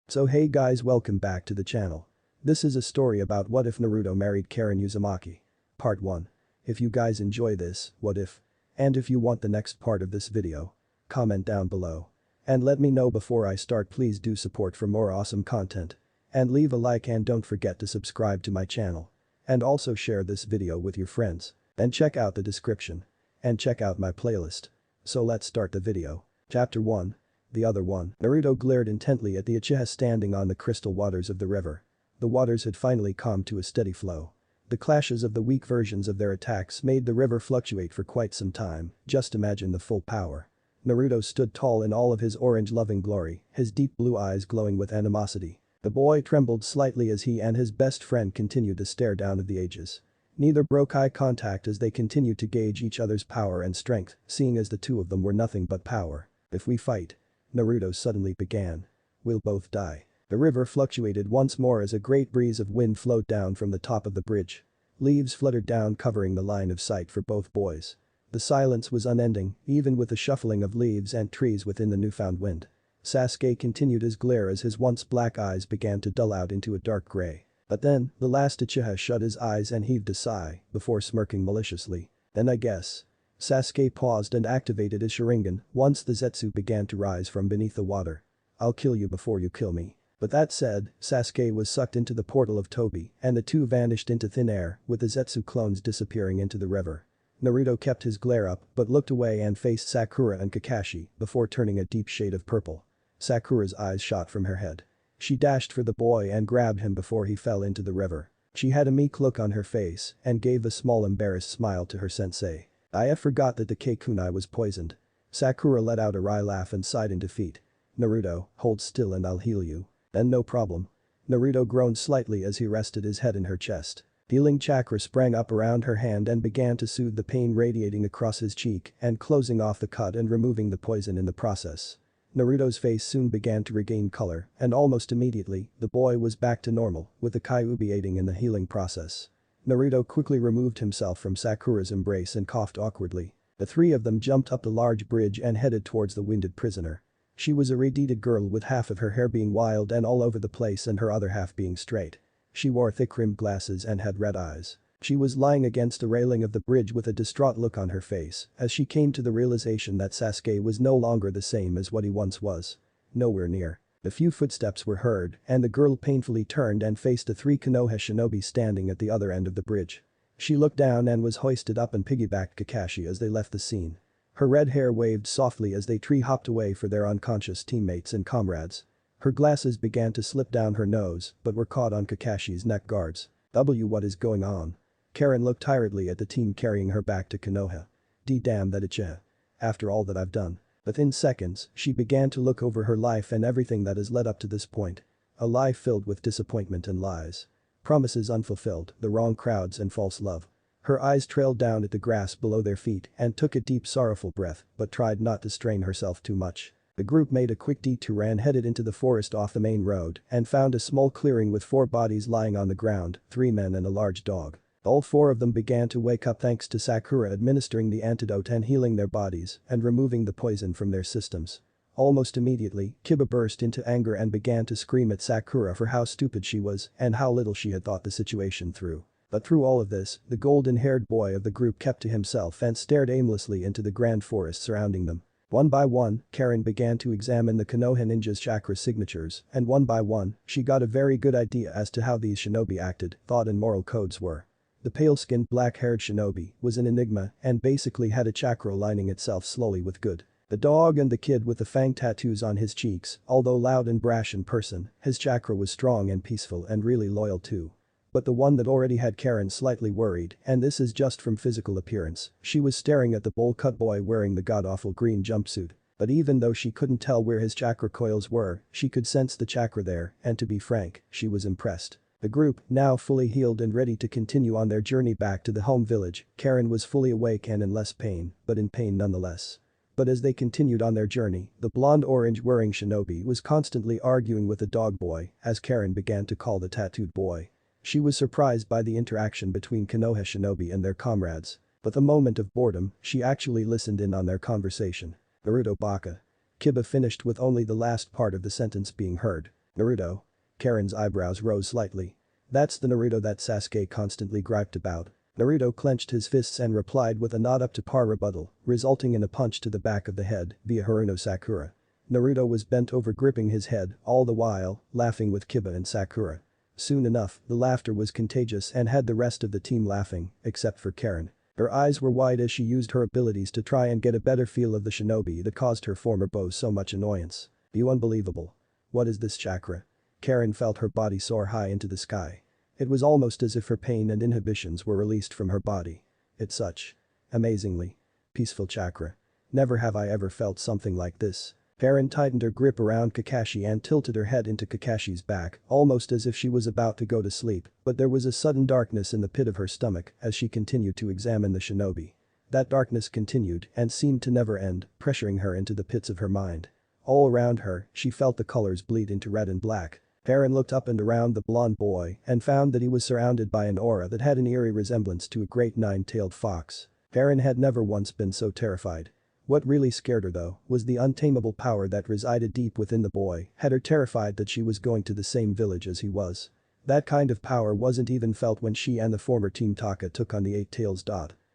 So hey guys, welcome back to the channel. This is a story about what if Naruto married Karin Uzumaki. Part 1. If you guys enjoy this, what if? And if you want the next part of this video, comment down below. And let me know before I start. Please do support for more awesome content. And leave a like and don't forget to subscribe to my channel. And also share this video with your friends. And check out the description. And check out my playlist. So let's start the video. Chapter 1. The other one. Naruto glared intently at the Uchiha standing on the crystal waters of the river. The waters had finally calmed to a steady flow. The clashes of the weak versions of their attacks made the river fluctuate for quite some time. Just imagine the full power. Naruto stood tall in all of his orange-loving glory, his deep blue eyes glowing with animosity. The boy trembled slightly as he and his best friend continued to stare down at the ages. Neither broke eye contact as they continued to gauge each other's power and strength, seeing as the two of them were nothing but power. If we fight, Naruto suddenly began. We'll both die. The river fluctuated once more as a great breeze of wind flowed down from the top of the bridge. Leaves fluttered down covering the line of sight for both boys. The silence was unending, even with the shuffling of leaves and trees within the newfound wind. Sasuke continued his glare as his once black eyes began to dull out into a dark gray. But then, the last Uchiha shut his eyes and heaved a sigh, before smirking maliciously. Then I guess. Sasuke paused and activated his Sharingan once the Zetsu began to rise from beneath the water. I'll kill you before you kill me. But that said, Sasuke was sucked into the portal of Tobi and the two vanished into thin air with the Zetsu clones disappearing into the river. Naruto kept his glare up but looked away and faced Sakura and Kakashi before turning a deep shade of purple. Sakura's eyes shot from her head. She dashed for the boy and grabbed him before he fell into the river. She had a meek look on her face and gave a small embarrassed smile to her sensei. I forgot that the Kei-kunai was poisoned. Sakura let out a wry laugh and sighed in defeat. Naruto, hold still and I'll heal you. Then no problem. Naruto groaned slightly as he rested his head in her chest. Healing chakra sprang up around her hand and began to soothe the pain radiating across his cheek and closing off the cut and removing the poison in the process. Naruto's face soon began to regain color and almost immediately, the boy was back to normal with the Kyuubi aiding in the healing process. Naruto quickly removed himself from Sakura's embrace and coughed awkwardly. The three of them jumped up the large bridge and headed towards the wounded prisoner. She was a radiated girl with half of her hair being wild and all over the place and her other half being straight. She wore thick rimmed glasses and had red eyes. She was lying against the railing of the bridge with a distraught look on her face as she came to the realization that Sasuke was no longer the same as what he once was. Nowhere near. A few footsteps were heard and the girl painfully turned and faced the three Konoha shinobi standing at the other end of the bridge. She looked down and was hoisted up and piggybacked Kakashi as they left the scene. Her red hair waved softly as they tree-hopped away for their unconscious teammates and comrades. Her glasses began to slip down her nose but were caught on Kakashi's neck guards. What is going on? Karin looked tiredly at the team carrying her back to Konoha. Damn that Uchiha. After all that I've done. Within seconds, she began to look over her life and everything that has led up to this point. A life filled with disappointment and lies. Promises unfulfilled, the wrong crowds and false love. Her eyes trailed down at the grass below their feet and took a deep sorrowful breath but tried not to strain herself too much. The group made a quick detour and headed into the forest off the main road and found a small clearing with 4 bodies lying on the ground, 3 men and a large dog. All 4 of them began to wake up thanks to Sakura administering the antidote and healing their bodies and removing the poison from their systems. Almost immediately, Kiba burst into anger and began to scream at Sakura for how stupid she was and how little she had thought the situation through. But through all of this, the golden-haired boy of the group kept to himself and stared aimlessly into the grand forest surrounding them. One by one, Karin began to examine the Konoha ninja's chakra signatures and one by one, she got a very good idea as to how these shinobi acted, thought and moral codes were. The pale-skinned black-haired shinobi was an enigma and basically had a chakra aligning itself slowly with good. The dog and the kid with the fang tattoos on his cheeks, although loud and brash in person, his chakra was strong and peaceful and really loyal too. But the one that already had Karin slightly worried, and this is just from physical appearance, she was staring at the bowl-cut boy wearing the god-awful green jumpsuit. But even though she couldn't tell where his chakra coils were, she could sense the chakra there, and to be frank, she was impressed. The group, now fully healed and ready to continue on their journey back to the home village, Karin was fully awake and in less pain, but in pain nonetheless. But as they continued on their journey, the blonde-orange wearing shinobi was constantly arguing with the dog boy, as Karin began to call the tattooed boy. She was surprised by the interaction between Konoha shinobi and their comrades. But the moment of boredom, she actually listened in on their conversation. Naruto baka. Kiba finished with only the last part of the sentence being heard. Naruto? Karin's eyebrows rose slightly. That's the Naruto that Sasuke constantly griped about. Naruto clenched his fists and replied with a not up to par rebuttal, resulting in a punch to the back of the head via Haruno Sakura. Naruto was bent over gripping his head, all the while, laughing with Kiba and Sakura. Soon enough, the laughter was contagious and had the rest of the team laughing, except for Karin. Her eyes were wide as she used her abilities to try and get a better feel of the shinobi that caused her former beau so much annoyance. You unbelievable. What is this chakra? Karin felt her body soar high into the sky. It was almost as if her pain and inhibitions were released from her body. It's such amazingly peaceful chakra. Never have I ever felt something like this. Karin tightened her grip around Kakashi and tilted her head into Kakashi's back, almost as if she was about to go to sleep, but there was a sudden darkness in the pit of her stomach as she continued to examine the shinobi. That darkness continued and seemed to never end, pressuring her into the pits of her mind. All around her, she felt the colors bleed into red and black. Karin looked up and around the blonde boy and found that he was surrounded by an aura that had an eerie resemblance to a great nine-tailed fox. Karin had never once been so terrified. What really scared her though was the untamable power that resided deep within the boy, had her terrified that she was going to the same village as he was. That kind of power wasn't even felt when she and the former Team Taka took on the Eight Tails.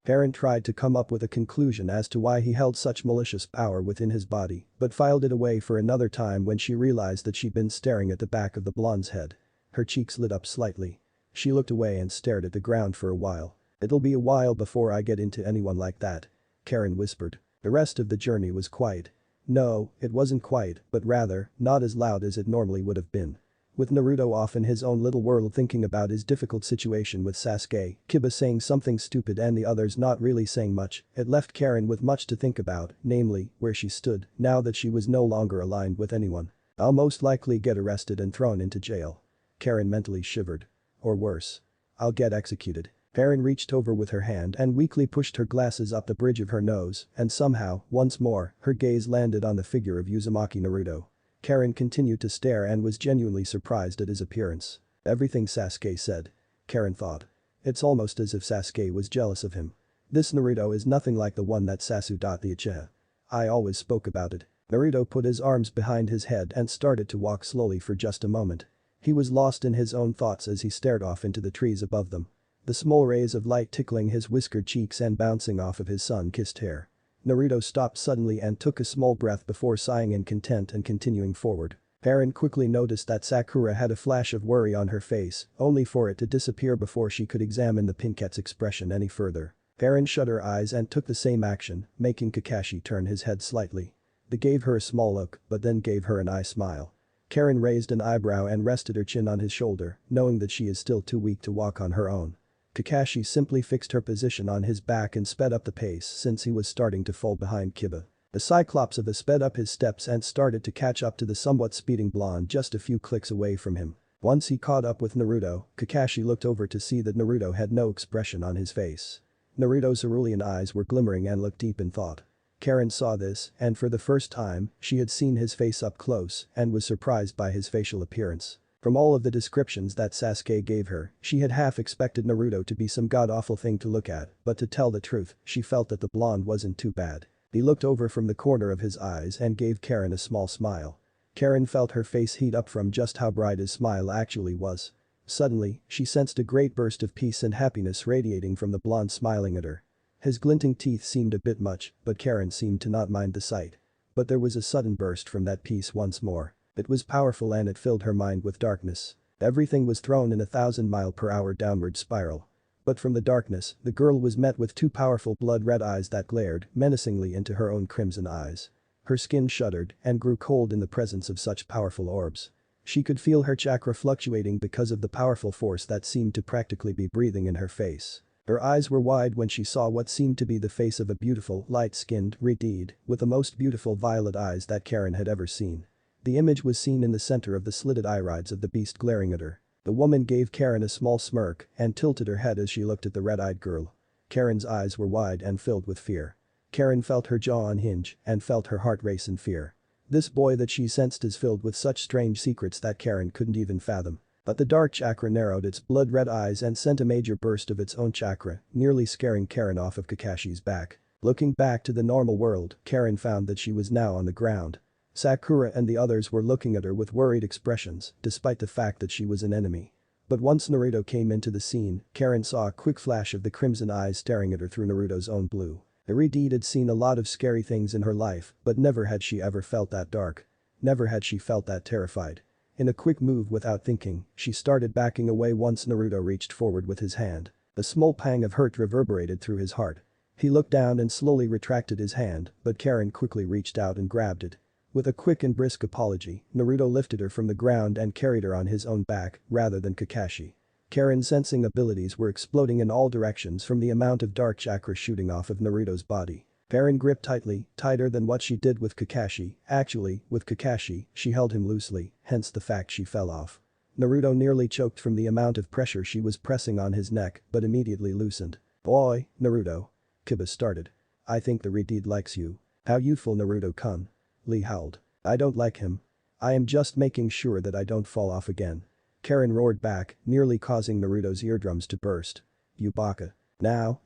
Karin tried to come up with a conclusion as to why he held such malicious power within his body, but filed it away for another time when she realized that she'd been staring at the back of the blonde's head. Her cheeks lit up slightly. She looked away and stared at the ground for a while. It'll be a while before I get into anyone like that. Karin whispered. The rest of the journey was quiet. No, it wasn't quiet, but rather, not as loud as it normally would have been. With Naruto off in his own little world thinking about his difficult situation with Sasuke, Kiba saying something stupid and the others not really saying much, it left Karin with much to think about, namely, where she stood, now that she was no longer aligned with anyone. I'll most likely get arrested and thrown into jail. Karin mentally shivered. Or worse. I'll get executed. Karin reached over with her hand and weakly pushed her glasses up the bridge of her nose, and somehow, once more, her gaze landed on the figure of Uzumaki Naruto. Karin continued to stare and was genuinely surprised at his appearance. Everything Sasuke said. Karin thought. It's almost as if Sasuke was jealous of him. This Naruto is nothing like the one that Sasuke the Uchiha. I always spoke about it. Naruto put his arms behind his head and started to walk slowly for just a moment. He was lost in his own thoughts as he stared off into the trees above them. The small rays of light tickling his whiskered cheeks and bouncing off of his sun-kissed hair. Naruto stopped suddenly and took a small breath before sighing in content and continuing forward. Karin quickly noticed that Sakura had a flash of worry on her face, only for it to disappear before she could examine the Pinkette's expression any further. Karin shut her eyes and took the same action, making Kakashi turn his head slightly. They gave her a small look, but then gave her an eye smile. Karin raised an eyebrow and rested her chin on his shoulder, knowing that she is still too weak to walk on her own. Kakashi simply fixed her position on his back and sped up the pace since he was starting to fall behind Kiba. The Cyclops of a sped up his steps and started to catch up to the somewhat speeding blonde just a few clicks away from him. Once he caught up with Naruto, Kakashi looked over to see that Naruto had no expression on his face. Naruto's cerulean eyes were glimmering and looked deep in thought. Karin saw this, and for the first time, she had seen his face up close and was surprised by his facial appearance. From all of the descriptions that Sasuke gave her, she had half expected Naruto to be some god-awful thing to look at, but to tell the truth, she felt that the blonde wasn't too bad. He looked over from the corner of his eyes and gave Karin a small smile. Karin felt her face heat up from just how bright his smile actually was. Suddenly, she sensed a great burst of peace and happiness radiating from the blonde smiling at her. His glinting teeth seemed a bit much, but Karin seemed to not mind the sight. But there was a sudden burst from that peace once more. It was powerful and it filled her mind with darkness. Everything was thrown in a 1,000-mile-per-hour downward spiral. But from the darkness, the girl was met with two powerful blood-red eyes that glared menacingly into her own crimson eyes. Her skin shuddered and grew cold in the presence of such powerful orbs. She could feel her chakra fluctuating because of the powerful force that seemed to practically be breathing in her face. Her eyes were wide when she saw what seemed to be the face of a beautiful, light-skinned Reed with the most beautiful violet eyes that Karin had ever seen. The image was seen in the center of the slitted irides of the beast glaring at her. The woman gave Karin a small smirk and tilted her head as she looked at the red-eyed girl. Karin's eyes were wide and filled with fear. Karin felt her jaw unhinge and felt her heart race in fear. This boy that she sensed is filled with such strange secrets that Karin couldn't even fathom. But the dark chakra narrowed its blood-red eyes and sent a major burst of its own chakra, nearly scaring Karin off of Kakashi's back. Looking back to the normal world, Karin found that she was now on the ground. Sakura and the others were looking at her with worried expressions, despite the fact that she was an enemy. But once Naruto came into the scene, Karin saw a quick flash of the crimson eyes staring at her through Naruto's own blue. Iridide had seen a lot of scary things in her life, but never had she ever felt that dark. Never had she felt that terrified. In a quick move without thinking, she started backing away once Naruto reached forward with his hand. A small pang of hurt reverberated through his heart. He looked down and slowly retracted his hand, but Karin quickly reached out and grabbed it. With a quick and brisk apology, Naruto lifted her from the ground and carried her on his own back, rather than Kakashi. Karin's sensing abilities were exploding in all directions from the amount of dark chakra shooting off of Naruto's body. Karin gripped tightly, tighter than what she did with Kakashi. Actually, with Kakashi, she held him loosely, hence the fact she fell off. Naruto nearly choked from the amount of pressure she was pressing on his neck, but immediately loosened. "Boy, Naruto." Kiba started. "I think the Redeed likes you." "How youthful Naruto-kun." Lee howled. "I don't like him. I am just making sure that I don't fall off again." Karin roared back, nearly causing Naruto's eardrums to burst. "You baka. Now.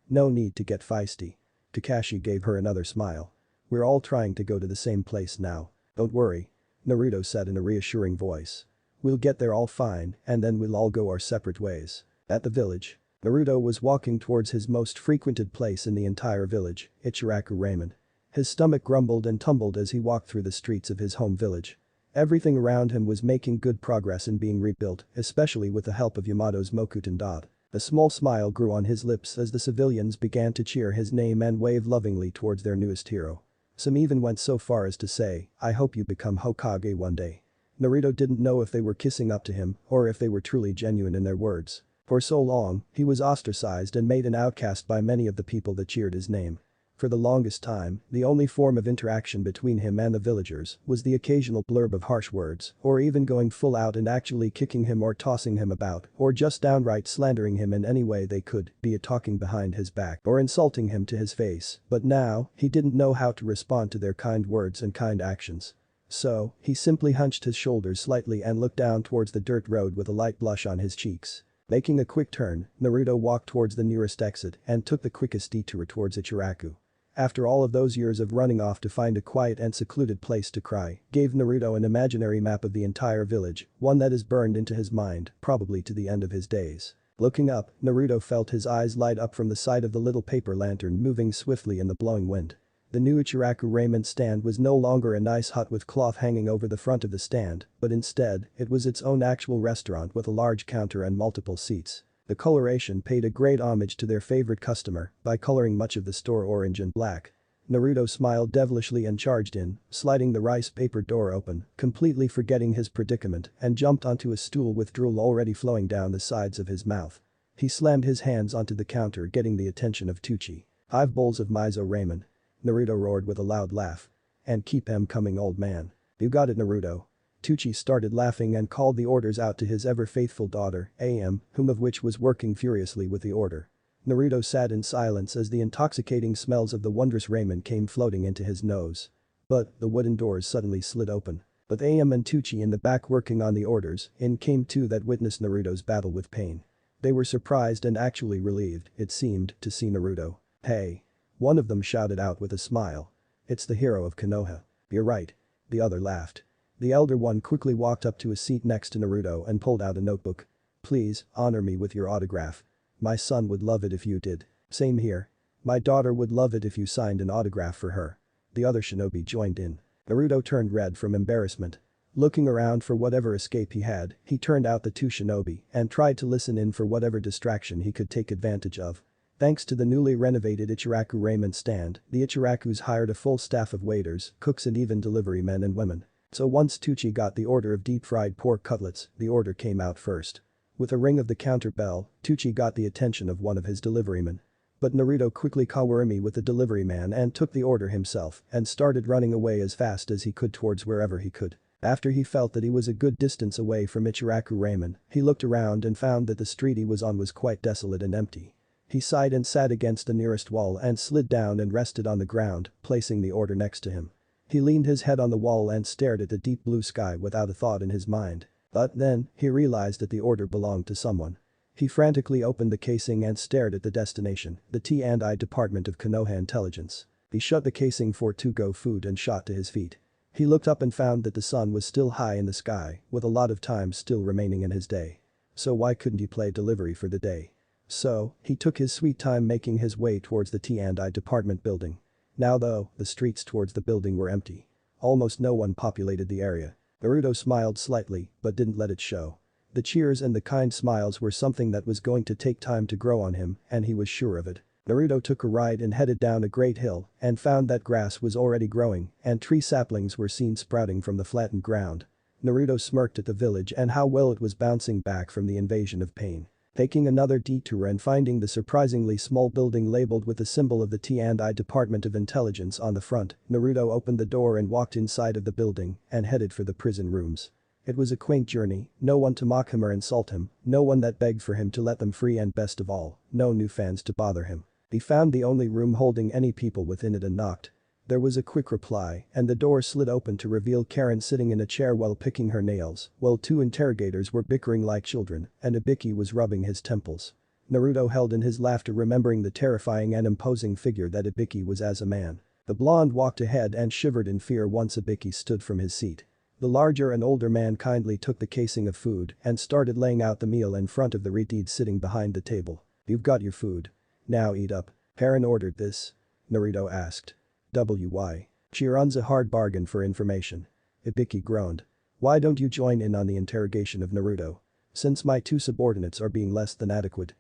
No need to get feisty." Kakashi gave her another smile. "We're all trying to go to the same place now. Don't worry." Naruto said in a reassuring voice. "We'll get there all fine, and then we'll all go our separate ways." At the village. Naruto was walking towards his most frequented place in the entire village, Ichiraku Ramen. His stomach grumbled and tumbled as he walked through the streets of his home village. Everything around him was making good progress in being rebuilt, especially with the help of Yamato's Mokuten Dot. A small smile grew on his lips as the civilians began to cheer his name and wave lovingly towards their newest hero. Some even went so far as to say, "I hope you become Hokage one day." Naruto didn't know if they were kissing up to him or if they were truly genuine in their words. For so long, he was ostracized and made an outcast by many of the people that cheered his name. For the longest time, the only form of interaction between him and the villagers was the occasional blurb of harsh words, or even going full out and actually kicking him or tossing him about, or just downright slandering him in any way they could, be it talking behind his back or insulting him to his face. But now, he didn't know how to respond to their kind words and kind actions. So, he simply hunched his shoulders slightly and looked down towards the dirt road with a light blush on his cheeks. Making a quick turn, Naruto walked towards the nearest exit and took the quickest detour towards Ichiraku. After all of those years of running off to find a quiet and secluded place to cry, gave Naruto an imaginary map of the entire village, one that is burned into his mind, probably to the end of his days. Looking up, Naruto felt his eyes light up from the sight of the little paper lantern moving swiftly in the blowing wind. The new Ichiraku ramen stand was no longer a nice hut with cloth hanging over the front of the stand, but instead, it was its own actual restaurant with a large counter and multiple seats. The coloration paid a great homage to their favorite customer by coloring much of the store orange and black. Naruto smiled devilishly and charged in, sliding the rice paper door open, completely forgetting his predicament, and jumped onto a stool with drool already flowing down the sides of his mouth. He slammed his hands onto the counter, getting the attention of Tucci. "5 bowls of miso ramen." Naruto roared with a loud laugh. "And keep 'em coming, old man." "You got it, Naruto." Tucci started laughing and called the orders out to his ever-faithful daughter, AM, whom of which was working furiously with the order. Naruto sat in silence as the intoxicating smells of the wondrous ramen came floating into his nose. But, the wooden doors suddenly slid open. With AM and Tucci in the back working on the orders, in came two that witnessed Naruto's battle with pain. They were surprised and actually relieved, it seemed, to see Naruto. "Hey." One of them shouted out with a smile. "It's the hero of Konoha." "You're right." The other laughed. The elder one quickly walked up to a seat next to Naruto and pulled out a notebook. "Please, honor me with your autograph. My son would love it if you did." "Same here. My daughter would love it if you signed an autograph for her." The other shinobi joined in. Naruto turned red from embarrassment. Looking around for whatever escape he had, he turned out the two shinobi and tried to listen in for whatever distraction he could take advantage of. Thanks to the newly renovated Ichiraku ramen stand, the Ichirakus hired a full staff of waiters, cooks and even delivery men and women. So once Tucci got the order of deep-fried pork cutlets, the order came out first. With a ring of the counter bell, Tucci got the attention of one of his deliverymen. But Naruto quickly kawarimi with the deliveryman and took the order himself and started running away as fast as he could towards wherever he could. After he felt that he was a good distance away from Ichiraku ramen, he looked around and found that the street he was on was quite desolate and empty. He sighed and sat against the nearest wall and slid down and rested on the ground, placing the order next to him. He leaned his head on the wall and stared at the deep blue sky without a thought in his mind. But then, he realized that the order belonged to someone. He frantically opened the casing and stared at the destination, the T&I Department of Konoha Intelligence. He shut the casing for to-go food and shot to his feet. He looked up and found that the sun was still high in the sky, with a lot of time still remaining in his day. So why couldn't he play delivery for the day? So, he took his sweet time making his way towards the T&I department building. Now though, the streets towards the building were empty. Almost no one populated the area. Naruto smiled slightly, but didn't let it show. The cheers and the kind smiles were something that was going to take time to grow on him, and he was sure of it. Naruto took a ride and headed down a great hill and found that grass was already growing and tree saplings were seen sprouting from the flattened ground. Naruto smirked at the village and how well it was bouncing back from the invasion of pain. Taking another detour and finding the surprisingly small building labeled with the symbol of the T&I Department of Intelligence on the front, Naruto opened the door and walked inside of the building and headed for the prison rooms. It was a quaint journey, no one to mock him or insult him, no one that begged for him to let them free and best of all, no new fans to bother him. He found the only room holding any people within it and knocked. There was a quick reply and the door slid open to reveal Karin sitting in a chair while picking her nails, while two interrogators were bickering like children and Ibiki was rubbing his temples. Naruto held in his laughter remembering the terrifying and imposing figure that Ibiki was as a man. The blonde walked ahead and shivered in fear once Ibiki stood from his seat. The larger and older man kindly took the casing of food and started laying out the meal in front of the retard sitting behind the table. "You've got your food. Now eat up." Karin ordered this. Naruto asked. "Why? She runs a hard bargain for information." Ibiki groaned. "Why don't you join in on the interrogation of Naruto? Since my two subordinates are being less than adequate."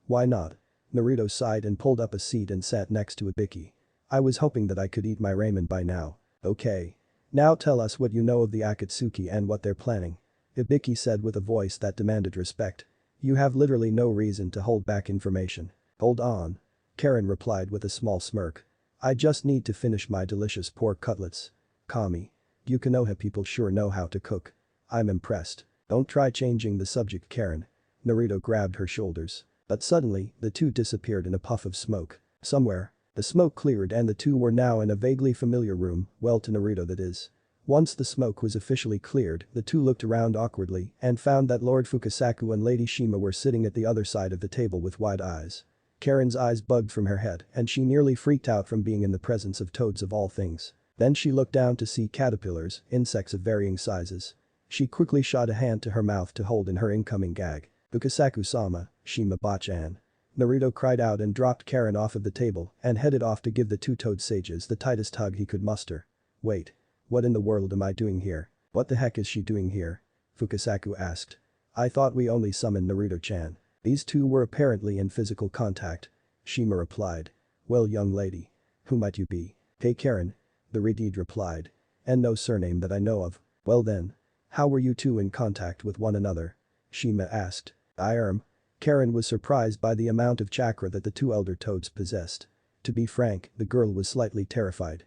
Why not?" Naruto sighed and pulled up a seat and sat next to Ibiki. "I was hoping that I could eat my ramen by now." "Okay. Now tell us what you know of the Akatsuki and what they're planning," Ibiki said with a voice that demanded respect. "You have literally no reason to hold back information." "Hold on," Karin replied with a small smirk. "I just need to finish my delicious pork cutlets." "Kami. You Konoha people sure know how to cook." "I'm impressed." "Don't try changing the subject, Karin." Naruto grabbed her shoulders. But suddenly, the two disappeared in a puff of smoke. Somewhere, the smoke cleared and the two were now in a vaguely familiar room, well to Naruto that is. Once the smoke was officially cleared, the two looked around awkwardly and found that Lord Fukasaku and Lady Shima were sitting at the other side of the table with wide eyes. Karin's eyes bugged from her head and she nearly freaked out from being in the presence of toads of all things. Then she looked down to see caterpillars, insects of varying sizes. She quickly shot a hand to her mouth to hold in her incoming gag. "Fukasaku-sama, Shima-bachan." Naruto cried out and dropped Karin off of the table and headed off to give the two toad sages the tightest hug he could muster. "Wait. What in the world am I doing here? What the heck is she doing here?" Fukasaku asked. "I thought we only summoned Naruto-chan." These two were apparently in physical contact. Shima replied. "Well, young lady. Who might you be?" "Hey Karin." The retard replied. "And no surname that I know of." "Well then. How were you two in contact with one another?" Shima asked. Karin was surprised by the amount of chakra that the two elder toads possessed. To be frank, the girl was slightly terrified.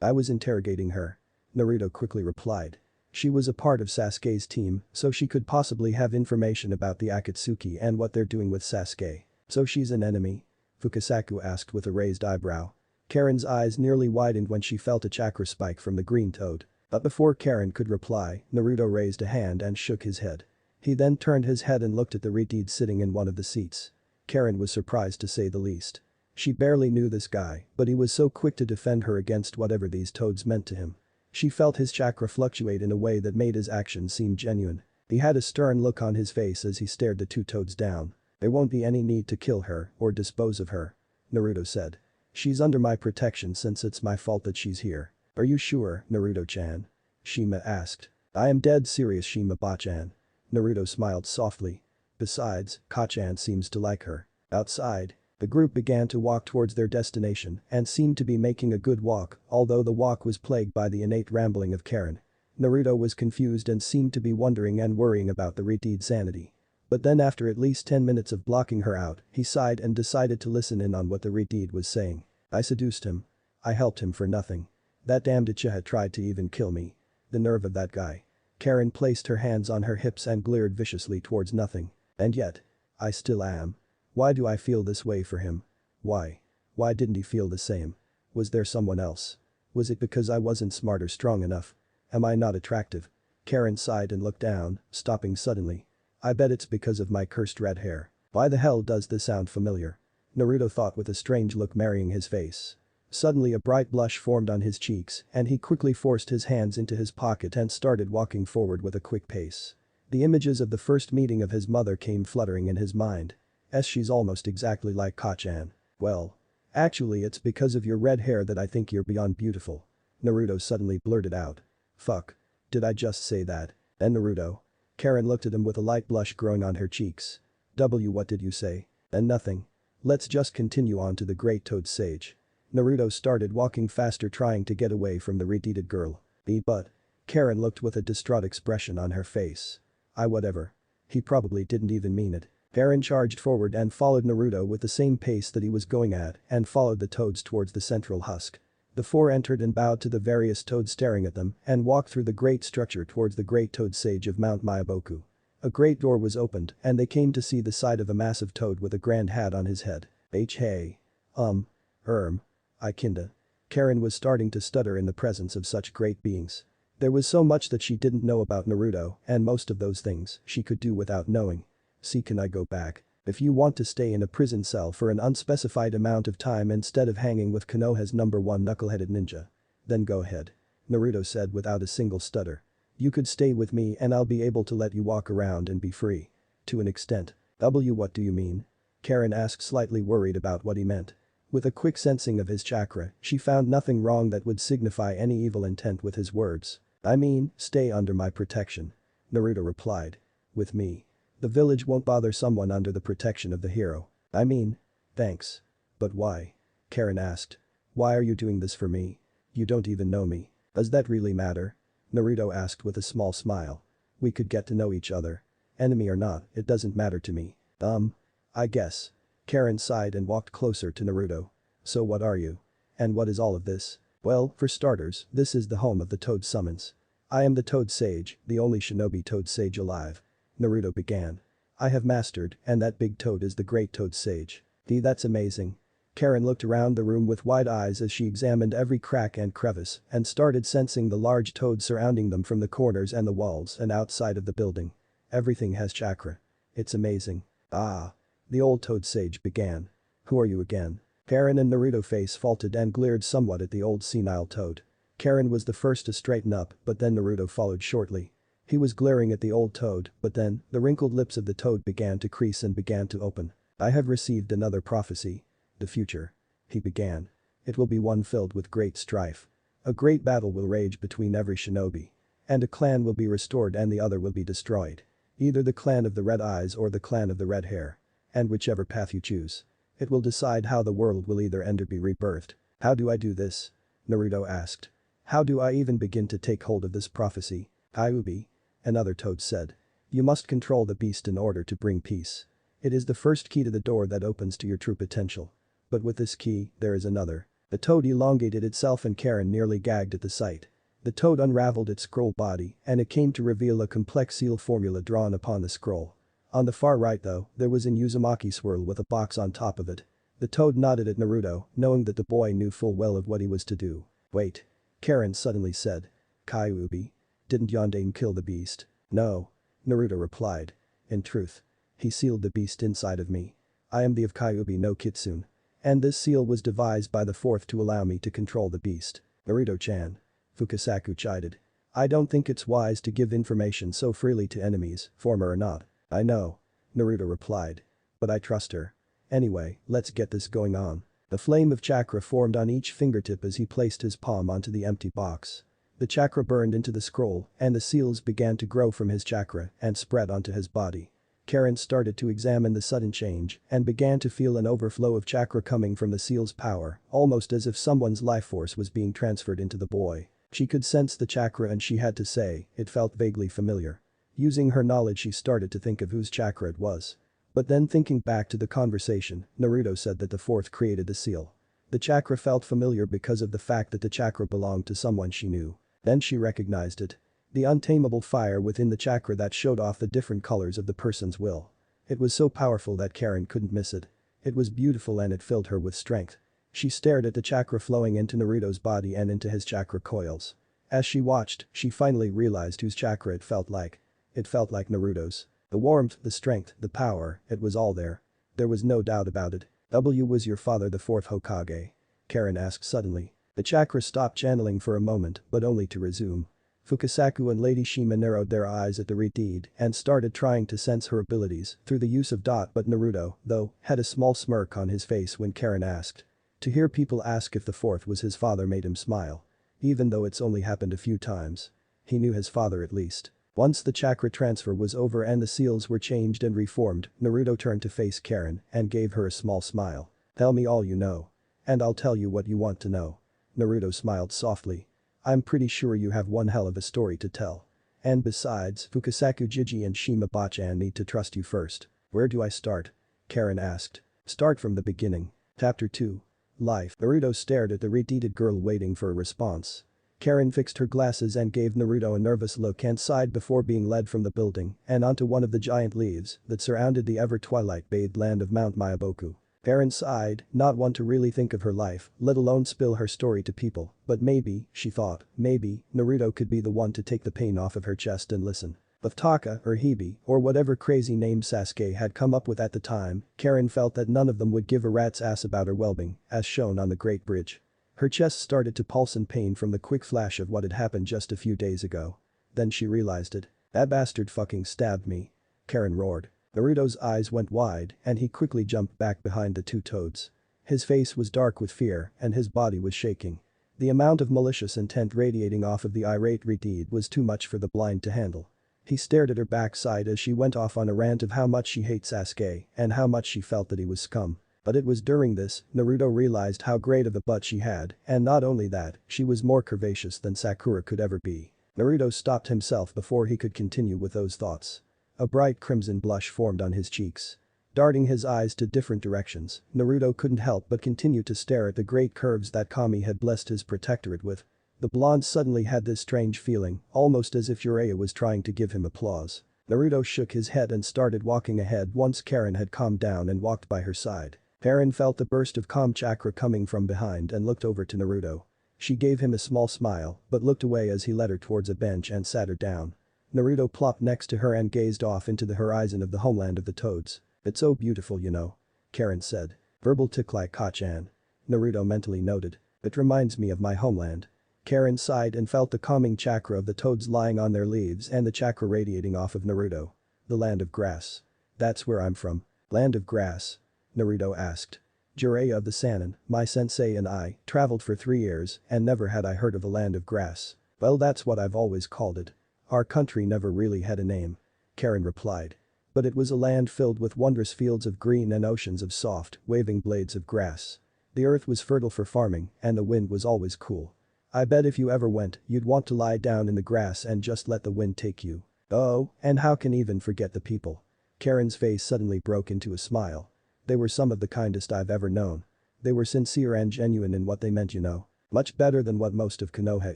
I was interrogating her." Naruto quickly replied. She was a part of Sasuke's team, so she could possibly have information about the Akatsuki and what they're doing with Sasuke. "So she's an enemy?" Fukasaku asked with a raised eyebrow. Karin's eyes nearly widened when she felt a chakra spike from the green toad. But before Karin could reply, Naruto raised a hand and shook his head. He then turned his head and looked at the retard sitting in one of the seats. Karin was surprised to say the least. She barely knew this guy, but he was so quick to defend her against whatever these toads meant to him. She felt his chakra fluctuate in a way that made his actions seem genuine. He had a stern look on his face as he stared the two toads down. "There won't be any need to kill her or dispose of her," Naruto said. "She's under my protection since it's my fault that she's here." "Are you sure, Naruto-chan?" Shima asked. "I am dead serious, Shima-bachan." Naruto smiled softly. "Besides, Kachan seems to like her." Outside, the group began to walk towards their destination and seemed to be making a good walk, although the walk was plagued by the innate rambling of Karin. Naruto was confused and seemed to be wondering and worrying about the retard's sanity. But then after at least 10 minutes of blocking her out, he sighed and decided to listen in on what the retard was saying. "I seduced him. I helped him for nothing. That damned Uchiha tried to even kill me. The nerve of that guy." Karin placed her hands on her hips and glared viciously towards nothing. "And yet. I still am. Why do I feel this way for him? Why? Why didn't he feel the same? Was there someone else? Was it because I wasn't smart or strong enough? Am I not attractive?" Karin sighed and looked down, stopping suddenly. "I bet it's because of my cursed red hair. Why the hell does this sound familiar?" Naruto thought with a strange look marrying his face. Suddenly a bright blush formed on his cheeks and he quickly forced his hands into his pocket and started walking forward with a quick pace. The images of the first meeting of his mother came fluttering in his mind. She's almost exactly like Kachan. Well. Actually it's because of your red hair that I think you're beyond beautiful. Naruto suddenly blurted out. Fuck. Did I just say that? And Naruto? Karin looked at him with a light blush growing on her cheeks. What did you say? And nothing. Let's just continue on to the great Toad Sage. Naruto started walking faster trying to get away from the retarded girl. But. Karin looked with a distraught expression on her face. Whatever. He probably didn't even mean it. Karin charged forward and followed Naruto with the same pace that he was going at and followed the toads towards the central husk. The four entered and bowed to the various toads staring at them and walked through the great structure towards the great toad sage of Mount Myaboku. A great door was opened and they came to see the side of a massive toad with a grand hat on his head. Hey. I kinda. Karin was starting to stutter in the presence of such great beings. There was so much that she didn't know about Naruto and most of those things she could do without knowing. See, can I go back? If you want to stay in a prison cell for an unspecified amount of time instead of hanging with Konoha's #1 knuckleheaded ninja. Then go ahead. Naruto said without a single stutter. You could stay with me and I'll be able to let you walk around and be free. To an extent. What do you mean? Karin asked slightly worried about what he meant. With a quick sensing of his chakra, she found nothing wrong that would signify any evil intent with his words. I mean, stay under my protection. Naruto replied. With me. The village won't bother someone under the protection of the hero. I mean. Thanks. But why? Karin asked. Why are you doing this for me? You don't even know me. Does that really matter? Naruto asked with a small smile. We could get to know each other. Enemy or not, it doesn't matter to me. I guess. Karin sighed and walked closer to Naruto. So what are you? And what is all of this? Well, for starters, this is the home of the Toad Summons. I am the Toad Sage, the only shinobi Toad Sage alive. Naruto began. I have mastered, and that big toad is the great Toad Sage. That's amazing. Karin looked around the room with wide eyes as she examined every crack and crevice and started sensing the large toads surrounding them from the corners and the walls and outside of the building. Everything has chakra. It's amazing. The old Toad Sage began. Who are you again? Karin and Naruto face faulted and glared somewhat at the old senile toad. Karin was the first to straighten up, but then Naruto followed shortly. He was glaring at the old toad, but then, the wrinkled lips of the toad began to crease and began to open. I have received another prophecy. The future. He began. It will be one filled with great strife. A great battle will rage between every shinobi. And a clan will be restored and the other will be destroyed. Either the clan of the red eyes or the clan of the red hair. And whichever path you choose. It will decide how the world will either end or be rebirthed. How do I do this? Naruto asked. How do I even begin to take hold of this prophecy? Kyuubi. Another toad said. You must control the beast in order to bring peace. It is the first key to the door that opens to your true potential. But with this key, there is another. The toad elongated itself and Karin nearly gagged at the sight. The toad unraveled its scroll body and it came to reveal a complex seal formula drawn upon the scroll. On the far right though, there was an Uzumaki swirl with a box on top of it. The toad nodded at Naruto, knowing that the boy knew full well of what he was to do. Wait. Karin suddenly said. Kyuubi. Didn't Yondaime kill the beast? No. Naruto replied. In truth. He sealed the beast inside of me. I am the of Kyuubi no Kitsune. And this seal was devised by the fourth to allow me to control the beast. Naruto-chan. Fukasaku chided. I don't think it's wise to give information so freely to enemies, former or not. I know. Naruto replied. But I trust her. Anyway, let's get this going on. The flame of chakra formed on each fingertip as he placed his palm onto the empty box. The chakra burned into the scroll and the seals began to grow from his chakra and spread onto his body. Karin started to examine the sudden change and began to feel an overflow of chakra coming from the seal's power, almost as if someone's life force was being transferred into the boy. She could sense the chakra and she had to say, it felt vaguely familiar. Using her knowledge she started to think of whose chakra it was. But then thinking back to the conversation, Naruto said that the fourth created the seal. The chakra felt familiar because of the fact that the chakra belonged to someone she knew. Then she recognized it. The untamable fire within the chakra that showed off the different colors of the person's will. It was so powerful that Karin couldn't miss it. It was beautiful and it filled her with strength. She stared at the chakra flowing into Naruto's body and into his chakra coils. As she watched, she finally realized whose chakra it felt like. It felt like Naruto's. The warmth, the strength, the power, it was all there. There was no doubt about it. Was your father the fourth Hokage? Karin asked suddenly. The chakra stopped channeling for a moment but only to resume. Fukasaku and Lady Shima narrowed their eyes at the redeed and started trying to sense her abilities through the use of dot, but Naruto, though, had a small smirk on his face when Karin asked. To hear people ask if the fourth was his father made him smile. Even though it's only happened a few times. He knew his father at least. Once the chakra transfer was over and the seals were changed and reformed, Naruto turned to face Karin and gave her a small smile. Tell me all you know. And I'll tell you what you want to know. Naruto smiled softly. I'm pretty sure you have one hell of a story to tell. And besides, Fukasaku Jiji and Shima Bachan need to trust you first. Where do I start? Karin asked. Start from the beginning. Chapter 2. Life. Naruto stared at the redeeded girl waiting for a response. Karin fixed her glasses and gave Naruto a nervous look and sighed before being led from the building and onto one of the giant leaves that surrounded the ever-twilight-bathed land of Mount Myaboku. Karin sighed, not one to really think of her life, let alone spill her story to people, but maybe, she thought, maybe, Naruto could be the one to take the pain off of her chest and listen. Of Taka or Hibi or whatever crazy name Sasuke had come up with at the time, Karin felt that none of them would give a rat's ass about her well-being, as shown on the Great Bridge. Her chest started to pulse in pain from the quick flash of what had happened just a few days ago. Then she realized it. That bastard fucking stabbed me. Karin roared. Naruto's eyes went wide and he quickly jumped back behind the two toads. His face was dark with fear and his body was shaking. The amount of malicious intent radiating off of the irate redeed was too much for the blind to handle. He stared at her backside as she went off on a rant of how much she hates Sasuke and how much she felt that he was scum. But it was during this, Naruto realized how great of a butt she had, and not only that, she was more curvaceous than Sakura could ever be. Naruto stopped himself before he could continue with those thoughts. A bright crimson blush formed on his cheeks. Darting his eyes to different directions, Naruto couldn't help but continue to stare at the great curves that Kami had blessed his protectorate with. The blonde suddenly had this strange feeling, almost as if Jiraiya was trying to give him applause. Naruto shook his head and started walking ahead once Karin had calmed down and walked by her side. Karin felt the burst of calm chakra coming from behind and looked over to Naruto. She gave him a small smile, but looked away as he led her towards a bench and sat her down. Naruto plopped next to her and gazed off into the horizon of the homeland of the toads. It's so beautiful, you know. Karin said. Verbal tick like Kachan. Naruto mentally noted. It reminds me of my homeland. Karin sighed and felt the calming chakra of the toads lying on their leaves and the chakra radiating off of Naruto. The land of grass. That's where I'm from. Land of grass? Naruto asked. Jiraiya of the Sannin, my sensei and I, traveled for 3 years and never had I heard of a land of grass. Well, that's what I've always called it. Our country never really had a name. Karin replied. But it was a land filled with wondrous fields of green and oceans of soft, waving blades of grass. The earth was fertile for farming and the wind was always cool. I bet if you ever went, you'd want to lie down in the grass and just let the wind take you. Oh, and how can even forget the people? Karin's face suddenly broke into a smile. They were some of the kindest I've ever known. They were sincere and genuine in what they meant, you know. Much better than what most of Konoha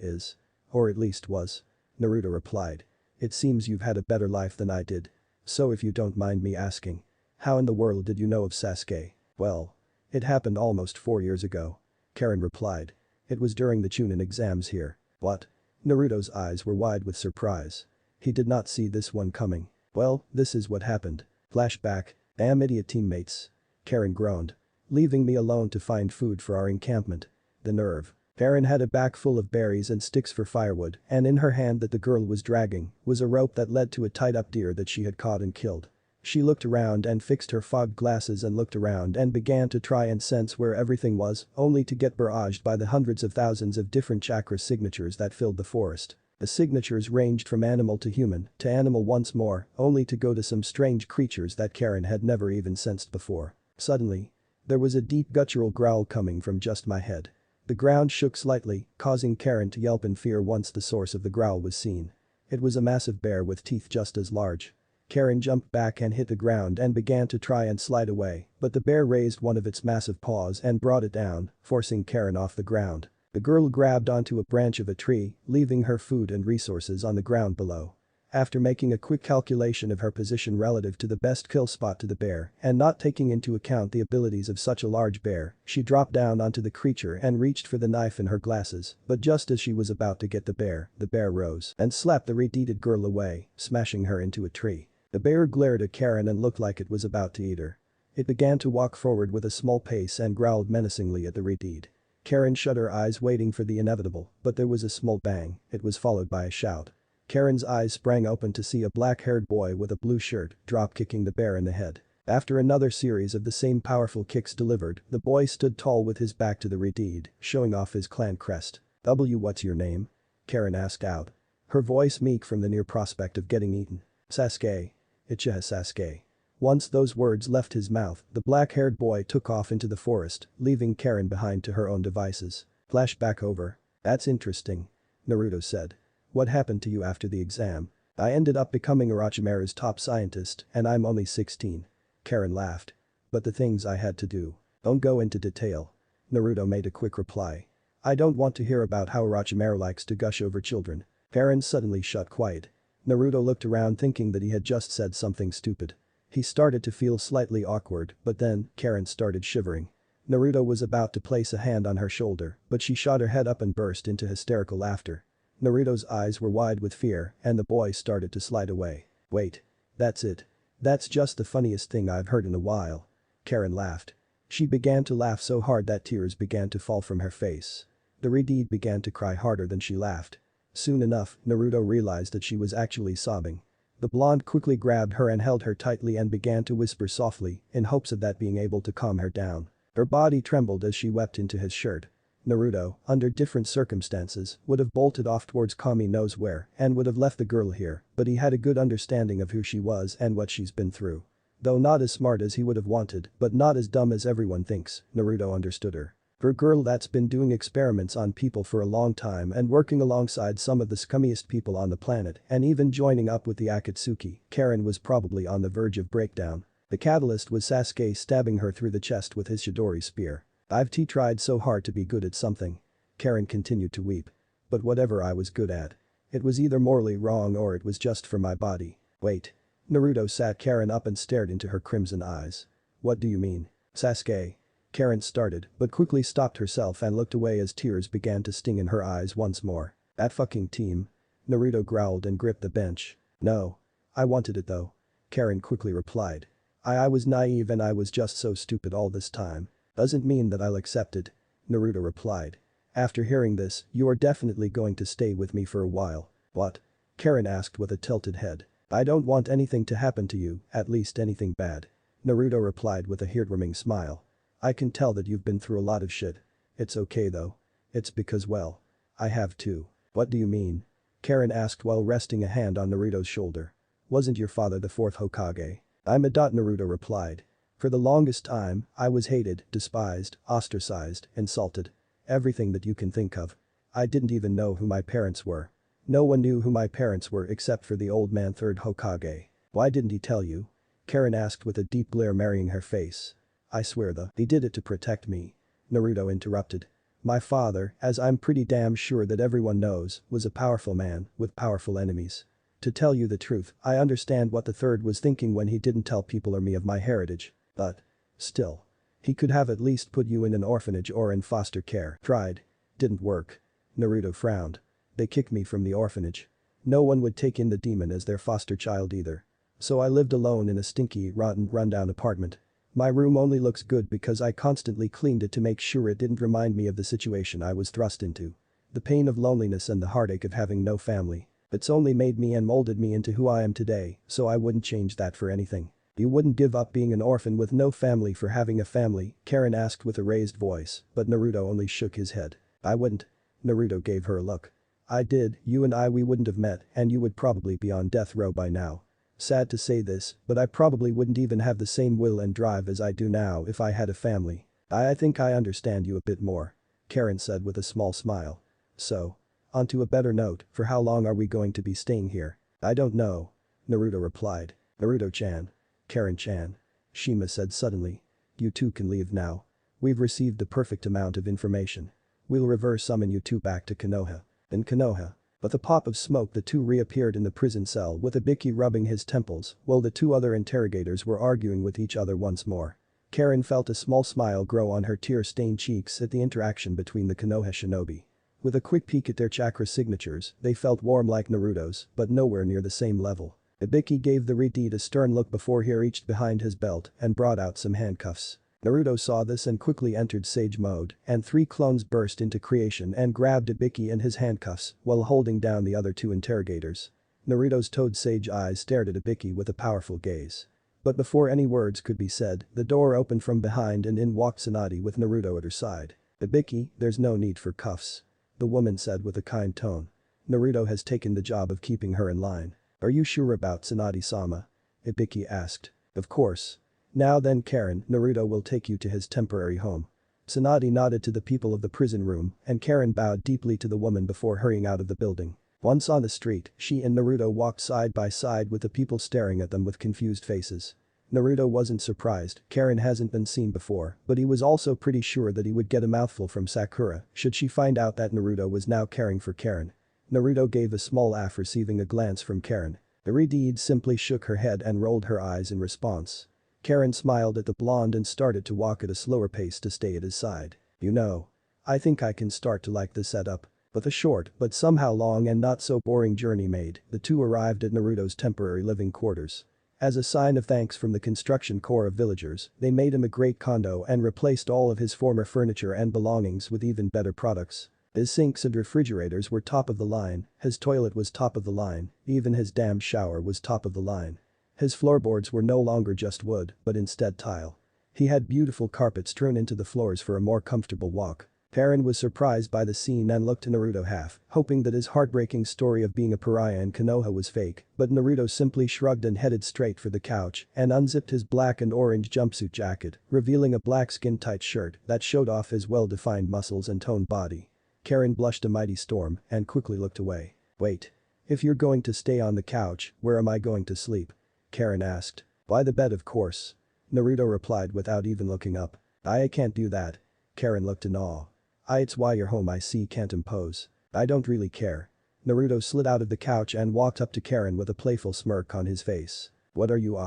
is. Or at least was. Naruto replied. It seems you've had a better life than I did. So if you don't mind me asking. How in the world did you know of Sasuke? Well. It happened almost 4 years ago. Karin replied. It was during the Chunin exams here. What? Naruto's eyes were wide with surprise. He did not see this one coming. Well, this is what happened. Flashback. Damn idiot teammates. Karin groaned. Leaving me alone to find food for our encampment. The nerve. Karin had a bag full of berries and sticks for firewood, and in her hand that the girl was dragging was a rope that led to a tied-up deer that she had caught and killed. She looked around and fixed her fog glasses and looked around and began to try and sense where everything was, only to get barraged by the hundreds of thousands of different chakra signatures that filled the forest. The signatures ranged from animal to human to animal once more, only to go to some strange creatures that Karin had never even sensed before. Suddenly, there was a deep guttural growl coming from just my head. The ground shook slightly, causing Karin to yelp in fear once the source of the growl was seen. It was a massive bear with teeth just as large. Karin jumped back and hit the ground and began to try and slide away, but the bear raised one of its massive paws and brought it down, forcing Karin off the ground. The girl grabbed onto a branch of a tree, leaving her food and resources on the ground below. After making a quick calculation of her position relative to the best kill spot to the bear and not taking into account the abilities of such a large bear, she dropped down onto the creature and reached for the knife in her glasses, but just as she was about to get the bear rose and slapped the redeeded girl away, smashing her into a tree. The bear glared at Karin and looked like it was about to eat her. It began to walk forward with a small pace and growled menacingly at the redeed. Karin shut her eyes waiting for the inevitable, but there was a small bang, it was followed by a shout. Karin's eyes sprang open to see a black-haired boy with a blue shirt drop-kicking the bear in the head. After another series of the same powerful kicks delivered, the boy stood tall with his back to the redeed, showing off his clan crest. What's your name? Karin asked out. Her voice meek from the near prospect of getting eaten. Sasuke. Uchiha Sasuke. Once those words left his mouth, the black-haired boy took off into the forest, leaving Karin behind to her own devices. Flashback over. That's interesting. Naruto said. What happened to you after the exam? I ended up becoming Orochimaru's top scientist, and I'm only 16. Karin laughed. But the things I had to do. Don't go into detail. Naruto made a quick reply. I don't want to hear about how Orochimaru likes to gush over children. Karin suddenly shut quiet. Naruto looked around thinking that he had just said something stupid. He started to feel slightly awkward, but then, Karin started shivering. Naruto was about to place a hand on her shoulder, but she shot her head up and burst into hysterical laughter. Naruto's eyes were wide with fear, and the boy started to slide away. Wait. That's it. That's just the funniest thing I've heard in a while. Karin laughed. She began to laugh so hard that tears began to fall from her face. The redeed began to cry harder than she laughed. Soon enough, Naruto realized that she was actually sobbing. The blonde quickly grabbed her and held her tightly and began to whisper softly, in hopes of that being able to calm her down. Her body trembled as she wept into his shirt. Naruto, under different circumstances, would have bolted off towards Kami knows where and would have left the girl here, but he had a good understanding of who she was and what she's been through. Though not as smart as he would have wanted, but not as dumb as everyone thinks, Naruto understood her. For a girl that's been doing experiments on people for a long time and working alongside some of the scummiest people on the planet and even joining up with the Akatsuki, Karin was probably on the verge of breakdown. The catalyst was Sasuke stabbing her through the chest with his Chidori spear. I've tried so hard to be good at something. Karin continued to weep. But whatever I was good at. It was either morally wrong or it was just for my body. Wait. Naruto sat Karin up and stared into her crimson eyes. What do you mean? Sasuke. Karin started, but quickly stopped herself and looked away as tears began to sting in her eyes once more. That fucking team. Naruto growled and gripped the bench. No. I wanted it though. Karin quickly replied. I was naive and I was just so stupid all this time. Doesn't mean that I'll accept it. Naruto replied. After hearing this, you are definitely going to stay with me for a while. What? Karin asked with a tilted head. I don't want anything to happen to you, at least anything bad. Naruto replied with a heartwarming smile. I can tell that you've been through a lot of shit. It's okay though. It's because well. I have too. What do you mean? Karin asked while resting a hand on Naruto's shoulder. Wasn't your father the fourth Hokage? I'm a. Naruto replied. For the longest time, I was hated, despised, ostracized, insulted. Everything that you can think of. I didn't even know who my parents were. No one knew who my parents were except for the old man third Hokage. Why didn't he tell you? Karin asked with a deep glare marrying her face. I swear he did it to protect me. Naruto interrupted. My father, as I'm pretty damn sure that everyone knows, was a powerful man with powerful enemies. To tell you the truth, I understand what the third was thinking when he didn't tell people or me of my heritage. But. Still. He could have at least put you in an orphanage or in foster care. Tried. Didn't work. Naruto frowned. They kicked me from the orphanage. No one would take in the demon as their foster child either. So I lived alone in a stinky, rotten, rundown apartment. My room only looks good because I constantly cleaned it to make sure it didn't remind me of the situation I was thrust into. The pain of loneliness and the heartache of having no family. It's only made me and molded me into who I am today, so I wouldn't change that for anything. You wouldn't give up being an orphan with no family for having a family? Karin asked with a raised voice, but Naruto only shook his head. I wouldn't. Naruto gave her a look. I did, you and we wouldn't have met and you would probably be on death row by now. Sad to say this, but I probably wouldn't even have the same will and drive as I do now if I had a family. I think I understand you a bit more. Karin said with a small smile. So. On to a better note, for how long are we going to be staying here? I don't know. Naruto replied. Naruto-chan. Karin-chan. Shima said suddenly. You two can leave now. We've received the perfect amount of information. We'll reverse summon you two back to Konoha. In Konoha. With a pop of smoke the two reappeared in the prison cell with Ibiki rubbing his temples while the two other interrogators were arguing with each other once more. Karin felt a small smile grow on her tear-stained cheeks at the interaction between the Konoha shinobi. With a quick peek at their chakra signatures, they felt warm like Naruto's, but nowhere near the same level. Ibiki gave the redeed a stern look before he reached behind his belt and brought out some handcuffs. Naruto saw this and quickly entered Sage mode, and 3 clones burst into creation and grabbed Ibiki in his handcuffs while holding down the other 2 interrogators. Naruto's toad Sage eyes stared at Ibiki with a powerful gaze. But before any words could be said, the door opened from behind and in walked Tsunade with Naruto at her side. "Ibiki, there's no need for cuffs," the woman said with a kind tone. "Naruto has taken the job of keeping her in line." "Are you sure about Tsunade-sama?" Ibiki asked. "Of course. Now then Karin, Naruto will take you to his temporary home." Tsunade nodded to the people of the prison room and Karin bowed deeply to the woman before hurrying out of the building. Once on the street, she and Naruto walked side by side with the people staring at them with confused faces. Naruto wasn't surprised, Karin hasn't been seen before, but he was also pretty sure that he would get a mouthful from Sakura should she find out that Naruto was now caring for Karin. Naruto gave a small laugh receiving a glance from Karin. Iridiide simply shook her head and rolled her eyes in response. Karin smiled at the blonde and started to walk at a slower pace to stay at his side. "You know, I think I can start to like this setup." With a short but somehow long and not so boring journey made, the two arrived at Naruto's temporary living quarters. As a sign of thanks from the construction corps of villagers, they made him a great condo and replaced all of his former furniture and belongings with even better products. His sinks and refrigerators were top of the line, his toilet was top of the line, even his damn shower was top of the line. His floorboards were no longer just wood, but instead tile. He had beautiful carpets strewn into the floors for a more comfortable walk. Karin was surprised by the scene and looked to Naruto hoping that his heartbreaking story of being a pariah in Konoha was fake, but Naruto simply shrugged and headed straight for the couch and unzipped his black and orange jumpsuit jacket, revealing a black skin-tight shirt that showed off his well-defined muscles and toned body. Karin blushed a mighty storm and quickly looked away. "Wait. If you're going to stay on the couch, where am I going to sleep?" Karin asked. "By the bed of course." Naruto replied without even looking up. I can't do that." Karin looked in awe. "It's why your home I see can't impose. I don't really care." Naruto slid out of the couch and walked up to Karin with a playful smirk on his face. "What are you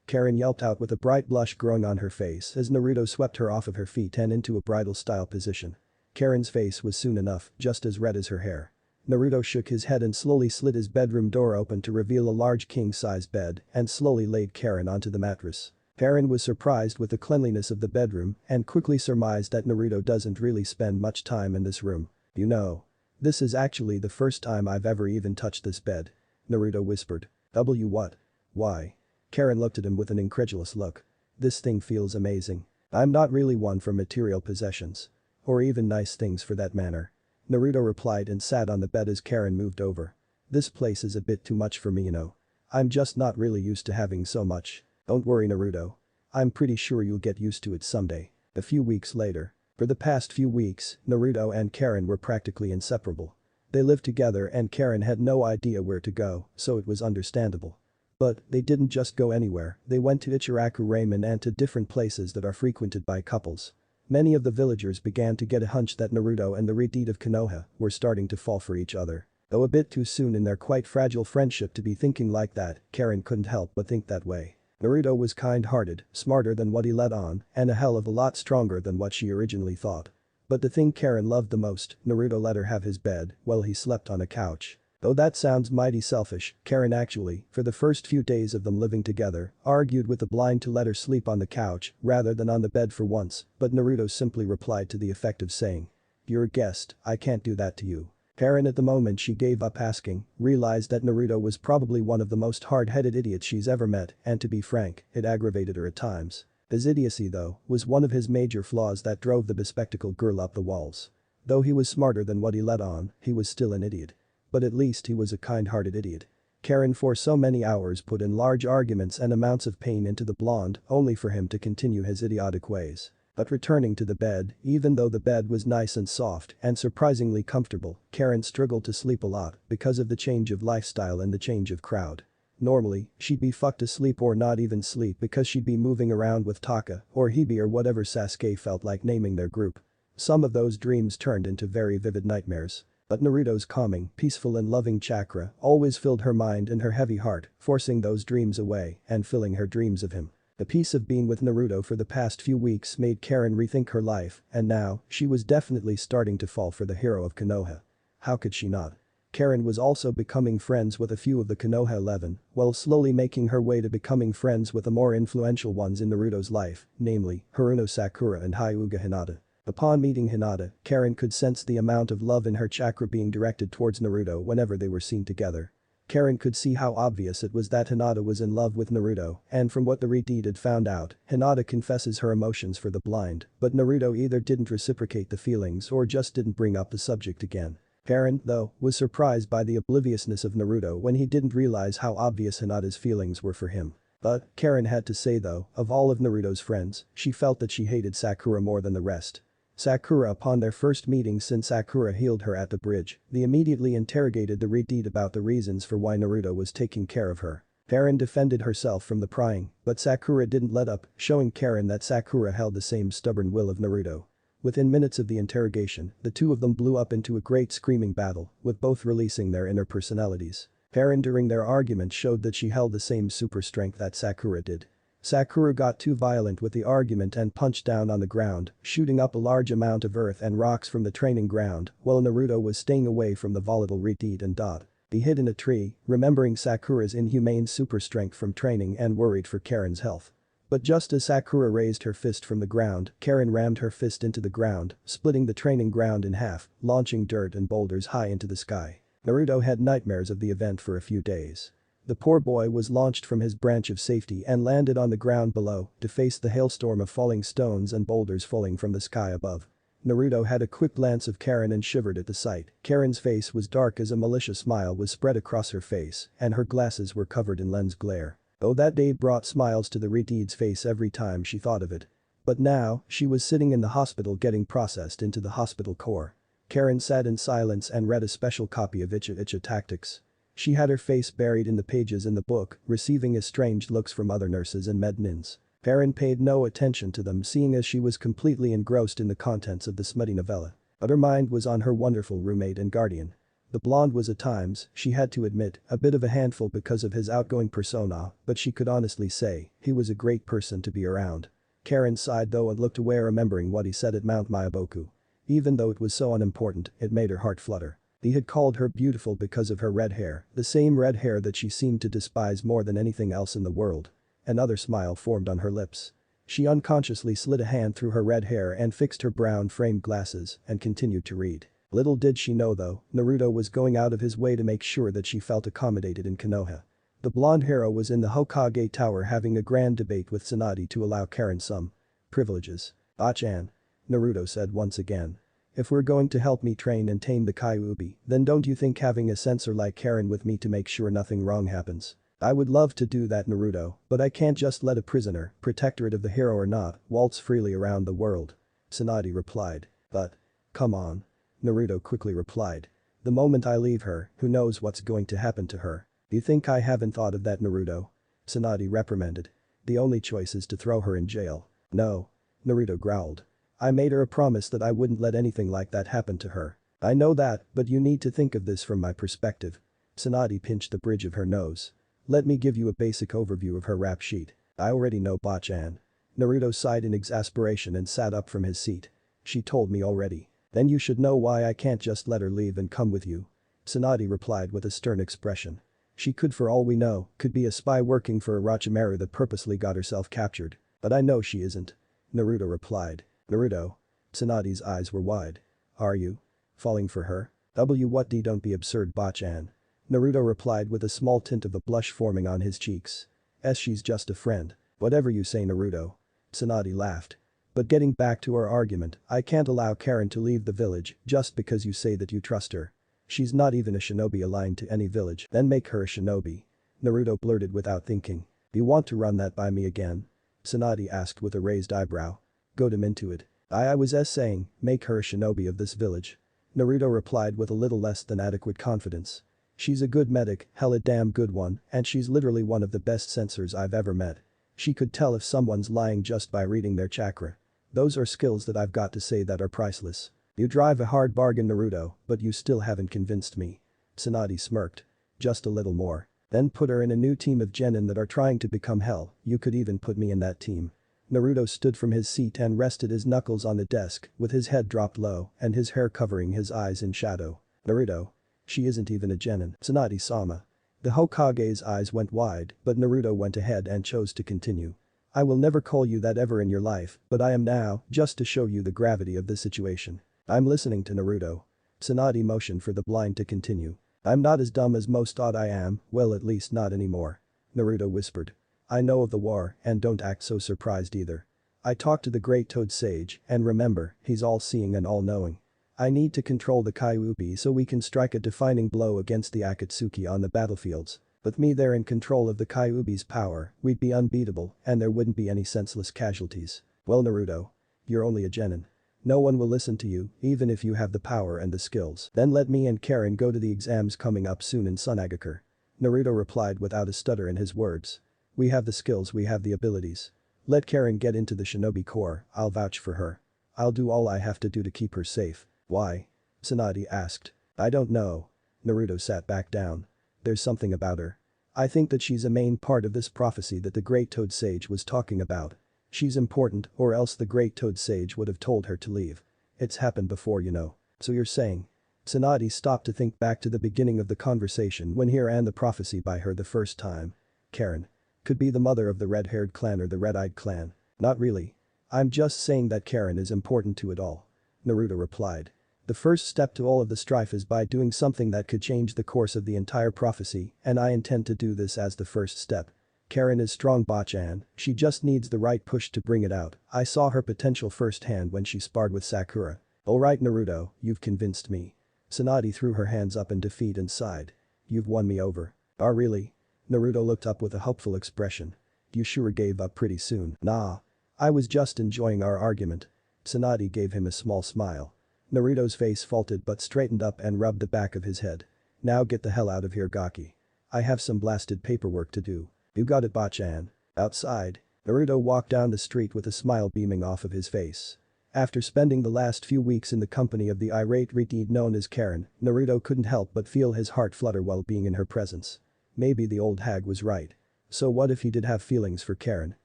Karin yelped out with a bright blush growing on her face as Naruto swept her off of her feet and into a bridal-style position. Karin's face was soon enough just as red as her hair. Naruto shook his head and slowly slid his bedroom door open to reveal a large king-size bed and slowly laid Karin onto the mattress. Karin was surprised with the cleanliness of the bedroom and quickly surmised that Naruto doesn't really spend much time in this room. "You know, this is actually the first time I've ever even touched this bed," Naruto whispered. What? Why?" Karin looked at him with an incredulous look. "This thing feels amazing. I'm not really one for material possessions. Or even nice things for that matter." Naruto replied and sat on the bed as Karin moved over. "This place is a bit too much for me, you know. I'm just not really used to having so much." "Don't worry Naruto. I'm pretty sure you'll get used to it someday." A few weeks later. For the past few weeks, Naruto and Karin were practically inseparable. They lived together and Karin had no idea where to go, so it was understandable. But they didn't just go anywhere, they went to Ichiraku Ramen and to different places that are frequented by couples. Many of the villagers began to get a hunch that Naruto and the Iridiide of Konoha were starting to fall for each other. Though a bit too soon in their quite fragile friendship to be thinking like that, Karin couldn't help but think that way. Naruto was kind-hearted, smarter than what he let on, and a hell of a lot stronger than what she originally thought. But the thing Karin loved the most, Naruto let her have his bed while he slept on a couch. Though that sounds mighty selfish, Karin actually, for the first few days of them living together, argued with the blind to let her sleep on the couch rather than on the bed for once, but Naruto simply replied to the effect of saying, "You're a guest, I can't do that to you." Karin at the moment she gave up asking, realized that Naruto was probably one of the most hard-headed idiots she's ever met and to be frank, it aggravated her at times. His idiocy though, was one of his major flaws that drove the bespectacled girl up the walls. Though he was smarter than what he let on, he was still an idiot. But at least he was a kind-hearted idiot. Karin for so many hours put in large arguments and amounts of pain into the blonde only for him to continue his idiotic ways. But returning to the bed, even though the bed was nice and soft and surprisingly comfortable, Karin struggled to sleep a lot because of the change of lifestyle and the change of crowd. Normally, she'd be fucked asleep or not even sleep because she'd be moving around with Taka or Hibi or whatever Sasuke felt like naming their group. Some of those dreams turned into very vivid nightmares. But Naruto's calming, peaceful and loving chakra always filled her mind and her heavy heart, forcing those dreams away and filling her dreams of him. The peace of being with Naruto for the past few weeks made Karin rethink her life, and now, she was definitely starting to fall for the hero of Konoha. How could she not? Karin was also becoming friends with a few of the Konoha 11, while slowly making her way to becoming friends with the more influential ones in Naruto's life, namely, Haruno Sakura and Hyuga Hinata. Upon meeting Hinata, Karin could sense the amount of love in her chakra being directed towards Naruto whenever they were seen together. Karin could see how obvious it was that Hinata was in love with Naruto, and from what the Redeed had found out, Hinata confesses her emotions for the blind, but Naruto either didn't reciprocate the feelings or just didn't bring up the subject again. Karin, though, was surprised by the obliviousness of Naruto when he didn't realize how obvious Hinata's feelings were for him. But, Karin had to say though, of all of Naruto's friends, she felt that she hated Sakura more than the rest. Sakura upon their first meeting since Sakura healed her at the bridge, they immediately interrogated the Redeed about the reasons for why Naruto was taking care of her. Karin defended herself from the prying, but Sakura didn't let up, showing Karin that Sakura held the same stubborn will of Naruto. Within minutes of the interrogation, the two of them blew up into a great screaming battle, with both releasing their inner personalities. Karin during their argument showed that she held the same super strength that Sakura did. Sakura got too violent with the argument and punched down on the ground, shooting up a large amount of earth and rocks from the training ground, while Naruto was staying away from the volatile Redeed and Dot. He hid in a tree, remembering Sakura's inhumane super strength from training and worried for Karin's health. But just as Sakura raised her fist from the ground, Karin rammed her fist into the ground, splitting the training ground in half, launching dirt and boulders high into the sky. Naruto had nightmares of the event for a few days. The poor boy was launched from his branch of safety and landed on the ground below to face the hailstorm of falling stones and boulders falling from the sky above. Naruto had a quick glance of Karin and shivered at the sight. Karin's face was dark as a malicious smile was spread across her face, and her glasses were covered in lens glare. Though that day brought smiles to the Redeed's face every time she thought of it. But now, she was sitting in the hospital getting processed into the hospital core. Karin sat in silence and read a special copy of Uchiha Tactics. She had her face buried in the pages in the book, receiving estranged looks from other nurses and med-nins. Karin paid no attention to them seeing as she was completely engrossed in the contents of the smutty novella. But her mind was on her wonderful roommate and guardian. The blonde was at times, she had to admit, a bit of a handful because of his outgoing persona, but she could honestly say, he was a great person to be around. Karin sighed though and looked away remembering what he said at Mount Mayaboku. Even though it was so unimportant, it made her heart flutter. He had called her beautiful because of her red hair, the same red hair that she seemed to despise more than anything else in the world. Another smile formed on her lips. She unconsciously slid a hand through her red hair and fixed her brown framed glasses and continued to read. Little did she know though, Naruto was going out of his way to make sure that she felt accommodated in Konoha. The blonde hero was in the Hokage Tower having a grand debate with Tsunade to allow Karin some privileges. "Ah-chan," Naruto said once again. "If we're going to help me train and tame the Kyuubi, then don't you think having a censor like Karin with me to make sure nothing wrong happens? I would love to do that, Naruto, but I can't just let a prisoner, protectorate of the hero or not, waltz freely around the world." Tsunade replied. "But. Come on." Naruto quickly replied. "The moment I leave her, who knows what's going to happen to her? Do you think I haven't thought of that, Naruto?" Tsunade reprimanded. "The only choice is to throw her in jail." "No." Naruto growled. "I made her a promise that I wouldn't let anything like that happen to her." "I know that, but you need to think of this from my perspective." Tsunade pinched the bridge of her nose. "Let me give you a basic overview of her rap sheet." "I already know, Bachan." Naruto sighed in exasperation and sat up from his seat. "She told me already." "Then you should know why I can't just let her leave and come with you." Tsunade replied with a stern expression. "She could, for all we know, could be a spy working for Orochimaru that purposely got herself captured. But I know she isn't." Naruto replied. "Naruto?" Tsunade's eyes were wide. "Are you falling for her?" Don't be absurd, Bachan." Naruto replied with a small tint of a blush forming on his cheeks. She's just a friend." "Whatever you say, Naruto." Tsunade laughed. "But getting back to our argument, I can't allow Karin to leave the village just because you say that you trust her. She's not even a shinobi aligned to any village, then make her a shinobi." Naruto blurted without thinking. "Do you want to run that by me again?" Tsunade asked with a raised eyebrow. "Goad him into it." I was saying, make her a shinobi of this village." Naruto replied with a little less than adequate confidence. "She's a good medic, hella damn good one, and she's literally one of the best censors I've ever met. She could tell if someone's lying just by reading their chakra. Those are skills that I've got to say that are priceless." "You drive a hard bargain, Naruto, but you still haven't convinced me." Tsunade smirked. "Just a little more. Then put her in a new team of genin that are trying to become hell, you could even put me in that team." Naruto stood from his seat and rested his knuckles on the desk with his head dropped low and his hair covering his eyes in shadow. "Naruto." She isn't even a genin. Tsunade-sama. The Hokage's eyes went wide, but Naruto went ahead and chose to continue. I will never call you that ever in your life, but I am now, just to show you the gravity of this situation. I'm listening to Naruto. Tsunade motioned for the blind to continue. I'm not as dumb as most thought I am, well at least not anymore. Naruto whispered. I know of the war and don't act so surprised either. I talked to the great Toad Sage and remember, he's all-seeing and all-knowing. I need to control the Kyuubi so we can strike a defining blow against the Akatsuki on the battlefields. With me there in control of the Kyuubi's power, we'd be unbeatable and there wouldn't be any senseless casualties. Well Naruto. You're only a genin. No one will listen to you, even if you have the power and the skills. Then let me and Karin go to the exams coming up soon in Sunagakur. Naruto replied without a stutter in his words. We have the skills, we have the abilities. Let Karin get into the shinobi corps, I'll vouch for her. I'll do all I have to do to keep her safe. Why? Tsunade asked. I don't know. Naruto sat back down. There's something about her. I think that she's a main part of this prophecy that the Great Toad Sage was talking about. She's important or else the Great Toad Sage would have told her to leave. It's happened before you know. So you're saying? Tsunade stopped to think back to the beginning of the conversation when he ran the prophecy by her the first time. Karin. Could be the mother of the red-haired clan or the red-eyed clan. Not really. I'm just saying that Karin is important to it all. Naruto replied. The first step to all of the strife is by doing something that could change the course of the entire prophecy and I intend to do this as the first step. Karin is strong Bachan, she just needs the right push to bring it out. I saw her potential firsthand when she sparred with Sakura. Alright Naruto, you've convinced me. Tsunade threw her hands up in defeat and sighed. You've won me over. Oh really? Naruto looked up with a hopeful expression. You sure gave up pretty soon. Nah. I was just enjoying our argument. Tsunade gave him a small smile. Naruto's face faltered but straightened up and rubbed the back of his head. Now get the hell out of here Gaki. I have some blasted paperwork to do. You got it Bachan. Outside. Naruto walked down the street with a smile beaming off of his face. After spending the last few weeks in the company of the irate Redeed known as Karin, Naruto couldn't help but feel his heart flutter while being in her presence. Maybe the old hag was right. So what if he did have feelings for Karin?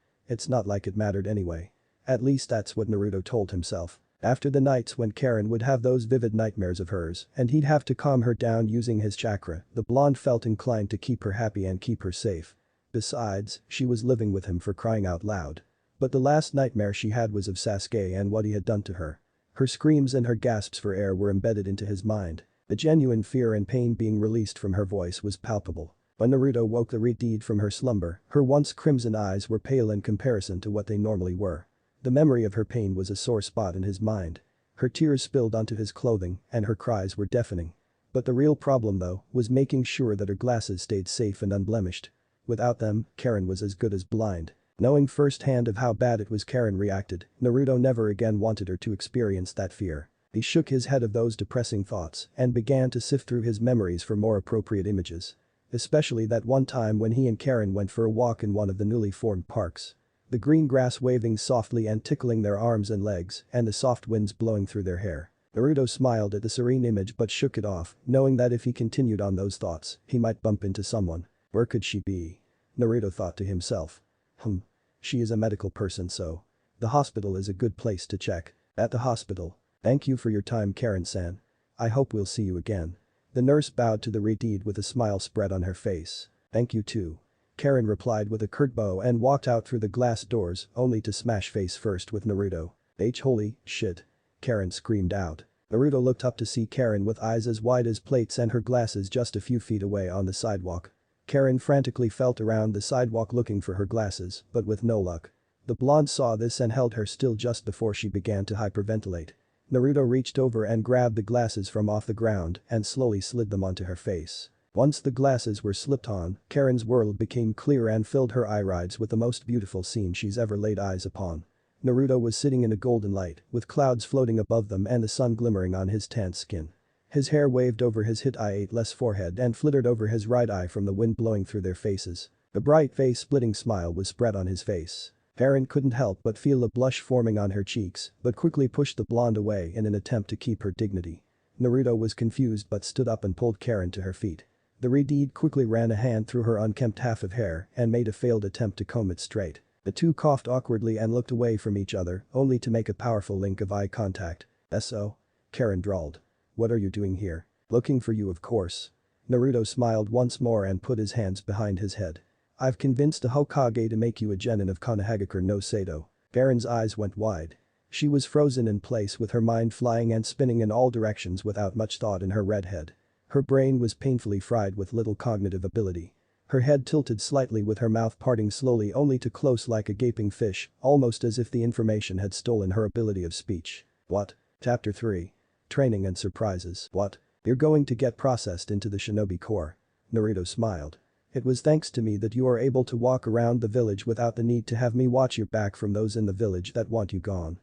It's not like it mattered anyway. At least that's what Naruto told himself. After the nights when Karin would have those vivid nightmares of hers and he'd have to calm her down using his chakra, the blonde felt inclined to keep her happy and keep her safe. Besides, she was living with him for crying out loud. But the last nightmare she had was of Sasuke and what he had done to her. Her screams and her gasps for air were embedded into his mind. The genuine fear and pain being released from her voice was palpable. When Naruto woke the Redeed from her slumber, her once crimson eyes were pale in comparison to what they normally were. The memory of her pain was a sore spot in his mind. Her tears spilled onto his clothing and her cries were deafening. But the real problem though was making sure that her glasses stayed safe and unblemished. Without them, Karin was as good as blind. Knowing firsthand of how bad it was Karin reacted, Naruto never again wanted her to experience that fear. He shook his head of those depressing thoughts and began to sift through his memories for more appropriate images. Especially that one time when he and Karin went for a walk in one of the newly formed parks. The green grass waving softly and tickling their arms and legs and the soft winds blowing through their hair. Naruto smiled at the serene image but shook it off, knowing that if he continued on those thoughts, he might bump into someone. Where could she be? Naruto thought to himself. She is a medical person so. The hospital is a good place to check. At the hospital. Thank you for your time Karin-san. I hope we'll see you again. The nurse bowed to the Redeed with a smile spread on her face. Thank you too. Karin replied with a curt bow and walked out through the glass doors only to smash face first with Naruto. Holy shit. Karin screamed out. Naruto looked up to see Karin with eyes as wide as plates and her glasses just a few feet away on the sidewalk. Karin frantically felt around the sidewalk looking for her glasses, but with no luck. The blonde saw this and held her still just before she began to hyperventilate. Naruto reached over and grabbed the glasses from off the ground and slowly slid them onto her face. Once the glasses were slipped on, Karin's world became clear and filled her irides with the most beautiful scene she's ever laid eyes upon. Naruto was sitting in a golden light, with clouds floating above them and the sun glimmering on his tanned skin. His hair waved over his hit-eye-less forehead and flittered over his right eye from the wind blowing through their faces. A bright face-splitting smile was spread on his face. Karin couldn't help but feel a blush forming on her cheeks, but quickly pushed the blonde away in an attempt to keep her dignity. Naruto was confused but stood up and pulled Karin to her feet. The Redeed quickly ran a hand through her unkempt half of hair and made a failed attempt to comb it straight. The two coughed awkwardly and looked away from each other, only to make a powerful link of eye contact. "So?" Karin drawled. "What are you doing here?" Looking for you of course. Naruto smiled once more and put his hands behind his head. I've convinced the Hokage to make you a genin of Konohagakure no Sado. Karin's eyes went wide. She was frozen in place with her mind flying and spinning in all directions without much thought in her red head. Her brain was painfully fried with little cognitive ability. Her head tilted slightly with her mouth parting slowly only to close like a gaping fish, almost as if the information had stolen her ability of speech. What? Chapter 3. Training and surprises. What? You're going to get processed into the shinobi corps. Naruto smiled. It was thanks to me that you are able to walk around the village without the need to have me watch your back from those in the village that want you gone.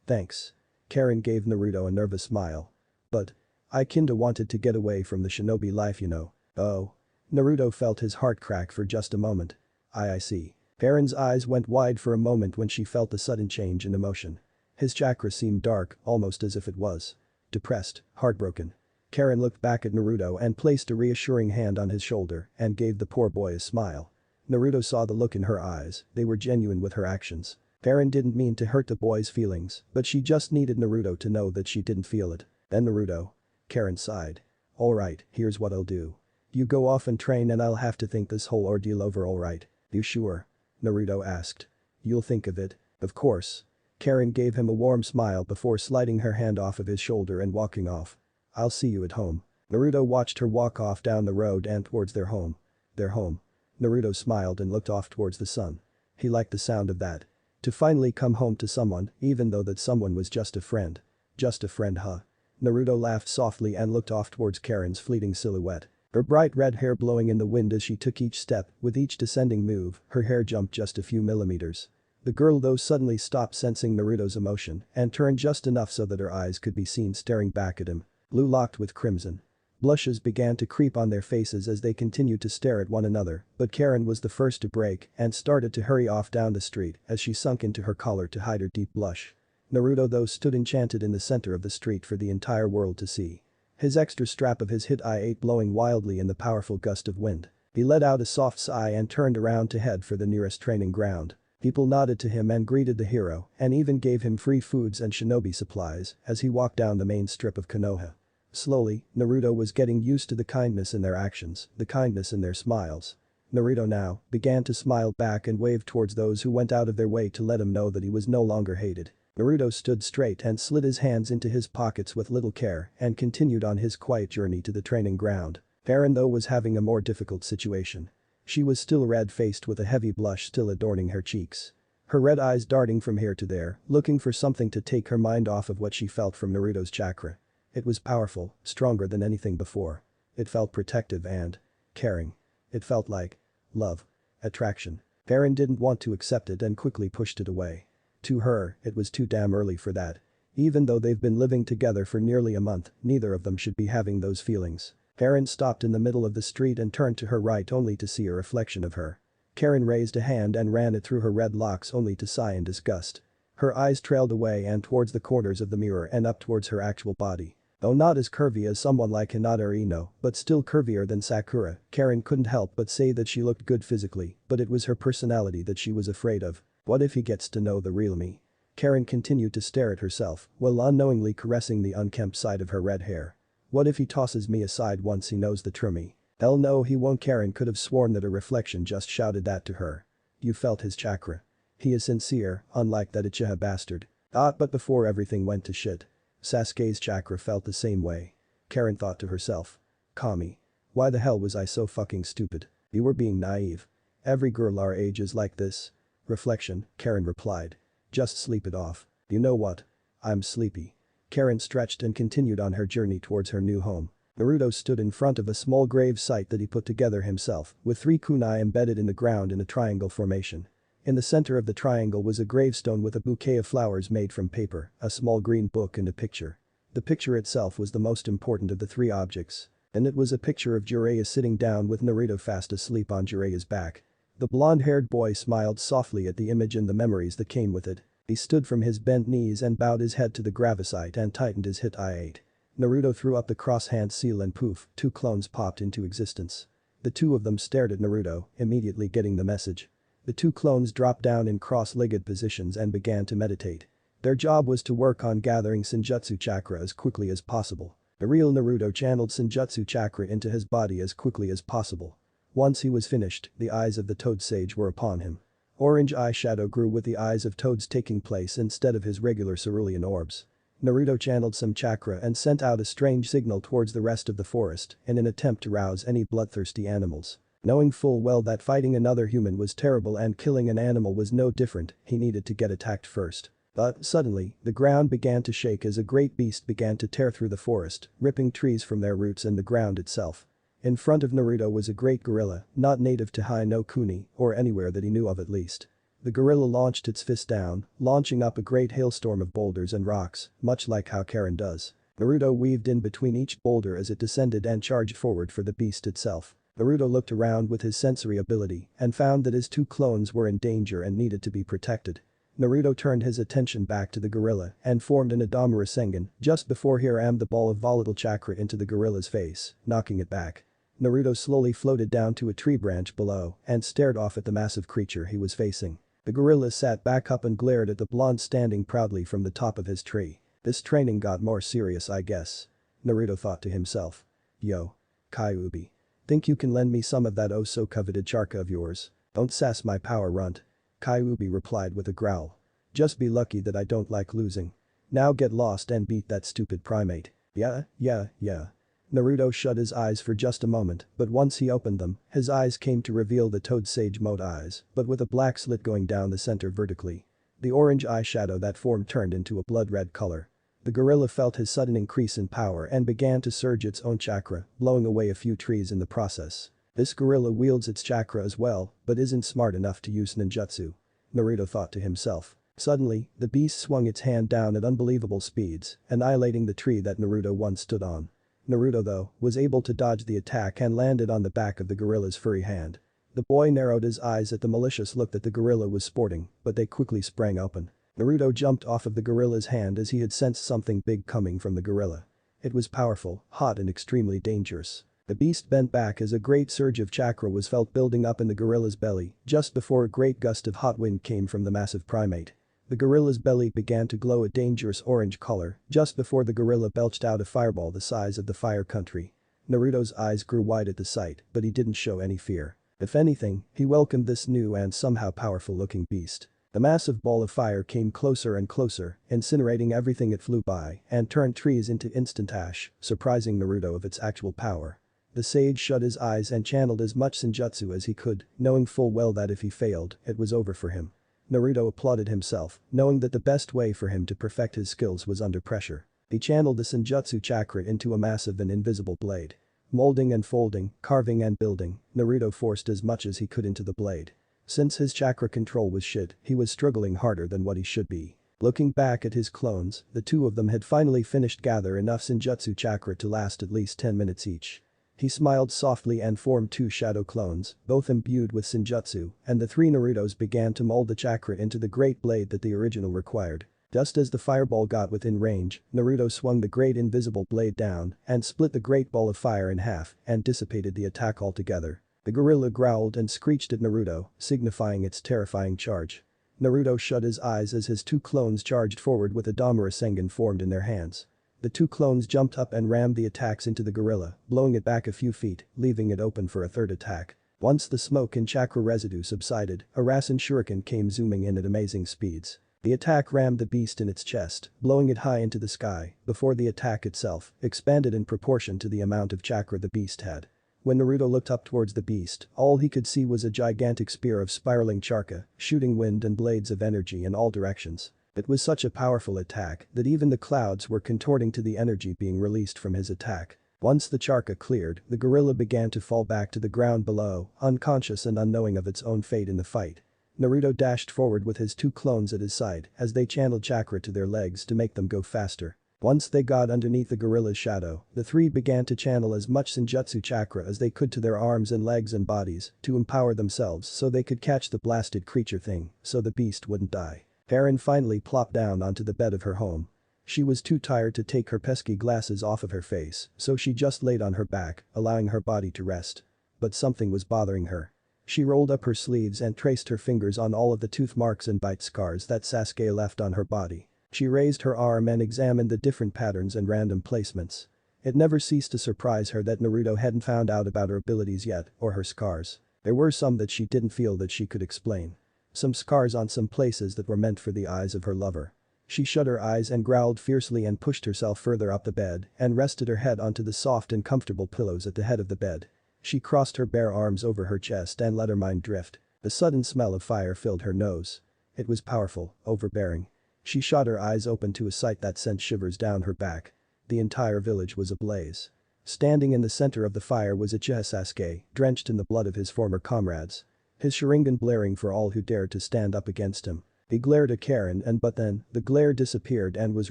Thanks. Karin gave Naruto a nervous smile. But. I kinda wanted to get away from the shinobi life you know. Oh. Naruto felt his heart crack for just a moment. I see. Karin's eyes went wide for a moment when she felt the sudden change in emotion. His chakra seemed dark, almost as if it was depressed, heartbroken. Karin looked back at Naruto and placed a reassuring hand on his shoulder and gave the poor boy a smile. Naruto saw the look in her eyes, they were genuine with her actions. Karin didn't mean to hurt the boy's feelings, but she just needed Naruto to know that she didn't feel it. Then Naruto. Karin sighed. Alright, here's what I'll do. You go off and train and I'll have to think this whole ordeal over alright. You sure? Naruto asked. You'll think of it. Of course. Karin gave him a warm smile before sliding her hand off of his shoulder and walking off. I'll see you at home. Naruto watched her walk off down the road and towards their home. Their home. Naruto smiled and looked off towards the sun. He liked the sound of that. To finally come home to someone, even though that someone was just a friend. Just a friend huh? Naruto laughed softly and looked off towards Karin's fleeting silhouette. Her bright red hair blowing in the wind as she took each step, with each descending move, her hair jumped just a few millimeters. The girl though suddenly stopped sensing Naruto's emotion and turned just enough so that her eyes could be seen staring back at him. Blue locked with crimson. Blushes began to creep on their faces as they continued to stare at one another, but Karin was the first to break and started to hurry off down the street as she sunk into her collar to hide her deep blush. Naruto though stood enchanted in the center of the street for the entire world to see. His extra strap of his hit-eye blowing wildly in the powerful gust of wind. He let out a soft sigh and turned around to head for the nearest training ground. People nodded to him and greeted the hero and even gave him free foods and shinobi supplies as he walked down the main strip of Konoha. Slowly, Naruto was getting used to the kindness in their actions, the kindness in their smiles. Naruto now began to smile back and wave towards those who went out of their way to let him know that he was no longer hated. Naruto stood straight and slid his hands into his pockets with little care and continued on his quiet journey to the training ground. Karin though was having a more difficult situation. She was still red-faced with a heavy blush still adorning her cheeks. Her red eyes darting from here to there, looking for something to take her mind off of what she felt from Naruto's chakra. It was powerful, stronger than anything before. It felt protective and caring. It felt like love. Attraction. Karin didn't want to accept it and quickly pushed it away. To her, it was too damn early for that. Even though they've been living together for nearly a month, neither of them should be having those feelings. Karin stopped in the middle of the street and turned to her right only to see a reflection of her. Karin raised a hand and ran it through her red locks only to sigh in disgust. Her eyes trailed away and towards the corners of the mirror and up towards her actual body. Though not as curvy as someone like Hinata or Ino, but still curvier than Sakura, Karin couldn't help but say that she looked good physically, but it was her personality that she was afraid of. What if he gets to know the real me? Karin continued to stare at herself while unknowingly caressing the unkempt side of her red hair. What if he tosses me aside once he knows the true me? Hell no he won't. Karin could have sworn that a reflection just shouted that to her. You felt his chakra. He is sincere, unlike that Uchiha bastard. But before everything went to shit. Sasuke's chakra felt the same way. Karin thought to herself. Kami. Why the hell was I so fucking stupid? You were being naive. Every girl our age is like this. Reflection, Karin replied. Just sleep it off. You know what? I'm sleepy. Karin stretched and continued on her journey towards her new home. Naruto stood in front of a small grave site that he put together himself, with 3 kunai embedded in the ground in a triangle formation. In the center of the triangle was a gravestone with a bouquet of flowers made from paper, a small green book and a picture. The picture itself was the most important of the 3 objects. And it was a picture of Jiraiya sitting down with Naruto fast asleep on Jiraiya's back. The blonde-haired boy smiled softly at the image and the memories that came with it. He stood from his bent knees and bowed his head to the gravesite and tightened his hit-eye. Naruto threw up the cross-hand seal and poof, 2 clones popped into existence. The 2 of them stared at Naruto, immediately getting the message. The 2 clones dropped down in cross-legged positions and began to meditate. Their job was to work on gathering Senjutsu chakra as quickly as possible. The real Naruto channeled Senjutsu chakra into his body as quickly as possible. Once he was finished, the eyes of the Toad Sage were upon him. Orange eyeshadow grew with the eyes of toads taking place instead of his regular cerulean orbs. Naruto channeled some chakra and sent out a strange signal towards the rest of the forest in an attempt to rouse any bloodthirsty animals. Knowing full well that fighting another human was terrible and killing an animal was no different, he needed to get attacked first. But, suddenly, the ground began to shake as a great beast began to tear through the forest, ripping trees from their roots and the ground itself. In front of Naruto was a great gorilla, not native to Hai no Kuni, or anywhere that he knew of at least. The gorilla launched its fist down, launching up a great hailstorm of boulders and rocks, much like how Karin does. Naruto weaved in between each boulder as it descended and charged forward for the beast itself. Naruto looked around with his sensory ability and found that his two clones were in danger and needed to be protected. Naruto turned his attention back to the gorilla and formed an Adama Rasengan just before he rammed the ball of volatile chakra into the gorilla's face, knocking it back. Naruto slowly floated down to a tree branch below and stared off at the massive creature he was facing. The gorilla sat back up and glared at the blonde standing proudly from the top of his tree. This training got more serious, I guess. Naruto thought to himself. Yo. Kyuubi. Think you can lend me some of that oh so coveted chakra of yours? Don't sass my power, runt. Kyuubi replied with a growl. Just be lucky that I don't like losing. Now get lost and beat that stupid primate. Yeah. Naruto shut his eyes for just a moment, but once he opened them, his eyes came to reveal the Toad Sage mode eyes, but with a black slit going down the center vertically. The orange eyeshadow that formed turned into a blood-red color. The gorilla felt his sudden increase in power and began to surge its own chakra, blowing away a few trees in the process. This gorilla wields its chakra as well, but isn't smart enough to use ninjutsu. Naruto thought to himself. Suddenly, the beast swung its hand down at unbelievable speeds, annihilating the tree that Naruto once stood on. Naruto, though, was able to dodge the attack and landed on the back of the gorilla's furry hand. The boy narrowed his eyes at the malicious look that the gorilla was sporting, but they quickly sprang open. Naruto jumped off of the gorilla's hand as he had sensed something big coming from the gorilla. It was powerful, hot and extremely dangerous. The beast bent back as a great surge of chakra was felt building up in the gorilla's belly just before a great gust of hot wind came from the massive primate. The gorilla's belly began to glow a dangerous orange color just before the gorilla belched out a fireball the size of the Fire Country. Naruto's eyes grew wide at the sight, but he didn't show any fear. If anything, he welcomed this new and somehow powerful-looking beast. The massive ball of fire came closer and closer, incinerating everything it flew by and turned trees into instant ash, surprising Naruto of its actual power. The sage shut his eyes and channeled as much senjutsu as he could, knowing full well that if he failed, it was over for him. Naruto applauded himself, knowing that the best way for him to perfect his skills was under pressure. He channeled the senjutsu chakra into a massive and invisible blade. Molding and folding, carving and building, Naruto forced as much as he could into the blade. Since his chakra control was shit, he was struggling harder than what he should be. Looking back at his clones, the two of them had finally finished gather enough senjutsu chakra to last at least 10 minutes each. He smiled softly and formed two shadow clones, both imbued with senjutsu, and the three Narutos began to mold the chakra into the great blade that the original required. Just as the fireball got within range, Naruto swung the great invisible blade down and split the great ball of fire in half and dissipated the attack altogether. The gorilla growled and screeched at Naruto, signifying its terrifying charge. Naruto shut his eyes as his two clones charged forward with a Adama Rasengan formed in their hands. The two clones jumped up and rammed the attacks into the gorilla, blowing it back a few feet, leaving it open for a third attack. Once the smoke and chakra residue subsided, a Rasen Shuriken came zooming in at amazing speeds. The attack rammed the beast in its chest, blowing it high into the sky, before the attack itself expanded in proportion to the amount of chakra the beast had. When Naruto looked up towards the beast, all he could see was a gigantic spear of spiraling chakra, shooting wind and blades of energy in all directions. It was such a powerful attack that even the clouds were contorting to the energy being released from his attack. Once the chakra cleared, the gorilla began to fall back to the ground below, unconscious and unknowing of its own fate in the fight. Naruto dashed forward with his two clones at his side as they channeled chakra to their legs to make them go faster. Once they got underneath the gorilla's shadow, the three began to channel as much senjutsu chakra as they could to their arms and legs and bodies to empower themselves so they could catch the blasted creature thing so the beast wouldn't die. Karin finally plopped down onto the bed of her home. She was too tired to take her pesky glasses off of her face, so she just laid on her back, allowing her body to rest. But something was bothering her. She rolled up her sleeves and traced her fingers on all of the tooth marks and bite scars that Sasuke left on her body. She raised her arm and examined the different patterns and random placements. It never ceased to surprise her that Naruto hadn't found out about her abilities yet, or her scars. There were some that she didn't feel that she could explain. Some scars on some places that were meant for the eyes of her lover. She shut her eyes and growled fiercely and pushed herself further up the bed and rested her head onto the soft and comfortable pillows at the head of the bed. She crossed her bare arms over her chest and let her mind drift. The sudden smell of fire filled her nose. It was powerful, overbearing. She shot her eyes open to a sight that sent shivers down her back. The entire village was ablaze. Standing in the center of the fire was Uchiha Sasuke, drenched in the blood of his former comrades. His Sharingan blaring for all who dared to stand up against him. He glared at Karin but then, the glare disappeared and was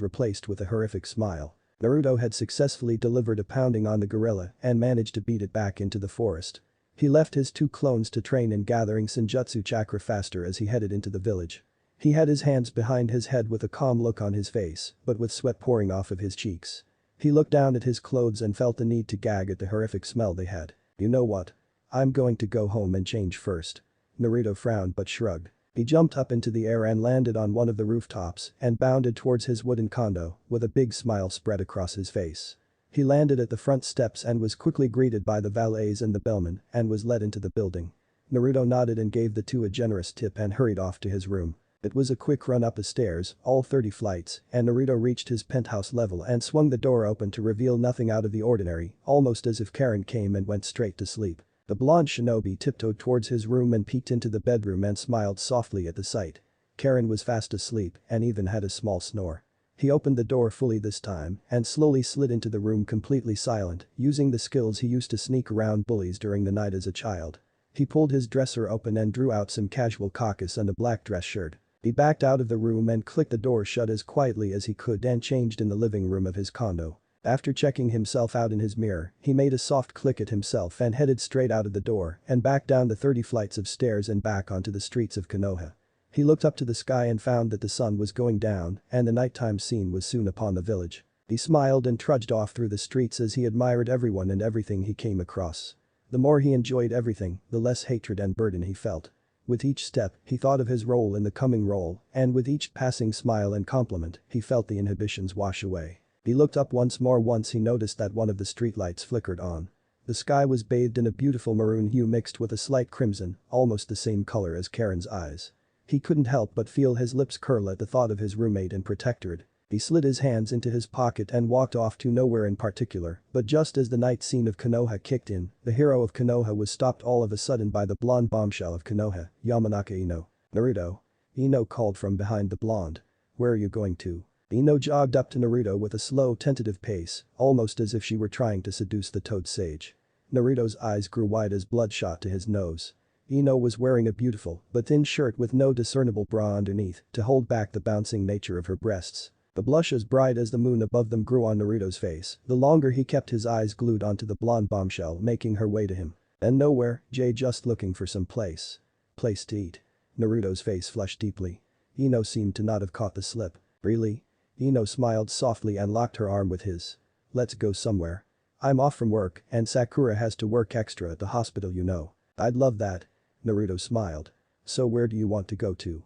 replaced with a horrific smile. Naruto had successfully delivered a pounding on the gorilla and managed to beat it back into the forest. He left his two clones to train in gathering Senjutsu chakra faster as he headed into the village. He had his hands behind his head with a calm look on his face, but with sweat pouring off of his cheeks. He looked down at his clothes and felt the need to gag at the horrific smell they had. You know what? I'm going to go home and change first. Naruto frowned but shrugged. He jumped up into the air and landed on one of the rooftops and bounded towards his wooden condo with a big smile spread across his face. He landed at the front steps and was quickly greeted by the valets and the bellman and was led into the building. Naruto nodded and gave the two a generous tip and hurried off to his room. It was a quick run up the stairs, all 30 flights, and Naruto reached his penthouse level and swung the door open to reveal nothing out of the ordinary, almost as if Karin came and went straight to sleep. The blonde shinobi tiptoed towards his room and peeked into the bedroom and smiled softly at the sight. Karin was fast asleep and even had a small snore. He opened the door fully this time and slowly slid into the room completely silent, using the skills he used to sneak around bullies during the night as a child. He pulled his dresser open and drew out some casual caucus and a black dress shirt. He backed out of the room and clicked the door shut as quietly as he could and changed in the living room of his condo. After checking himself out in his mirror, he made a soft click at himself and headed straight out of the door and back down the 30 flights of stairs and back onto the streets of Konoha. He looked up to the sky and found that the sun was going down and the nighttime scene was soon upon the village. He smiled and trudged off through the streets as he admired everyone and everything he came across. The more he enjoyed everything, the less hatred and burden he felt. With each step, he thought of his role in the coming role, and with each passing smile and compliment, he felt the inhibitions wash away. He looked up once more once he noticed that one of the streetlights flickered on. The sky was bathed in a beautiful maroon hue mixed with a slight crimson, almost the same color as Karin's eyes. He couldn't help but feel his lips curl at the thought of his roommate and protectorate. He slid his hands into his pocket and walked off to nowhere in particular, but just as the night scene of Konoha kicked in, the hero of Konoha was stopped all of a sudden by the blonde bombshell of Konoha, Yamanaka Ino. Naruto. Ino called from behind the blonde. Where are you going to? Ino jogged up to Naruto with a slow tentative pace, almost as if she were trying to seduce the toad sage. Naruto's eyes grew wide as blood shot to his nose. Ino was wearing a beautiful but thin shirt with no discernible bra underneath to hold back the bouncing nature of her breasts. The blush as bright as the moon above them grew on Naruto's face, the longer he kept his eyes glued onto the blonde bombshell making her way to him. And nowhere, Jay just looking for some place to eat. Naruto's face flushed deeply. Ino seemed to not have caught the slip. Really? Ino smiled softly and locked her arm with his. Let's go somewhere. I'm off from work and Sakura has to work extra at the hospital you know. I'd love that. Naruto smiled. So where do you want to go to?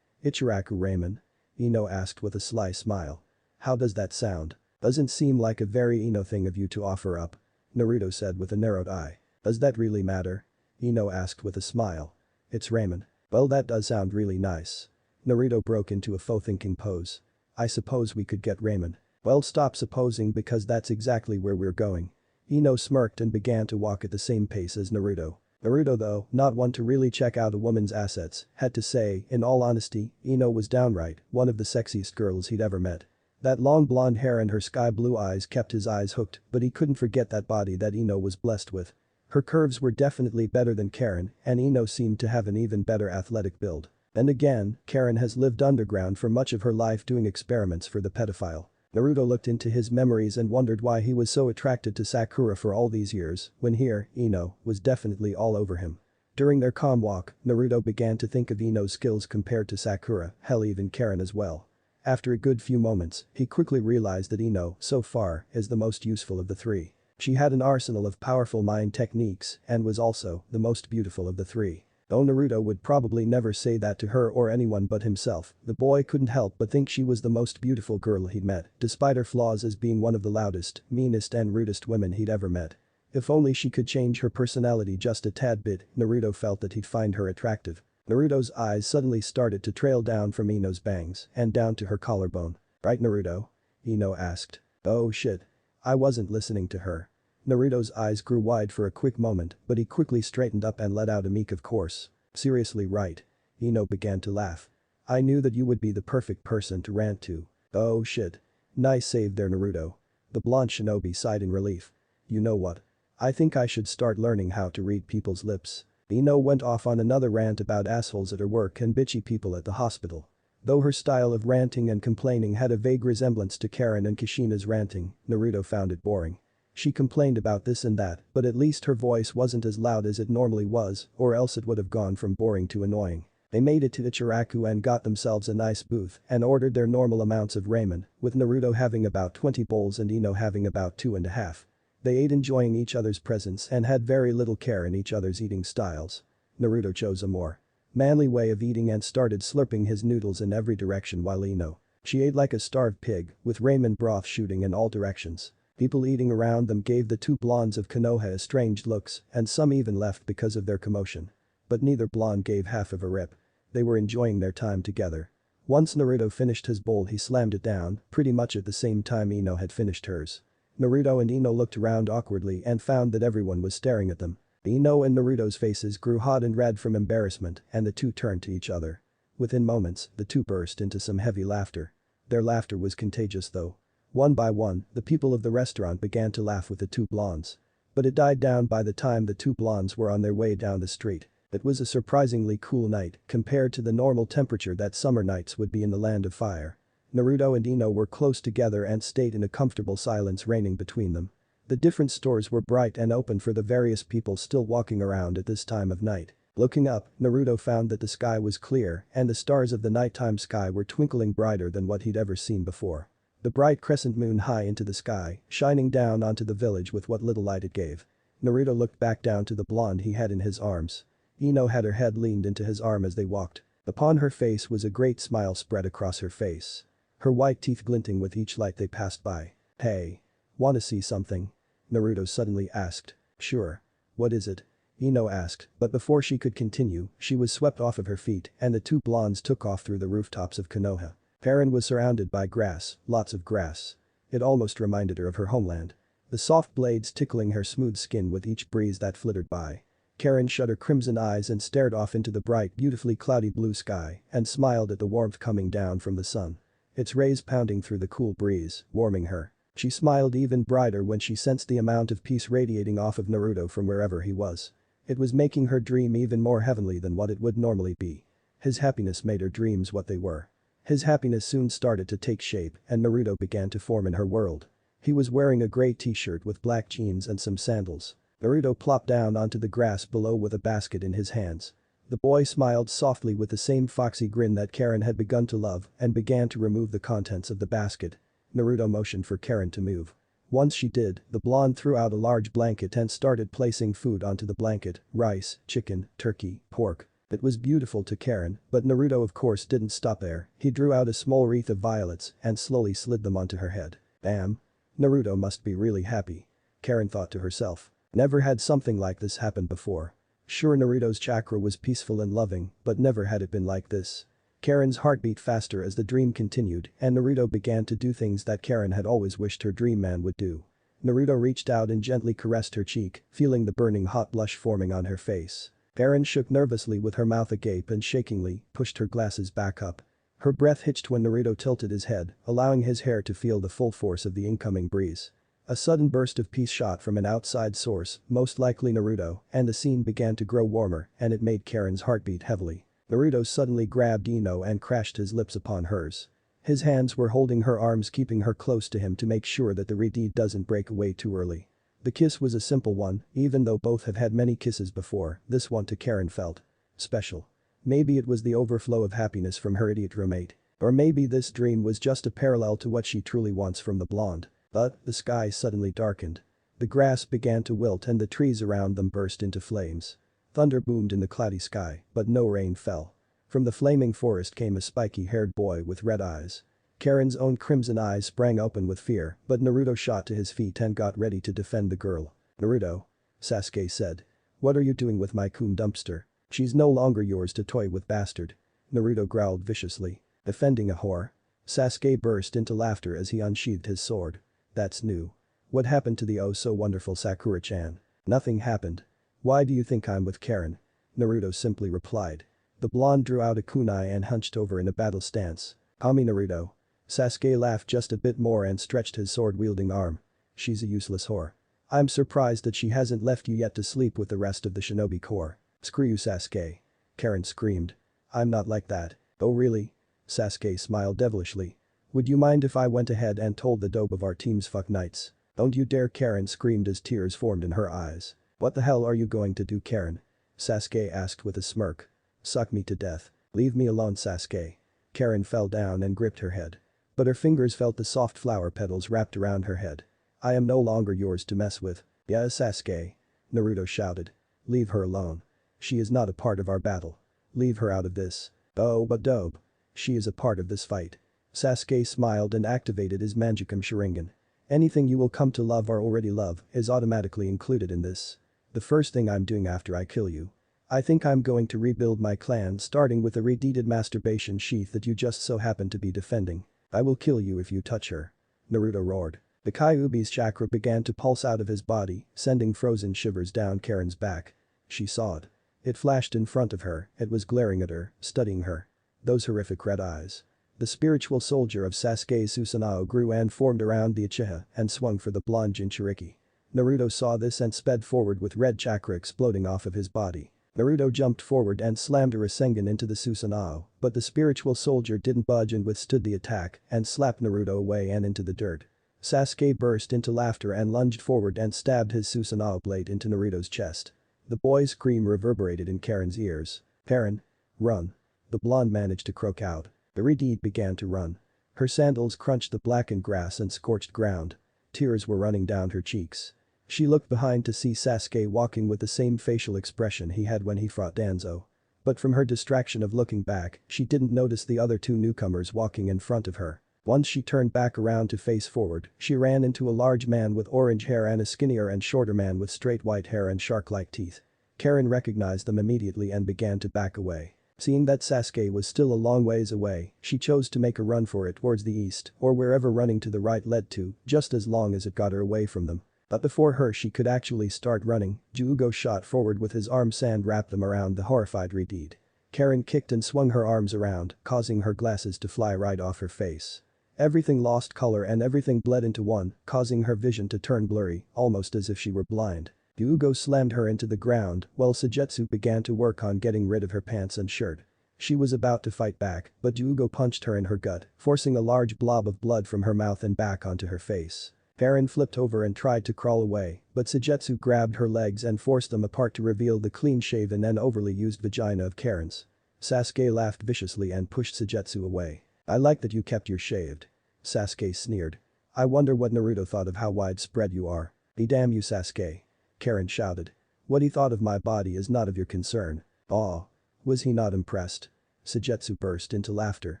Ichiraku Ramen? Ino asked with a sly smile. How does that sound? Doesn't seem like a very Ino thing of you to offer up. Naruto said with a narrowed eye. Does that really matter? Ino asked with a smile. It's ramen. Well that does sound really nice. Naruto broke into a faux thinking pose. I suppose we could get ramen. Well stop supposing because that's exactly where we're going. Ino smirked and began to walk at the same pace as Naruto. Naruto though, not one to really check out a woman's assets, had to say, in all honesty, Ino was downright one of the sexiest girls he'd ever met. That long blonde hair and her sky blue eyes kept his eyes hooked, but he couldn't forget that body that Ino was blessed with. Her curves were definitely better than Karin, and Ino seemed to have an even better athletic build. And again, Karin has lived underground for much of her life doing experiments for the pedophile. Naruto looked into his memories and wondered why he was so attracted to Sakura for all these years, when here, Ino, was definitely all over him. During their calm walk, Naruto began to think of Ino's skills compared to Sakura, hell even Karin as well. After a good few moments, he quickly realized that Ino, so far, is the most useful of the three. She had an arsenal of powerful mind techniques and was also the most beautiful of the three. Though Naruto would probably never say that to her or anyone but himself, the boy couldn't help but think she was the most beautiful girl he'd met, despite her flaws as being one of the loudest, meanest and rudest women he'd ever met. If only she could change her personality just a tad bit, Naruto felt that he'd find her attractive. Naruto's eyes suddenly started to trail down from Ino's bangs and down to her collarbone. "Right, Naruto?" Ino asked. "Oh shit. I wasn't listening to her." Naruto's eyes grew wide for a quick moment, but he quickly straightened up and let out a meek "of course." "Seriously, right?" Ino began to laugh. "I knew that you would be the perfect person to rant to." "Oh shit. Nice save there, Naruto." The blonde shinobi sighed in relief. "You know what? I think I should start learning how to read people's lips." Ino went off on another rant about assholes at her work and bitchy people at the hospital. Though her style of ranting and complaining had a vague resemblance to Karin and Kushina's ranting, Naruto found it boring. She complained about this and that, but at least her voice wasn't as loud as it normally was, or else it would have gone from boring to annoying. They made it to Ichiraku and got themselves a nice booth and ordered their normal amounts of ramen, with Naruto having about 20 bowls and Ino having about 2.5. They ate enjoying each other's presence and had very little care in each other's eating styles. Naruto chose a more manly way of eating and started slurping his noodles in every direction while Ino. She ate like a starved pig, with ramen broth shooting in all directions. People eating around them gave the two blondes of Konoha estranged looks and some even left because of their commotion. But neither blonde gave half of a rip. They were enjoying their time together. Once Naruto finished his bowl he slammed it down, pretty much at the same time Ino had finished hers. Naruto and Ino looked around awkwardly and found that everyone was staring at them. Ino and Naruto's faces grew hot and red from embarrassment and the two turned to each other. Within moments, the two burst into some heavy laughter. Their laughter was contagious though. One by one, the people of the restaurant began to laugh with the two blondes. But it died down by the time the two blondes were on their way down the street. It was a surprisingly cool night compared to the normal temperature that summer nights would be in the land of fire. Naruto and Ino were close together and stayed in a comfortable silence reigning between them. The different stores were bright and open for the various people still walking around at this time of night. Looking up, Naruto found that the sky was clear and the stars of the nighttime sky were twinkling brighter than what he'd ever seen before. The bright crescent moon high into the sky, shining down onto the village with what little light it gave. Naruto looked back down to the blonde he had in his arms. Ino had her head leaned into his arm as they walked. Upon her face was a great smile spread across her face. Her white teeth glinting with each light they passed by. "Hey. Wanna see something?" Naruto suddenly asked. "Sure. What is it?" Ino asked, but before she could continue, she was swept off of her feet and the two blondes took off through the rooftops of Konoha. Karin was surrounded by grass, lots of grass. It almost reminded her of her homeland. The soft blades tickling her smooth skin with each breeze that flittered by. Karin shut her crimson eyes and stared off into the bright, beautifully cloudy blue sky and smiled at the warmth coming down from the sun. Its rays pounding through the cool breeze, warming her. She smiled even brighter when she sensed the amount of peace radiating off of Naruto from wherever he was. It was making her dream even more heavenly than what it would normally be. His happiness made her dreams what they were. His happiness soon started to take shape and Naruto began to form in her world. He was wearing a gray t-shirt with black jeans and some sandals. Naruto plopped down onto the grass below with a basket in his hands. The boy smiled softly with the same foxy grin that Karin had begun to love and began to remove the contents of the basket. Naruto motioned for Karin to move. Once she did, the blonde threw out a large blanket and started placing food onto the blanket: rice, chicken, turkey, pork. It was beautiful to Karin, but Naruto of course didn't stop there. He drew out a small wreath of violets and slowly slid them onto her head. Damn. Naruto must be really happy. Karin thought to herself. Never had something like this happen before. Sure, Naruto's chakra was peaceful and loving, but never had it been like this. Karin's heart beat faster as the dream continued and Naruto began to do things that Karin had always wished her dream man would do. Naruto reached out and gently caressed her cheek, feeling the burning hot blush forming on her face. Karin shook nervously with her mouth agape and shakingly pushed her glasses back up. Her breath hitched when Naruto tilted his head, allowing his hair to feel the full force of the incoming breeze. A sudden burst of peace shot from an outside source, most likely Naruto, and the scene began to grow warmer and it made Karin's heart beat heavily. Naruto suddenly grabbed Ino and crashed his lips upon hers. His hands were holding her arms, keeping her close to him to make sure that the redeed doesn't break away too early. The kiss was a simple one, even though both have had many kisses before, this one to Karin felt special. Maybe it was the overflow of happiness from her idiot roommate. Or maybe this dream was just a parallel to what she truly wants from the blonde. But the sky suddenly darkened. The grass began to wilt and the trees around them burst into flames. Thunder boomed in the cloudy sky, but no rain fell. From the flaming forest came a spiky-haired boy with red eyes. Karin's own crimson eyes sprang open with fear, but Naruto shot to his feet and got ready to defend the girl. "Naruto," Sasuke said. "What are you doing with my Kun dumpster? She's no longer yours to toy with, bastard." Naruto growled viciously. "Defending a whore?" Sasuke burst into laughter as he unsheathed his sword. "That's new. What happened to the oh-so-wonderful Sakura-chan?" "Nothing happened. Why do you think I'm with Karin?" Naruto simply replied. The blonde drew out a kunai and hunched over in a battle stance. "Ami Naruto." Sasuke laughed just a bit more and stretched his sword-wielding arm. "She's a useless whore. I'm surprised that she hasn't left you yet to sleep with the rest of the shinobi corps." "Screw you, Sasuke." Karin screamed. "I'm not like that." "Oh really?" Sasuke smiled devilishly. "Would you mind if I went ahead and told the dope of our team's fuck nights?" "Don't you dare," Karin screamed as tears formed in her eyes. "What the hell are you going to do, Karin?" Sasuke asked with a smirk. "Suck me to death." "Leave me alone, Sasuke." Karin fell down and gripped her head. But her fingers felt the soft flower petals wrapped around her head. "I am no longer yours to mess with." "Yeah, Sasuke." Naruto shouted. "Leave her alone. She is not a part of our battle. Leave her out of this." "Oh but dope. She is a part of this fight." Sasuke smiled and activated his Manjukam Sharingan. "Anything you will come to love or already love is automatically included in this. The first thing I'm doing after I kill you. I think I'm going to rebuild my clan starting with the redeeded masturbation sheath that you just so happen to be defending. I will kill you if you touch her." Naruto roared. The Kyuubi's chakra began to pulse out of his body, sending frozen shivers down Karin's back. She saw it. It flashed in front of her, it was glaring at her, studying her. Those horrific red eyes. The spiritual soldier of Sasuke's Susanoo grew and formed around the Uchiha and swung for the blonde Jinchuriki. Naruto saw this and sped forward with red chakra exploding off of his body. Naruto jumped forward and slammed a Rasengan into the Susanoo, but the spiritual soldier didn't budge and withstood the attack and slapped Naruto away and into the dirt. Sasuke burst into laughter and lunged forward and stabbed his Susanoo blade into Naruto's chest. The boy's scream reverberated in Karin's ears. "Karin, run." The blonde managed to croak out. The Redeed began to run. Her sandals crunched the blackened grass and scorched ground. Tears were running down her cheeks. She looked behind to see Sasuke walking with the same facial expression he had when he fought Danzo. But from her distraction of looking back, she didn't notice the other two newcomers walking in front of her. Once she turned back around to face forward, she ran into a large man with orange hair and a skinnier and shorter man with straight white hair and shark-like teeth. Karin recognized them immediately and began to back away. Seeing that Sasuke was still a long ways away, she chose to make a run for it towards the east or wherever running to the right led to, just as long as it got her away from them. But before her she could actually start running, Juugo shot forward with his arms and wrapped them around the horrified Redeed. Karin kicked and swung her arms around, causing her glasses to fly right off her face. Everything lost color and everything bled into one, causing her vision to turn blurry, almost as if she were blind. Juugo slammed her into the ground while Sujetsu began to work on getting rid of her pants and shirt. She was about to fight back, but Juugo punched her in her gut, forcing a large blob of blood from her mouth and back onto her face. Karin flipped over and tried to crawl away, but Sujetsu grabbed her legs and forced them apart to reveal the clean-shaven and overly used vagina of Karin's. Sasuke laughed viciously and pushed Sujetsu away. "I like that you kept your shaved." Sasuke sneered. "I wonder what Naruto thought of how widespread you are." "Be damn you, Sasuke." Karin shouted. "What he thought of my body is not of your concern." "Aw. Was he not impressed?" Sujetsu burst into laughter.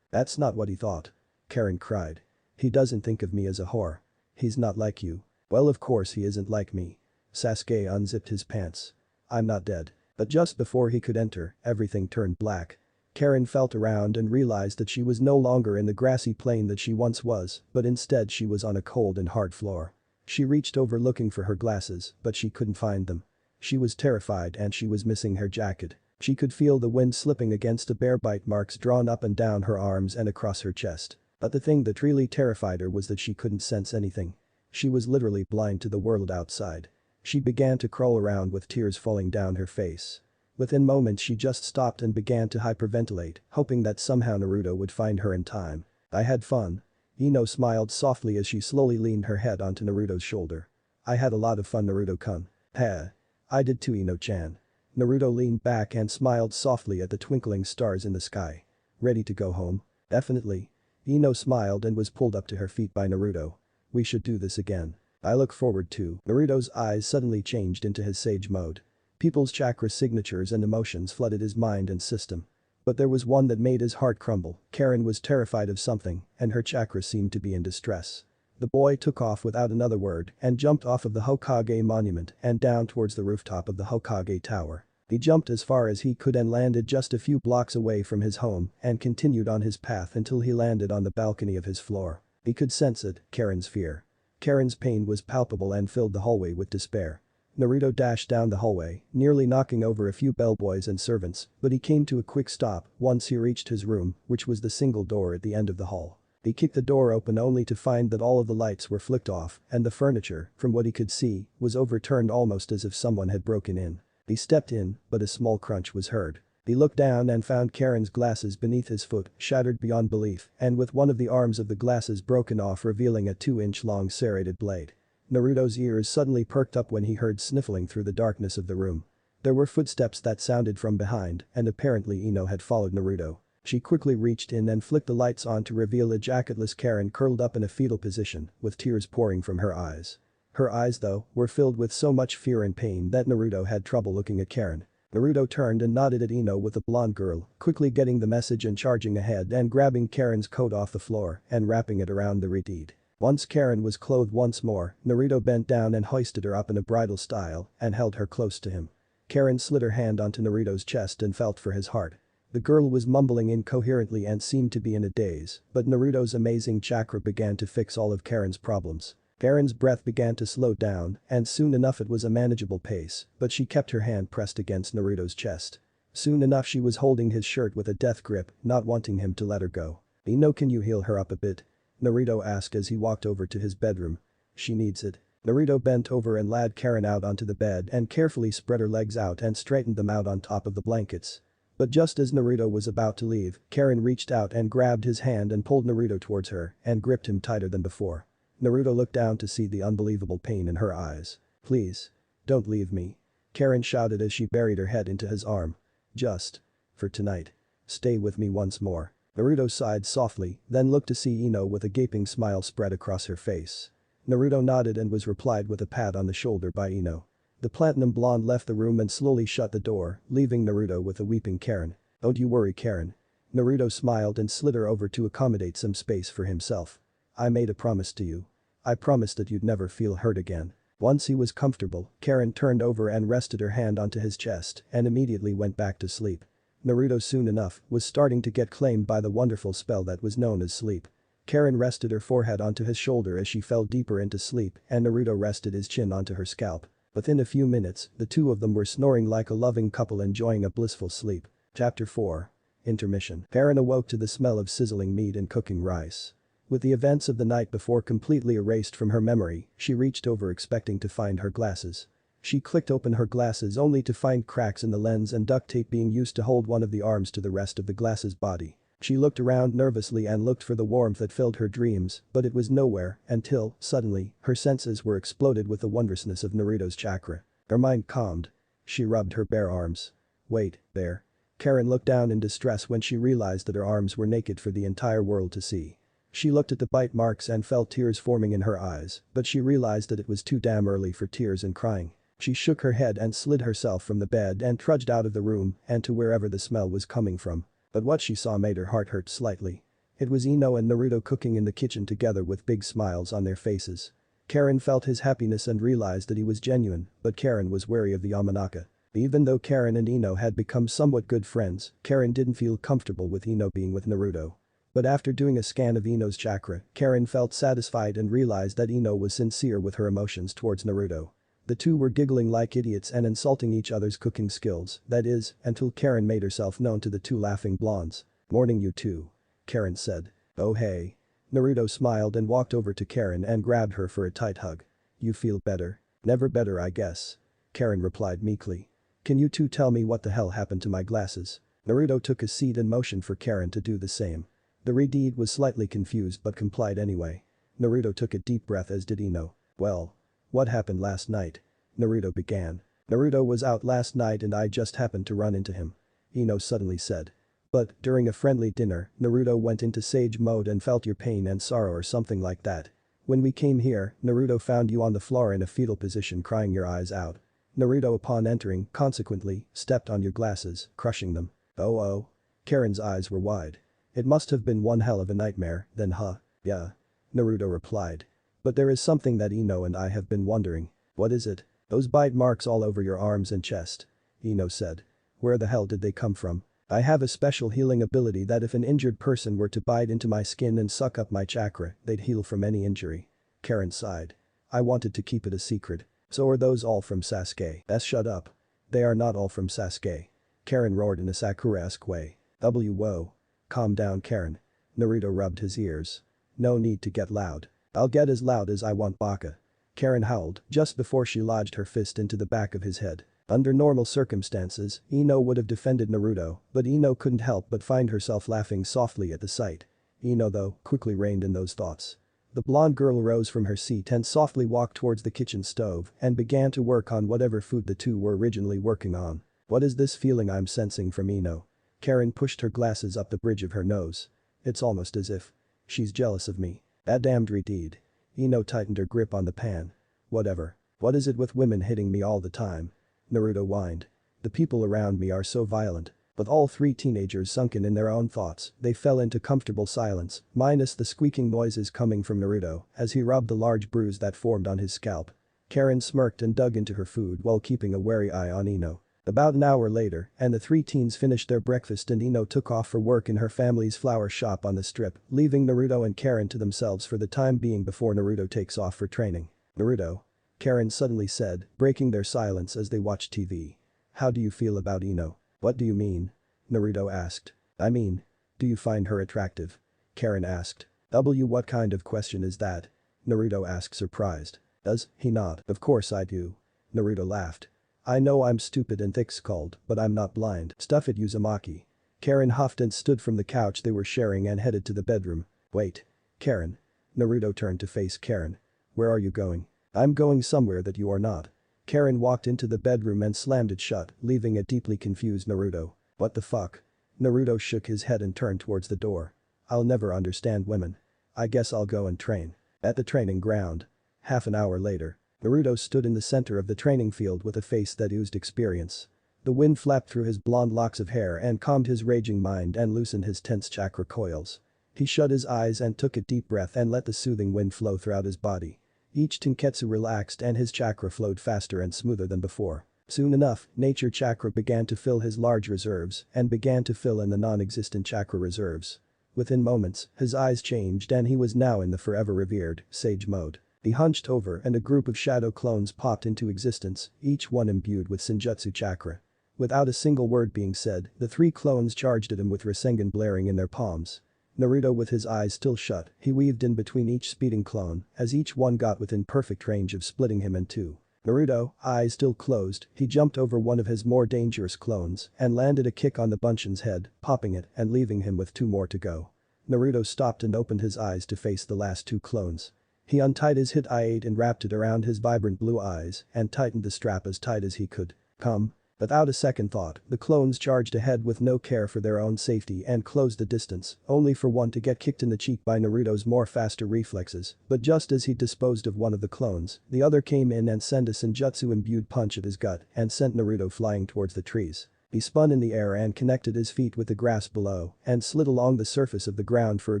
"That's not what he thought." Karin cried. "He doesn't think of me as a whore. He's not like you." "Well, of course he isn't like me." Sasuke unzipped his pants. "I'm not dead." But just before he could enter, everything turned black. Karin felt around and realized that she was no longer in the grassy plain that she once was, but instead she was on a cold and hard floor. She reached over looking for her glasses, but she couldn't find them. She was terrified and she was missing her jacket. She could feel the wind slipping against the bear bite marks drawn up and down her arms and across her chest. But the thing that really terrified her was that she couldn't sense anything. She was literally blind to the world outside. She began to crawl around with tears falling down her face. Within moments she just stopped and began to hyperventilate, hoping that somehow Naruto would find her in time. "I had fun." Ino smiled softly as she slowly leaned her head onto Naruto's shoulder. "I had a lot of fun, Naruto-kun." "Heh. I did too, Ino-chan." Naruto leaned back and smiled softly at the twinkling stars in the sky. "Ready to go home?" "Definitely." Ino smiled and was pulled up to her feet by Naruto. "We should do this again." "I look forward to." Naruto's eyes suddenly changed into his sage mode. People's chakra signatures and emotions flooded his mind and system. But there was one that made his heart crumble. Karin was terrified of something, and her chakra seemed to be in distress. The boy took off without another word and jumped off of the Hokage monument and down towards the rooftop of the Hokage tower. He jumped as far as he could and landed just a few blocks away from his home and continued on his path until he landed on the balcony of his floor. He could sense it, Karin's fear. Karin's pain was palpable and filled the hallway with despair. Naruto dashed down the hallway, nearly knocking over a few bellboys and servants, but he came to a quick stop once he reached his room, which was the single door at the end of the hall. He kicked the door open only to find that all of the lights were flicked off and the furniture, from what he could see, was overturned almost as if someone had broken in. He stepped in, but a small crunch was heard. He looked down and found Karin's glasses beneath his foot, shattered beyond belief, and with one of the arms of the glasses broken off, revealing a 2-inch-long serrated blade. Naruto's ears suddenly perked up when he heard sniffling through the darkness of the room. There were footsteps that sounded from behind, and apparently Ino had followed Naruto. She quickly reached in and flicked the lights on to reveal a jacketless Karin curled up in a fetal position, with tears pouring from her eyes. Her eyes, though, were filled with so much fear and pain that Naruto had trouble looking at Karin. Naruto turned and nodded at Ino with the blonde girl, quickly getting the message and charging ahead and grabbing Karin's coat off the floor and wrapping it around the redeed. Once Karin was clothed once more, Naruto bent down and hoisted her up in a bridal style and held her close to him. Karin slid her hand onto Naruto's chest and felt for his heart. The girl was mumbling incoherently and seemed to be in a daze, but Naruto's amazing chakra began to fix all of Karin's problems. Karin's breath began to slow down, and soon enough it was a manageable pace, but she kept her hand pressed against Naruto's chest. Soon enough she was holding his shirt with a death grip, not wanting him to let her go. "Ino, can you heal her up a bit?" Naruto asked as he walked over to his bedroom. "She needs it." Naruto bent over and laid Karin out onto the bed and carefully spread her legs out and straightened them out on top of the blankets. But just as Naruto was about to leave, Karin reached out and grabbed his hand and pulled Naruto towards her and gripped him tighter than before. Naruto looked down to see the unbelievable pain in her eyes. "Please. Don't leave me." Karin shouted as she buried her head into his arm. "Just. For tonight. Stay with me once more." Naruto sighed softly, then looked to see Ino with a gaping smile spread across her face. Naruto nodded and was replied with a pat on the shoulder by Ino. The platinum blonde left the room and slowly shut the door, leaving Naruto with a weeping Karin. "Don't you worry, Karin." Naruto smiled and slid her over to accommodate some space for himself. "I made a promise to you. I promised that you'd never feel hurt again." Once he was comfortable, Karin turned over and rested her hand onto his chest and immediately went back to sleep. Naruto soon enough was starting to get claimed by the wonderful spell that was known as sleep. Karin rested her forehead onto his shoulder as she fell deeper into sleep and Naruto rested his chin onto her scalp. Within a few minutes, the two of them were snoring like a loving couple enjoying a blissful sleep. Chapter 4. Intermission. Karin awoke to the smell of sizzling meat and cooking rice. With the events of the night before completely erased from her memory, she reached over expecting to find her glasses. She clicked open her glasses only to find cracks in the lens and duct tape being used to hold one of the arms to the rest of the glass's body. She looked around nervously and looked for the warmth that filled her dreams, but it was nowhere until, suddenly, her senses were exploded with the wondrousness of Naruto's chakra. Her mind calmed. She rubbed her bare arms. "Wait, there." Karin looked down in distress when she realized that her arms were naked for the entire world to see. She looked at the bite marks and felt tears forming in her eyes, but she realized that it was too damn early for tears and crying. She shook her head and slid herself from the bed and trudged out of the room and to wherever the smell was coming from. But what she saw made her heart hurt slightly. It was Ino and Naruto cooking in the kitchen together with big smiles on their faces. Karin felt his happiness and realized that he was genuine, but Karin was wary of the Yamanaka. Even though Karin and Ino had become somewhat good friends, Karin didn't feel comfortable with Ino being with Naruto. But after doing a scan of Ino's chakra, Karin felt satisfied and realized that Ino was sincere with her emotions towards Naruto. The two were giggling like idiots and insulting each other's cooking skills, that is, until Karin made herself known to the two laughing blondes. "Morning, you two," Karin said. "Oh hey." Naruto smiled and walked over to Karin and grabbed her for a tight hug. "You feel better?" "Never better, I guess," Karin replied meekly. "Can you two tell me what the hell happened to my glasses?" Naruto took a seat and motioned for Karin to do the same. The redeed was slightly confused but complied anyway. Naruto took a deep breath as did Ino. "Well. What happened last night?" Naruto began. "Naruto was out last night and I just happened to run into him," Ino suddenly said. "But, during a friendly dinner, Naruto went into sage mode and felt your pain and sorrow or something like that. When we came here, Naruto found you on the floor in a fetal position crying your eyes out." Naruto upon entering, consequently, stepped on your glasses, crushing them. Oh oh. Karin's eyes were wide. It must have been one hell of a nightmare, then huh? Yeah. Naruto replied. But there is something that Ino and I have been wondering. What is it? Those bite marks all over your arms and chest. Ino said. Where the hell did they come from? I have a special healing ability that if an injured person were to bite into my skin and suck up my chakra, they'd heal from any injury. Karin sighed. I wanted to keep it a secret. So are those all from Sasuke? Shut up. They are not all from Sasuke. Karin roared in a Sakura-esque way. Whoa. Calm down, Karin. Naruto rubbed his ears. No need to get loud. I'll get as loud as I want, Baka. Karin howled just before she lodged her fist into the back of his head. Under normal circumstances, Ino would have defended Naruto, but Ino couldn't help but find herself laughing softly at the sight. Ino, though, quickly reined in those thoughts. The blonde girl rose from her seat and softly walked towards the kitchen stove and began to work on whatever food the two were originally working on. What is this feeling I'm sensing from Ino? Karin pushed her glasses up the bridge of her nose. It's almost as if she's jealous of me. That damned retard. Ino tightened her grip on the pan. Whatever. What is it with women hitting me all the time? Naruto whined. The people around me are so violent. With all three teenagers sunken in their own thoughts, they fell into comfortable silence, minus the squeaking noises coming from Naruto as he rubbed the large bruise that formed on his scalp. Karin smirked and dug into her food while keeping a wary eye on Ino. About an hour later, and the three teens finished their breakfast and Ino took off for work in her family's flower shop on the strip, leaving Naruto and Karin to themselves for the time being before Naruto takes off for training. Naruto. Karin suddenly said, breaking their silence as they watched TV. How do you feel about Ino? What do you mean? Naruto asked. I mean, do you find her attractive? Karin asked. What kind of question is that? Naruto asked surprised. Does he not? Of course I do. Naruto laughed. I know I'm stupid and thick-skulled, but I'm not blind. Stuff it, Uzumaki. Karin huffed and stood from the couch they were sharing and headed to the bedroom. Wait. Karin. Naruto turned to face Karin. Where are you going? I'm going somewhere that you are not. Karin walked into the bedroom and slammed it shut, leaving a deeply confused Naruto. What the fuck? Naruto shook his head and turned towards the door. I'll never understand women. I guess I'll go and train. At the training ground. Half an hour later. Naruto stood in the center of the training field with a face that oozed experience. The wind flapped through his blonde locks of hair and calmed his raging mind and loosened his tense chakra coils. He shut his eyes and took a deep breath and let the soothing wind flow throughout his body. Each tenketsu relaxed and his chakra flowed faster and smoother than before. Soon enough, nature chakra began to fill his large reserves and began to fill in the non-existent chakra reserves. Within moments, his eyes changed and he was now in the forever revered sage mode. He hunched over and a group of shadow clones popped into existence, each one imbued with Senjutsu chakra. Without a single word being said, the three clones charged at him with Rasengan blaring in their palms. Naruto with his eyes still shut, he weaved in between each speeding clone as each one got within perfect range of splitting him in two. Naruto, eyes still closed, he jumped over one of his more dangerous clones and landed a kick on the Bunshin's head, popping it and leaving him with two more to go. Naruto stopped and opened his eyes to face the last two clones. He untied his hit I-8 and wrapped it around his vibrant blue eyes and tightened the strap as tight as he could. Come. Without a second thought, the clones charged ahead with no care for their own safety and closed the distance, only for one to get kicked in the cheek by Naruto's more faster reflexes, but just as he disposed of one of the clones, the other came in and sent a Senjutsu-imbued punch at his gut and sent Naruto flying towards the trees. He spun in the air and connected his feet with the grass below and slid along the surface of the ground for a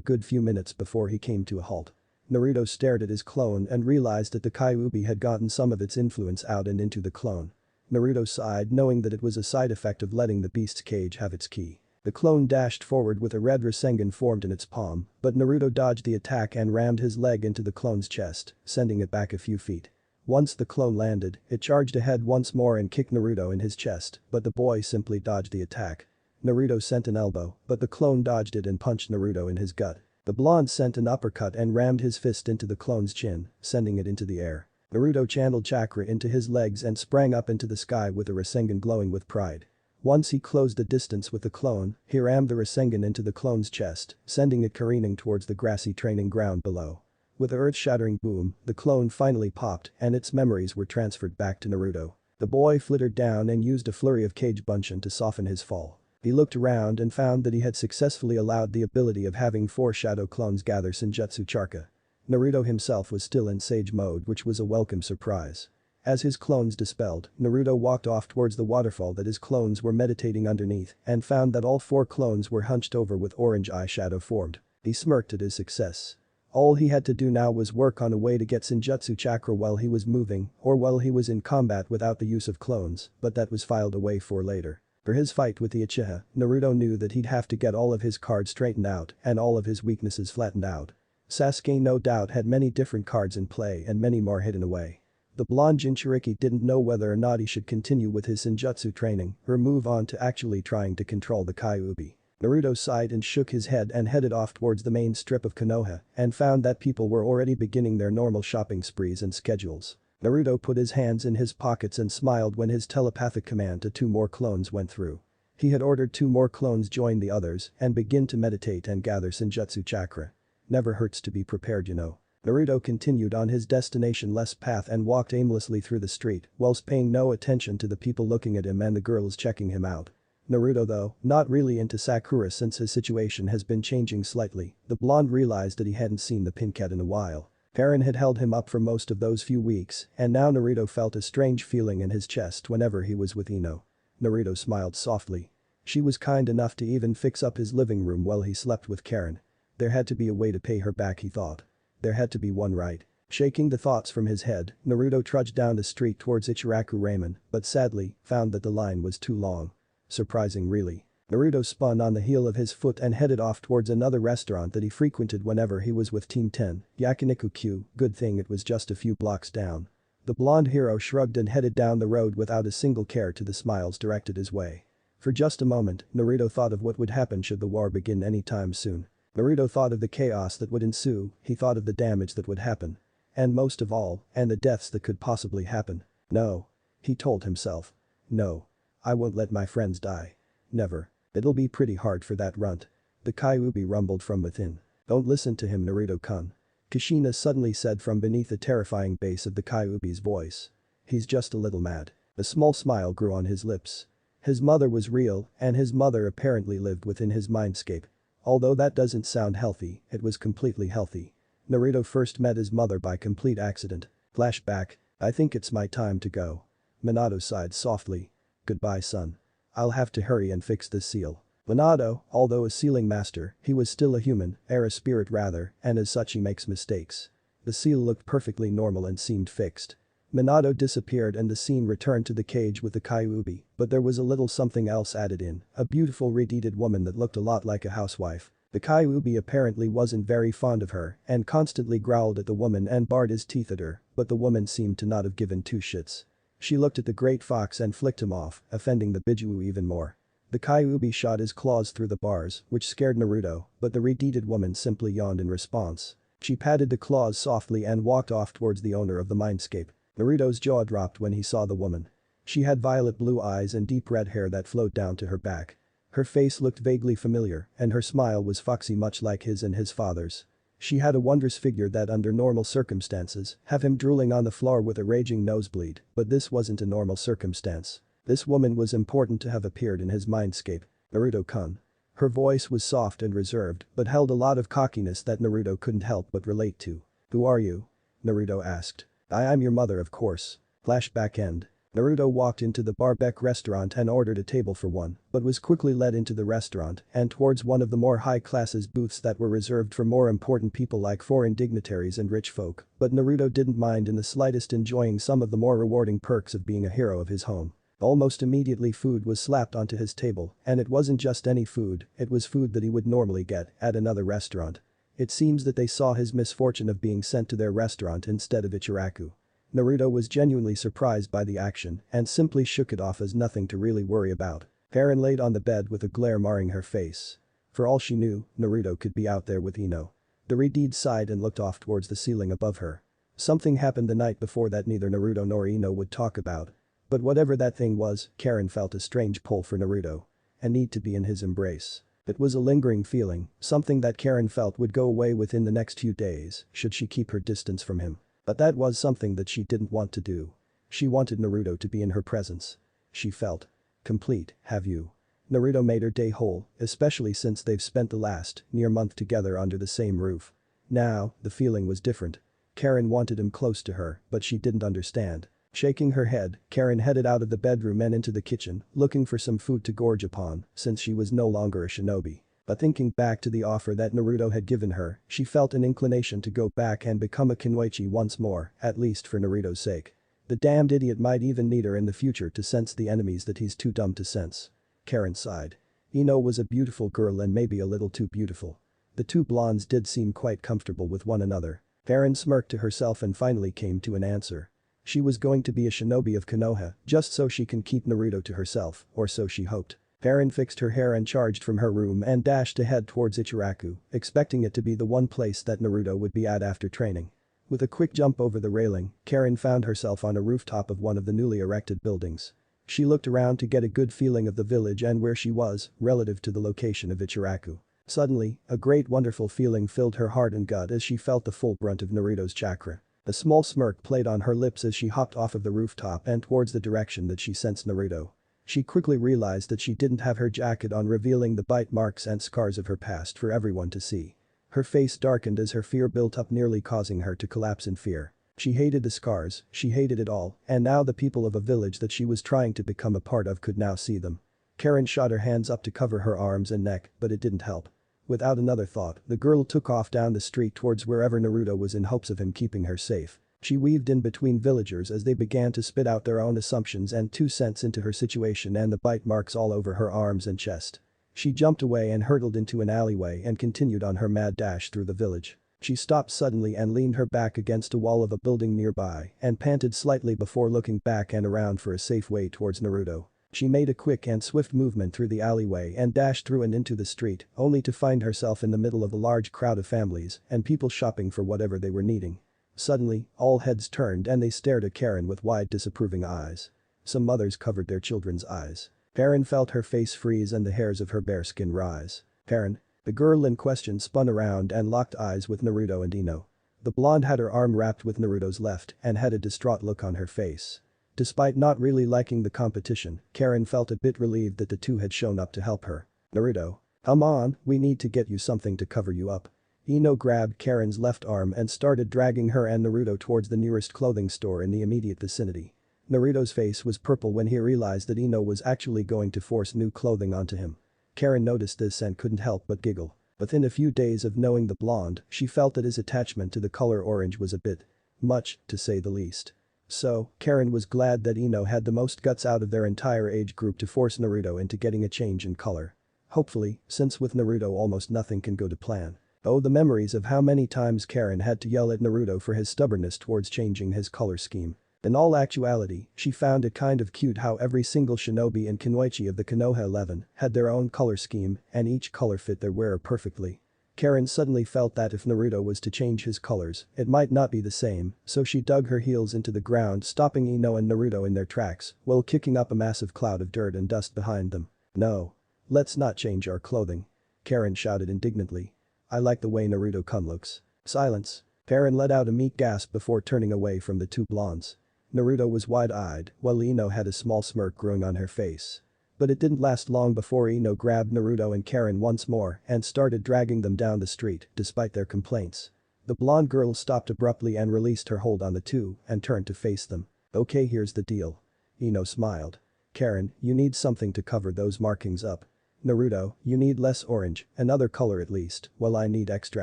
good few minutes before he came to a halt. Naruto stared at his clone and realized that the Kyuubi had gotten some of its influence out and into the clone. Naruto sighed knowing that it was a side effect of letting the beast's cage have its ki. The clone dashed forward with a red Rasengan formed in its palm, but Naruto dodged the attack and rammed his leg into the clone's chest, sending it back a few feet. Once the clone landed, it charged ahead once more and kicked Naruto in his chest, but the boy simply dodged the attack. Naruto sent an elbow, but the clone dodged it and punched Naruto in his gut. The blonde sent an uppercut and rammed his fist into the clone's chin, sending it into the air. Naruto channeled chakra into his legs and sprang up into the sky with the Rasengan glowing with pride. Once he closed the distance with the clone, he rammed the Rasengan into the clone's chest, sending it careening towards the grassy training ground below. With a earth-shattering boom, the clone finally popped and its memories were transferred back to Naruto. The boy flittered down and used a flurry of Kage Bunshin to soften his fall. He looked around and found that he had successfully allowed the ability of having 4 shadow clones gather Senjutsu chakra. Naruto himself was still in sage mode, which was a welcome surprise. As his clones dispelled, Naruto walked off towards the waterfall that his clones were meditating underneath and found that all 4 clones were hunched over with orange eyeshadow formed. He smirked at his success. All he had to do now was work on a way to get Senjutsu chakra while he was moving or while he was in combat without the use of clones, but that was filed away for later. For his fight with the Uchiha, Naruto knew that he'd have to get all of his cards straightened out and all of his weaknesses flattened out. Sasuke no doubt had many different cards in play and many more hidden away. The blonde Jinchuriki didn't know whether or not he should continue with his Senjutsu training or move on to actually trying to control the Kyuubi. Naruto sighed and shook his head and headed off towards the main strip of Konoha and found that people were already beginning their normal shopping sprees and schedules. Naruto put his hands in his pockets and smiled when his telepathic command to 2 more clones went through. He had ordered 2 more clones join the others and begin to meditate and gather Senjutsu chakra. Never hurts to be prepared, you know. Naruto continued on his destination-less path and walked aimlessly through the street whilst paying no attention to the people looking at him and the girls checking him out. Naruto though, not really into Sakura since his situation has been changing slightly, the blonde realized that he hadn't seen the pink cat in a while. Karin had held him up for most of those few weeks and now Naruto felt a strange feeling in his chest whenever he was with Ino. Naruto smiled softly. She was kind enough to even fix up his living room while he slept with Karin. There had to be a way to pay her back, he thought. There had to be one, right? Shaking the thoughts from his head, Naruto trudged down the street towards Ichiraku Ramen, but sadly, found that the line was too long. Surprising really. Naruto spun on the heel of his foot and headed off towards another restaurant that he frequented whenever he was with Team 10, Yakiniku-Q, good thing it was just a few blocks down. The blonde hero shrugged and headed down the road without a single care to the smiles directed his way. For just a moment, Naruto thought of what would happen should the war begin anytime soon. Naruto thought of the chaos that would ensue, he thought of the damage that would happen. And most of all, and the deaths that could possibly happen. No. He told himself. No. I won't let my friends die. Never. It'll be pretty hard for that runt. The Kyuubi rumbled from within. Don't listen to him, Naruto-kun. Kushina suddenly said from beneath the terrifying bass of the Kyuubi's voice. He's just a little mad. A small smile grew on his lips. His mother was real, and his mother apparently lived within his mindscape. Although that doesn't sound healthy, it was completely healthy. Naruto first met his mother by complete accident. Flashback. I think it's my time to go. Minato sighed softly. Goodbye, son. I'll have to hurry and fix this seal. Minato, although a sealing master, he was still a human, or a spirit rather, and as such he makes mistakes. The seal looked perfectly normal and seemed fixed. Minato disappeared and the scene returned to the cage with the Kyuubi, but there was a little something else added in, a beautiful red-headed woman that looked a lot like a housewife. The Kyuubi apparently wasn't very fond of her and constantly growled at the woman and bared his teeth at her, but the woman seemed to not have given 2 shits. She looked at the great fox and flicked him off, offending the Bijuu even more. The Kyuubi shot his claws through the bars, which scared Naruto, but the red-headed woman simply yawned in response. She patted the claws softly and walked off towards the owner of the mindscape. Naruto's jaw dropped when he saw the woman. She had violet blue eyes and deep red hair that flowed down to her back. Her face looked vaguely familiar, and her smile was foxy much like his and his father's. She had a wondrous figure that under normal circumstances have him drooling on the floor with a raging nosebleed, but this wasn't a normal circumstance. This woman was important to have appeared in his mindscape. Naruto-kun. Her voice was soft and reserved, but held a lot of cockiness that Naruto couldn't help but relate to. Who are you? Naruto asked. I'm your mother, of course. Flashback end. Naruto walked into the Barbecue restaurant and ordered a table for one, but was quickly led into the restaurant and towards one of the more high-classes booths that were reserved for more important people like foreign dignitaries and rich folk, but Naruto didn't mind in the slightest, enjoying some of the more rewarding perks of being a hero of his home. Almost immediately food was slapped onto his table, and it wasn't just any food, it was food that he would normally get at another restaurant. It seems that they saw his misfortune of being sent to their restaurant instead of Ichiraku. Naruto was genuinely surprised by the action and simply shook it off as nothing to really worry about. Karin laid on the bed with a glare marring her face. For all she knew, Naruto could be out there with Ino. The red-head sighed and looked off towards the ceiling above her. Something happened the night before that neither Naruto nor Ino would talk about. But whatever that thing was, Karin felt a strange pull for Naruto. A need to be in his embrace. It was a lingering feeling, something that Karin felt would go away within the next few days should she keep her distance from him. But that was something that she didn't want to do. She wanted Naruto to be in her presence. She felt complete, have you? Naruto made her day whole, especially since they've spent the last near month together under the same roof. Now, the feeling was different. Karin wanted him close to her, but she didn't understand. Shaking her head, Karin headed out of the bedroom and into the kitchen, looking for some food to gorge upon, since she was no longer a shinobi. But thinking back to the offer that Naruto had given her, she felt an inclination to go back and become a kunoichi once more, at least for Naruto's sake. The damned idiot might even need her in the future to sense the enemies that he's too dumb to sense. Karin sighed. Ino was a beautiful girl and maybe a little too beautiful. The two blondes did seem quite comfortable with one another. Karin smirked to herself and finally came to an answer. She was going to be a shinobi of Konoha just so she can keep Naruto to herself, or so she hoped. Karin fixed her hair and charged from her room and dashed ahead towards Ichiraku, expecting it to be the one place that Naruto would be at after training. With a quick jump over the railing, Karin found herself on a rooftop of one of the newly erected buildings. She looked around to get a good feeling of the village and where she was, relative to the location of Ichiraku. Suddenly, a great wonderful feeling filled her heart and gut as she felt the full brunt of Naruto's chakra. A small smirk played on her lips as she hopped off of the rooftop and towards the direction that she sensed Naruto. She quickly realized that she didn't have her jacket on, revealing the bite marks and scars of her past for everyone to see. Her face darkened as her fear built up, nearly causing her to collapse in fear. She hated the scars, she hated it all, and now the people of a village that she was trying to become a part of could now see them. Karin shot her hands up to cover her arms and neck, but it didn't help. Without another thought, the girl took off down the street towards wherever Naruto was in hopes of him keeping her safe. She weaved in between villagers as they began to spit out their own assumptions and 2 cents into her situation and the bite marks all over her arms and chest. She jumped away and hurtled into an alleyway and continued on her mad dash through the village. She stopped suddenly and leaned her back against a wall of a building nearby and panted slightly before looking back and around for a safe way towards Naruto. She made a quick and swift movement through the alleyway and dashed through and into the street, only to find herself in the middle of a large crowd of families and people shopping for whatever they were needing. Suddenly, all heads turned and they stared at Karin with wide disapproving eyes. Some mothers covered their children's eyes. Karin felt her face freeze and the hairs of her bare skin rise. Karin? The girl in question spun around and locked eyes with Naruto and Ino. The blonde had her arm wrapped with Naruto's left and had a distraught look on her face. Despite not really liking the competition, Karin felt a bit relieved that the two had shown up to help her. Naruto. Come on, we need to get you something to cover you up. Ino grabbed Karin's left arm and started dragging her and Naruto towards the nearest clothing store in the immediate vicinity. Naruto's face was purple when he realized that Ino was actually going to force new clothing onto him. Karin noticed this and couldn't help but giggle. Within a few days of knowing the blonde, she felt that his attachment to the color orange was a bit much, to say the least. So, Karin was glad that Ino had the most guts out of their entire age group to force Naruto into getting a change in color. Hopefully, since with Naruto almost nothing can go to plan. Oh, the memories of how many times Karin had to yell at Naruto for his stubbornness towards changing his color scheme. In all actuality, she found it kind of cute how every single shinobi and kunoichi of the Konoha 11 had their own color scheme and each color fit their wearer perfectly. Karin suddenly felt that if Naruto was to change his colors, it might not be the same, so she dug her heels into the ground, stopping Ino and Naruto in their tracks while kicking up a massive cloud of dirt and dust behind them. No. Let's not change our clothing. Karin shouted indignantly. I like the way Naruto-kun looks. Silence. Karin let out a meek gasp before turning away from the two blondes. Naruto was wide-eyed, while Ino had a small smirk growing on her face. But it didn't last long before Ino grabbed Naruto and Karin once more and started dragging them down the street despite their complaints. The blonde girl stopped abruptly and released her hold on the two and turned to face them. Okay, here's the deal. Ino smiled. Karin, you need something to cover those markings up. Naruto, you need less orange, another color at least, while I need extra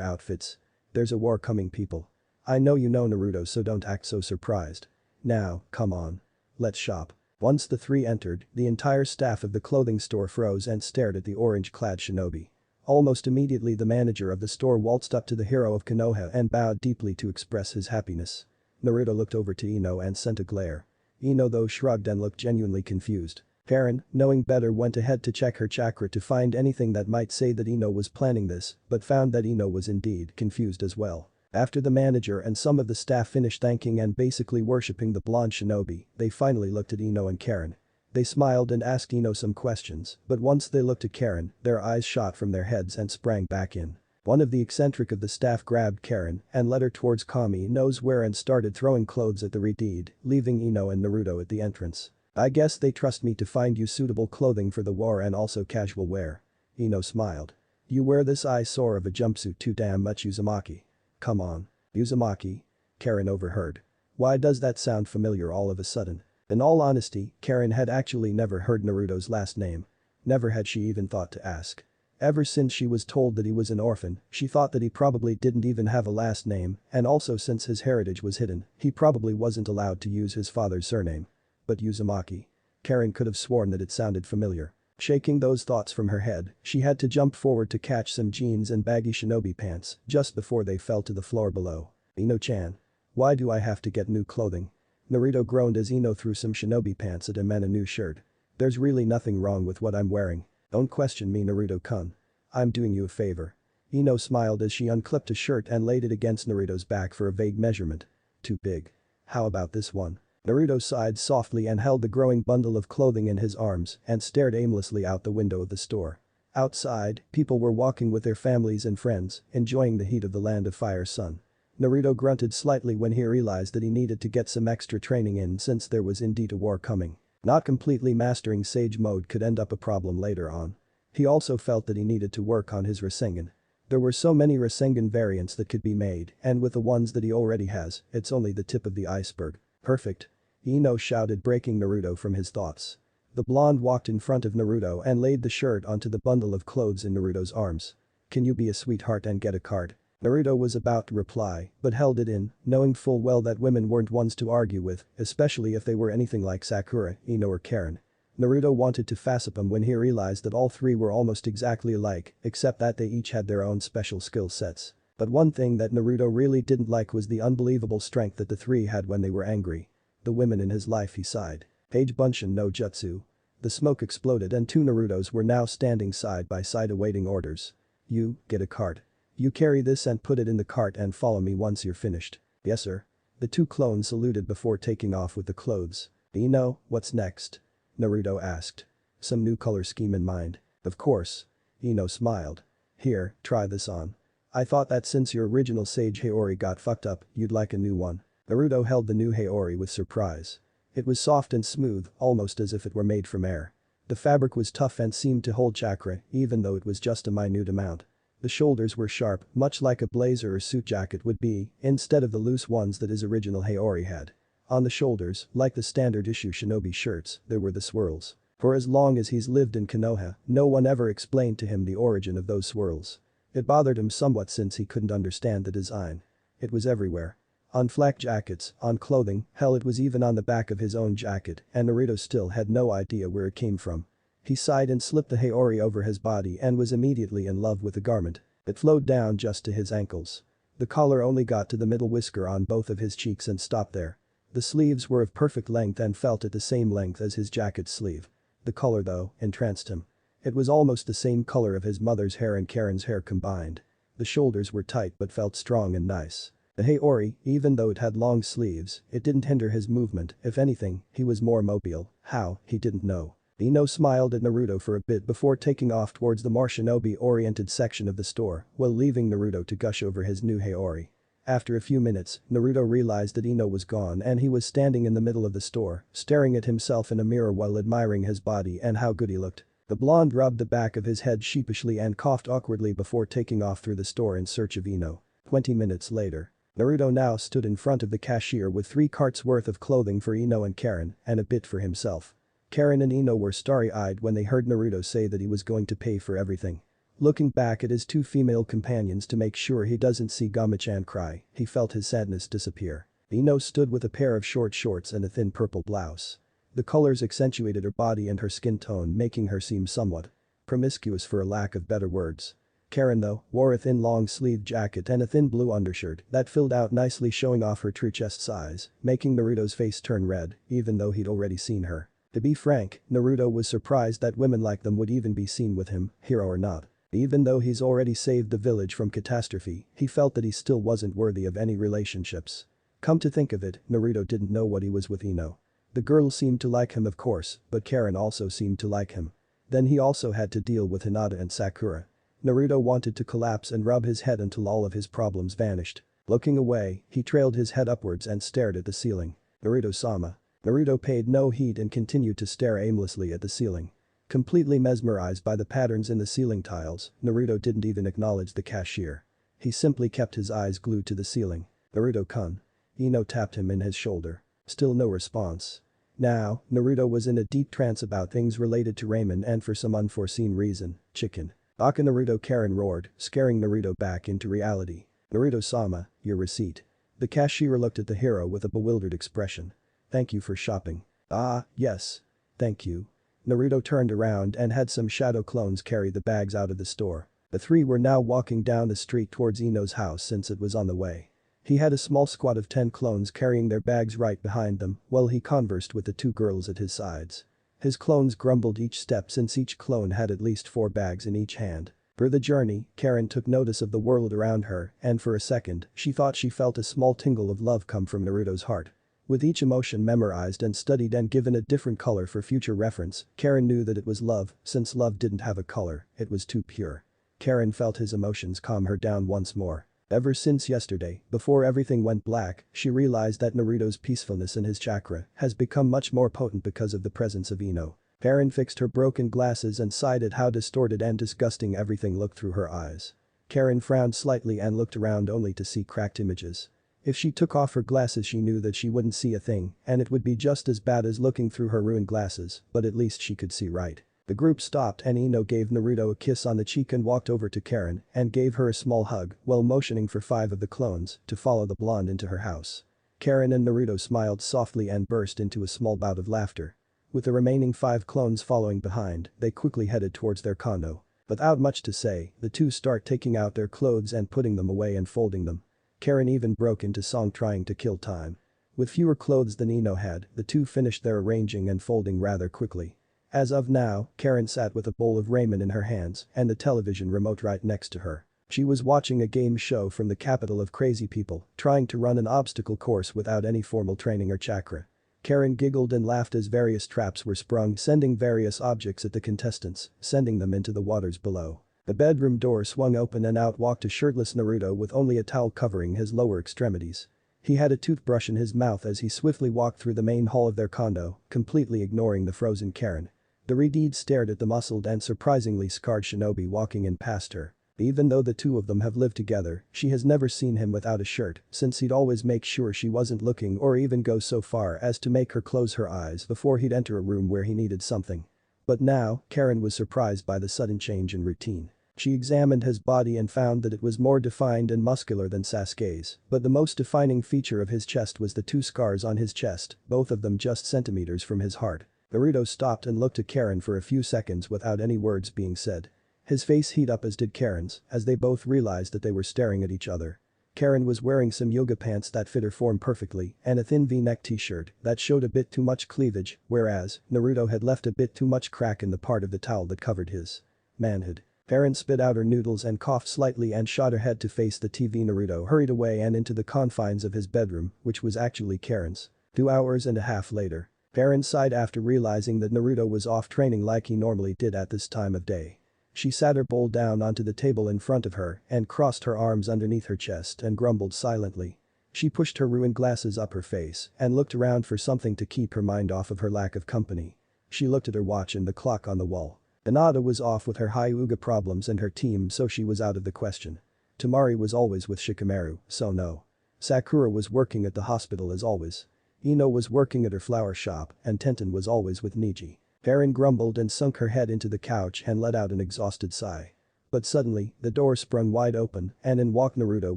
outfits. There's a war coming, people. I know you know Naruto, so don't act so surprised. Now, come on. Let's shop. Once the three entered, the entire staff of the clothing store froze and stared at the orange-clad shinobi. Almost immediately the manager of the store waltzed up to the hero of Konoha and bowed deeply to express his happiness. Naruto looked over to Ino and sent a glare. Ino though shrugged and looked genuinely confused. Karin, knowing better, went ahead to check her chakra to find anything that might say that Ino was planning this, but found that Ino was indeed confused as well. After the manager and some of the staff finished thanking and basically worshipping the blonde shinobi, they finally looked at Ino and Karin. They smiled and asked Ino some questions, but once they looked at Karin, their eyes shot from their heads and sprang back in. One of the eccentric of the staff grabbed Karin and led her towards Kami knows where and started throwing clothes at the redeed, leaving Ino and Naruto at the entrance. I guess they trust me to find you suitable clothing for the war and also casual wear. Ino smiled. You wear this eyesore of a jumpsuit too damn much, Uzumaki. Come on. Uzumaki. Karin overheard. Why does that sound familiar all of a sudden? In all honesty, Karin had actually never heard Naruto's last name. Never had she even thought to ask. Ever since she was told that he was an orphan, she thought that he probably didn't even have a last name, and also since his heritage was hidden, he probably wasn't allowed to use his father's surname. But Uzumaki. Karin could have sworn that it sounded familiar. Shaking those thoughts from her head, she had to jump forward to catch some jeans and baggy shinobi pants just before they fell to the floor below. Ino-chan. Why do I have to get new clothing? Naruto groaned as Ino threw some shinobi pants at him and a new shirt. There's really nothing wrong with what I'm wearing. Don't question me, Naruto-kun. I'm doing you a favor. Ino smiled as she unclipped a shirt and laid it against Naruto's back for a vague measurement. Too big. How about this one? Naruto sighed softly and held the growing bundle of clothing in his arms and stared aimlessly out the window of the store. Outside, people were walking with their families and friends, enjoying the heat of the Land of Fire's sun. Naruto grunted slightly when he realized that he needed to get some extra training in since there was indeed a war coming. Not completely mastering Sage Mode could end up a problem later on. He also felt that he needed to work on his Rasengan. There were so many Rasengan variants that could be made, and with the ones that he already has, it's only the tip of the iceberg. Perfect. Ino shouted, breaking Naruto from his thoughts. The blonde walked in front of Naruto and laid the shirt onto the bundle of clothes in Naruto's arms. Can you be a sweetheart and get a card? Naruto was about to reply, but held it in, knowing full well that women weren't ones to argue with, especially if they were anything like Sakura, Ino or Karin. Naruto wanted to fassip him when he realized that all three were almost exactly alike, except that they each had their own special skill sets. But one thing that Naruto really didn't like was the unbelievable strength that the three had when they were angry. The women in his life, he sighed. Page Bunshin no Jutsu. The smoke exploded and two Narutos were now standing side by side awaiting orders. You, get a cart. You carry this and put it in the cart and follow me once you're finished. Yes sir. The two clones saluted before taking off with the clothes. Ino, what's next? Naruto asked. Some new color scheme in mind. Of course. Ino smiled. Here, try this on. I thought that since your original Sage Haori got fucked up, you'd like a new one. Naruto held the new Haori with surprise. It was soft and smooth, almost as if it were made from air. The fabric was tough and seemed to hold chakra, even though it was just a minute amount. The shoulders were sharp, much like a blazer or suit jacket would be, instead of the loose ones that his original Haori had. On the shoulders, like the standard issue shinobi shirts, there were the swirls. For as long as he's lived in Konoha, no one ever explained to him the origin of those swirls. It bothered him somewhat since he couldn't understand the design. It was everywhere. On flak jackets, on clothing, hell it was even on the back of his own jacket, and Naruto still had no idea where it came from. He sighed and slipped the Haori over his body and was immediately in love with the garment. It flowed down just to his ankles. The collar only got to the middle whisker on both of his cheeks and stopped there. The sleeves were of perfect length and felt at the same length as his jacket's sleeve. The color though, entranced him. It was almost the same color of his mother's hair and Karin's hair combined. The shoulders were tight but felt strong and nice. The Haori, even though it had long sleeves, it didn't hinder his movement, if anything, he was more mobile. How, he didn't know. Ino smiled at Naruto for a bit before taking off towards the more shinobi-oriented section of the store, while leaving Naruto to gush over his new Haori. After a few minutes, Naruto realized that Ino was gone and he was standing in the middle of the store, staring at himself in a mirror while admiring his body and how good he looked. The blonde rubbed the back of his head sheepishly and coughed awkwardly before taking off through the store in search of Ino. 20 minutes later. Naruto now stood in front of the cashier with 3 carts worth of clothing for Ino and Karin, and a bit for himself. Karin and Ino were starry-eyed when they heard Naruto say that he was going to pay for everything. Looking back at his 2 female companions to make sure he doesn't see Gama-chan cry, he felt his sadness disappear. Ino stood with a pair of short shorts and a thin purple blouse. The colors accentuated her body and her skin tone, making her seem somewhat promiscuous for a lack of better words. Karin though, wore a thin long-sleeved jacket and a thin blue undershirt that filled out nicely, showing off her true chest size, making Naruto's face turn red, even though he'd already seen her. To be frank, Naruto was surprised that women like them would even be seen with him, hero or not. Even though he's already saved the village from catastrophe, he felt that he still wasn't worthy of any relationships. Come to think of it, Naruto didn't know what he was with Ino. The girl seemed to like him of course, but Karin also seemed to like him. Then he also had to deal with Hinata and Sakura. Naruto wanted to collapse and rub his head until all of his problems vanished. Looking away, he trailed his head upwards and stared at the ceiling. Naruto-sama. Naruto paid no heed and continued to stare aimlessly at the ceiling. Completely mesmerized by the patterns in the ceiling tiles, Naruto didn't even acknowledge the cashier. He simply kept his eyes glued to the ceiling. Naruto-kun. Ino tapped him in his shoulder. Still no response. Now, Naruto was in a deep trance about things related to ramen and for some unforeseen reason, chicken. Baka Naruto, Karin roared, scaring Naruto back into reality. Naruto-sama, your receipt. The cashier looked at the hero with a bewildered expression. Thank you for shopping. Ah, yes. Thank you. Naruto turned around and had some shadow clones carry the bags out of the store. The three were now walking down the street towards Ino's house since it was on the way. He had a small squad of 10 clones carrying their bags right behind them while he conversed with the 2 girls at his sides. His clones grumbled each step since each clone had at least 4 bags in each hand. For the journey, Karin took notice of the world around her and for a second she thought she felt a small tingle of love come from Naruto's heart. With each emotion memorized and studied and given a different color for future reference, Karin knew that it was love, since love didn't have a color, it was too pure. Karin felt his emotions calm her down once more. Ever since yesterday, before everything went black, she realized that Naruto's peacefulness in his chakra has become much more potent because of the presence of Ino. Karin fixed her broken glasses and sighed at how distorted and disgusting everything looked through her eyes. Karin frowned slightly and looked around only to see cracked images. If she took off her glasses she knew that she wouldn't see a thing and it would be just as bad as looking through her ruined glasses, but at least she could see right. The group stopped and Ino gave Naruto a kiss on the cheek and walked over to Karin and gave her a small hug while motioning for 5 of the clones to follow the blonde into her house. Karin and Naruto smiled softly and burst into a small bout of laughter. With the remaining 5 clones following behind, they quickly headed towards their condo. Without much to say, the 2 start taking out their clothes and putting them away and folding them. Karin even broke into song trying to kill time. With fewer clothes than Ino had, the 2 finished their arranging and folding rather quickly. As of now, Karin sat with a bowl of ramen in her hands and the television remote right next to her. She was watching a game show from the capital of crazy people, trying to run an obstacle course without any formal training or chakra. Karin giggled and laughed as various traps were sprung, sending various objects at the contestants, sending them into the waters below. The bedroom door swung open and out walked a shirtless Naruto with only a towel covering his lower extremities. He had a toothbrush in his mouth as he swiftly walked through the main hall of their condo, completely ignoring the frozen Karin. The Redeed stared at the muscled and surprisingly scarred shinobi walking in past her. Even though the 2 of them have lived together, she has never seen him without a shirt since he'd always make sure she wasn't looking or even go so far as to make her close her eyes before he'd enter a room where he needed something. But now, Karin was surprised by the sudden change in routine. She examined his body and found that it was more defined and muscular than Sasuke's, but the most defining feature of his chest was the 2 scars on his chest, both of them just centimeters from his heart. Naruto stopped and looked at Karin for a few seconds without any words being said. His face heat up as did Karin's, as they both realized that they were staring at each other. Karin was wearing some yoga pants that fit her form perfectly and a thin V-neck t-shirt that showed a bit too much cleavage, whereas Naruto had left a bit too much crack in the part of the towel that covered his manhood. Karin spit out her noodles and coughed slightly and shot her head to face the TV. Naruto hurried away and into the confines of his bedroom, which was actually Karin's. 2 hours and a half later. Karin sighed after realizing that Naruto was off training like he normally did at this time of day. She sat her bowl down onto the table in front of her and crossed her arms underneath her chest and grumbled silently. She pushed her ruined glasses up her face and looked around for something to keep her mind off of her lack of company. She looked at her watch and the clock on the wall. Hinata was off with her Hyuga problems and her team, so she was out of the question. Temari was always with Shikamaru, so no. Sakura was working at the hospital as always. Ino was working at her flower shop and Tenten was always with Niji. Karin grumbled and sunk her head into the couch and let out an exhausted sigh. But suddenly, the door sprung wide open and in walked Naruto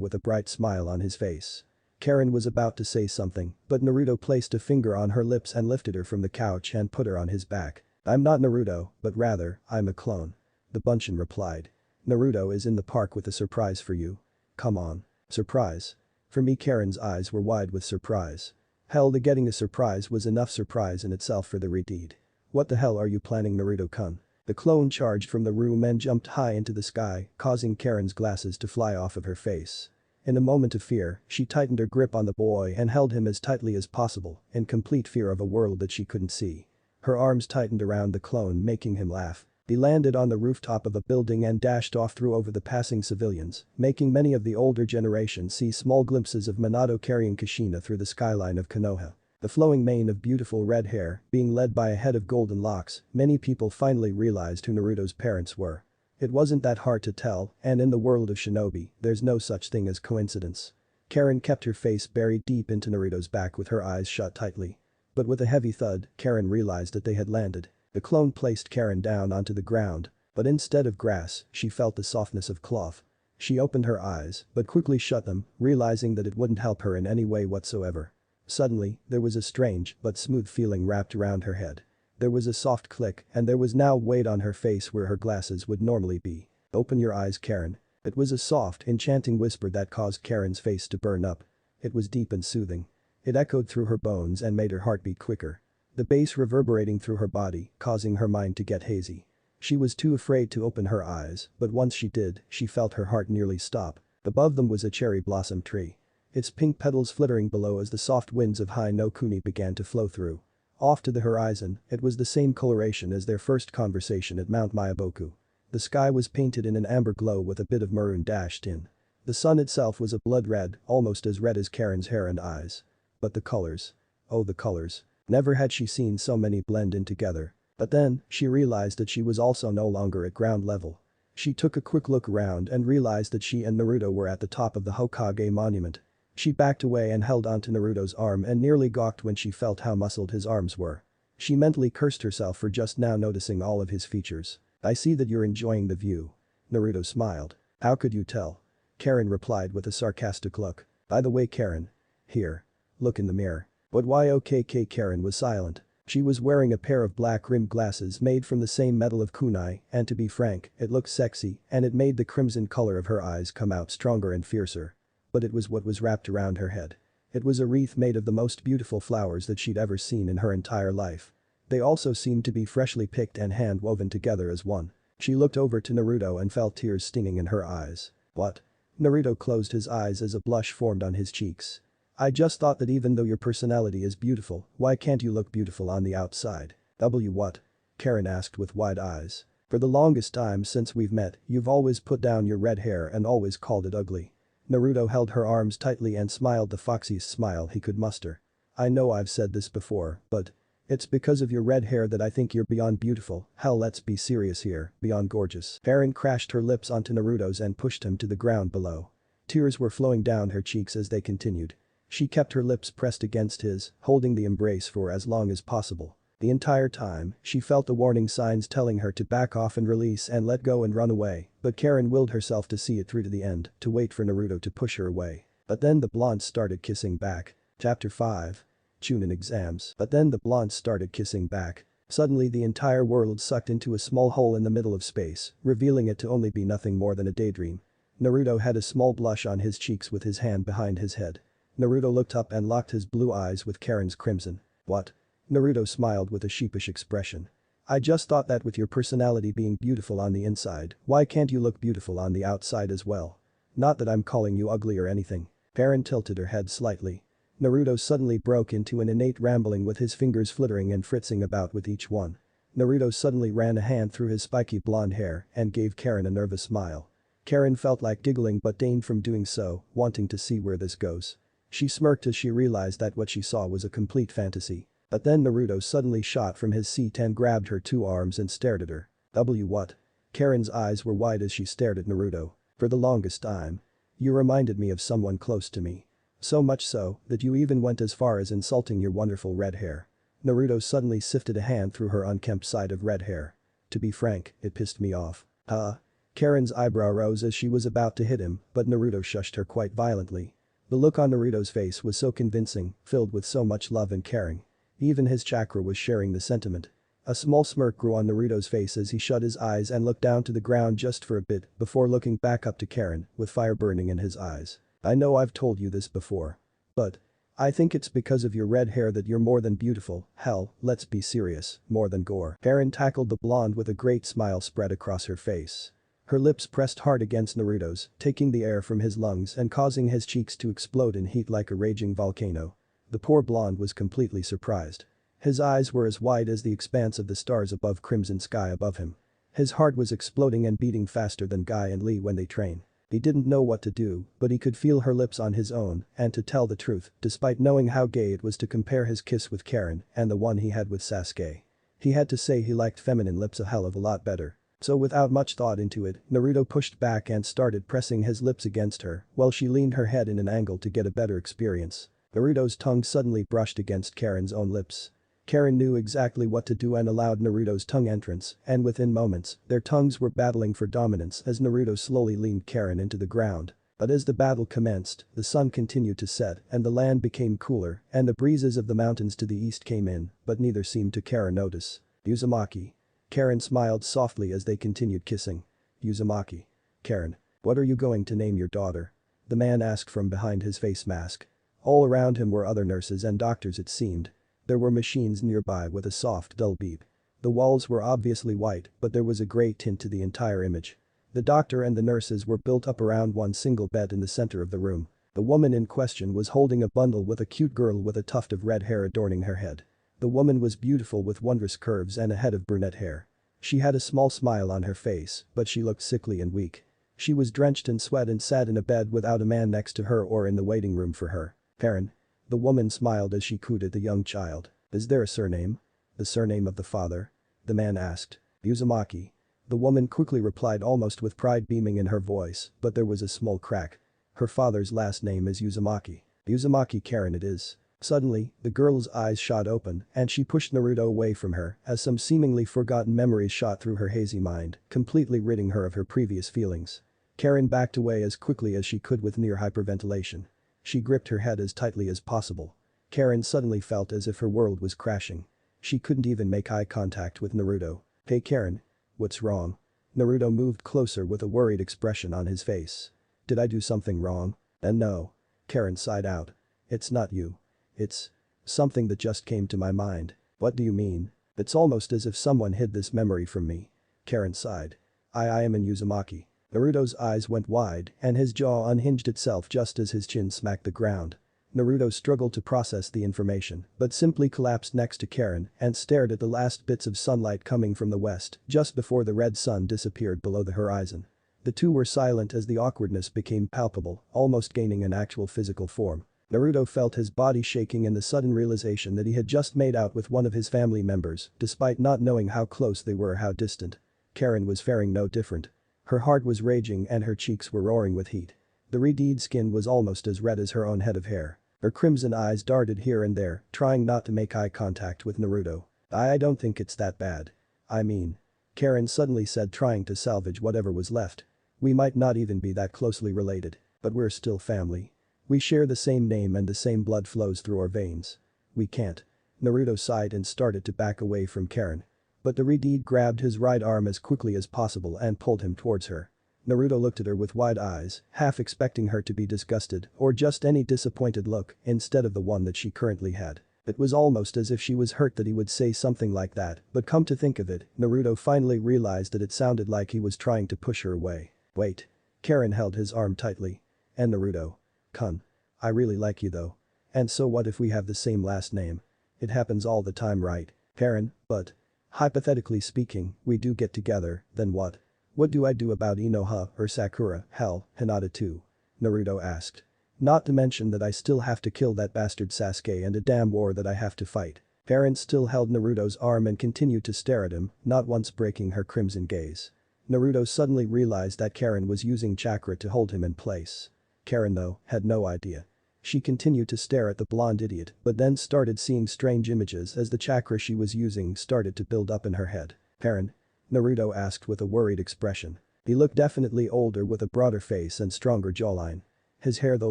with a bright smile on his face. Karin was about to say something, but Naruto placed a finger on her lips and lifted her from the couch and put her on his back. I'm not Naruto, but rather, I'm a clone. The Bunshin replied. Naruto is in the park with a surprise for you. Come on. Surprise. For me, Karin's eyes were wide with surprise. Hell, the getting a surprise was enough surprise in itself for the Redeed. What the hell are you planning, Naruto-kun? The clone charged from the room and jumped high into the sky, causing Karin's glasses to fly off of her face. In a moment of fear, she tightened her grip on the boy and held him as tightly as possible, in complete fear of a world that she couldn't see. Her arms tightened around the clone, making him laugh. He landed on the rooftop of a building and dashed off through over the passing civilians, making many of the older generation see small glimpses of Minato carrying Kushina through the skyline of Konoha. The flowing mane of beautiful red hair, being led by a head of golden locks, many people finally realized who Naruto's parents were. It wasn't that hard to tell, and in the world of shinobi, there's no such thing as coincidence. Karin kept her face buried deep into Naruto's back with her eyes shut tightly. But with a heavy thud, Karin realized that they had landed. The clone placed Karin down onto the ground, but instead of grass, she felt the softness of cloth. She opened her eyes, but quickly shut them, realizing that it wouldn't help her in any way whatsoever. Suddenly, there was a strange but smooth feeling wrapped around her head. There was a soft click and there was now weight on her face where her glasses would normally be. "Open your eyes, Karin." It was a soft, enchanting whisper that caused Karin's face to burn up. It was deep and soothing. It echoed through her bones and made her heart beat quicker. The bass reverberating through her body, causing her mind to get hazy. She was too afraid to open her eyes, but once she did, she felt her heart nearly stop. Above them was a cherry blossom tree. Its pink petals flittering below as the soft winds of Hai no Kuni began to flow through. Off to the horizon, it was the same coloration as their first conversation at Mount Mayaboku. The sky was painted in an amber glow with a bit of maroon dashed in. The sun itself was a blood red, almost as red as Karin's hair and eyes. But the colors. Oh, the colors. Never had she seen so many blend in together. But then, she realized that she was also no longer at ground level. She took a quick look around and realized that she and Naruto were at the top of the Hokage monument. She backed away and held onto Naruto's arm and nearly gawked when she felt how muscled his arms were. She mentally cursed herself for just now noticing all of his features. "I see that you're enjoying the view." Naruto smiled. "How could you tell?" Karin replied with a sarcastic look. "By the way, Karin. Here. Look in the mirror." "But why okay?" Karin was silent. She was wearing a pair of black-rimmed glasses made from the same metal of kunai, and to be frank, it looked sexy and it made the crimson color of her eyes come out stronger and fiercer. But it was what was wrapped around her head. It was a wreath made of the most beautiful flowers that she'd ever seen in her entire life. They also seemed to be freshly picked and hand-woven together as one. She looked over to Naruto and felt tears stinging in her eyes. "What?" Naruto closed his eyes as a blush formed on his cheeks. "I just thought that even though your personality is beautiful, why can't you look beautiful on the outside?" What?" Karin asked with wide eyes. "For the longest time since we've met, you've always put down your red hair and always called it ugly." Naruto held her arms tightly and smiled the foxiest smile he could muster. "I know I've said this before, but it's because of your red hair that I think you're beyond beautiful. Hell, let's be serious here, beyond gorgeous." Karin crashed her lips onto Naruto's and pushed him to the ground below. Tears were flowing down her cheeks as they continued. She kept her lips pressed against his, holding the embrace for as long as possible. The entire time, she felt the warning signs telling her to back off and release and let go and run away, but Karin willed herself to see it through to the end, to wait for Naruto to push her away. But then the blondes started kissing back. Chapter 5. Chunin exams. But then the blondes started kissing back. Suddenly the entire world sucked into a small hole in the middle of space, revealing it to only be nothing more than a daydream. Naruto had a small blush on his cheeks with his hand behind his head. Naruto looked up and locked his blue eyes with Karin's crimson. "What?" Naruto smiled with a sheepish expression. "I just thought that with your personality being beautiful on the inside, why can't you look beautiful on the outside as well? Not that I'm calling you ugly or anything." Karin tilted her head slightly. Naruto suddenly broke into an innate rambling with his fingers flittering and fritzing about with each one. Naruto suddenly ran a hand through his spiky blonde hair and gave Karin a nervous smile. Karin felt like giggling but deigned from doing so, wanting to see where this goes. She smirked as she realized that what she saw was a complete fantasy. But then Naruto suddenly shot from his seat and grabbed her two arms and stared at her. What?" Karin's eyes were wide as she stared at Naruto. "For the longest time. You reminded me of someone close to me. So much so, that you even went as far as insulting your wonderful red hair." Naruto suddenly sifted a hand through her unkempt side of red hair. "To be frank, it pissed me off." "Huh?" Karin's eyebrow rose as she was about to hit him, but Naruto shushed her quite violently. The look on Naruto's face was so convincing, filled with so much love and caring. Even his chakra was sharing the sentiment. A small smirk grew on Naruto's face as he shut his eyes and looked down to the ground just for a bit before looking back up to Karin with fire burning in his eyes. "I know I've told you this before. But I think it's because of your red hair that you're more than beautiful. Hell, let's be serious, more than gore." Karin tackled the blonde with a great smile spread across her face. Her lips pressed hard against Naruto's, taking the air from his lungs and causing his cheeks to explode in heat like a raging volcano. The poor blonde was completely surprised. His eyes were as wide as the expanse of the stars above crimson sky above him. His heart was exploding and beating faster than Guy and Lee when they train. He didn't know what to do, but he could feel her lips on his own, and to tell the truth, despite knowing how gay it was to compare his kiss with Karin and the one he had with Sasuke, he had to say he liked feminine lips a hell of a lot better. So without much thought into it, Naruto pushed back and started pressing his lips against her while she leaned her head in an angle to get a better experience. Naruto's tongue suddenly brushed against Karin's own lips. Karin knew exactly what to do and allowed Naruto's tongue entrance, and within moments, their tongues were battling for dominance as Naruto slowly leaned Karin into the ground. But as the battle commenced, the sun continued to set and the land became cooler and the breezes of the mountains to the east came in, but neither seemed to care or notice. Uzumaki. Karin smiled softly as they continued kissing. Uzumaki. Karin. What are you going to name your daughter? The man asked from behind his face mask. All around him were other nurses and doctors it seemed. There were machines nearby with a soft dull beep. The walls were obviously white, but there was a grey tint to the entire image. The doctor and the nurses were built up around one single bed in the center of the room. The woman in question was holding a bundle with a cute girl with a tuft of red hair adorning her head. The woman was beautiful with wondrous curves and a head of brunette hair. She had a small smile on her face, but she looked sickly and weak. She was drenched in sweat and sat in a bed without a man next to her or in the waiting room for her. Karin. The woman smiled as she cooed at the young child. Is there a surname? The surname of the father? The man asked. Uzumaki. The woman quickly replied almost with pride beaming in her voice, but there was a small crack. Her father's last name is Uzumaki. Uzumaki Karin it is. Suddenly, the girl's eyes shot open and she pushed Naruto away from her as some seemingly forgotten memories shot through her hazy mind, completely ridding her of her previous feelings. Karin backed away as quickly as she could with near hyperventilation. She gripped her head as tightly as possible. Karin suddenly felt as if her world was crashing. She couldn't even make eye contact with Naruto. Hey Karin. What's wrong? Naruto moved closer with a worried expression on his face. Did I do something wrong? And no. Karin sighed out. It's not you. It's something that just came to my mind. What do you mean? It's almost as if someone hid this memory from me. Karin sighed. I am in Uzumaki. Naruto's eyes went wide and his jaw unhinged itself just as his chin smacked the ground. Naruto struggled to process the information, but simply collapsed next to Karin and stared at the last bits of sunlight coming from the west just before the red sun disappeared below the horizon. The two were silent as the awkwardness became palpable, almost gaining an actual physical form. Naruto felt his body shaking in the sudden realization that he had just made out with one of his family members, despite not knowing how close they were or how distant. Karin was faring no different. Her heart was raging and her cheeks were roaring with heat. The red-dyed skin was almost as red as her own head of hair. Her crimson eyes darted here and there, trying not to make eye contact with Naruto. I don't think it's that bad. I mean. Karin suddenly said, trying to salvage whatever was left. We might not even be that closely related, but we're still family. We share the same name and the same blood flows through our veins. We can't. Naruto sighed and started to back away from Karin. But the red-dyed grabbed his right arm as quickly as possible and pulled him towards her. Naruto looked at her with wide eyes, half expecting her to be disgusted or just any disappointed look instead of the one that she currently had. It was almost as if she was hurt that he would say something like that, but come to think of it, Naruto finally realized that it sounded like he was trying to push her away. Wait. Karin held his arm tightly. And Naruto. Kun. I really like you though. And so what if we have the same last name? It happens all the time, right? Karin, but. Hypothetically speaking, we do get together, then what? What do I do about Inoha or Sakura, hell, Hinata too? Naruto asked. Not to mention that I still have to kill that bastard Sasuke and a damn war that I have to fight. Karin still held Naruto's arm and continued to stare at him, not once breaking her crimson gaze. Naruto suddenly realized that Karin was using chakra to hold him in place. Karin though, had no idea. She continued to stare at the blonde idiot but then started seeing strange images as the chakra she was using started to build up in her head. Karin? Naruto asked with a worried expression. He looked definitely older with a broader face and stronger jawline. His hair though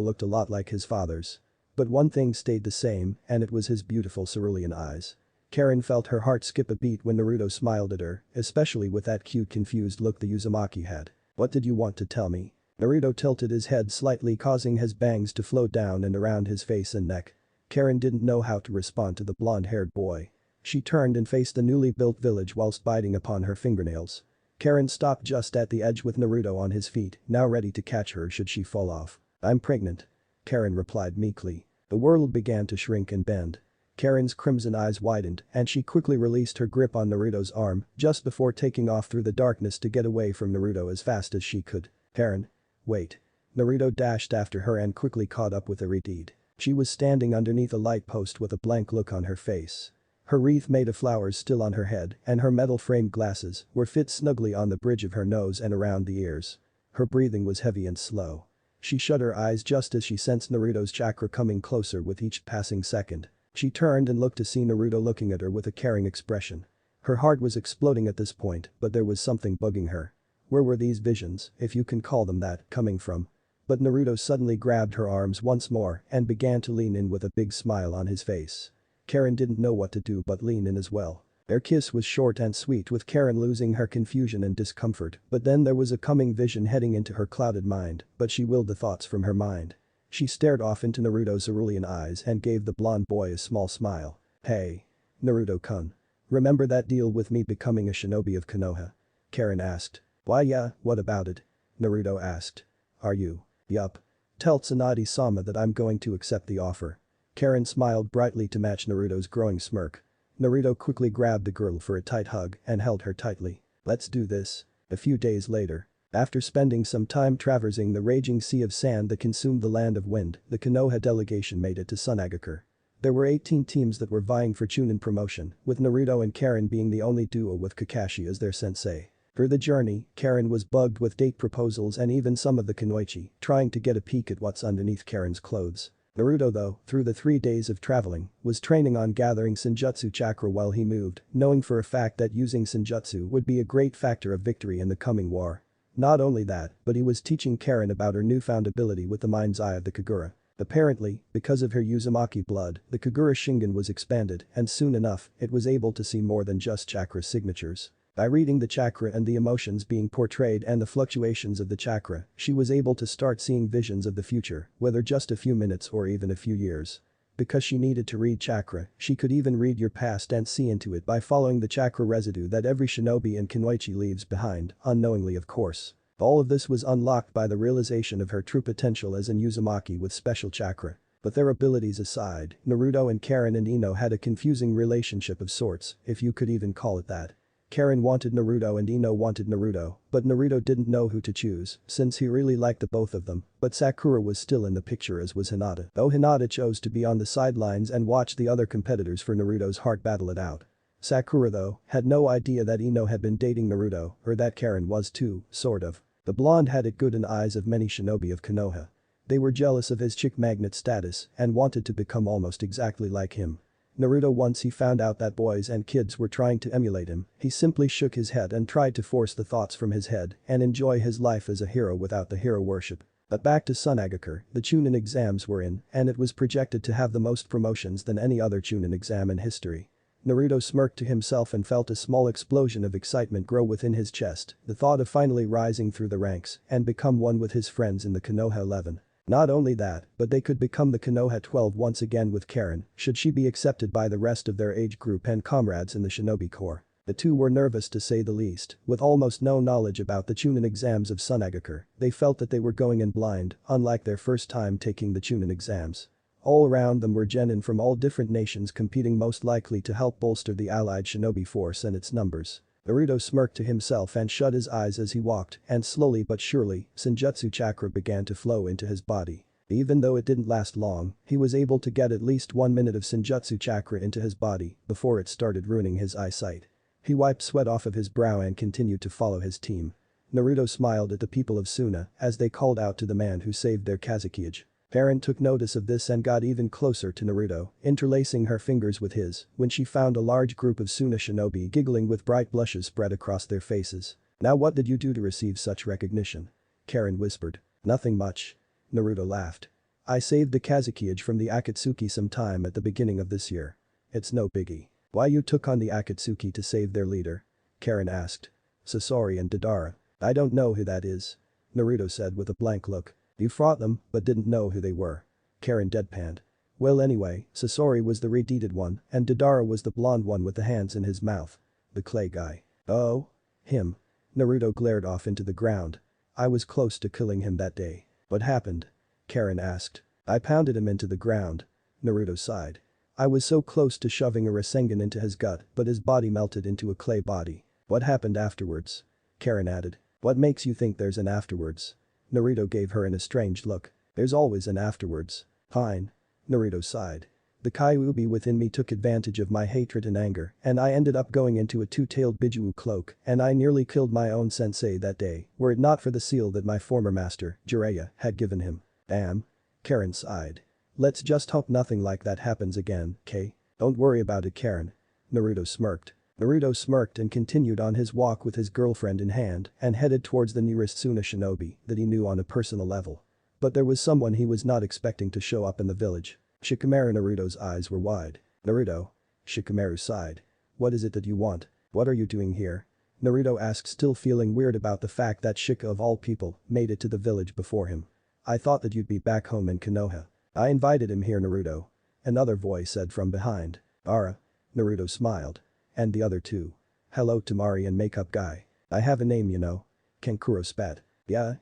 looked a lot like his father's. But one thing stayed the same and it was his beautiful cerulean eyes. Karin felt her heart skip a beat when Naruto smiled at her, especially with that cute confused look the Uzumaki had. What did you want to tell me? Naruto tilted his head slightly causing his bangs to flow down and around his face and neck. Karin didn't know how to respond to the blonde-haired boy. She turned and faced the newly built village whilst biting upon her fingernails. Karin stopped just at the edge with Naruto on his feet, now ready to catch her should she fall off. I'm pregnant. Karin replied meekly. The world began to shrink and bend. Karin's crimson eyes widened and she quickly released her grip on Naruto's arm just before taking off through the darkness to get away from Naruto as fast as she could. Karin. Wait. Naruto dashed after her and quickly caught up with the red-dyed. She was standing underneath a light post with a blank look on her face. Her wreath made of flowers still on her head and her metal-framed glasses were fit snugly on the bridge of her nose and around the ears. Her breathing was heavy and slow. She shut her eyes just as she sensed Naruto's chakra coming closer with each passing second. She turned and looked to see Naruto looking at her with a caring expression. Her heart was exploding at this point, but there was something bugging her. Where were these visions, if you can call them that, coming from? But Naruto suddenly grabbed her arms once more and began to lean in with a big smile on his face. Karin didn't know what to do but lean in as well. Their kiss was short and sweet with Karin losing her confusion and discomfort, but then there was a coming vision heading into her clouded mind, but she willed the thoughts from her mind. She stared off into Naruto's cerulean eyes and gave the blonde boy a small smile. Hey. Naruto-kun. Remember that deal with me becoming a shinobi of Konoha? Karin asked. Why yeah, what about it? Naruto asked. Are you? Yup. Tell Tsunade-sama that I'm going to accept the offer. Karin smiled brightly to match Naruto's growing smirk. Naruto quickly grabbed the girl for a tight hug and held her tightly. Let's do this. A few days later. After spending some time traversing the raging sea of sand that consumed the land of wind, the Konoha delegation made it to Sunagakure. There were 18 teams that were vying for Chunin promotion, with Naruto and Karin being the only duo with Kakashi as their sensei. For the journey, Karin was bugged with date proposals and even some of the kunoichi, trying to get a peek at what's underneath Karin's clothes. Naruto though, through the 3 days of traveling, was training on gathering Senjutsu chakra while he moved, knowing for a fact that using Senjutsu would be a great factor of victory in the coming war. Not only that, but he was teaching Karin about her newfound ability with the mind's eye of the Kagura. Apparently, because of her Uzumaki blood, the Kagura Shingon was expanded and soon enough, it was able to see more than just chakra signatures. By reading the chakra and the emotions being portrayed and the fluctuations of the chakra, she was able to start seeing visions of the future, whether just a few minutes or even a few years. Because she needed to read chakra, she could even read your past and see into it by following the chakra residue that every shinobi and kunoichi leaves behind, unknowingly of course. All of this was unlocked by the realization of her true potential as an Uzumaki with special chakra. But their abilities aside, Naruto and Karin and Ino had a confusing relationship of sorts, if you could even call it that. Karin wanted Naruto and Ino wanted Naruto, but Naruto didn't know who to choose, since he really liked the both of them, but Sakura was still in the picture as was Hinata, though Hinata chose to be on the sidelines and watch the other competitors for Naruto's heart battle it out. Sakura though, had no idea that Ino had been dating Naruto, or that Karin was too, sort of. The blonde had it good in the eyes of many shinobi of Konoha. They were jealous of his chick magnet status and wanted to become almost exactly like him. Naruto once he found out that boys and kids were trying to emulate him, he simply shook his head and tried to force the thoughts from his head and enjoy his life as a hero without the hero worship. But back to Sunagakure, the Chunin exams were in and it was projected to have the most promotions than any other Chunin exam in history. Naruto smirked to himself and felt a small explosion of excitement grow within his chest, the thought of finally rising through the ranks and become one with his friends in the Konoha 11. Not only that, but they could become the Konoha 12 once again with Karin, should she be accepted by the rest of their age group and comrades in the Shinobi Corps. The two were nervous to say the least, with almost no knowledge about the Chunin exams of Sunagakure, they felt that they were going in blind, unlike their first time taking the Chunin exams. All around them were genin from all different nations competing most likely to help bolster the allied shinobi force and its numbers. Naruto smirked to himself and shut his eyes as he walked, and slowly but surely, Senjutsu chakra began to flow into his body. Even though it didn't last long, he was able to get at least 1 minute of Senjutsu chakra into his body before it started ruining his eyesight. He wiped sweat off of his brow and continued to follow his team. Naruto smiled at the people of Suna as they called out to the man who saved their Kazukiage. Karin took notice of this and got even closer to Naruto, interlacing her fingers with his, when she found a large group of Suna shinobi giggling with bright blushes spread across their faces. Now what did you do to receive such recognition? Karin whispered. Nothing much. Naruto laughed. I saved the Kazukiage from the Akatsuki sometime at the beginning of this year. It's no biggie. Why you took on the Akatsuki to save their leader? Karin asked. Sasori and Madara. I don't know who that is. Naruto said with a blank look. You fought them, but didn't know who they were. Karin deadpanned. Well anyway, Sasori was the red-deeded one, and Madara was the blonde one with the hands in his mouth. The clay guy. Oh? Him. Naruto glared off into the ground. I was close to killing him that day. What happened? Karin asked. I pounded him into the ground. Naruto sighed. I was so close to shoving a Rasengan into his gut, but his body melted into a clay body. What happened afterwards? Karin added. What makes you think there's an afterwards? Naruto gave her an estranged look. There's always an afterwards. Fine. Naruto sighed. The Kyuubi within me took advantage of my hatred and anger, and I ended up going into a two-tailed Bijuu cloak, and I nearly killed my own sensei that day, were it not for the seal that my former master, Jiraiya, had given him. Damn. Karin sighed. Let's just hope nothing like that happens again, K? Don't worry about it, Karin. Naruto smirked. Naruto smirked and continued on his walk with his girlfriend in hand and headed towards the nearest Suna shinobi that he knew on a personal level. But there was someone he was not expecting to show up in the village. Shikamaru. Naruto's eyes were wide. Naruto. Shikamaru sighed. What is it that you want? What are you doing here? Naruto asked, still feeling weird about the fact that Shika of all people made it to the village before him. I thought that you'd be back home in Konoha. I invited him here, Naruto. Another voice said from behind. Ara. Naruto smiled. And the other two. Hello, Tamari and makeup guy. I have a name, you know. Kankuro spat. Yeah.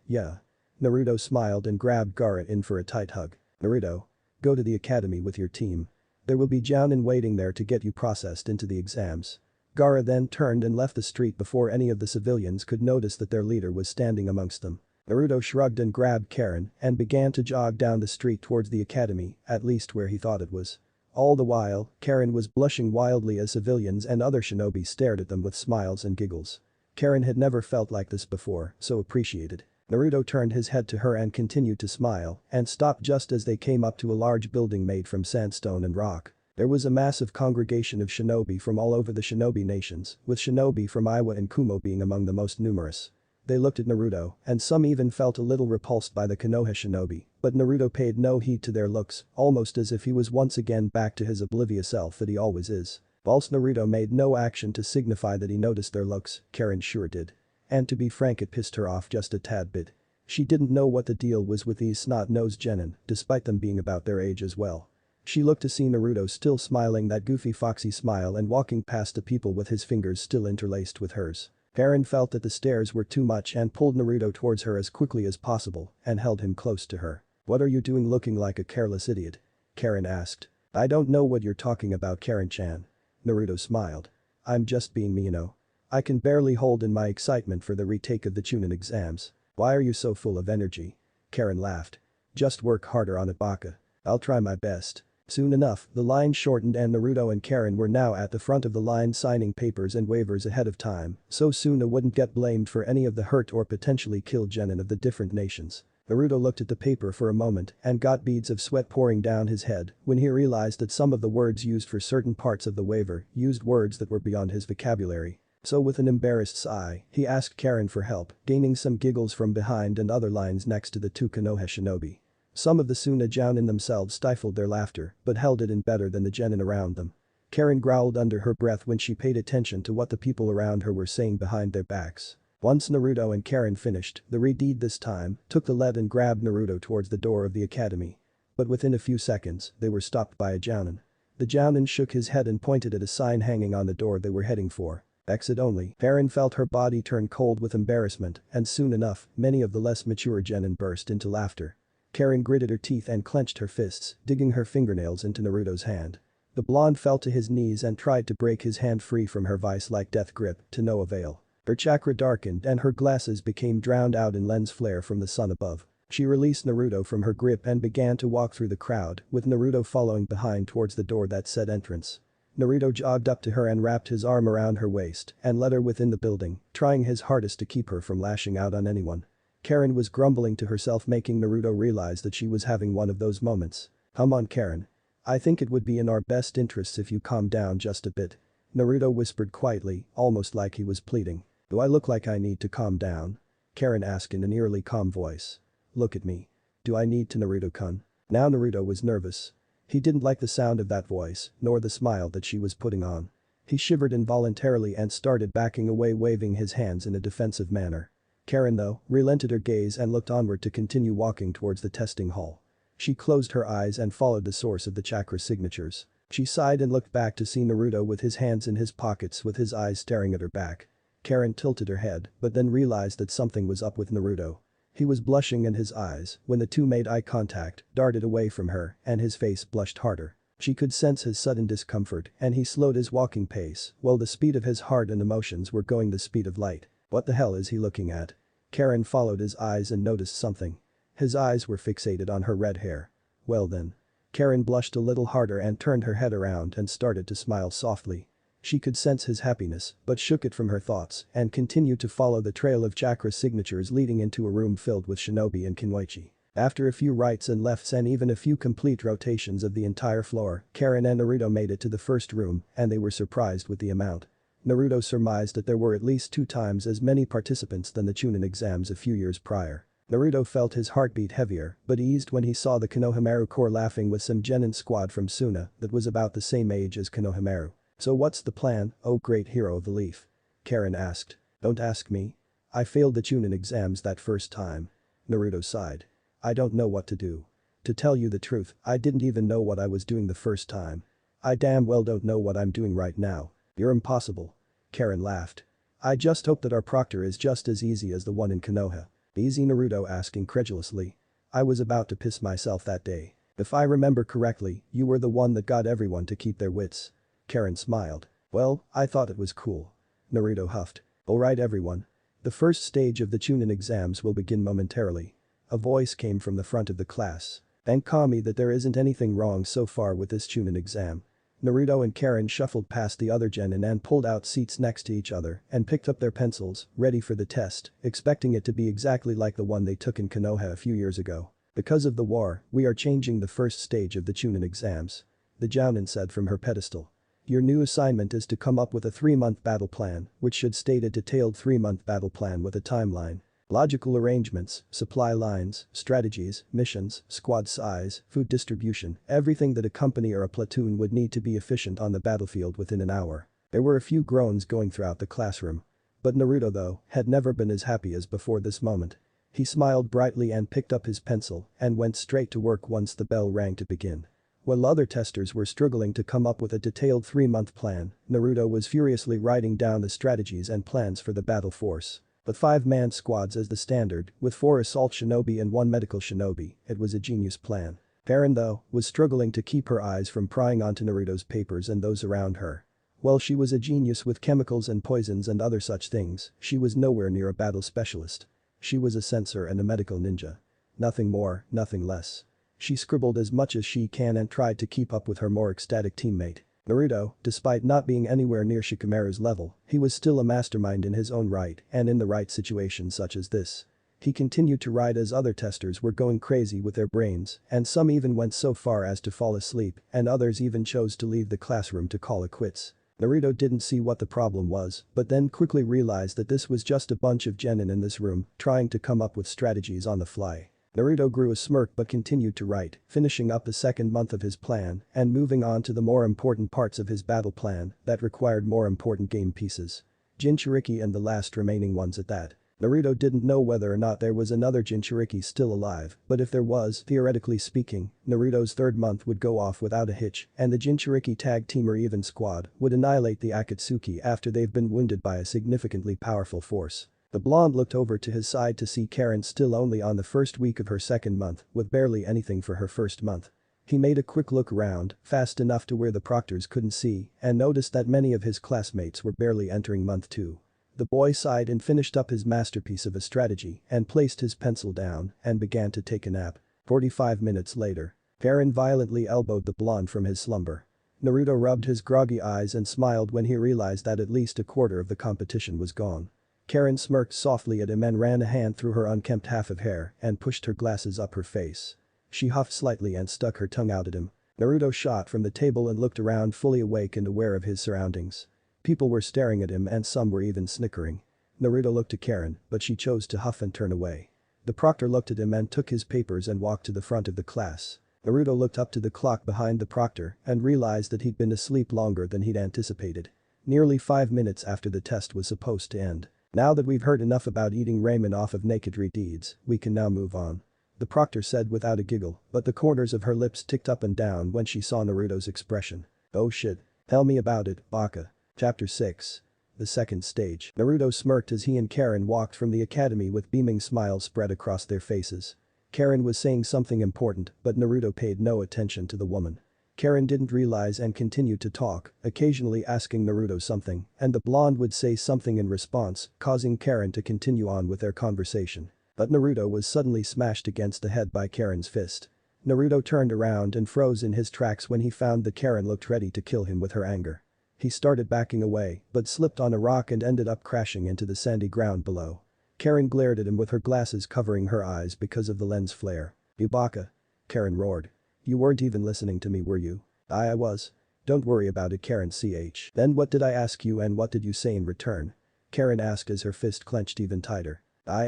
Naruto smiled and grabbed Gaara in for a tight hug. Naruto. Go to the academy with your team. There will be Jounin waiting there to get you processed into the exams. Gaara then turned and left the street before any of the civilians could notice that their leader was standing amongst them. Naruto shrugged and grabbed Karin and began to jog down the street towards the academy, at least where he thought it was. All the while, Karin was blushing wildly as civilians and other shinobi stared at them with smiles and giggles. Karin had never felt like this before, so appreciated. Naruto turned his head to her and continued to smile and stopped just as they came up to a large building made from sandstone and rock. There was a massive congregation of shinobi from all over the shinobi nations, with shinobi from Iwa and Kumo being among the most numerous. They looked at Naruto, and some even felt a little repulsed by the Konoha shinobi, but Naruto paid no heed to their looks, almost as if he was once again back to his oblivious self that he always is. Whilst Naruto made no action to signify that he noticed their looks, Karin sure did. And to be frank, it pissed her off just a tad bit. She didn't know what the deal was with these snot-nosed genin, despite them being about their age as well. She looked to see Naruto still smiling that goofy foxy smile and walking past the people with his fingers still interlaced with hers. Karin felt that the stares were too much and pulled Naruto towards her as quickly as possible and held him close to her. What are you doing looking like a careless idiot? Karin asked. I don't know what you're talking about, Karin-chan. Naruto smiled. I'm just being me, you know. I can barely hold in my excitement for the retake of the Chunin exams. Why are you so full of energy? Karin laughed. Just work harder on it, Baka. I'll try my best. Soon enough, the line shortened and Naruto and Karin were now at the front of the line signing papers and waivers ahead of time, so Suna wouldn't get blamed for any of the hurt or potentially killed genin of the different nations. Naruto looked at the paper for a moment and got beads of sweat pouring down his head when he realized that some of the words used for certain parts of the waiver used words that were beyond his vocabulary. So with an embarrassed sigh, he asked Karin for help, gaining some giggles from behind and other lines next to the two Konoha shinobi. Some of the Suna Jounin themselves stifled their laughter but held it in better than the genin around them. Karin growled under her breath when she paid attention to what the people around her were saying behind their backs. Once Naruto and Karin finished, the Redeed this time took the lead and grabbed Naruto towards the door of the academy. But within a few seconds, they were stopped by a Jounin. The Jounin shook his head and pointed at a sign hanging on the door they were heading for. Exit only. Karin felt her body turn cold with embarrassment and soon enough, many of the less mature genin burst into laughter. Karin gritted her teeth and clenched her fists, digging her fingernails into Naruto's hand. The blonde fell to his knees and tried to break his hand free from her vice-like death grip, to no avail. Her chakra darkened and her glasses became drowned out in lens flare from the sun above. She released Naruto from her grip and began to walk through the crowd, with Naruto following behind towards the door that said entrance. Naruto jogged up to her and wrapped his arm around her waist and led her within the building, trying his hardest to keep her from lashing out on anyone. Karin was grumbling to herself, making Naruto realize that she was having one of those moments. Come on, Karin. I think it would be in our best interests if you calm down just a bit. Naruto whispered quietly, almost like he was pleading. Do I look like I need to calm down? Karin asked in an eerily calm voice. Look at me. Do I need to, Naruto-kun? Now Naruto was nervous. He didn't like the sound of that voice, nor the smile that she was putting on. He shivered involuntarily and started backing away, waving his hands in a defensive manner. Karin, though, relented her gaze and looked onward to continue walking towards the testing hall. She closed her eyes and followed the source of the chakra signatures. She sighed and looked back to see Naruto with his hands in his pockets with his eyes staring at her back. Karin tilted her head but then realized that something was up with Naruto. He was blushing and his eyes, when the two made eye contact, darted away from her and his face blushed harder. She could sense his sudden discomfort and he slowed his walking pace while the speed of his heart and emotions were going the speed of light. What the hell is he looking at? Karin followed his eyes and noticed something. His eyes were fixated on her red hair. Well then. Karin blushed a little harder and turned her head around and started to smile softly. She could sense his happiness, but shook it from her thoughts and continued to follow the trail of chakra signatures leading into a room filled with shinobi and kunoichi. After a few rights and lefts and even a few complete rotations of the entire floor, Karin and Naruto made it to the first room and they were surprised with the amount. Naruto surmised that there were at least 2 times as many participants than the Chunin exams a few years prior. Naruto felt his heartbeat heavier but eased when he saw the Konohamaru Corps laughing with some genin squad from Suna that was about the same age as Konohamaru. "So what's the plan, oh great hero of the leaf?" Karin asked. "Don't ask me. I failed the Chunin exams that first time." Naruto sighed. "I don't know what to do. To tell you the truth, I didn't even know what I was doing the first time. I damn well don't know what I'm doing right now." "You're impossible." Karin laughed. "I just hope that our proctor is just as easy as the one in Konoha." "Easy?" Naruto asked incredulously. "I was about to piss myself that day. If I remember correctly, you were the one that got everyone to keep their wits." Karin smiled. "Well, I thought it was cool." Naruto huffed. "Alright everyone. The first stage of the Chunin exams will begin momentarily." A voice came from the front of the class. "Thank Kami that there isn't anything wrong so far with this Chunin exam." Naruto and Karin shuffled past the other genin and pulled out seats next to each other and picked up their pencils, ready for the test, expecting it to be exactly like the one they took in Konoha a few years ago. "Because of the war, we are changing the first stage of the Chunin exams," the Jounin said from her pedestal. "Your new assignment is to come up with a 3-month battle plan, which should state a detailed 3-month battle plan with a timeline. Logical arrangements, supply lines, strategies, missions, squad size, food distribution, everything that a company or a platoon would need to be efficient on the battlefield within an hour." There were a few groans going throughout the classroom. But Naruto though, had never been as happy as before this moment. He smiled brightly and picked up his pencil and went straight to work once the bell rang to begin. While other testers were struggling to come up with a detailed 3-month plan, Naruto was furiously writing down the strategies and plans for the battle force. With 5-man squads as the standard, with 4 assault shinobi and 1 medical shinobi, it was a genius plan. Karin though, was struggling to keep her eyes from prying onto Naruto's papers and those around her. While she was a genius with chemicals and poisons and other such things, she was nowhere near a battle specialist. She was a censor and a medical ninja. Nothing more, nothing less. She scribbled as much as she can and tried to keep up with her more ecstatic teammate. Naruto, despite not being anywhere near Shikamaru's level, he was still a mastermind in his own right and in the right situation such as this. He continued to write as other testers were going crazy with their brains and some even went so far as to fall asleep and others even chose to leave the classroom to call it quits. Naruto didn't see what the problem was but then quickly realized that this was just a bunch of genin in this room trying to come up with strategies on the fly. Naruto grew a smirk but continued to write, finishing up the 2nd month of his plan and moving on to the more important parts of his battle plan that required more important game pieces. Jinchuriki and the last remaining ones at that. Naruto didn't know whether or not there was another Jinchuriki still alive, but if there was, theoretically speaking, Naruto's 3rd month would go off without a hitch and the Jinchuriki tag team or even squad would annihilate the Akatsuki after they've been wounded by a significantly powerful force. The blonde looked over to his side to see Karin still only on the 1st week of her 2nd month with barely anything for her 1st month. He made a quick look around, fast enough to where the proctors couldn't see, and noticed that many of his classmates were barely entering month 2. The boy sighed and finished up his masterpiece of a strategy and placed his pencil down and began to take a nap. 45 minutes later. Karin violently elbowed the blonde from his slumber. Naruto rubbed his groggy eyes and smiled when he realized that at least a quarter of the competition was gone. Karin smirked softly at him and ran a hand through her unkempt half of hair and pushed her glasses up her face. She huffed slightly and stuck her tongue out at him. Naruto shot from the table and looked around fully awake and aware of his surroundings. People were staring at him and some were even snickering. Naruto looked to Karin, but she chose to huff and turn away. The proctor looked at him and took his papers and walked to the front of the class. Naruto looked up to the clock behind the proctor and realized that he'd been asleep longer than he'd anticipated. Nearly 5 minutes after the test was supposed to end. "Now that we've heard enough about eating ramen off of naked deeds, we can now move on," the proctor said without a giggle, but the corners of her lips ticked up and down when she saw Naruto's expression. "Oh shit. Tell me about it, Baka." Chapter 6. The 2nd stage. Naruto smirked as he and Karin walked from the academy with beaming smiles spread across their faces. Karin was saying something important but Naruto paid no attention to the woman. Karin didn't realize and continued to talk, occasionally asking Naruto something, and the blonde would say something in response, causing Karin to continue on with their conversation. But Naruto was suddenly smashed against the head by Karin's fist. Naruto turned around and froze in his tracks when he found that Karin looked ready to kill him with her anger. He started backing away but slipped on a rock and ended up crashing into the sandy ground below. Karin glared at him with her glasses covering her eyes because of the lens flare. "You baka!" Karin roared. "You weren't even listening to me, were you?" I was. "Don't worry about it, Karin ch. Then what did I ask you and what did you say in return?" Karin asked as her fist clenched even tighter. I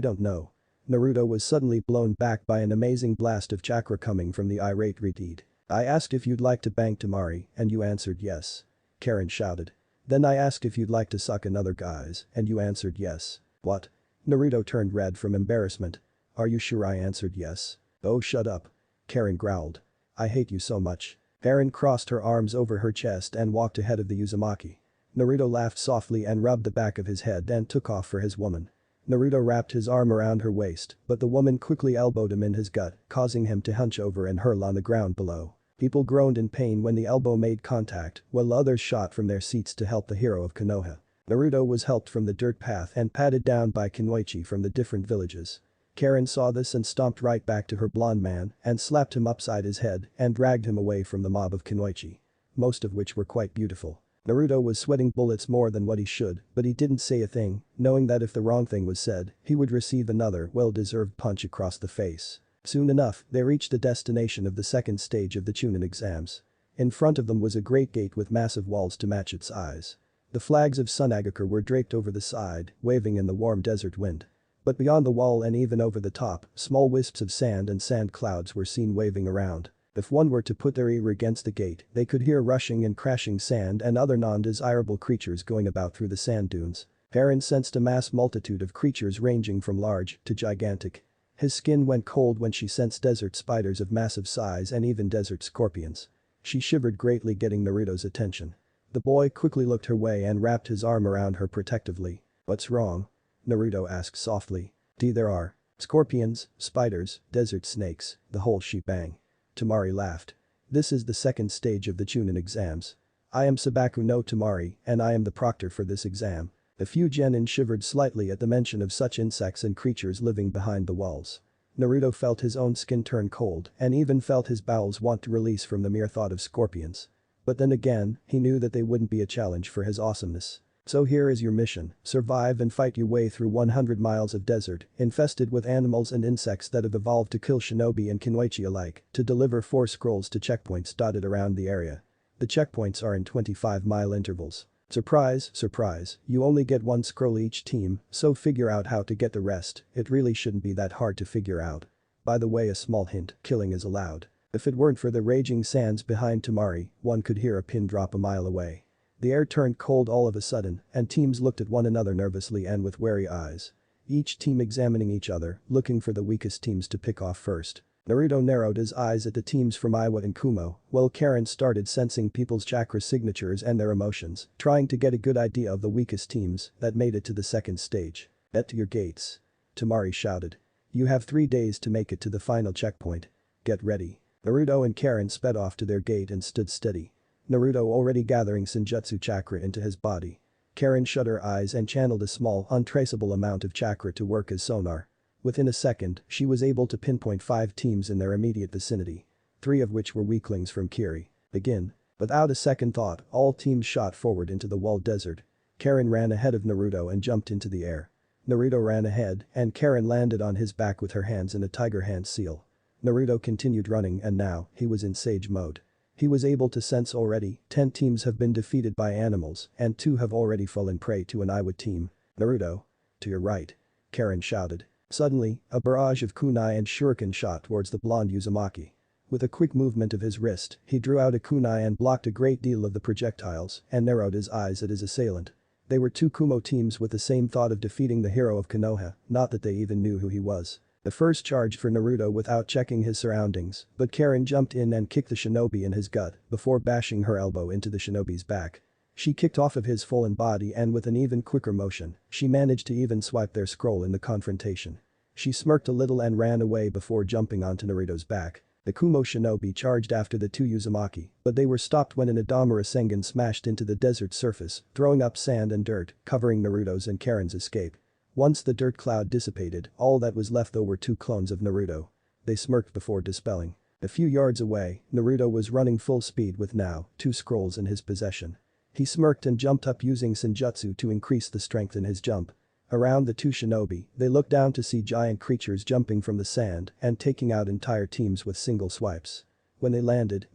don't know." Naruto was suddenly blown back by an amazing blast of chakra coming from the irate Reed. "I asked if you'd like to bang Tamari and you answered yes." Karin shouted. "Then I asked if you'd like to suck another guy's and you answered yes." "What?" Naruto turned red from embarrassment. "Are you sure I answered yes?" "Oh, shut up." Karin growled. "I hate you so much." Karin crossed her arms over her chest and walked ahead of the Uzumaki. Naruto laughed softly and rubbed the back of his head and took off for his woman. Naruto wrapped his arm around her waist, but the woman quickly elbowed him in his gut, causing him to hunch over and hurl on the ground below. People groaned in pain when the elbow made contact, while others shot from their seats to help the hero of Konoha. Naruto was helped from the dirt path and patted down by Kunoichi from the different villages. Karin saw this and stomped right back to her blonde man and slapped him upside his head and dragged him away from the mob of Kunoichi. Most of which were quite beautiful. Naruto was sweating bullets more than what he should, but he didn't say a thing, knowing that if the wrong thing was said, he would receive another well-deserved punch across the face. Soon enough, they reached the destination of the second stage of the Chunin exams. In front of them was a great gate with massive walls to match its size. The flags of Sunagakur were draped over the side, waving in the warm desert wind. But beyond the wall and even over the top, small wisps of sand and sand clouds were seen waving around. If one were to put their ear against the gate, they could hear rushing and crashing sand and other non-desirable creatures going about through the sand dunes. Karin sensed a mass multitude of creatures ranging from large to gigantic. His skin went cold when she sensed desert spiders of massive size and even desert scorpions. She shivered greatly, getting Naruto's attention. The boy quickly looked her way and wrapped his arm around her protectively. "What's wrong?" Naruto asked softly. There are scorpions, spiders, desert snakes, the whole shebang." Tamari laughed. "This is the second stage of the Chunin exams. I am Sabaku no Tamari and I am the proctor for this exam." A few genin shivered slightly at the mention of such insects and creatures living behind the walls. Naruto felt his own skin turn cold and even felt his bowels want to release from the mere thought of scorpions. But then again, he knew that they wouldn't be a challenge for his awesomeness. "So here is your mission, survive and fight your way through 100 miles of desert, infested with animals and insects that have evolved to kill shinobi and kunoichi alike, to deliver 4 scrolls to checkpoints dotted around the area. The checkpoints are in 25-mile intervals. Surprise, surprise, you only get 1 scroll each team, so figure out how to get the rest, it really shouldn't be that hard to figure out. By the way, a small hint, killing is allowed." If it weren't for the raging sands behind Tamari, one could hear a pin drop a mile away. The air turned cold all of a sudden, and teams looked at one another nervously and with wary eyes. Each team examining each other, looking for the weakest teams to pick off first. Naruto narrowed his eyes at the teams from Iwa and Kumo, while Karin started sensing people's chakra signatures and their emotions, trying to get a good idea of the weakest teams that made it to the second stage. "Get to your gates." Tamari shouted. "You have 3 days to make it to the final checkpoint. Get ready." Naruto and Karin sped off to their gate and stood steady. Naruto already gathering Senjutsu chakra into his body. Karin shut her eyes and channeled a small, untraceable amount of chakra to work as sonar. Within a second, she was able to pinpoint 5 teams in their immediate vicinity. 3 of which were weaklings from Kiri. "Begin." Without a second thought, all teams shot forward into the walled desert. Karin ran ahead of Naruto and jumped into the air. Naruto ran ahead and Karin landed on his back with her hands in a tiger hand seal. Naruto continued running and now, he was in sage mode. He was able to sense already 10 teams have been defeated by animals and 2 have already fallen prey to an Iwa team. "Naruto. To your right." Karin shouted. Suddenly, a barrage of kunai and shuriken shot towards the blonde Uzumaki. With a quick movement of his wrist, he drew out a kunai and blocked a great deal of the projectiles and narrowed his eyes at his assailant. They were 2 Kumo teams with the same thought of defeating the hero of Konoha, not that they even knew who he was. The first charged for Naruto without checking his surroundings, but Karin jumped in and kicked the shinobi in his gut before bashing her elbow into the shinobi's back. She kicked off of his fallen body and with an even quicker motion, she managed to even swipe their scroll in the confrontation. She smirked a little and ran away before jumping onto Naruto's back. The Kumo shinobi charged after the 2 Uzumaki, but they were stopped when an Adama Rasengan smashed into the desert surface, throwing up sand and dirt, covering Naruto's and Karin's escape. Once the dirt cloud dissipated, all that was left though were 2 clones of Naruto. They smirked before dispelling. A few yards away, Naruto was running full speed with now 2 scrolls in his possession. He smirked and jumped up using senjutsu to increase the strength in his jump. Around the 2 shinobi, they looked down to see giant creatures jumping from the sand and taking out entire teams with single swipes. When they landed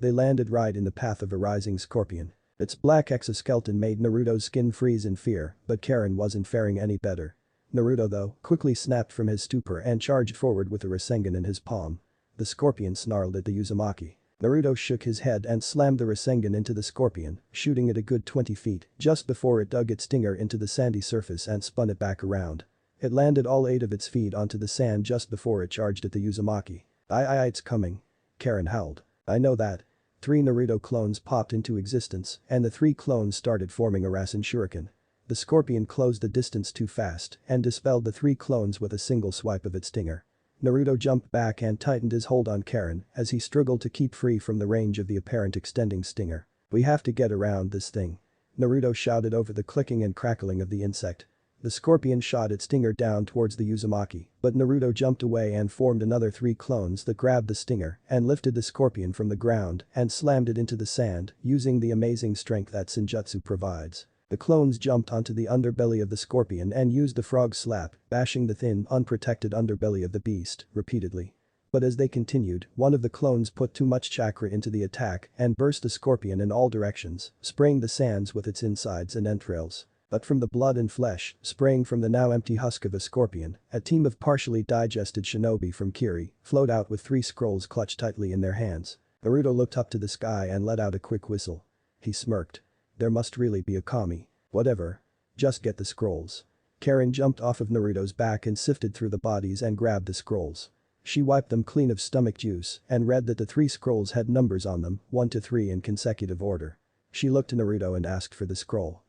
right in the path of a rising scorpion. Its black exoskeleton made Naruto's skin freeze in fear, but Karin wasn't faring any better. Naruto though, quickly snapped from his stupor and charged forward with a Rasengan in his palm. The scorpion snarled at the Uzumaki. Naruto shook his head and slammed the Rasengan into the scorpion, shooting it a good 20 feet just before it dug its stinger into the sandy surface and spun it back around. It landed all 8 of its feet onto the sand just before it charged at the Uzumaki. It's coming. Karin howled. I know that. 3 Naruto clones popped into existence and the 3 clones started forming a Rasen Shuriken. The scorpion closed the distance too fast and dispelled the 3 clones with a single swipe of its stinger. Naruto jumped back and tightened his hold on Karin as he struggled to keep free from the range of the apparent extending stinger. We have to get around this thing. Naruto shouted over the clicking and crackling of the insect. The scorpion shot its stinger down towards the Uzumaki, but Naruto jumped away and formed another 3 clones that grabbed the stinger and lifted the scorpion from the ground and slammed it into the sand using the amazing strength that senjutsu provides. The clones jumped onto the underbelly of the scorpion and used the frog slap, bashing the thin, unprotected underbelly of the beast, repeatedly. But as they continued, one of the clones put too much chakra into the attack and burst the scorpion in all directions, spraying the sands with its insides and entrails. But from the blood and flesh, spraying from the now empty husk of a scorpion, a team of partially digested shinobi from Kiri flowed out with 3 scrolls clutched tightly in their hands. Naruto looked up to the sky and let out a quick whistle. He smirked. There must really be a kami. Whatever. Just get the scrolls. Karin jumped off of Naruto's back and sifted through the bodies and grabbed the scrolls. She wiped them clean of stomach juice and read that the 3 scrolls had numbers on them, 1 to 3 in consecutive order. She looked to Naruto and asked for the scroll.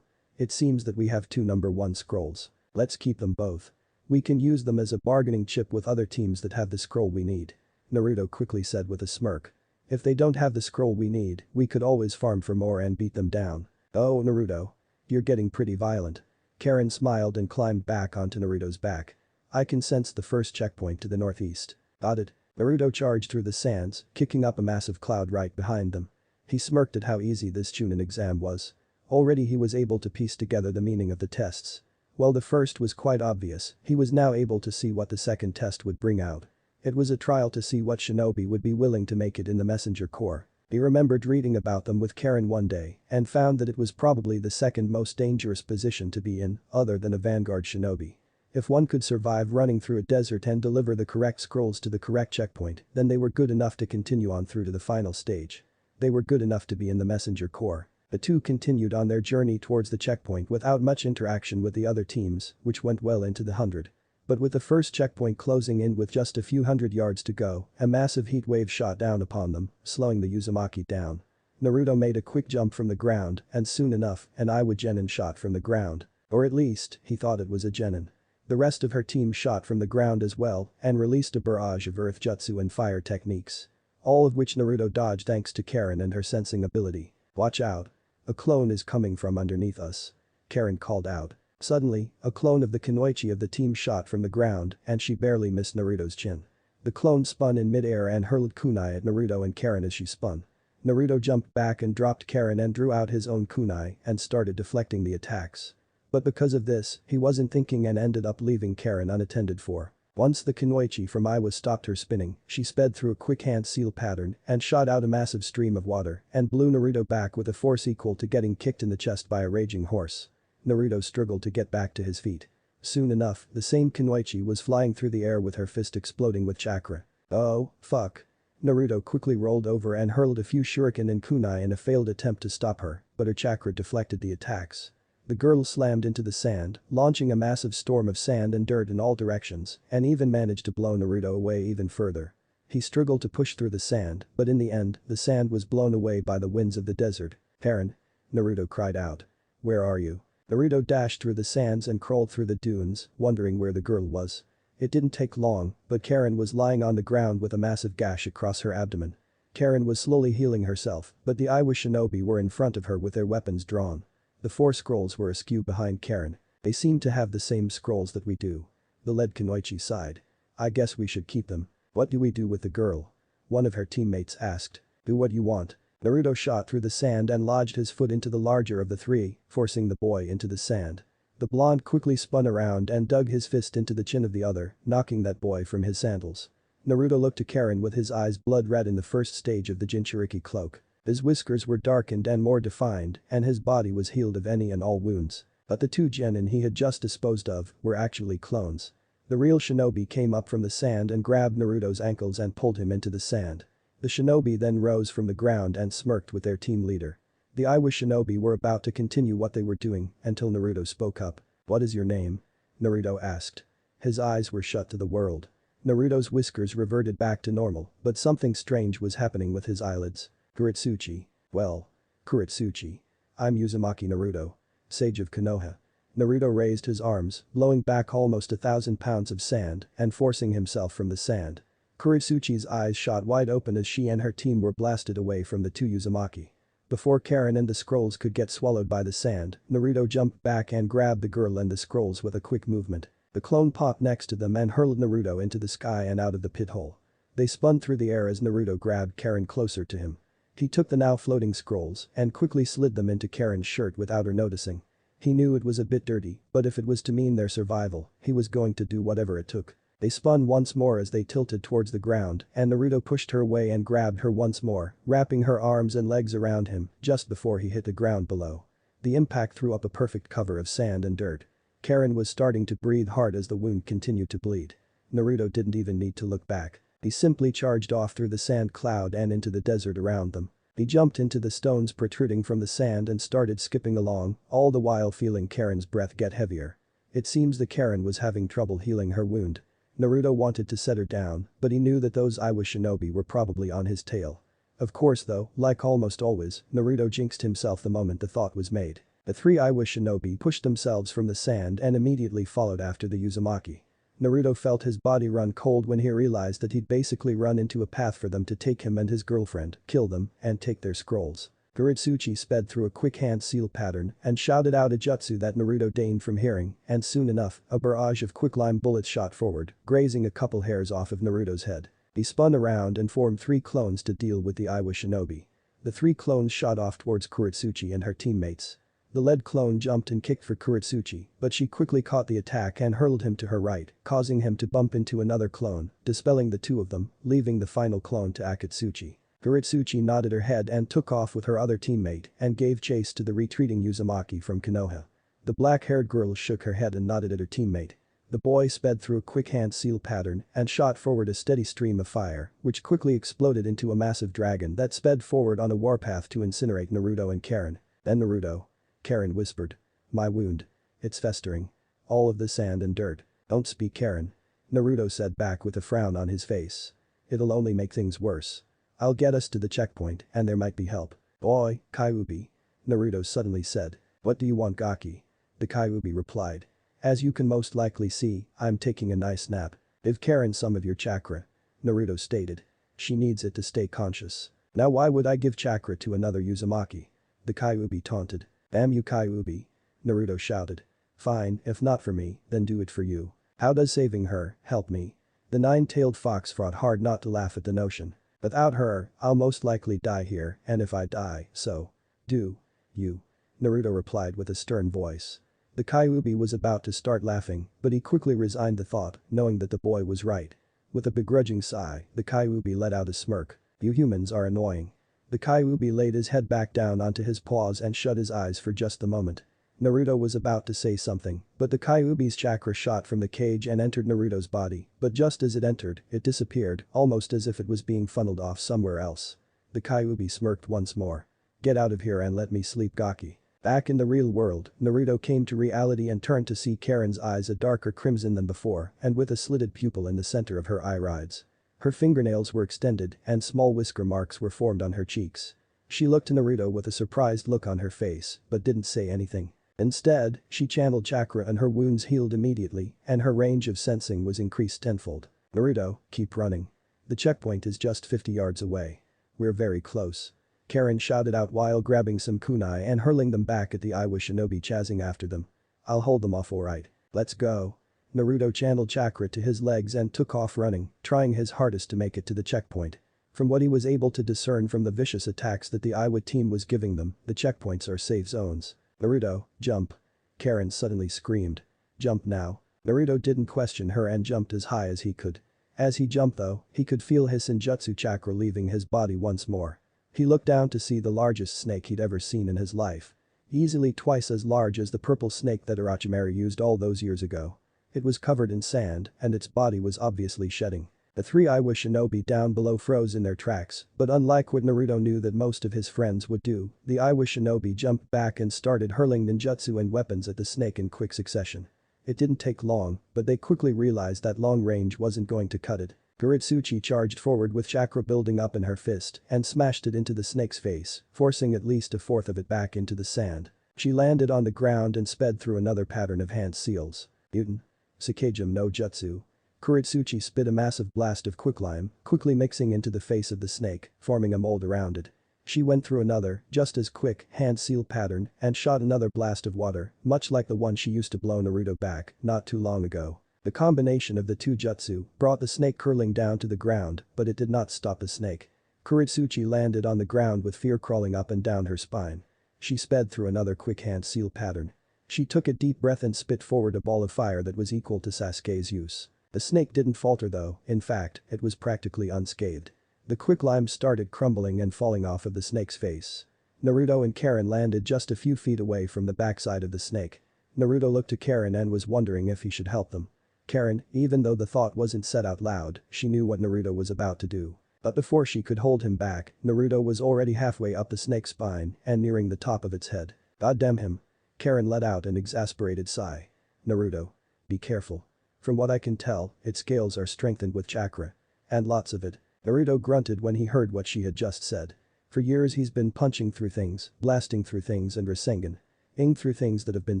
It seems that we have 2 number 1 scrolls. Let's keep them both. We can use them as a bargaining chip with other teams that have the scroll we need. Naruto quickly said with a smirk. If they don't have the scroll we need, we could always farm for more and beat them down. Oh Naruto. You're getting pretty violent. Karin smiled and climbed back onto Naruto's back. I can sense the first checkpoint to the northeast. Got it. Naruto charged through the sands, kicking up a massive cloud right behind them. He smirked at how easy this Chunin exam was. Already he was able to piece together the meaning of the tests. While the first was quite obvious, he was now able to see what the second test would bring out. It was a trial to see what shinobi would be willing to make it in the messenger corps. He remembered reading about them with Karin one day and found that it was probably the second most dangerous position to be in, other than a vanguard shinobi. If one could survive running through a desert and deliver the correct scrolls to the correct checkpoint, then they were good enough to continue on through to the final stage. They were good enough to be in the messenger corps. The 2 continued on their journey towards the checkpoint without much interaction with the other teams, which went well into the 100. But with the first checkpoint closing in with just a few hundred yards to go, a massive heat wave shot down upon them, slowing the Uzumaki down. Naruto made a quick jump from the ground and soon enough, an Iwa genin shot from the ground. Or at least, he thought it was a genin. The rest of her team shot from the ground as well and released a barrage of earth jutsu and fire techniques. All of which Naruto dodged thanks to Karin and her sensing ability. Watch out. A clone is coming from underneath us. Karin called out. Suddenly, a clone of the Kunoichi of the team shot from the ground and she barely missed Naruto's chin. The clone spun in midair and hurled kunai at Naruto and Karin as she spun. Naruto jumped back and dropped Karin and drew out his own kunai and started deflecting the attacks. But because of this, he wasn't thinking and ended up leaving Karin unattended for. Once the Kunoichi from Iwa stopped her spinning, she sped through a quick hand seal pattern and shot out a massive stream of water and blew Naruto back with a force equal to getting kicked in the chest by a raging horse. Naruto struggled to get back to his feet. Soon enough, the same Kunoichi was flying through the air with her fist exploding with chakra. Oh, fuck. Naruto quickly rolled over and hurled a few shuriken and kunai in a failed attempt to stop her, but her chakra deflected the attacks. The girl slammed into the sand, launching a massive storm of sand and dirt in all directions, and even managed to blow Naruto away even further. He struggled to push through the sand, but in the end, the sand was blown away by the winds of the desert. Karin. Naruto cried out. Where are you? Naruto dashed through the sands and crawled through the dunes, wondering where the girl was. It didn't take long, but Karin was lying on the ground with a massive gash across her abdomen. Karin was slowly healing herself, but the Iwa shinobi were in front of her with their weapons drawn. The 4 scrolls were askew behind Karin. They seem to have the same scrolls that we do. The lead Kunoichi sighed. I guess we should keep them. "What do we do with the girl?" one of her teammates asked. "Do what you want." Naruto shot through the sand and lodged his foot into the larger of the three, forcing the boy into the sand. The blonde quickly spun around and dug his fist into the chin of the other, knocking that boy from his sandals. Naruto looked to Karin with his eyes blood red in the first stage of the Jinchuriki cloak. His whiskers were darkened and more defined, and his body was healed of any and all wounds. But the two genin he had just disposed of were actually clones. The real shinobi came up from the sand and grabbed Naruto's ankles and pulled him into the sand. The shinobi then rose from the ground and smirked with their team leader. The Iwa shinobi were about to continue what they were doing until Naruto spoke up. "What is your name?" Naruto asked. His eyes were shut to the world. Naruto's whiskers reverted back to normal, but something strange was happening with his eyelids. "Kuretsuchi. Well. Kuretsuchi. I'm Uzumaki Naruto. Sage of Konoha." Naruto raised his arms, blowing back almost 1,000 pounds of sand and forcing himself from the sand. Kuretsuchi's eyes shot wide open as she and her team were blasted away from the two Uzumaki. Before Karin and the scrolls could get swallowed by the sand, Naruto jumped back and grabbed the girl and the scrolls with a quick movement. The clone popped next to them and hurled Naruto into the sky and out of the pit hole. They spun through the air as Naruto grabbed Karin closer to him. He took the now floating scrolls and quickly slid them into Karin's shirt without her noticing. He knew it was a bit dirty, but if it was to mean their survival, he was going to do whatever it took. They spun once more as they tilted towards the ground, and Naruto pushed her away and grabbed her once more, wrapping her arms and legs around him just before he hit the ground below. The impact threw up a perfect cover of sand and dirt. Karin was starting to breathe hard as the wound continued to bleed. Naruto didn't even need to look back. He simply charged off through the sand cloud and into the desert around them. He jumped into the stones protruding from the sand and started skipping along, all the while feeling Karin's breath get heavier. It seems that Karin was having trouble healing her wound. Naruto wanted to set her down, but he knew that those Iwa shinobi were probably on his tail. Of course though, like almost always, Naruto jinxed himself the moment the thought was made. The three Iwa shinobi pushed themselves from the sand and immediately followed after the Uzumaki. Naruto felt his body run cold when he realized that he'd basically run into a path for them to take him and his girlfriend, kill them, and take their scrolls. Kuretsuchi sped through a quick hand seal pattern and shouted out a jutsu that Naruto deigned from hearing, and soon enough, a barrage of quicklime bullets shot forward, grazing a couple hairs off of Naruto's head. He spun around and formed three clones to deal with the Iwa shinobi. The three clones shot off towards Kuretsuchi and her teammates. The lead clone jumped and kicked for Kuretsuchi, but she quickly caught the attack and hurled him to her right, causing him to bump into another clone, dispelling the two of them, leaving the final clone to Akatsuchi. Kuretsuchi nodded her head and took off with her other teammate and gave chase to the retreating Uzumaki from Konoha. The black-haired girl shook her head and nodded at her teammate. The boy sped through a quick hand seal pattern and shot forward a steady stream of fire, which quickly exploded into a massive dragon that sped forward on a warpath to incinerate Naruto and Karin. "Then Naruto," Karin whispered. "My wound. It's festering. All of the sand and dirt." "Don't speak, Karin," Naruto said back with a frown on his face. "It'll only make things worse. I'll get us to the checkpoint and there might be help." "Boy, Kyuubi," Naruto suddenly said. "What do you want, Gaki?" The Kyuubi replied. "As you can most likely see, I'm taking a nice nap. Give Karin some of your chakra," Naruto stated. "She needs it to stay conscious." "Now why would I give chakra to another Uzumaki?" the Kyuubi taunted. "Damn you, Kyuubi," Naruto shouted. "Fine, if not for me, then do it for you. How does saving her help me?" The nine-tailed fox fought hard not to laugh at the notion. "Without her, I'll most likely die here, and if I die, so do you," Naruto replied with a stern voice. The Kyuubi was about to start laughing, but he quickly resigned the thought, knowing that the boy was right. With a begrudging sigh, the Kyuubi let out a smirk. "You humans are annoying." The Kyuubi laid his head back down onto his paws and shut his eyes for just a moment. Naruto was about to say something, but the Kyuubi's chakra shot from the cage and entered Naruto's body, but just as it entered, it disappeared, almost as if it was being funneled off somewhere else. The Kyuubi smirked once more. "Get out of here and let me sleep, Gaki." Back in the real world, Naruto came to reality and turned to see Karin's eyes a darker crimson than before and with a slitted pupil in the center of her irides. Her fingernails were extended and small whisker marks were formed on her cheeks. She looked to Naruto with a surprised look on her face, but didn't say anything. Instead, she channeled chakra and her wounds healed immediately, and her range of sensing was increased tenfold. "Naruto, keep running. The checkpoint is just 50 yards away. We're very close," Karin shouted out while grabbing some kunai and hurling them back at the Iwa shinobi chasing after them. "I'll hold them off alright. Let's go." Naruto channeled chakra to his legs and took off running, trying his hardest to make it to the checkpoint. From what he was able to discern from the vicious attacks that the Iwa team was giving them, the checkpoints are safe zones. Naruto, jump. Karin suddenly screamed. Jump now. Naruto didn't question her and jumped as high as he could. As he jumped though, he could feel his senjutsu chakra leaving his body once more. He looked down to see the largest snake he'd ever seen in his life. Easily twice as large as the purple snake that Orochimaru used all those years ago. It was covered in sand, and its body was obviously shedding. The three Iwa shinobi down below froze in their tracks, but unlike what Naruto knew that most of his friends would do, the Iwa shinobi jumped back and started hurling ninjutsu and weapons at the snake in quick succession. It didn't take long, but they quickly realized that long range wasn't going to cut it. Kuretsuchi charged forward with chakra building up in her fist and smashed it into the snake's face, forcing at least a fourth of it back into the sand. She landed on the ground and sped through another pattern of hand seals. Mutin. Sakejim no Jutsu. Kuretsuchi spit a massive blast of quicklime, quickly mixing into the face of the snake, forming a mold around it. She went through another, just as quick, hand seal pattern and shot another blast of water, much like the one she used to blow Naruto back not too long ago. The combination of the two jutsu brought the snake curling down to the ground, but it did not stop the snake. Kuretsuchi landed on the ground with fear crawling up and down her spine. She sped through another quick hand seal pattern. She took a deep breath and spit forward a ball of fire that was equal to Sasuke's use. The snake didn't falter though, in fact, it was practically unscathed. The quicklime started crumbling and falling off of the snake's face. Naruto and Karin landed just a few feet away from the backside of the snake. Naruto looked to Karin and was wondering if he should help them. Karin, even though the thought wasn't said out loud, she knew what Naruto was about to do. But before she could hold him back, Naruto was already halfway up the snake's spine and nearing the top of its head. God damn him. Karin let out an exasperated sigh. Naruto. Be careful. From what I can tell, its scales are strengthened with chakra. And lots of it. Naruto grunted when he heard what she had just said. For years he's been punching through things, blasting through things and Rasengan-ing through things that have been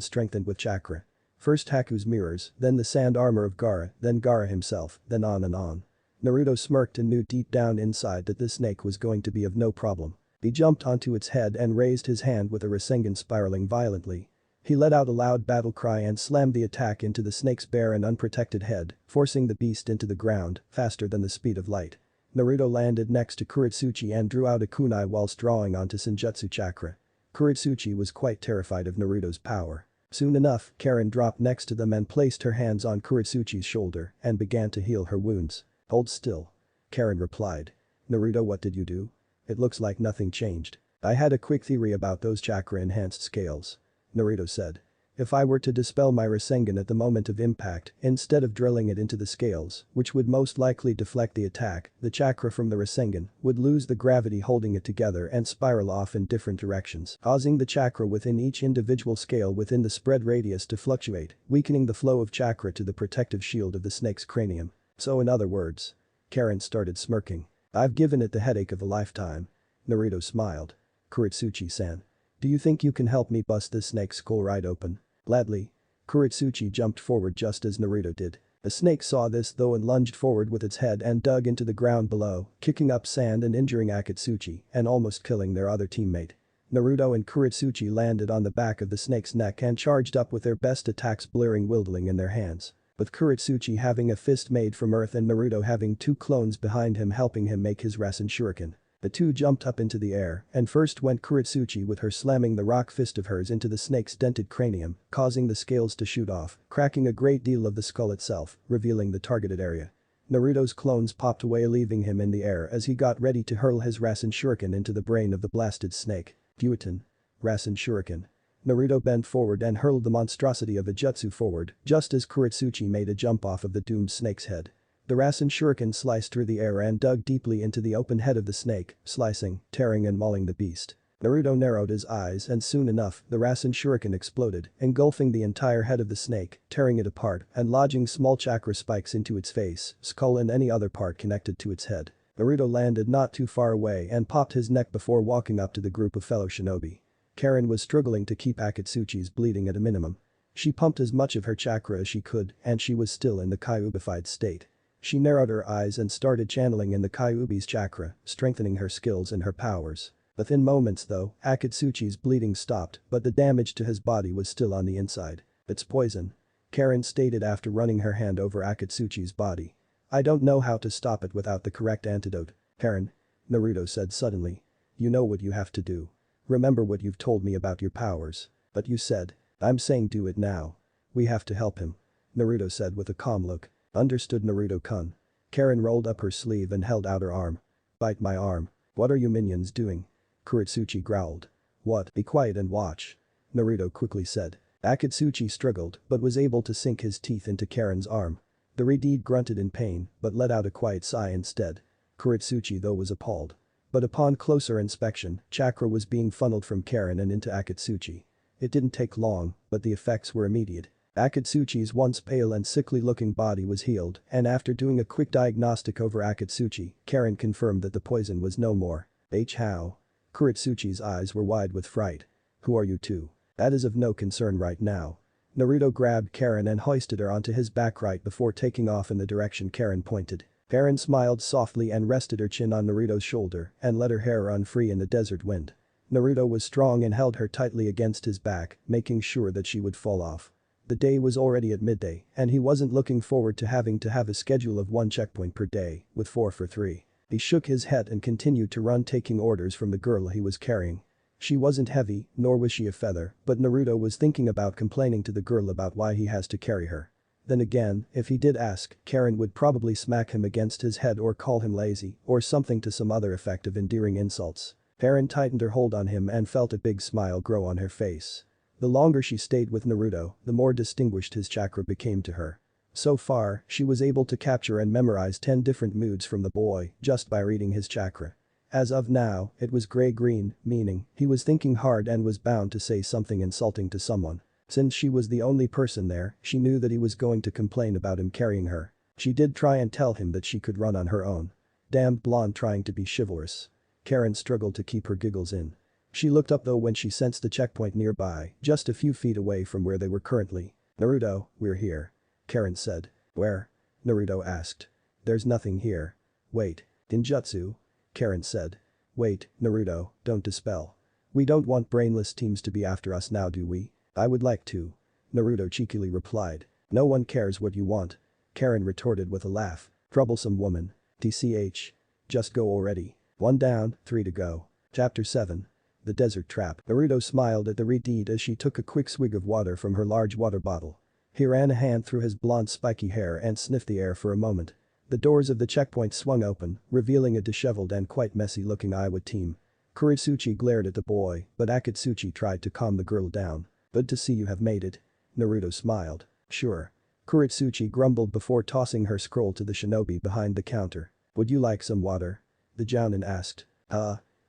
strengthened with chakra. First Haku's mirrors, then the sand armor of Gaara, then Gaara himself, then on and on. Naruto smirked and knew deep down inside that this snake was going to be of no problem. He jumped onto its head and raised his hand with a Rasengan spiraling violently. He let out a loud battle cry and slammed the attack into the snake's bare and unprotected head, forcing the beast into the ground, faster than the speed of light. Naruto landed next to Kuretsuchi and drew out a kunai whilst drawing onto Senjutsu chakra. Kuretsuchi was quite terrified of Naruto's power. Soon enough, Karin dropped next to them and placed her hands on Kuretsuchi's shoulder and began to heal her wounds. Hold still. Karin replied. Naruto, what did you do? It looks like nothing changed. I had a quick theory about those chakra-enhanced scales. Naruto said. If I were to dispel my Rasengan at the moment of impact, instead of drilling it into the scales, which would most likely deflect the attack, the chakra from the Rasengan would lose the gravity holding it together and spiral off in different directions, causing the chakra within each individual scale within the spread radius to fluctuate, weakening the flow of chakra to the protective shield of the snake's cranium. So in other words. Karin started smirking. I've given it the headache of a lifetime. Naruto smiled. Kuretsuchi-san. Do you think you can help me bust this snake's skull right open? Gladly. Kuretsuchi jumped forward just as Naruto did. The snake saw this though and lunged forward with its head and dug into the ground below, kicking up sand and injuring Akatsuchi and almost killing their other teammate. Naruto and Kuretsuchi landed on the back of the snake's neck and charged up with their best attacks, blaring wielding in their hands. With Kuretsuchi having a fist made from earth and Naruto having two clones behind him helping him make his Rasen Shuriken. The two jumped up into the air and first went Kuretsuchi with her slamming the rock fist of hers into the snake's dented cranium, causing the scales to shoot off, cracking a great deal of the skull itself, revealing the targeted area. Naruto's clones popped away leaving him in the air as he got ready to hurl his Rasen Shuriken into the brain of the blasted snake. Fuetin. Rasen Shuriken. Naruto bent forward and hurled the monstrosity of a jutsu forward, just as Kuretsuchi made a jump off of the doomed snake's head. The Rasen Shuriken sliced through the air and dug deeply into the open head of the snake, slicing, tearing and mauling the beast. Naruto narrowed his eyes and soon enough, the Rasen Shuriken exploded, engulfing the entire head of the snake, tearing it apart and lodging small chakra spikes into its face, skull and any other part connected to its head. Naruto landed not too far away and popped his neck before walking up to the group of fellow shinobi. Karin was struggling to keep Akatsuchi's bleeding at a minimum. She pumped as much of her chakra as she could and she was still in the Kyuubified state. She narrowed her eyes and started channeling in the Kyuubi's chakra, strengthening her skills and her powers. Within moments though, Akatsuchi's bleeding stopped but the damage to his body was still on the inside. It's poison. Karin stated after running her hand over Akatsuchi's body. I don't know how to stop it without the correct antidote. Karin, Naruto said suddenly. You know what you have to do. Remember what you've told me about your powers. But you said. I'm saying do it now. We have to help him. Naruto said with a calm look. Understood Naruto-kun. Karin rolled up her sleeve and held out her arm. Bite my arm. What are you minions doing? Kuretsuchi growled. What? Be quiet and watch. Naruto quickly said. Akatsuchi struggled but was able to sink his teeth into Karin's arm. The Redeed grunted in pain but let out a quiet sigh instead. Kuretsuchi though was appalled. But upon closer inspection, chakra was being funneled from Karin and into Akatsuchi. It didn't take long, but the effects were immediate. Akatsuchi's once pale and sickly-looking body was healed, and after doing a quick diagnostic over Akatsuchi, Karin confirmed that the poison was no more. How? Kuretsuchi's eyes were wide with fright. Who are you two? That is of no concern right now. Naruto grabbed Karin and hoisted her onto his back right before taking off in the direction Karin pointed. Karin smiled softly and rested her chin on Naruto's shoulder and let her hair run free in the desert wind. Naruto was strong and held her tightly against his back, making sure that she would fall off. The day was already at midday, and he wasn't looking forward to having a schedule of 1 checkpoint per day, with 4 for 3. He shook his head and continued to run taking orders from the girl he was carrying. She wasn't heavy, nor was she a feather, but Naruto was thinking about complaining to the girl about why he has to carry her. Then again, if he did ask, Karin would probably smack him against his head or call him lazy, or something to some other effect of endearing insults. Karin tightened her hold on him and felt a big smile grow on her face. The longer she stayed with Naruto, the more distinguished his chakra became to her. So far, she was able to capture and memorize 10 different moods from the boy just by reading his chakra. As of now, it was gray-green, meaning he was thinking hard and was bound to say something insulting to someone. Since she was the only person there, she knew that he was going to complain about him carrying her. She did try and tell him that she could run on her own. Damned blonde trying to be chivalrous. Karin struggled to keep her giggles in. She looked up though when she sensed a checkpoint nearby, just a few feet away from where they were currently. Naruto, we're here. Karin said. Where? Naruto asked. There's nothing here. Wait. Ninjutsu? Karin said. Wait, Naruto, don't dispel. We don't want brainless teams to be after us now do we? I would like to. Naruto cheekily replied. No one cares what you want. Karin retorted with a laugh. Troublesome woman. TCH. Just go already. 1 down, 3 to go. Chapter 7. The Desert Trap. Naruto smiled at the Redeed as she took a quick swig of water from her large water bottle. He ran a hand through his blonde spiky hair and sniffed the air for a moment. The doors of the checkpoint swung open, revealing a disheveled and quite messy-looking Iowa team. Kuretsuchi glared at the boy, but Akatsuchi tried to calm the girl down. Good to see you have made it. Naruto smiled. Sure. Kuretsuchi grumbled before tossing her scroll to the shinobi behind the counter. Would you like some water? The jounin asked.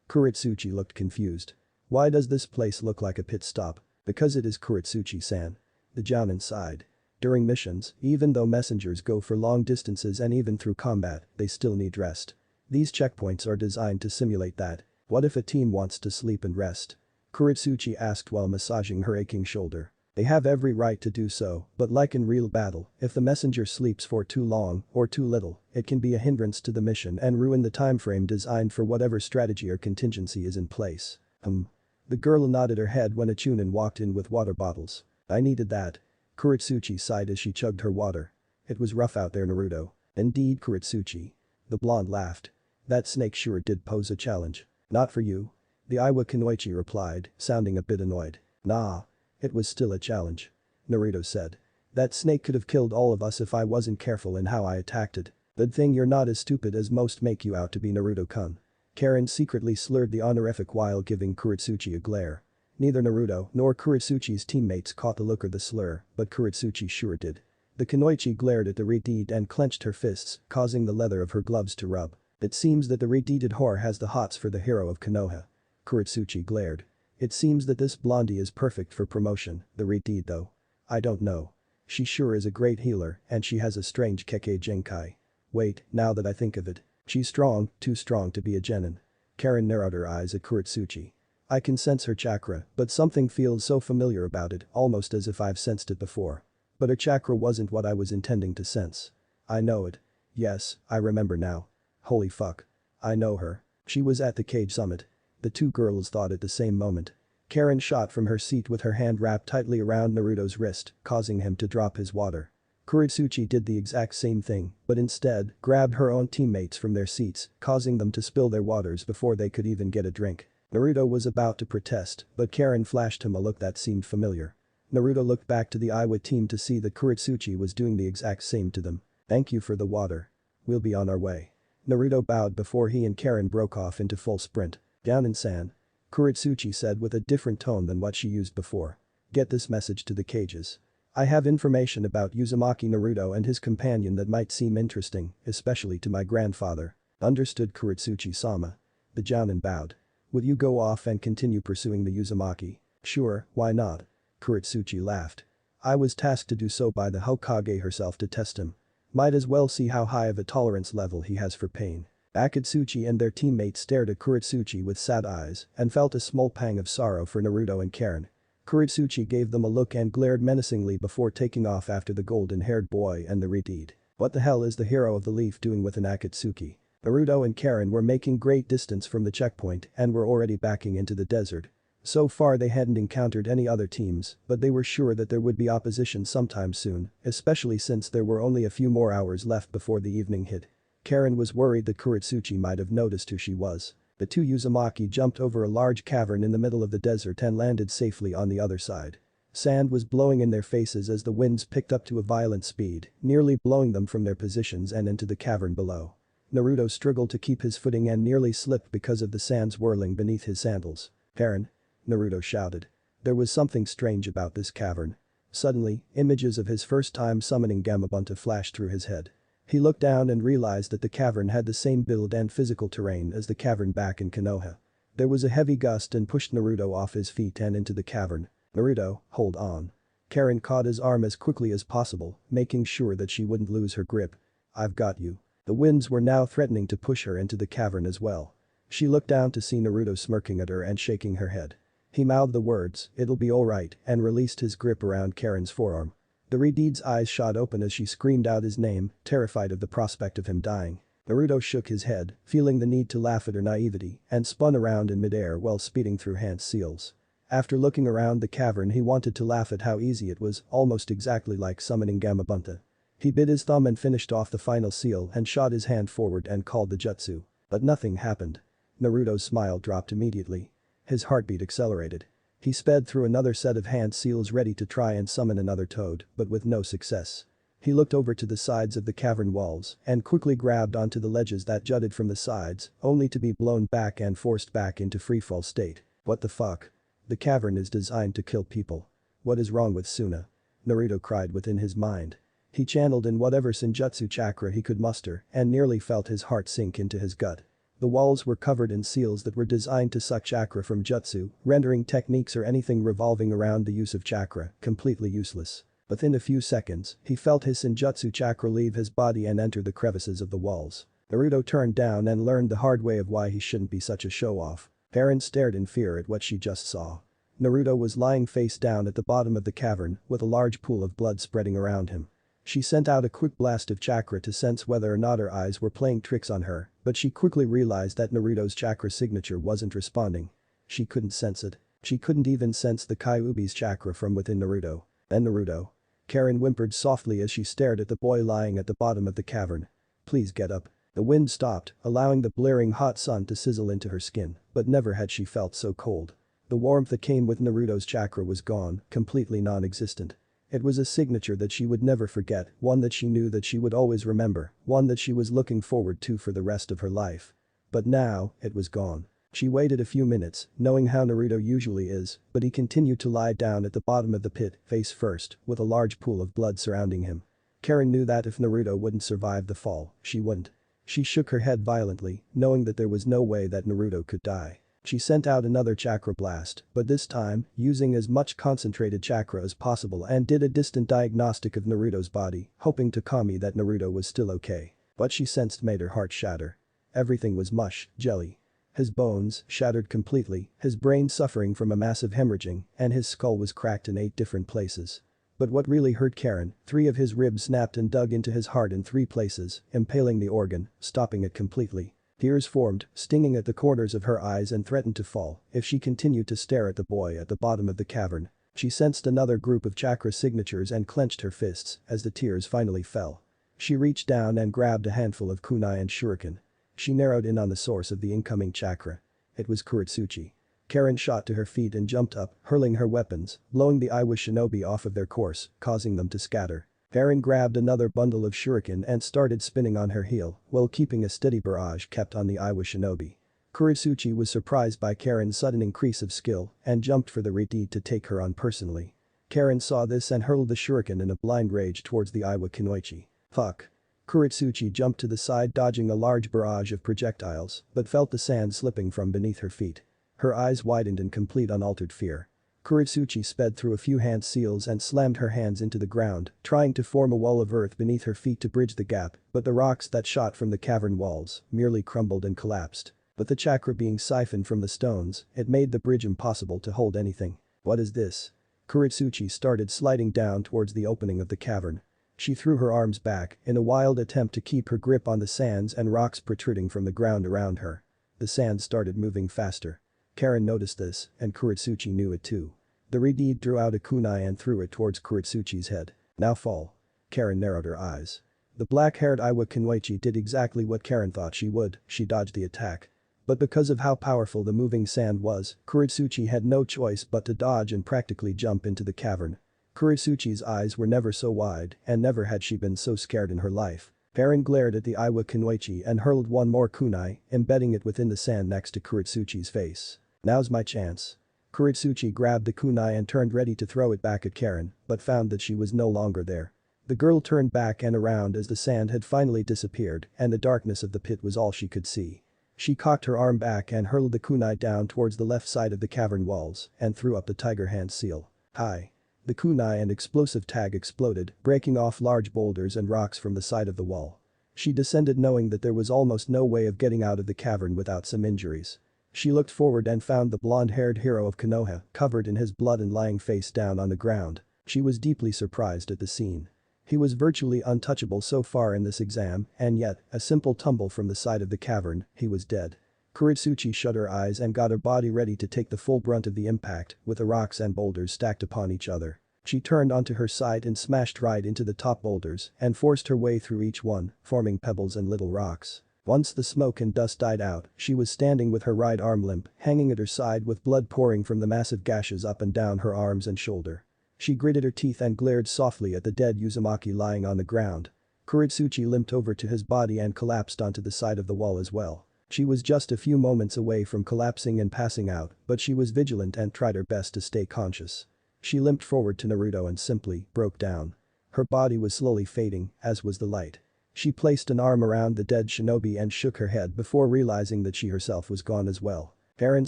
Kuretsuchi looked confused. Why does this place look like a pit stop? Because it is Kuretsuchi-san. The jounin sighed. During missions, even though messengers go for long distances and even through combat, they still need rest. These checkpoints are designed to simulate that. What if a team wants to sleep and rest? Kuretsuchi asked while massaging her aching shoulder. They have every right to do so, but like in real battle, if the messenger sleeps for too long or too little, it can be a hindrance to the mission and ruin the time frame designed for whatever strategy or contingency is in place. The girl nodded her head when a Chunin walked in with water bottles. I needed that. Kuretsuchi sighed as she chugged her water. It was rough out there Naruto. Indeed Kuretsuchi. The blonde laughed. That snake sure did pose a challenge. Not for you. The Iwa Kunoichi replied, sounding a bit annoyed. Nah. It was still a challenge. Naruto said. That snake could have killed all of us if I wasn't careful in how I attacked it. Good thing you're not as stupid as most make you out to be Naruto-kun. Karin secretly slurred the honorific while giving Kuretsuchi a glare. Neither Naruto nor Kuretsuchi's teammates caught the look or the slur, but Kuretsuchi sure did. The Kunoichi glared at the Redeed and clenched her fists, causing the leather of her gloves to rub. It seems that the Redeeded whore has the hots for the hero of Konoha. Kuretsuchi glared. It seems that this blondie is perfect for promotion, the Redeed though. I don't know. She sure is a great healer and she has a strange Kekkei Genkai. Wait, now that I think of it. She's strong, too strong to be a genin. Karin narrowed her eyes at Kuretsuchi. I can sense her chakra, but something feels so familiar about it, almost as if I've sensed it before. But her chakra wasn't what I was intending to sense. I know it. Yes, I remember now. Holy fuck. I know her. She was at the cage summit. The two girls thought at the same moment. Karin shot from her seat with her hand wrapped tightly around Naruto's wrist, causing him to drop his water. Kuretsuchi did the exact same thing, but instead, grabbed her own teammates from their seats, causing them to spill their waters before they could even get a drink. Naruto was about to protest, but Karin flashed him a look that seemed familiar. Naruto looked back to the Iwa team to see that Kuretsuchi was doing the exact same to them. "Thank you for the water. We'll be on our way." Naruto bowed before he and Karin broke off into full sprint. "Down in San," Kuretsuchi said with a different tone than what she used before. "Get this message to the cages. I have information about Uzumaki Naruto and his companion that might seem interesting, especially to my grandfather." "Understood, Kuretsuchi-sama." The Jounin bowed. "Will you go off and continue pursuing the Uzumaki?" "Sure, why not?" Kuretsuchi laughed. "I was tasked to do so by the Hokage herself to test him. Might as well see how high of a tolerance level he has for pain." Akatsuchi and their teammates stared at Kuretsuchi with sad eyes and felt a small pang of sorrow for Naruto and Karin. Kuretsuchi gave them a look and glared menacingly before taking off after the golden-haired boy and the Redeed. What the hell is the hero of the leaf doing with an Akatsuki? Naruto and Karin were making great distance from the checkpoint and were already backing into the desert. So far they hadn't encountered any other teams, but they were sure that there would be opposition sometime soon, especially since there were only a few more hours left before the evening hit. Karin was worried that Kuretsuchi might have noticed who she was. The two Uzumaki jumped over a large cavern in the middle of the desert and landed safely on the other side. Sand was blowing in their faces as the winds picked up to a violent speed, nearly blowing them from their positions and into the cavern below. Naruto struggled to keep his footing and nearly slipped because of the sand swirling beneath his sandals. "Karin!" Naruto shouted. There was something strange about this cavern. Suddenly, images of his first time summoning Gamabunta flashed through his head. He looked down and realized that the cavern had the same build and physical terrain as the cavern back in Konoha. There was a heavy gust and pushed Naruto off his feet and into the cavern. "Naruto, hold on." Karin caught his arm as quickly as possible, making sure that she wouldn't lose her grip. "I've got you." The winds were now threatening to push her into the cavern as well. She looked down to see Naruto smirking at her and shaking her head. He mouthed the words, "It'll be alright," and released his grip around Karin's forearm. The Redeed's eyes shot open as she screamed out his name, terrified of the prospect of him dying. Naruto shook his head, feeling the need to laugh at her naivety, and spun around in midair while speeding through hand seals. After looking around the cavern he wanted to laugh at how easy it was, almost exactly like summoning Gamabunta. He bit his thumb and finished off the final seal and shot his hand forward and called the jutsu. But nothing happened. Naruto's smile dropped immediately. His heartbeat accelerated. He sped through another set of hand seals ready to try and summon another toad, but with no success. He looked over to the sides of the cavern walls and quickly grabbed onto the ledges that jutted from the sides, only to be blown back and forced back into freefall state. What the fuck? The cavern is designed to kill people. What is wrong with Suna? Naruto cried within his mind. He channeled in whatever senjutsu chakra he could muster and nearly felt his heart sink into his gut. The walls were covered in seals that were designed to suck chakra from jutsu, rendering techniques or anything revolving around the use of chakra completely useless. Within a few seconds, he felt his senjutsu chakra leave his body and enter the crevices of the walls. Naruto turned down and learned the hard way of why he shouldn't be such a show-off. Karin stared in fear at what she just saw. Naruto was lying face down at the bottom of the cavern with a large pool of blood spreading around him. She sent out a quick blast of chakra to sense whether or not her eyes were playing tricks on her, but she quickly realized that Naruto's chakra signature wasn't responding. She couldn't sense it. She couldn't even sense the Kyuubi's chakra from within Naruto. Then Naruto. Karin whimpered softly as she stared at the boy lying at the bottom of the cavern. "Please get up." The wind stopped, allowing the blaring hot sun to sizzle into her skin, but never had she felt so cold. The warmth that came with Naruto's chakra was gone, completely non-existent. It was a signature that she would never forget, one that she knew that she would always remember, one that she was looking forward to for the rest of her life. But now, it was gone. She waited a few minutes, knowing how Naruto usually is, but he continued to lie down at the bottom of the pit, face first, with a large pool of blood surrounding him. Karin knew that if Naruto wouldn't survive the fall, she wouldn't. She shook her head violently, knowing that there was no way that Naruto could die. She sent out another chakra blast, but this time, using as much concentrated chakra as possible and did a distant diagnostic of Naruto's body, hoping to Kami that Naruto was still okay. What she sensed made her heart shatter. Everything was mush, jelly. His bones, shattered completely, his brain suffering from a massive hemorrhaging, and his skull was cracked in 8 different places. But what really hurt Karin, 3 of his ribs snapped and dug into his heart in 3 places, impaling the organ, stopping it completely. Tears formed, stinging at the corners of her eyes and threatened to fall if she continued to stare at the boy at the bottom of the cavern. She sensed another group of chakra signatures and clenched her fists as the tears finally fell. She reached down and grabbed a handful of kunai and shuriken. She narrowed in on the source of the incoming chakra. It was Kuretsuchi. Karin shot to her feet and jumped up, hurling her weapons, blowing the Iwa shinobi off of their course, causing them to scatter. Karin grabbed another bundle of shuriken and started spinning on her heel while keeping a steady barrage kept on the Iwa shinobi. Kuretsuchi was surprised by Karin's sudden increase of skill and jumped for the ready to take her on personally. Karin saw this and hurled the shuriken in a blind rage towards the Iwa kunoichi. Fuck. Kuretsuchi jumped to the side dodging a large barrage of projectiles but felt the sand slipping from beneath her feet. Her eyes widened in complete unaltered fear. Kuretsuchi sped through a few hand seals and slammed her hands into the ground, trying to form a wall of earth beneath her feet to bridge the gap, but the rocks that shot from the cavern walls merely crumbled and collapsed. But the chakra being siphoned from the stones, it made the bridge impossible to hold anything. What is this? Kuretsuchi started sliding down towards the opening of the cavern. She threw her arms back in a wild attempt to keep her grip on the sands and rocks protruding from the ground around her. The sand started moving faster. Karin noticed this, and Kuretsuchi knew it too. The Redeed drew out a kunai and threw it towards Kuretsuchi's head. Now fall. Karin narrowed her eyes. The black-haired Iwa kunoichi did exactly what Karin thought she would, she dodged the attack. But because of how powerful the moving sand was, Kuretsuchi had no choice but to dodge and practically jump into the cavern. Kuretsuchi's eyes were never so wide and never had she been so scared in her life. Karin glared at the Iwa kunoichi and hurled one more kunai, embedding it within the sand next to Kuretsuchi's face. Now's my chance. Kuretsuchi grabbed the kunai and turned ready to throw it back at Karin, but found that she was no longer there. The girl turned back and around as the sand had finally disappeared and the darkness of the pit was all she could see. She cocked her arm back and hurled the kunai down towards the left side of the cavern walls and threw up the tiger hand seal. Hi. The kunai and explosive tag exploded, breaking off large boulders and rocks from the side of the wall. She descended knowing that there was almost no way of getting out of the cavern without some injuries. She looked forward and found the blonde-haired hero of Konoha covered in his blood and lying face down on the ground. She was deeply surprised at the scene. He was virtually untouchable so far in this exam, and yet, a simple tumble from the side of the cavern, he was dead. Kuretsuchi shut her eyes and got her body ready to take the full brunt of the impact, with the rocks and boulders stacked upon each other. She turned onto her side and smashed right into the top boulders and forced her way through each one, forming pebbles and little rocks. Once the smoke and dust died out, she was standing with her right arm limp, hanging at her side with blood pouring from the massive gashes up and down her arms and shoulder. She gritted her teeth and glared softly at the dead Uzumaki lying on the ground. Kuretsuchi limped over to his body and collapsed onto the side of the wall as well. She was just a few moments away from collapsing and passing out, but she was vigilant and tried her best to stay conscious. She limped forward to Naruto and simply broke down. Her body was slowly fading, as was the light. She placed an arm around the dead shinobi and shook her head before realizing that she herself was gone as well. Karin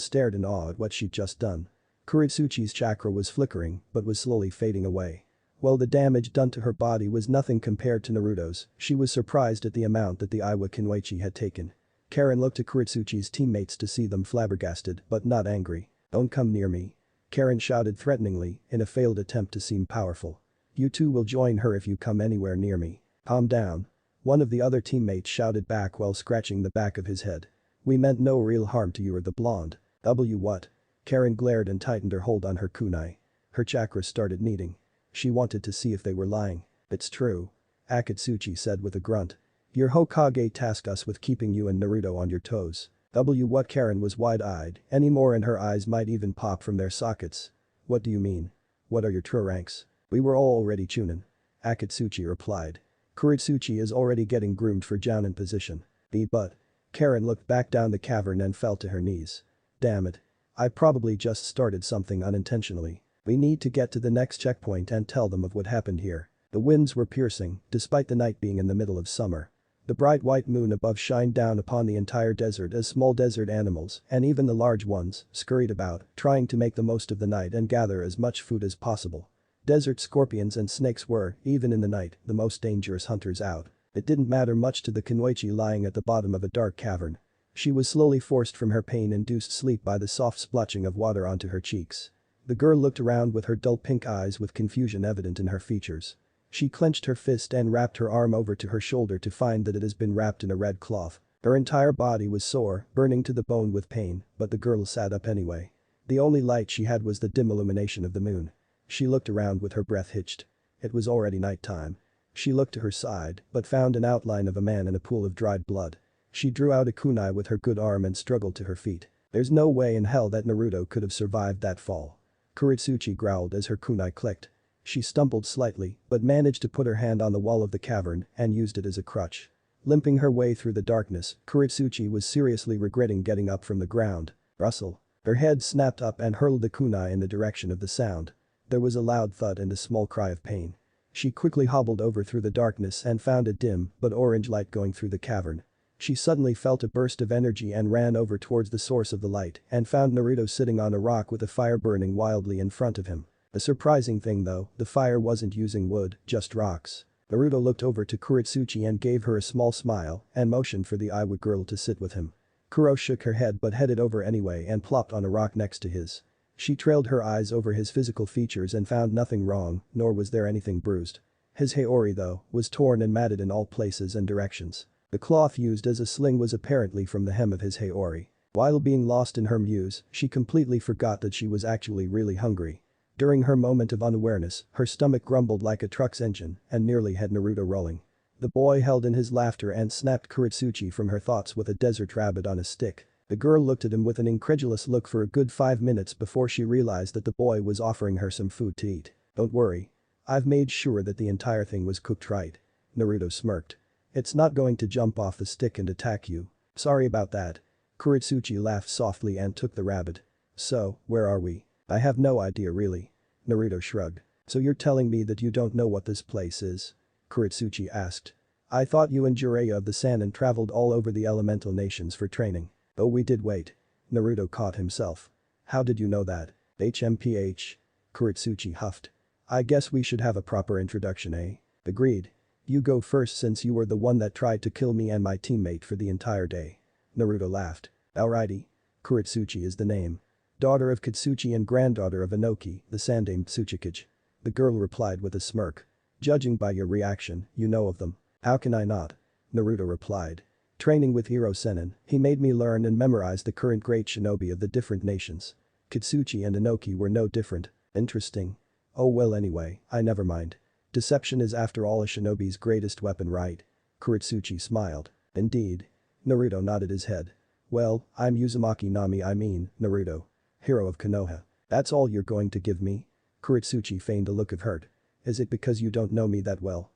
stared in awe at what she'd just done. Kuretsuchi's chakra was flickering but was slowly fading away. While the damage done to her body was nothing compared to Naruto's, she was surprised at the amount that the Iwa kunoichi had taken. Karin looked at Kuretsuchi's teammates to see them flabbergasted but not angry. Don't come near me. Karin shouted threateningly in a failed attempt to seem powerful. You two will join her if you come anywhere near me. Calm down. One of the other teammates shouted back while scratching the back of his head. We meant no real harm to you or the blonde. What? Karin glared and tightened her hold on her kunai. Her chakra started kneading. She wanted to see if they were lying. It's true. Akatsuchi said with a grunt. Your Hokage tasked us with keeping you and Naruto on your toes. What? Karin was wide-eyed, any more and her eyes might even pop from their sockets. What do you mean? What are your true ranks? We were all already chunin. Akatsuchi replied. Kuretsuchi is already getting groomed for jounin position. But. Karin looked back down the cavern and fell to her knees. Damn it. I probably just started something unintentionally. We need to get to the next checkpoint and tell them of what happened here. The winds were piercing, despite the night being in the middle of summer. The bright white moon above shined down upon the entire desert as small desert animals, and even the large ones, scurried about, trying to make the most of the night and gather as much food as possible. Desert scorpions and snakes were, even in the night, the most dangerous hunters out. It didn't matter much to the kunoichi lying at the bottom of a dark cavern. She was slowly forced from her pain-induced sleep by the soft splotching of water onto her cheeks. The girl looked around with her dull pink eyes with confusion evident in her features. She clenched her fist and wrapped her arm over to her shoulder to find that it has been wrapped in a red cloth. Her entire body was sore, burning to the bone with pain, but the girl sat up anyway. The only light she had was the dim illumination of the moon. She looked around with her breath hitched. It was already nighttime. She looked to her side, but found an outline of a man in a pool of dried blood. She drew out a kunai with her good arm and struggled to her feet. There's no way in hell that Naruto could have survived that fall. Kuretsuchi growled as her kunai clicked. She stumbled slightly, but managed to put her hand on the wall of the cavern and used it as a crutch. Limping her way through the darkness, Kuretsuchi was seriously regretting getting up from the ground. Rustle. Her head snapped up and hurled the kunai in the direction of the sound. There was a loud thud and a small cry of pain. She quickly hobbled over through the darkness and found a dim but orange light going through the cavern. She suddenly felt a burst of energy and ran over towards the source of the light and found Naruto sitting on a rock with a fire burning wildly in front of him. The surprising thing though, the fire wasn't using wood, just rocks. Naruto looked over to Kuretsuchi and gave her a small smile and motioned for the Iwa girl to sit with him. Kuro shook her head but headed over anyway and plopped on a rock next to his. She trailed her eyes over his physical features and found nothing wrong, nor was there anything bruised. His haori though, was torn and matted in all places and directions. The cloth used as a sling was apparently from the hem of his haori. While being lost in her muse, she completely forgot that she was actually really hungry. During her moment of unawareness, her stomach grumbled like a truck's engine and nearly had Naruto rolling. The boy held in his laughter and snapped Kuretsuchi from her thoughts with a desert rabbit on a stick. The girl looked at him with an incredulous look for a good 5 minutes before she realized that the boy was offering her some food to eat. Don't worry. I've made sure that the entire thing was cooked right. Naruto smirked. It's not going to jump off the stick and attack you. Sorry about that. Kuretsuchi laughed softly and took the rabbit. So, where are we? I have no idea really. Naruto shrugged. So you're telling me that you don't know what this place is? Kuretsuchi asked. I thought you and Jiraiya of the Sannin traveled all over the elemental nations for training. Oh, we did wait. Naruto caught himself. How did you know that? HMPH. Kuretsuchi huffed. I guess we should have a proper introduction, eh? Agreed. You go first since you were the one that tried to kill me and my teammate for the entire day. Naruto laughed. Alrighty. Kuretsuchi is the name. Daughter of Katsuchi and granddaughter of Inoki, the Sandaime Tsuchikage. The girl replied with a smirk. Judging by your reaction, you know of them. How can I not? Naruto replied. Training with Hiro Sennin, he made me learn and memorize the current great shinobi of the different nations. Katsuchi and Inoki were no different. Interesting. Oh well anyway, I never mind. Deception is after all a shinobi's greatest weapon, right? Kuretsuchi smiled. Indeed. Naruto nodded his head. Well, I'm Uzumaki Naruto. Hero of Konoha. That's all you're going to give me? Kuretsuchi feigned a look of hurt. Is it because you don't know me that well?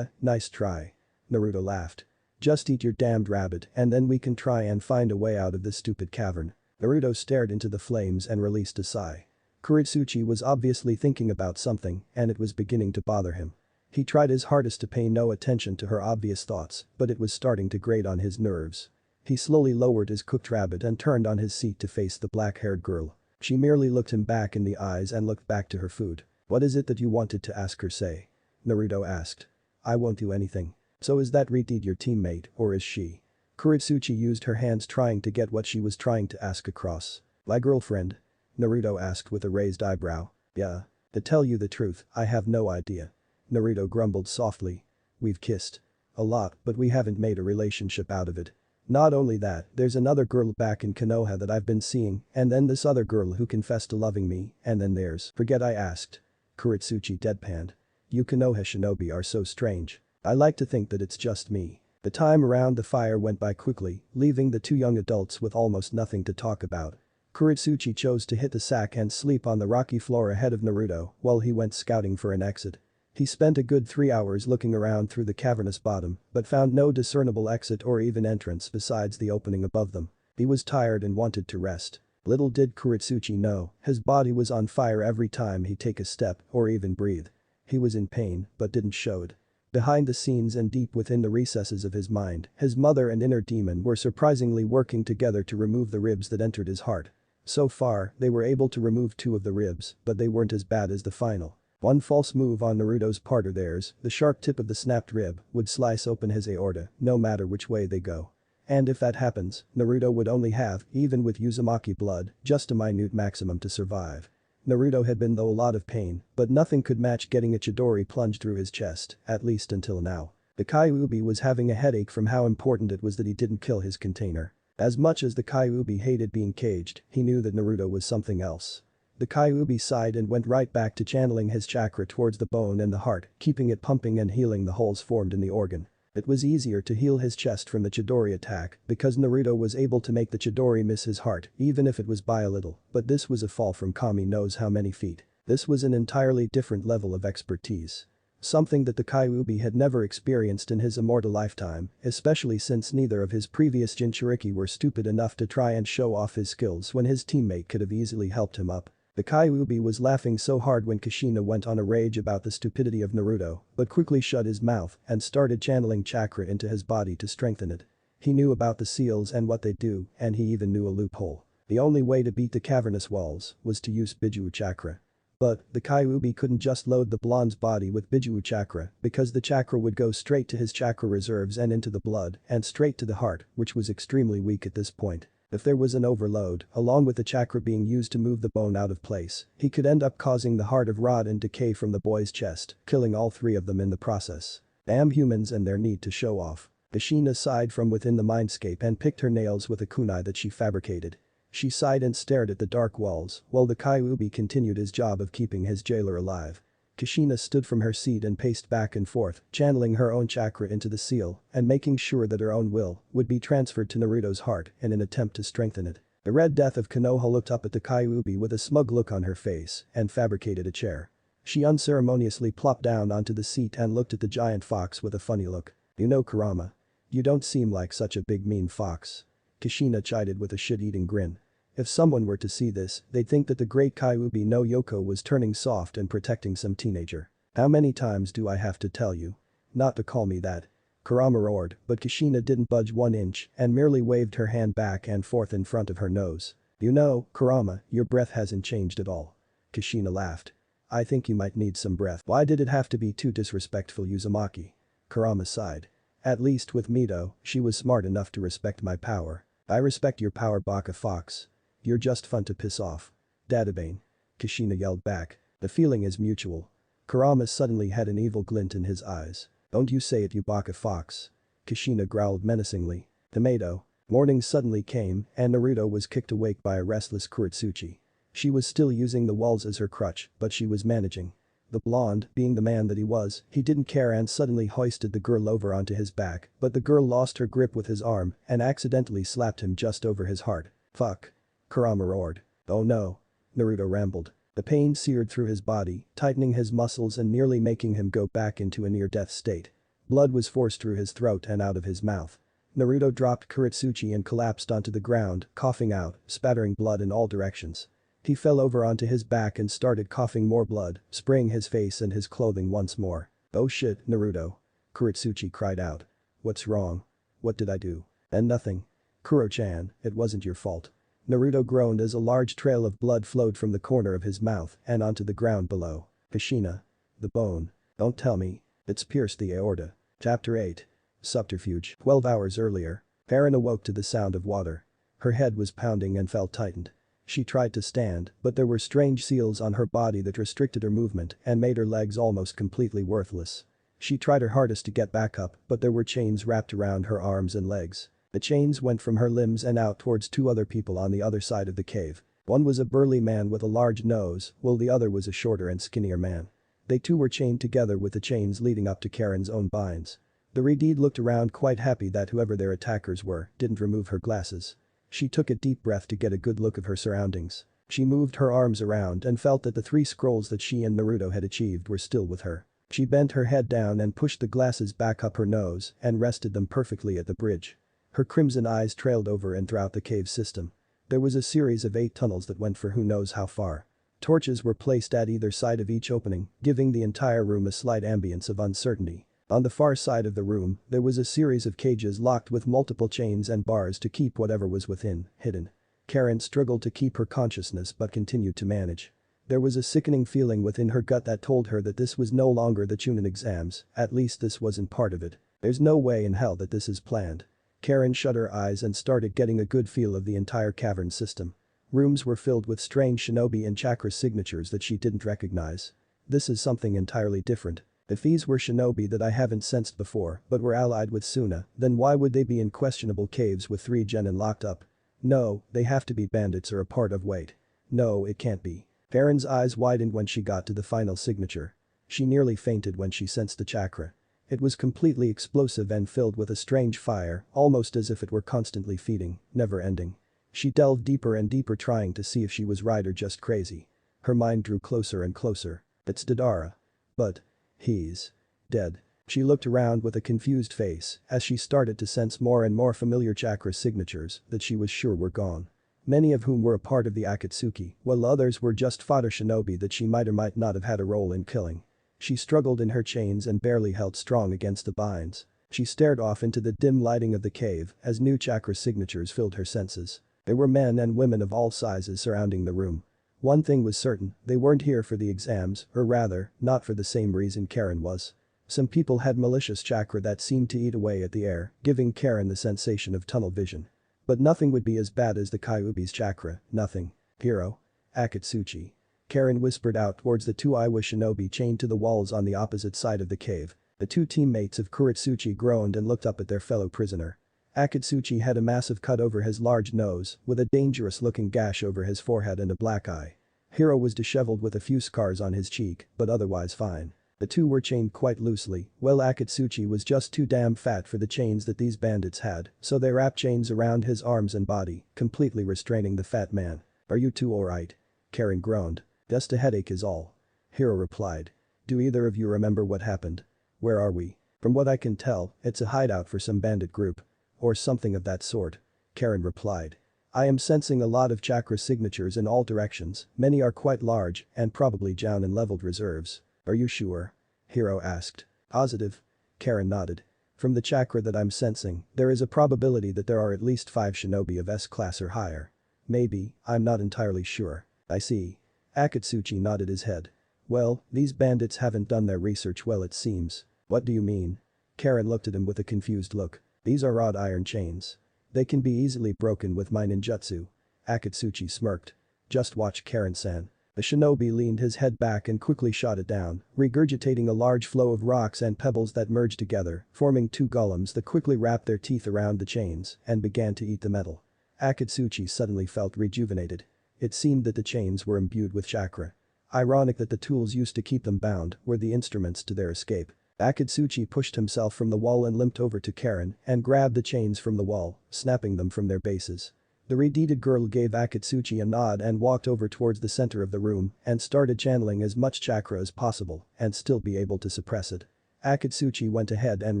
Nice try. Naruto laughed. Just eat your damned rabbit and then we can try and find a way out of this stupid cavern. Naruto stared into the flames and released a sigh. Kuretsuchi was obviously thinking about something and it was beginning to bother him. He tried his hardest to pay no attention to her obvious thoughts, but it was starting to grate on his nerves. He slowly lowered his cooked rabbit and turned on his seat to face the black-haired girl. She merely looked him back in the eyes and looked back to her food. What is it that you wanted to ask her, say? Naruto asked. I won't do anything. So is that Reed your teammate or is she? Kuretsuchi used her hands trying to get what she was trying to ask across. My girlfriend? Naruto asked with a raised eyebrow. Yeah. To tell you the truth, I have no idea. Naruto grumbled softly. We've kissed. A lot, but we haven't made a relationship out of it. Not only that, there's another girl back in Konoha that I've been seeing, and then this other girl who confessed to loving me, and then there's. Forget I asked. Kuretsuchi deadpanned. You Konoha shinobi are so strange. I like to think that it's just me. The time around the fire went by quickly, leaving the two young adults with almost nothing to talk about. Kuretsuchi chose to hit the sack and sleep on the rocky floor ahead of Naruto while he went scouting for an exit. He spent a good 3 hours looking around through the cavernous bottom but found no discernible exit or even entrance besides the opening above them. He was tired and wanted to rest. Little did Kuretsuchi know, his body was on fire every time he take a step or even breathe. He was in pain but didn't show it. Behind the scenes and deep within the recesses of his mind, his mother and inner demon were surprisingly working together to remove the ribs that entered his heart. So far, they were able to remove 2 of the ribs, but they weren't as bad as the final. One false move on Naruto's part or theirs, the sharp tip of the snapped rib, would slice open his aorta, no matter which way they go. And if that happens, Naruto would only have, even with Uzumaki blood, just a minute maximum to survive. Naruto had been through a lot of pain, but nothing could match getting a Chidori plunged through his chest, at least until now. The Kyuubi was having a headache from how important it was that he didn't kill his container. As much as the Kyuubi hated being caged, he knew that Naruto was something else. The Kyuubi sighed and went right back to channeling his chakra towards the bone and the heart, keeping it pumping and healing the holes formed in the organ. It was easier to heal his chest from the Chidori attack because Naruto was able to make the Chidori miss his heart even if it was by a little, but this was a fall from Kami knows how many feet. This was an entirely different level of expertise. Something that the Kyuubi had never experienced in his immortal lifetime, especially since neither of his previous Jinchuriki were stupid enough to try and show off his skills when his teammate could have easily helped him up. The Kyuubi was laughing so hard when Kushina went on a rage about the stupidity of Naruto, but quickly shut his mouth and started channeling chakra into his body to strengthen it. He knew about the seals and what they do, and he even knew a loophole. The only way to beat the cavernous walls was to use Bijuu chakra. But, the Kyuubi couldn't just load the blonde's body with Bijuu chakra because the chakra would go straight to his chakra reserves and into the blood and straight to the heart, which was extremely weak at this point. If there was an overload, along with the chakra being used to move the bone out of place, he could end up causing the heart of rot and decay from the boy's chest, killing all three of them in the process. Damn humans and their need to show off. Kushina sighed from within the mindscape and picked her nails with a kunai that she fabricated. She sighed and stared at the dark walls while the Kyuubi continued his job of keeping his jailer alive. Kushina stood from her seat and paced back and forth, channeling her own chakra into the seal and making sure that her own will would be transferred to Naruto's heart in an attempt to strengthen it. The Red Death of Konoha looked up at the Kyuubi with a smug look on her face and fabricated a chair. She unceremoniously plopped down onto the seat and looked at the giant fox with a funny look. You know Kurama. You don't seem like such a big mean fox. Kushina chided with a shit-eating grin. If someone were to see this, they'd think that the great Kyuubi no Yoko was turning soft and protecting some teenager. How many times do I have to tell you? Not to call me that. Kurama roared, but Kushina didn't budge 1 inch and merely waved her hand back and forth in front of her nose. You know, Kurama, your breath hasn't changed at all. Kushina laughed. I think you might need some breath. Why did it have to be too disrespectful, Uzumaki? Kurama sighed. At least with Mito, she was smart enough to respect my power. I respect your power, Baka Fox. You're just fun to piss off. Databane. Kushina yelled back. The feeling is mutual. Kurama suddenly had an evil glint in his eyes. Don't you say it, you Baka Fox. Kushina growled menacingly. Tomato. Morning suddenly came and Naruto was kicked awake by a restless Kuretsuchi. She was still using the walls as her crutch, but she was managing. The blonde, being the man that he was, he didn't care and suddenly hoisted the girl over onto his back, but the girl lost her grip with his arm and accidentally slapped him just over his heart. Fuck. Kurama roared. Oh no. Naruto rambled. The pain seared through his body, tightening his muscles and nearly making him go back into a near-death state. Blood was forced through his throat and out of his mouth. Naruto dropped Kuretsuchi and collapsed onto the ground, coughing out, spattering blood in all directions. He fell over onto his back and started coughing more blood, spraying his face and his clothing once more. Oh shit, Naruto. Kuretsuchi cried out. What's wrong? What did I do? And nothing. Kuro-chan, it wasn't your fault. Naruto groaned as a large trail of blood flowed from the corner of his mouth and onto the ground below. Kushina. The bone. Don't tell me. It's pierced the aorta. Chapter 8. Subterfuge. 12 hours earlier. Karin awoke to the sound of water. Her head was pounding and felt tightened. She tried to stand, but there were strange seals on her body that restricted her movement and made her legs almost completely worthless. She tried her hardest to get back up, but there were chains wrapped around her arms and legs. The chains went from her limbs and out towards 2 other people on the other side of the cave. One was a burly man with a large nose, while the other was a shorter and skinnier man. They too were chained together with the chains leading up to Karin's own binds. The Redeed looked around quite happy that whoever their attackers were didn't remove her glasses. She took a deep breath to get a good look of her surroundings. She moved her arms around and felt that the 3 scrolls that she and Naruto had achieved were still with her. She bent her head down and pushed the glasses back up her nose and rested them perfectly at the bridge. Her crimson eyes trailed over and throughout the cave system. There was a series of 8 tunnels that went for who knows how far. Torches were placed at either side of each opening, giving the entire room a slight ambience of uncertainty. On the far side of the room, there was a series of cages locked with multiple chains and bars to keep whatever was within, hidden. Karin struggled to keep her consciousness but continued to manage. There was a sickening feeling within her gut that told her that this was no longer the Chunin exams, at least this wasn't part of it. There's no way in hell that this is planned. Karin shut her eyes and started getting a good feel of the entire cavern system. Rooms were filled with strange shinobi and chakra signatures that she didn't recognize. This is something entirely different. If these were shinobi that I haven't sensed before but were allied with Suna, then why would they be in questionable caves with 3 genin locked up? No, they have to be bandits or a part of Wait. No, it can't be. Karin's eyes widened when she got to the final signature. She nearly fainted when she sensed the chakra. It was completely explosive and filled with a strange fire, almost as if it were constantly feeding, never ending. She delved deeper and deeper trying to see if she was right or just crazy. Her mind drew closer and closer. It's Madara. But he's dead. She looked around with a confused face as she started to sense more and more familiar chakra signatures that she was sure were gone. Many of whom were a part of the Akatsuki, while others were just fodder shinobi that she might or might not have had a role in killing. She struggled in her chains and barely held strong against the binds. She stared off into the dim lighting of the cave as new chakra signatures filled her senses. There were men and women of all sizes surrounding the room. One thing was certain, they weren't here for the exams, or rather, not for the same reason Karin was. Some people had malicious chakra that seemed to eat away at the air, giving Karin the sensation of tunnel vision. But nothing would be as bad as the Kyuubi's chakra, nothing. Hero. Akatsuki. Karin whispered out towards the 2 Iwa shinobi chained to the walls on the opposite side of the cave. The 2 teammates of Kuretsuchi groaned and looked up at their fellow prisoner. Akatsuki had a massive cut over his large nose, with a dangerous-looking gash over his forehead and a black eye. Hiro was disheveled with a few scars on his cheek, but otherwise fine. The 2 were chained quite loosely, while Akatsuki was just too damn fat for the chains that these bandits had, so they wrapped chains around his arms and body, completely restraining the fat man. Are you 2 alright? Karin groaned. Just a headache is all. Hiro replied. Do either of you remember what happened? Where are we? From what I can tell, it's a hideout for some bandit group. Or something of that sort. Karin replied. I am sensing a lot of chakra signatures in all directions, many are quite large and probably down in leveled reserves. Are you sure? Hiro asked. Positive. Karin nodded. From the chakra that I'm sensing, there is a probability that there are at least 5 shinobi of S-class or higher. Maybe, I'm not entirely sure. I see. Akatsuki nodded his head. Well, these bandits haven't done their research well it seems. What do you mean? Karin looked at him with a confused look. These are wrought iron chains. They can be easily broken with my ninjutsu. Akatsuki smirked. Just watch Karin-san. The shinobi leaned his head back and quickly shot it down, regurgitating a large flow of rocks and pebbles that merged together, forming 2 golems that quickly wrapped their teeth around the chains and began to eat the metal. Akatsuki suddenly felt rejuvenated. It seemed that the chains were imbued with chakra. Ironic that the tools used to keep them bound were the instruments to their escape. Akatsuki pushed himself from the wall and limped over to Karin and grabbed the chains from the wall, snapping them from their bases. The red-headed girl gave Akatsuki a nod and walked over towards the center of the room and started channeling as much chakra as possible and still be able to suppress it. Akatsuki went ahead and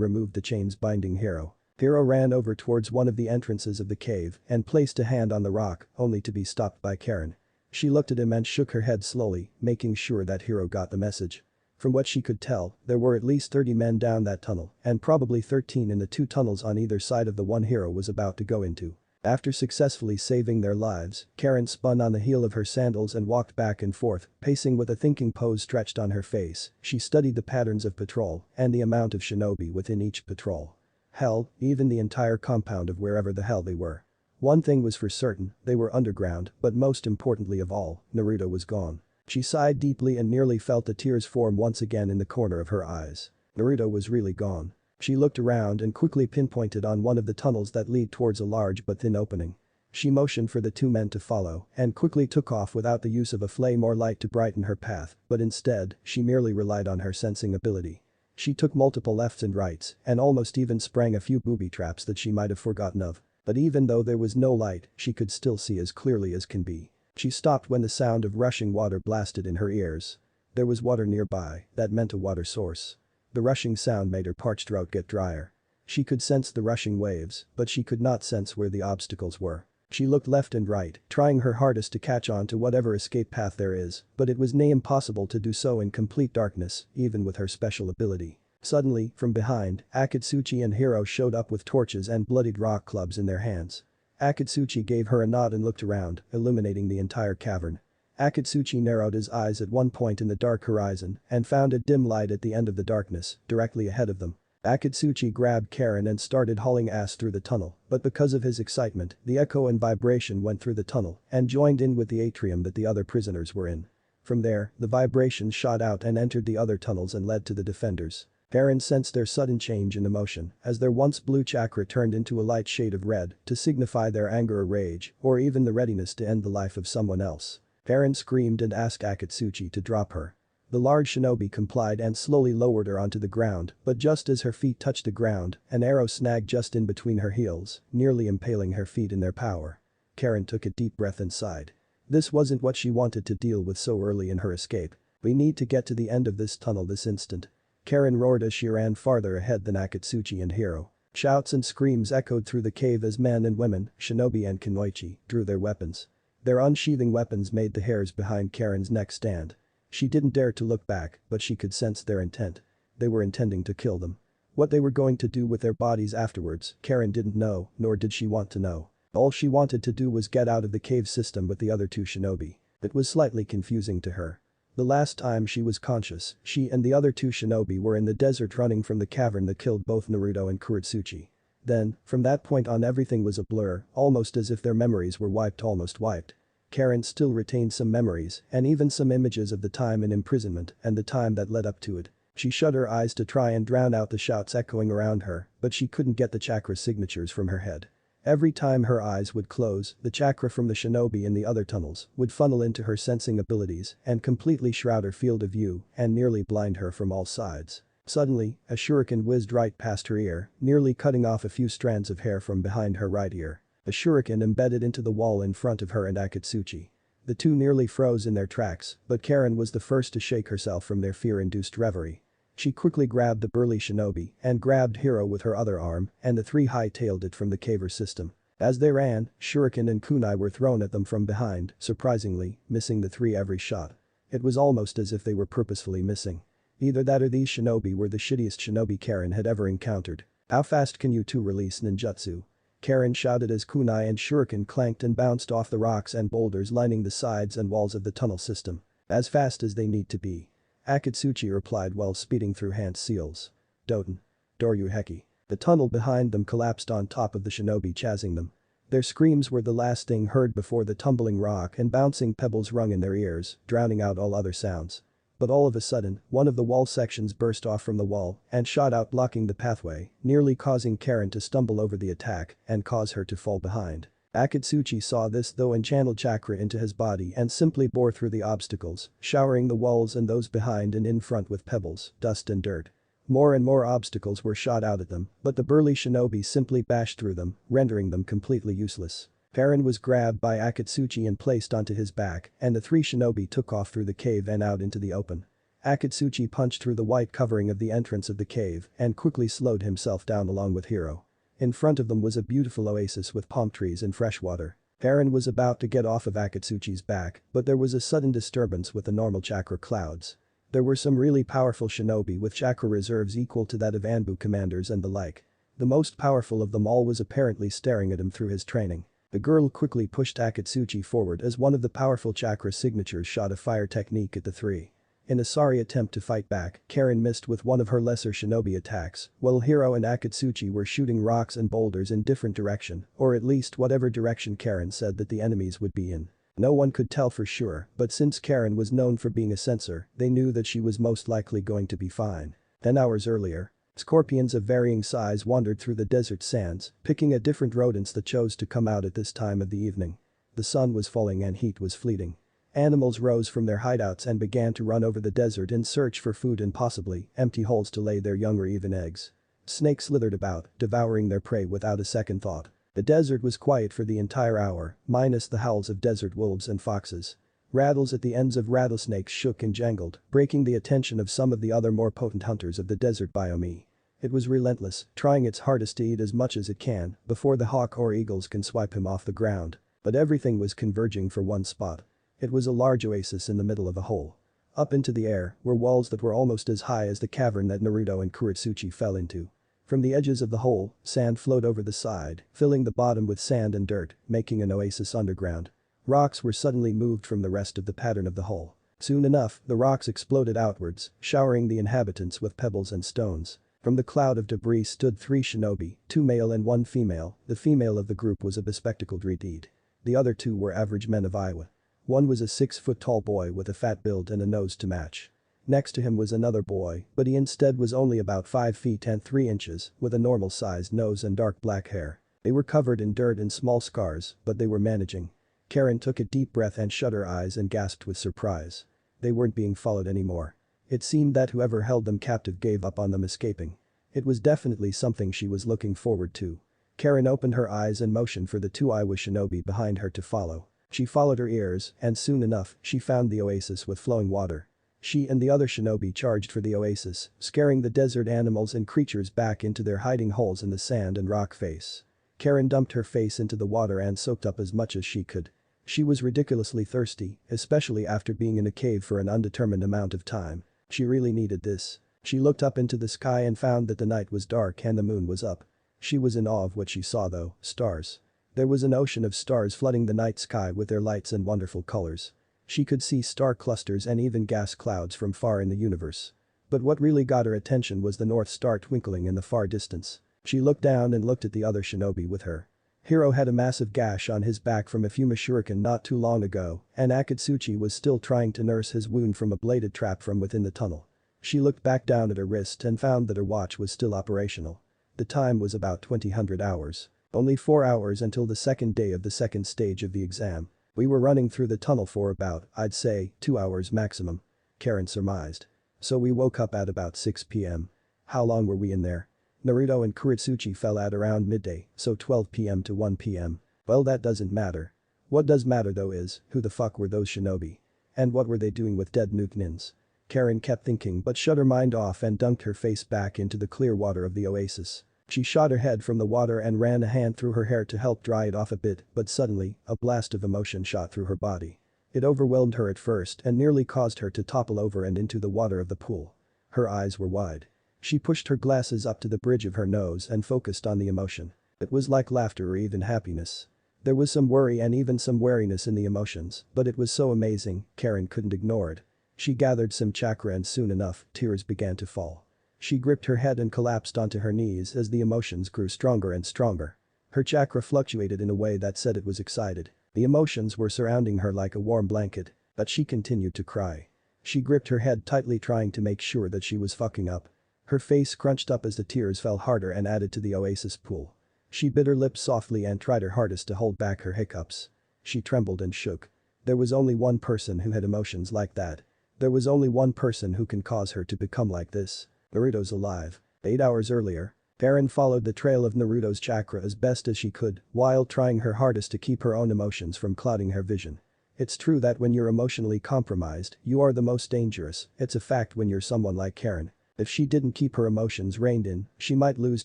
removed the chains binding Hiro. Hiro ran over towards one of the entrances of the cave and placed a hand on the rock, only to be stopped by Karin. She looked at him and shook her head slowly, making sure that Hiro got the message. From what she could tell, there were at least 30 men down that tunnel and probably 13 in the 2 tunnels on either side of the one Hiro was about to go into. After successfully saving their lives, Karin spun on the heel of her sandals and walked back and forth, pacing with a thinking pose stretched on her face. She studied the patterns of patrol and the amount of shinobi within each patrol. Hell, even the entire compound of wherever the hell they were. One thing was for certain, they were underground, but most importantly of all, Naruto was gone. She sighed deeply and nearly felt the tears form once again in the corner of her eyes. Naruto was really gone. She looked around and quickly pinpointed on one of the tunnels that lead towards a large but thin opening. She motioned for the 2 men to follow and quickly took off without the use of a flame or light to brighten her path, but instead, she merely relied on her sensing ability. She took multiple lefts and rights and almost even sprang a few booby traps that she might have forgotten of. But even though there was no light, she could still see as clearly as can be. She stopped when the sound of rushing water blasted in her ears. There was water nearby, that meant a water source. The rushing sound made her parched throat get drier. She could sense the rushing waves, but she could not sense where the obstacles were. She looked left and right, trying her hardest to catch on to whatever escape path there is, but it was near impossible to do so in complete darkness, even with her special ability. Suddenly, from behind, Akatsuki and Hiro showed up with torches and bloodied rock clubs in their hands. Akatsuki gave her a nod and looked around, illuminating the entire cavern. Akatsuki narrowed his eyes at one point in the dark horizon and found a dim light at the end of the darkness, directly ahead of them. Akatsuki grabbed Karin and started hauling ass through the tunnel, but because of his excitement, the echo and vibration went through the tunnel and joined in with the atrium that the other prisoners were in. From there, the vibrations shot out and entered the other tunnels and led to the defenders. Karin sensed their sudden change in emotion as their once blue chakra turned into a light shade of red to signify their anger or rage or even the readiness to end the life of someone else. Karin screamed and asked Akatsuchi to drop her. The large shinobi complied and slowly lowered her onto the ground, but just as her feet touched the ground, an arrow snagged just in between her heels, nearly impaling her feet in their power. Karin took a deep breath and sighed. This wasn't what she wanted to deal with so early in her escape. We need to get to the end of this tunnel this instant. Karin roared as she ran farther ahead than Akatsuchi and Hiro. Shouts and screams echoed through the cave as men and women, shinobi and kunoichi, drew their weapons. Their unsheathing weapons made the hairs behind Karin's neck stand. She didn't dare to look back, but she could sense their intent. They were intending to kill them. What they were going to do with their bodies afterwards, Karin didn't know, nor did she want to know. All she wanted to do was get out of the cave system with the other two shinobi. It was slightly confusing to her. The last time she was conscious, she and the other two shinobi were in the desert running from the cavern that killed both Naruto and Kuretsuchi. Then, from that point on everything was a blur, almost as if their memories were almost wiped. Karin still retained some memories and even some images of the time in imprisonment and the time that led up to it. She shut her eyes to try and drown out the shouts echoing around her, but she couldn't get the chakra signatures from her head. Every time her eyes would close, the chakra from the shinobi in the other tunnels would funnel into her sensing abilities and completely shroud her field of view and nearly blind her from all sides. Suddenly, a shuriken whizzed right past her ear, nearly cutting off a few strands of hair from behind her right ear. The shuriken embedded into the wall in front of her and Akatsuchi. The two nearly froze in their tracks, but Karin was the first to shake herself from their fear-induced reverie. She quickly grabbed the burly shinobi and grabbed Hiro with her other arm, and the three hightailed it from the caver system. As they ran, shuriken and kunai were thrown at them from behind, surprisingly, missing the three every shot. It was almost as if they were purposefully missing. Either that or these shinobi were the shittiest shinobi Karin had ever encountered. How fast can you two release ninjutsu? Karin shouted as kunai and shuriken clanked and bounced off the rocks and boulders lining the sides and walls of the tunnel system. As fast as they need to be. Akatsuchi replied while speeding through hand seals. Doten. Doryu Heki. The tunnel behind them collapsed on top of the shinobi chasing them. Their screams were the last thing heard before the tumbling rock and bouncing pebbles rung in their ears, drowning out all other sounds. But all of a sudden, one of the wall sections burst off from the wall and shot out blocking the pathway, nearly causing Karin to stumble over the attack and cause her to fall behind. Akatsuchi saw this though and channeled chakra into his body and simply bore through the obstacles, showering the walls and those behind and in front with pebbles, dust and dirt. More and more obstacles were shot out at them, but the burly shinobi simply bashed through them, rendering them completely useless. Karin was grabbed by Akatsuchi and placed onto his back, and the three shinobi took off through the cave and out into the open. Akatsuchi punched through the white covering of the entrance of the cave and quickly slowed himself down along with Hiro. In front of them was a beautiful oasis with palm trees and fresh water. Karin was about to get off of Akatsuchi's back, but there was a sudden disturbance with the normal chakra clouds. There were some really powerful shinobi with chakra reserves equal to that of Anbu commanders and the like. The most powerful of them all was apparently staring at him through his training. The girl quickly pushed Akatsuchi forward as one of the powerful chakra signatures shot a fire technique at the three. In a sorry attempt to fight back, Karin missed with one of her lesser shinobi attacks, while Hiro and Akatsuchi were shooting rocks and boulders in different direction, or at least whatever direction Karin said that the enemies would be in. No one could tell for sure, but since Karin was known for being a sensor, they knew that she was most likely going to be fine. 10 hours earlier, scorpions of varying size wandered through the desert sands, picking at different rodents that chose to come out at this time of the evening. The sun was falling and heat was fleeting. Animals rose from their hideouts and began to run over the desert in search for food and possibly empty holes to lay their young or even eggs. Snakes slithered about, devouring their prey without a second thought. The desert was quiet for the entire hour, minus the howls of desert wolves and foxes. Rattles at the ends of rattlesnakes shook and jangled, breaking the attention of some of the other more potent hunters of the desert biome. It was relentless, trying its hardest to eat as much as it can before the hawk or eagles can swipe him off the ground. But everything was converging for one spot. It was a large oasis in the middle of a hole. Up into the air were walls that were almost as high as the cavern that Naruto and Kuretsuchi fell into. From the edges of the hole, sand flowed over the side, filling the bottom with sand and dirt, making an oasis underground. Rocks were suddenly moved from the rest of the pattern of the hole. Soon enough, the rocks exploded outwards, showering the inhabitants with pebbles and stones. From the cloud of debris stood 3 shinobi, 2 male and 1 female. The female of the group was a bespectacled Reed. The other 2 were average men of Iowa. One was a 6-foot-tall boy with a fat build and a nose to match. Next to him was another boy, but he instead was only about 5 feet and 3 inches, with a normal-sized nose and dark black hair. They were covered in dirt and small scars, but they were managing. Karin took a deep breath and shut her eyes and gasped with surprise. They weren't being followed anymore. It seemed that whoever held them captive gave up on them escaping. It was definitely something she was looking forward to. Karin opened her eyes and motioned for the 2 Iwa shinobi behind her to follow. She followed her ears, and soon enough, she found the oasis with flowing water. She and the other shinobi charged for the oasis, scaring the desert animals and creatures back into their hiding holes in the sand and rock face. Karin dumped her face into the water and soaked up as much as she could. She was ridiculously thirsty, especially after being in a cave for an undetermined amount of time. She really needed this. She looked up into the sky and found that the night was dark and the moon was up. She was in awe of what she saw though, stars. There was an ocean of stars flooding the night sky with their lights and wonderful colors. She could see star clusters and even gas clouds from far in the universe. But what really got her attention was the North Star twinkling in the far distance. She looked down and looked at the other shinobi with her. Hiro had a massive gash on his back from a Fuma shuriken not too long ago, and Akatsuchi was still trying to nurse his wound from a bladed trap from within the tunnel. She looked back down at her wrist and found that her watch was still operational. The time was about 2000 hours. Only 4 hours until the second day of the second stage of the exam. We were running through the tunnel for about, I'd say, 2 hours maximum. Karin surmised. So we woke up at about 6 p.m. How long were we in there? Naruto and Kuretsuchi fell at around midday, so 12 p.m. to 1 p.m. Well, that doesn't matter. What does matter though is, who the fuck were those shinobi? And what were they doing with dead nuknins? Karin kept thinking but shut her mind off and dunked her face back into the clear water of the oasis. She shot her head from the water and ran a hand through her hair to help dry it off a bit, but suddenly, a blast of emotion shot through her body. It overwhelmed her at first and nearly caused her to topple over and into the water of the pool. Her eyes were wide. She pushed her glasses up to the bridge of her nose and focused on the emotion. It was like laughter or even happiness. There was some worry and even some wariness in the emotions, but it was so amazing, Karin couldn't ignore it. She gathered some chakra and soon enough, tears began to fall. She gripped her head and collapsed onto her knees as the emotions grew stronger and stronger. Her chakra fluctuated in a way that said it was excited. The emotions were surrounding her like a warm blanket, but she continued to cry. She gripped her head tightly trying to make sure that she was fucking up. Her face crunched up as the tears fell harder and added to the oasis pool. She bit her lips softly and tried her hardest to hold back her hiccups. She trembled and shook. There was only one person who had emotions like that. There was only one person who can cause her to become like this. Naruto's alive. 8 hours earlier. Karin followed the trail of Naruto's chakra as best as she could, while trying her hardest to keep her own emotions from clouding her vision. It's true that when you're emotionally compromised, you are the most dangerous, it's a fact when you're someone like Karin. If she didn't keep her emotions reined in, she might lose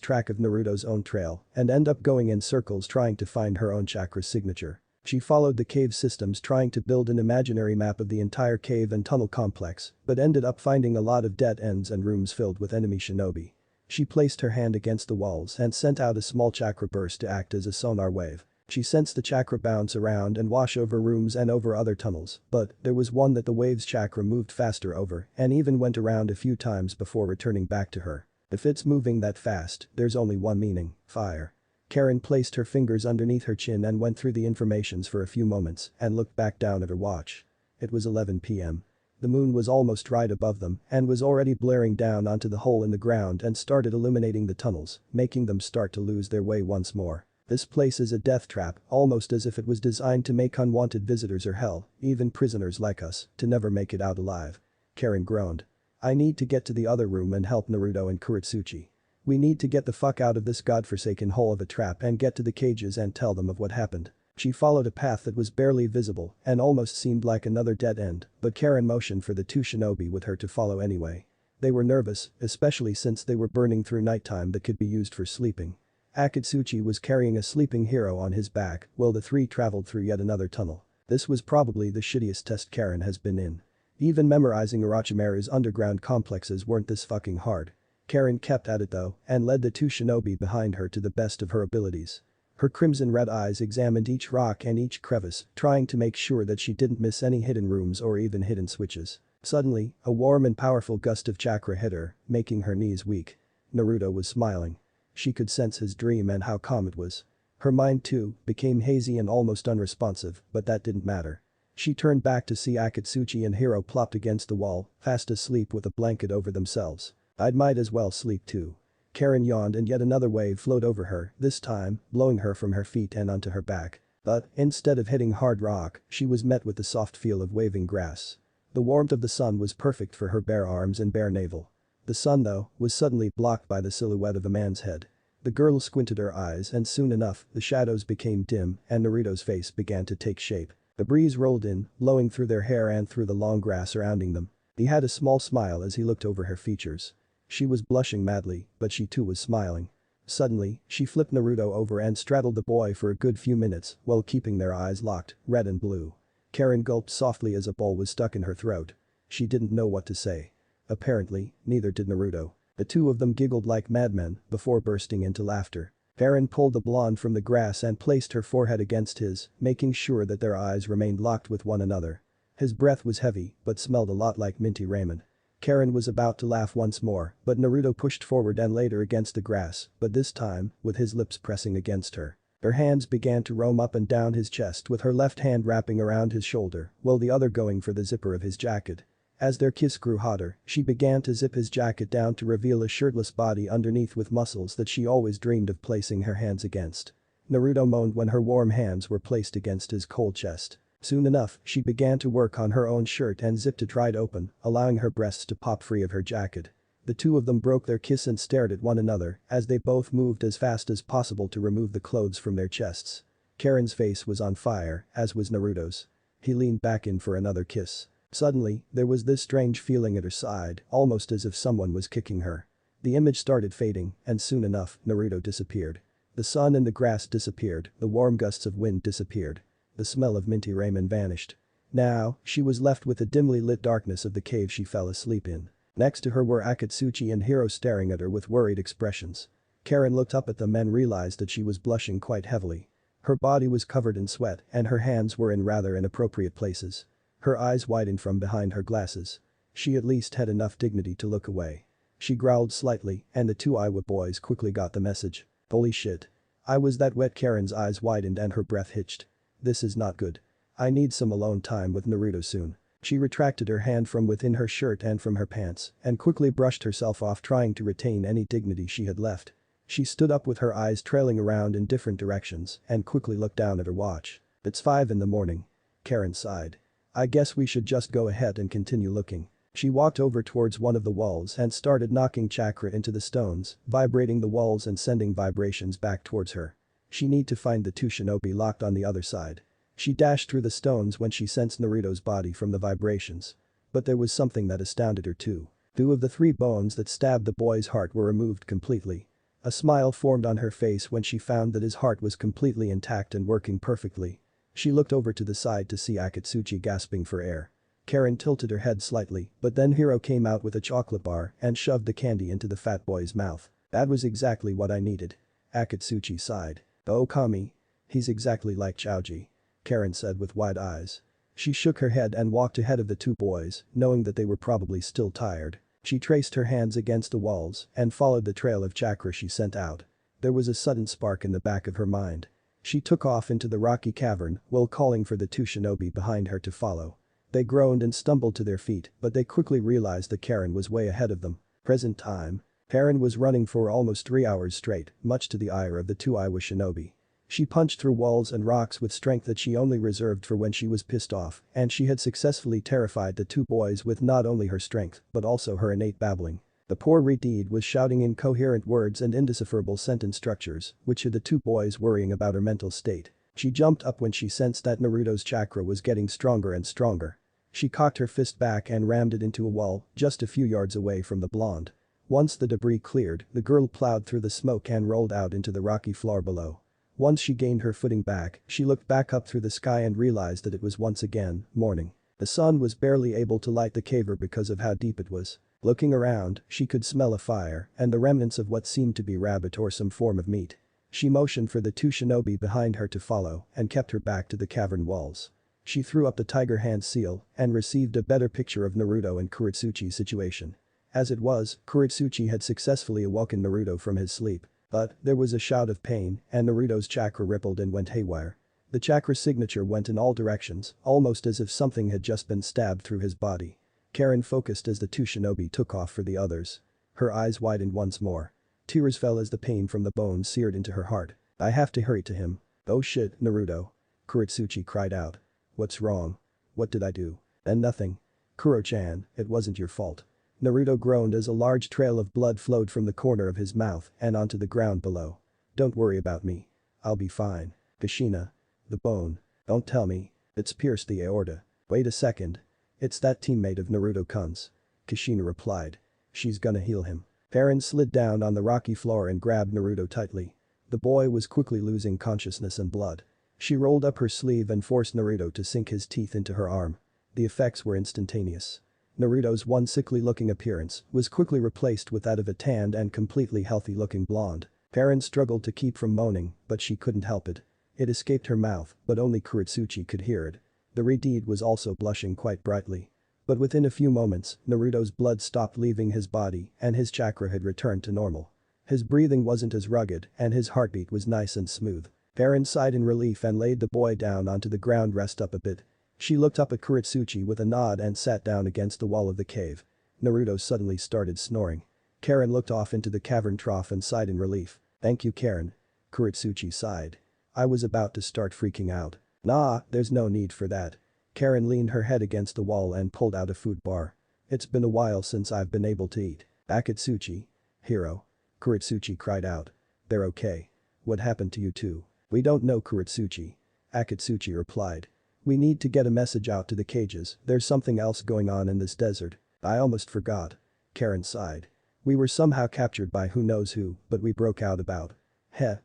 track of Naruto's own trail and end up going in circles trying to find her own chakra signature. She followed the cave systems trying to build an imaginary map of the entire cave and tunnel complex, but ended up finding a lot of dead ends and rooms filled with enemy shinobi. She placed her hand against the walls and sent out a small chakra burst to act as a sonar wave. She sensed the chakra bounce around and wash over rooms and over other tunnels, but there was one that the wave's chakra moved faster over and even went around a few times before returning back to her. If it's moving that fast, there's only one meaning: fire. Karin placed her fingers underneath her chin and went through the informations for a few moments and looked back down at her watch. It was 11 p.m. The moon was almost right above them and was already blaring down onto the hole in the ground and started illuminating the tunnels, making them start to lose their way once more. This place is a death trap, almost as if it was designed to make unwanted visitors or hell, even prisoners like us, to never make it out alive. Karin groaned. I need to get to the other room and help Naruto and Kuretsuchi. We need to get the fuck out of this godforsaken hole of a trap and get to the cages and tell them of what happened. She followed a path that was barely visible and almost seemed like another dead end, but Karin motioned for the 2 shinobi with her to follow anyway. They were nervous, especially since they were burning through nighttime that could be used for sleeping. Akatsuchi was carrying a sleeping hero on his back while the 3 traveled through yet another tunnel. This was probably the shittiest test Karin has been in. Even memorizing Orochimaru's underground complexes weren't this fucking hard. Karin kept at it though and led the 2 shinobi behind her to the best of her abilities. Her crimson-red eyes examined each rock and each crevice, trying to make sure that she didn't miss any hidden rooms or even hidden switches. Suddenly, a warm and powerful gust of chakra hit her, making her knees weak. Naruto was smiling. She could sense his dream and how calm it was. Her mind too became hazy and almost unresponsive, but that didn't matter. She turned back to see Akatsuchi and Hiro plopped against the wall, fast asleep with a blanket over themselves. "I might as well sleep too." Karin yawned and yet another wave flowed over her, this time, blowing her from her feet and onto her back. But, instead of hitting hard rock, she was met with the soft feel of waving grass. The warmth of the sun was perfect for her bare arms and bare navel. The sun, though, was suddenly blocked by the silhouette of a man's head. The girl squinted her eyes and soon enough, the shadows became dim and Naruto's face began to take shape. The breeze rolled in, blowing through their hair and through the long grass surrounding them. He had a small smile as he looked over her features. She was blushing madly, but she too was smiling. Suddenly, she flipped Naruto over and straddled the boy for a good few minutes while keeping their eyes locked, red and blue. Karin gulped softly as a ball was stuck in her throat. She didn't know what to say. Apparently, neither did Naruto. The two of them giggled like madmen before bursting into laughter. Karin pulled the blonde from the grass and placed her forehead against his, making sure that their eyes remained locked with one another. His breath was heavy but smelled a lot like minty ramen. Karin was about to laugh once more, but Naruto pushed forward and laid her against the grass, but this time, with his lips pressing against her. Her hands began to roam up and down his chest with her left hand wrapping around his shoulder, while the other going for the zipper of his jacket. As their kiss grew hotter, she began to zip his jacket down to reveal a shirtless body underneath with muscles that she always dreamed of placing her hands against. Naruto moaned when her warm hands were placed against his cold chest. Soon enough, she began to work on her own shirt and zipped it right open, allowing her breasts to pop free of her jacket. The two of them broke their kiss and stared at one another as they both moved as fast as possible to remove the clothes from their chests. Karin's face was on fire, as was Naruto's. He leaned back in for another kiss. Suddenly, there was this strange feeling at her side, almost as if someone was kicking her. The image started fading, and soon enough, Naruto disappeared. The sun and the grass disappeared, the warm gusts of wind disappeared. The smell of minty ramen vanished. Now, she was left with the dimly lit darkness of the cave she fell asleep in. Next to her were Akatsuchi and Hiro staring at her with worried expressions. Karin looked up at them and realized that she was blushing quite heavily. Her body was covered in sweat and her hands were in rather inappropriate places. Her eyes widened from behind her glasses. She at least had enough dignity to look away. She growled slightly and the two Iowa boys quickly got the message. "Holy shit. I was that wet." Karin's eyes widened and her breath hitched. "This is not good. I need some alone time with Naruto soon." She retracted her hand from within her shirt and from her pants and quickly brushed herself off trying to retain any dignity she had left. She stood up with her eyes trailing around in different directions and quickly looked down at her watch. "It's 5 in the morning." Karin sighed. "I guess we should just go ahead and continue looking." She walked over towards one of the walls and started knocking chakra into the stones, vibrating the walls and sending vibrations back towards her. She need to find the two shinobi locked on the other side. She dashed through the stones when she sensed Naruto's body from the vibrations. But there was something that astounded her too. 2 of the 3 bones that stabbed the boy's heart were removed completely. A smile formed on her face when she found that his heart was completely intact and working perfectly. She looked over to the side to see Akatsuchi gasping for air. Karin tilted her head slightly, but then Hiro came out with a chocolate bar and shoved the candy into the fat boy's mouth. "That was exactly what I needed." Akatsuchi sighed. "Oh Kami. He's exactly like Chouji," Karin said with wide eyes. She shook her head and walked ahead of the 2 boys, knowing that they were probably still tired. She traced her hands against the walls and followed the trail of chakra she sent out. There was a sudden spark in the back of her mind. She took off into the rocky cavern while calling for the 2 shinobi behind her to follow. They groaned and stumbled to their feet, but they quickly realized that Karin was way ahead of them. Present time. Karin was running for almost 3 hours straight, much to the ire of the 2 Iowa shinobi. She punched through walls and rocks with strength that she only reserved for when she was pissed off, and she had successfully terrified the 2 boys with not only her strength but also her innate babbling. The poor Reed was shouting incoherent words and indecipherable sentence structures, which had the 2 boys worrying about her mental state. She jumped up when she sensed that Naruto's chakra was getting stronger and stronger. She cocked her fist back and rammed it into a wall just a few yards away from the blonde. Once the debris cleared, the girl plowed through the smoke and rolled out into the rocky floor below. Once she gained her footing back, she looked back up through the sky and realized that it was once again morning. The sun was barely able to light the cave because of how deep it was. Looking around, she could smell a fire and the remnants of what seemed to be rabbit or some form of meat. She motioned for the 2 shinobi behind her to follow and kept her back to the cavern walls. She threw up the tiger hand seal and received a better picture of Naruto and Kuretsuchi's situation. As it was, Kuretsuchi had successfully awoken Naruto from his sleep. But there was a shout of pain and Naruto's chakra rippled and went haywire. The chakra signature went in all directions, almost as if something had just been stabbed through his body. Karin focused as the two shinobi took off for the others. Her eyes widened once more. Tears fell as the pain from the bone seared into her heart. I have to hurry to him. Oh shit, Naruto. Kuretsuchi cried out. What's wrong? What did I do? And nothing. Kuro-chan, it wasn't your fault. Naruto groaned as a large trail of blood flowed from the corner of his mouth and onto the ground below. Don't worry about me. I'll be fine. Kushina. The bone. Don't tell me. It's pierced the aorta. Wait a second. It's that teammate of Naruto-kun's. Kushina replied. She's gonna heal him. Karin slid down on the rocky floor and grabbed Naruto tightly. The boy was quickly losing consciousness and blood. She rolled up her sleeve and forced Naruto to sink his teeth into her arm. The effects were instantaneous. Naruto's once sickly-looking appearance was quickly replaced with that of a tanned and completely healthy-looking blonde. Karin struggled to keep from moaning, but she couldn't help it. It escaped her mouth, but only Kuretsuchi could hear it. The Redeed was also blushing quite brightly. But within a few moments, Naruto's blood stopped leaving his body and his chakra had returned to normal. His breathing wasn't as rugged and his heartbeat was nice and smooth. Karin sighed in relief and laid the boy down onto the ground. Rest up a bit. She looked up at Kuretsuchi with a nod and sat down against the wall of the cave. Naruto suddenly started snoring. Karin looked off into the cavern trough and sighed in relief. Thank you, Karin. Kuretsuchi sighed. I was about to start freaking out. Nah, there's no need for that. Karin leaned her head against the wall and pulled out a food bar. It's been a while since I've been able to eat. Akatsuki. Hero. Kuretsuchi cried out. They're okay. What happened to you two? We don't know, Kuretsuchi. Akatsuchi replied. We need to get a message out to the cages. There's something else going on in this desert. I almost forgot. Karin sighed. We were somehow captured by who knows who, but we broke out about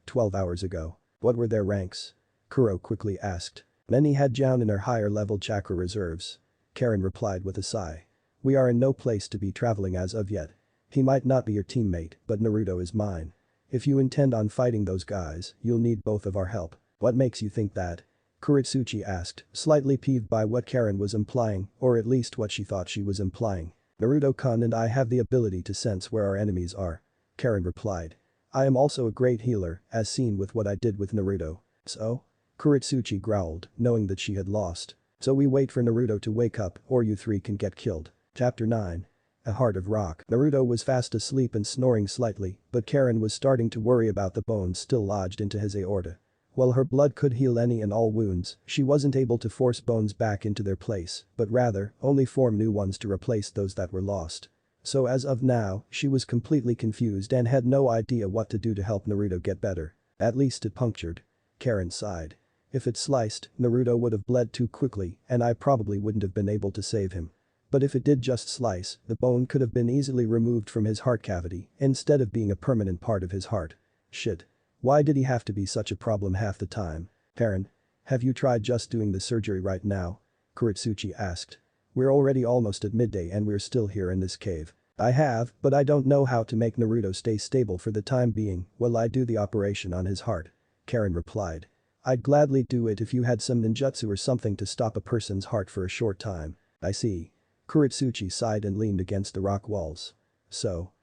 12 hours ago. What were their ranks? Kuro quickly asked. Many had Jounin or higher level chakra reserves. Karin replied with a sigh. We are in no place to be traveling as of yet. He might not be your teammate, but Naruto is mine. If you intend on fighting those guys, you'll need both of our help. What makes you think that? Kuretsuchi asked, slightly peeved by what Karin was implying, or at least what she thought she was implying. Naruto-kun and I have the ability to sense where our enemies are. Karin replied. I am also a great healer, as seen with what I did with Naruto. So? Kuretsuchi growled, knowing that she had lost. So we wait for Naruto to wake up or you three can get killed. Chapter 9. A Heart of Rock. Naruto was fast asleep and snoring slightly, but Karin was starting to worry about the bones still lodged into his aorta. While her blood could heal any and all wounds, she wasn't able to force bones back into their place, but rather, only form new ones to replace those that were lost. So as of now, she was completely confused and had no idea what to do to help Naruto get better. At least it punctured. Karin sighed. If it sliced, Naruto would have bled too quickly and I probably wouldn't have been able to save him. But if it did just slice, the bone could have been easily removed from his heart cavity instead of being a permanent part of his heart. Shit. Why did he have to be such a problem half the time? Karin, have you tried just doing the surgery right now? Kuretsuchi asked. We're already almost at midday and we're still here in this cave. I have, but I don't know how to make Naruto stay stable for the time being while I do the operation on his heart. Karin replied. I'd gladly do it if you had some ninjutsu or something to stop a person's heart for a short time. I see. Kuretsuchi sighed and leaned against the rock walls. So?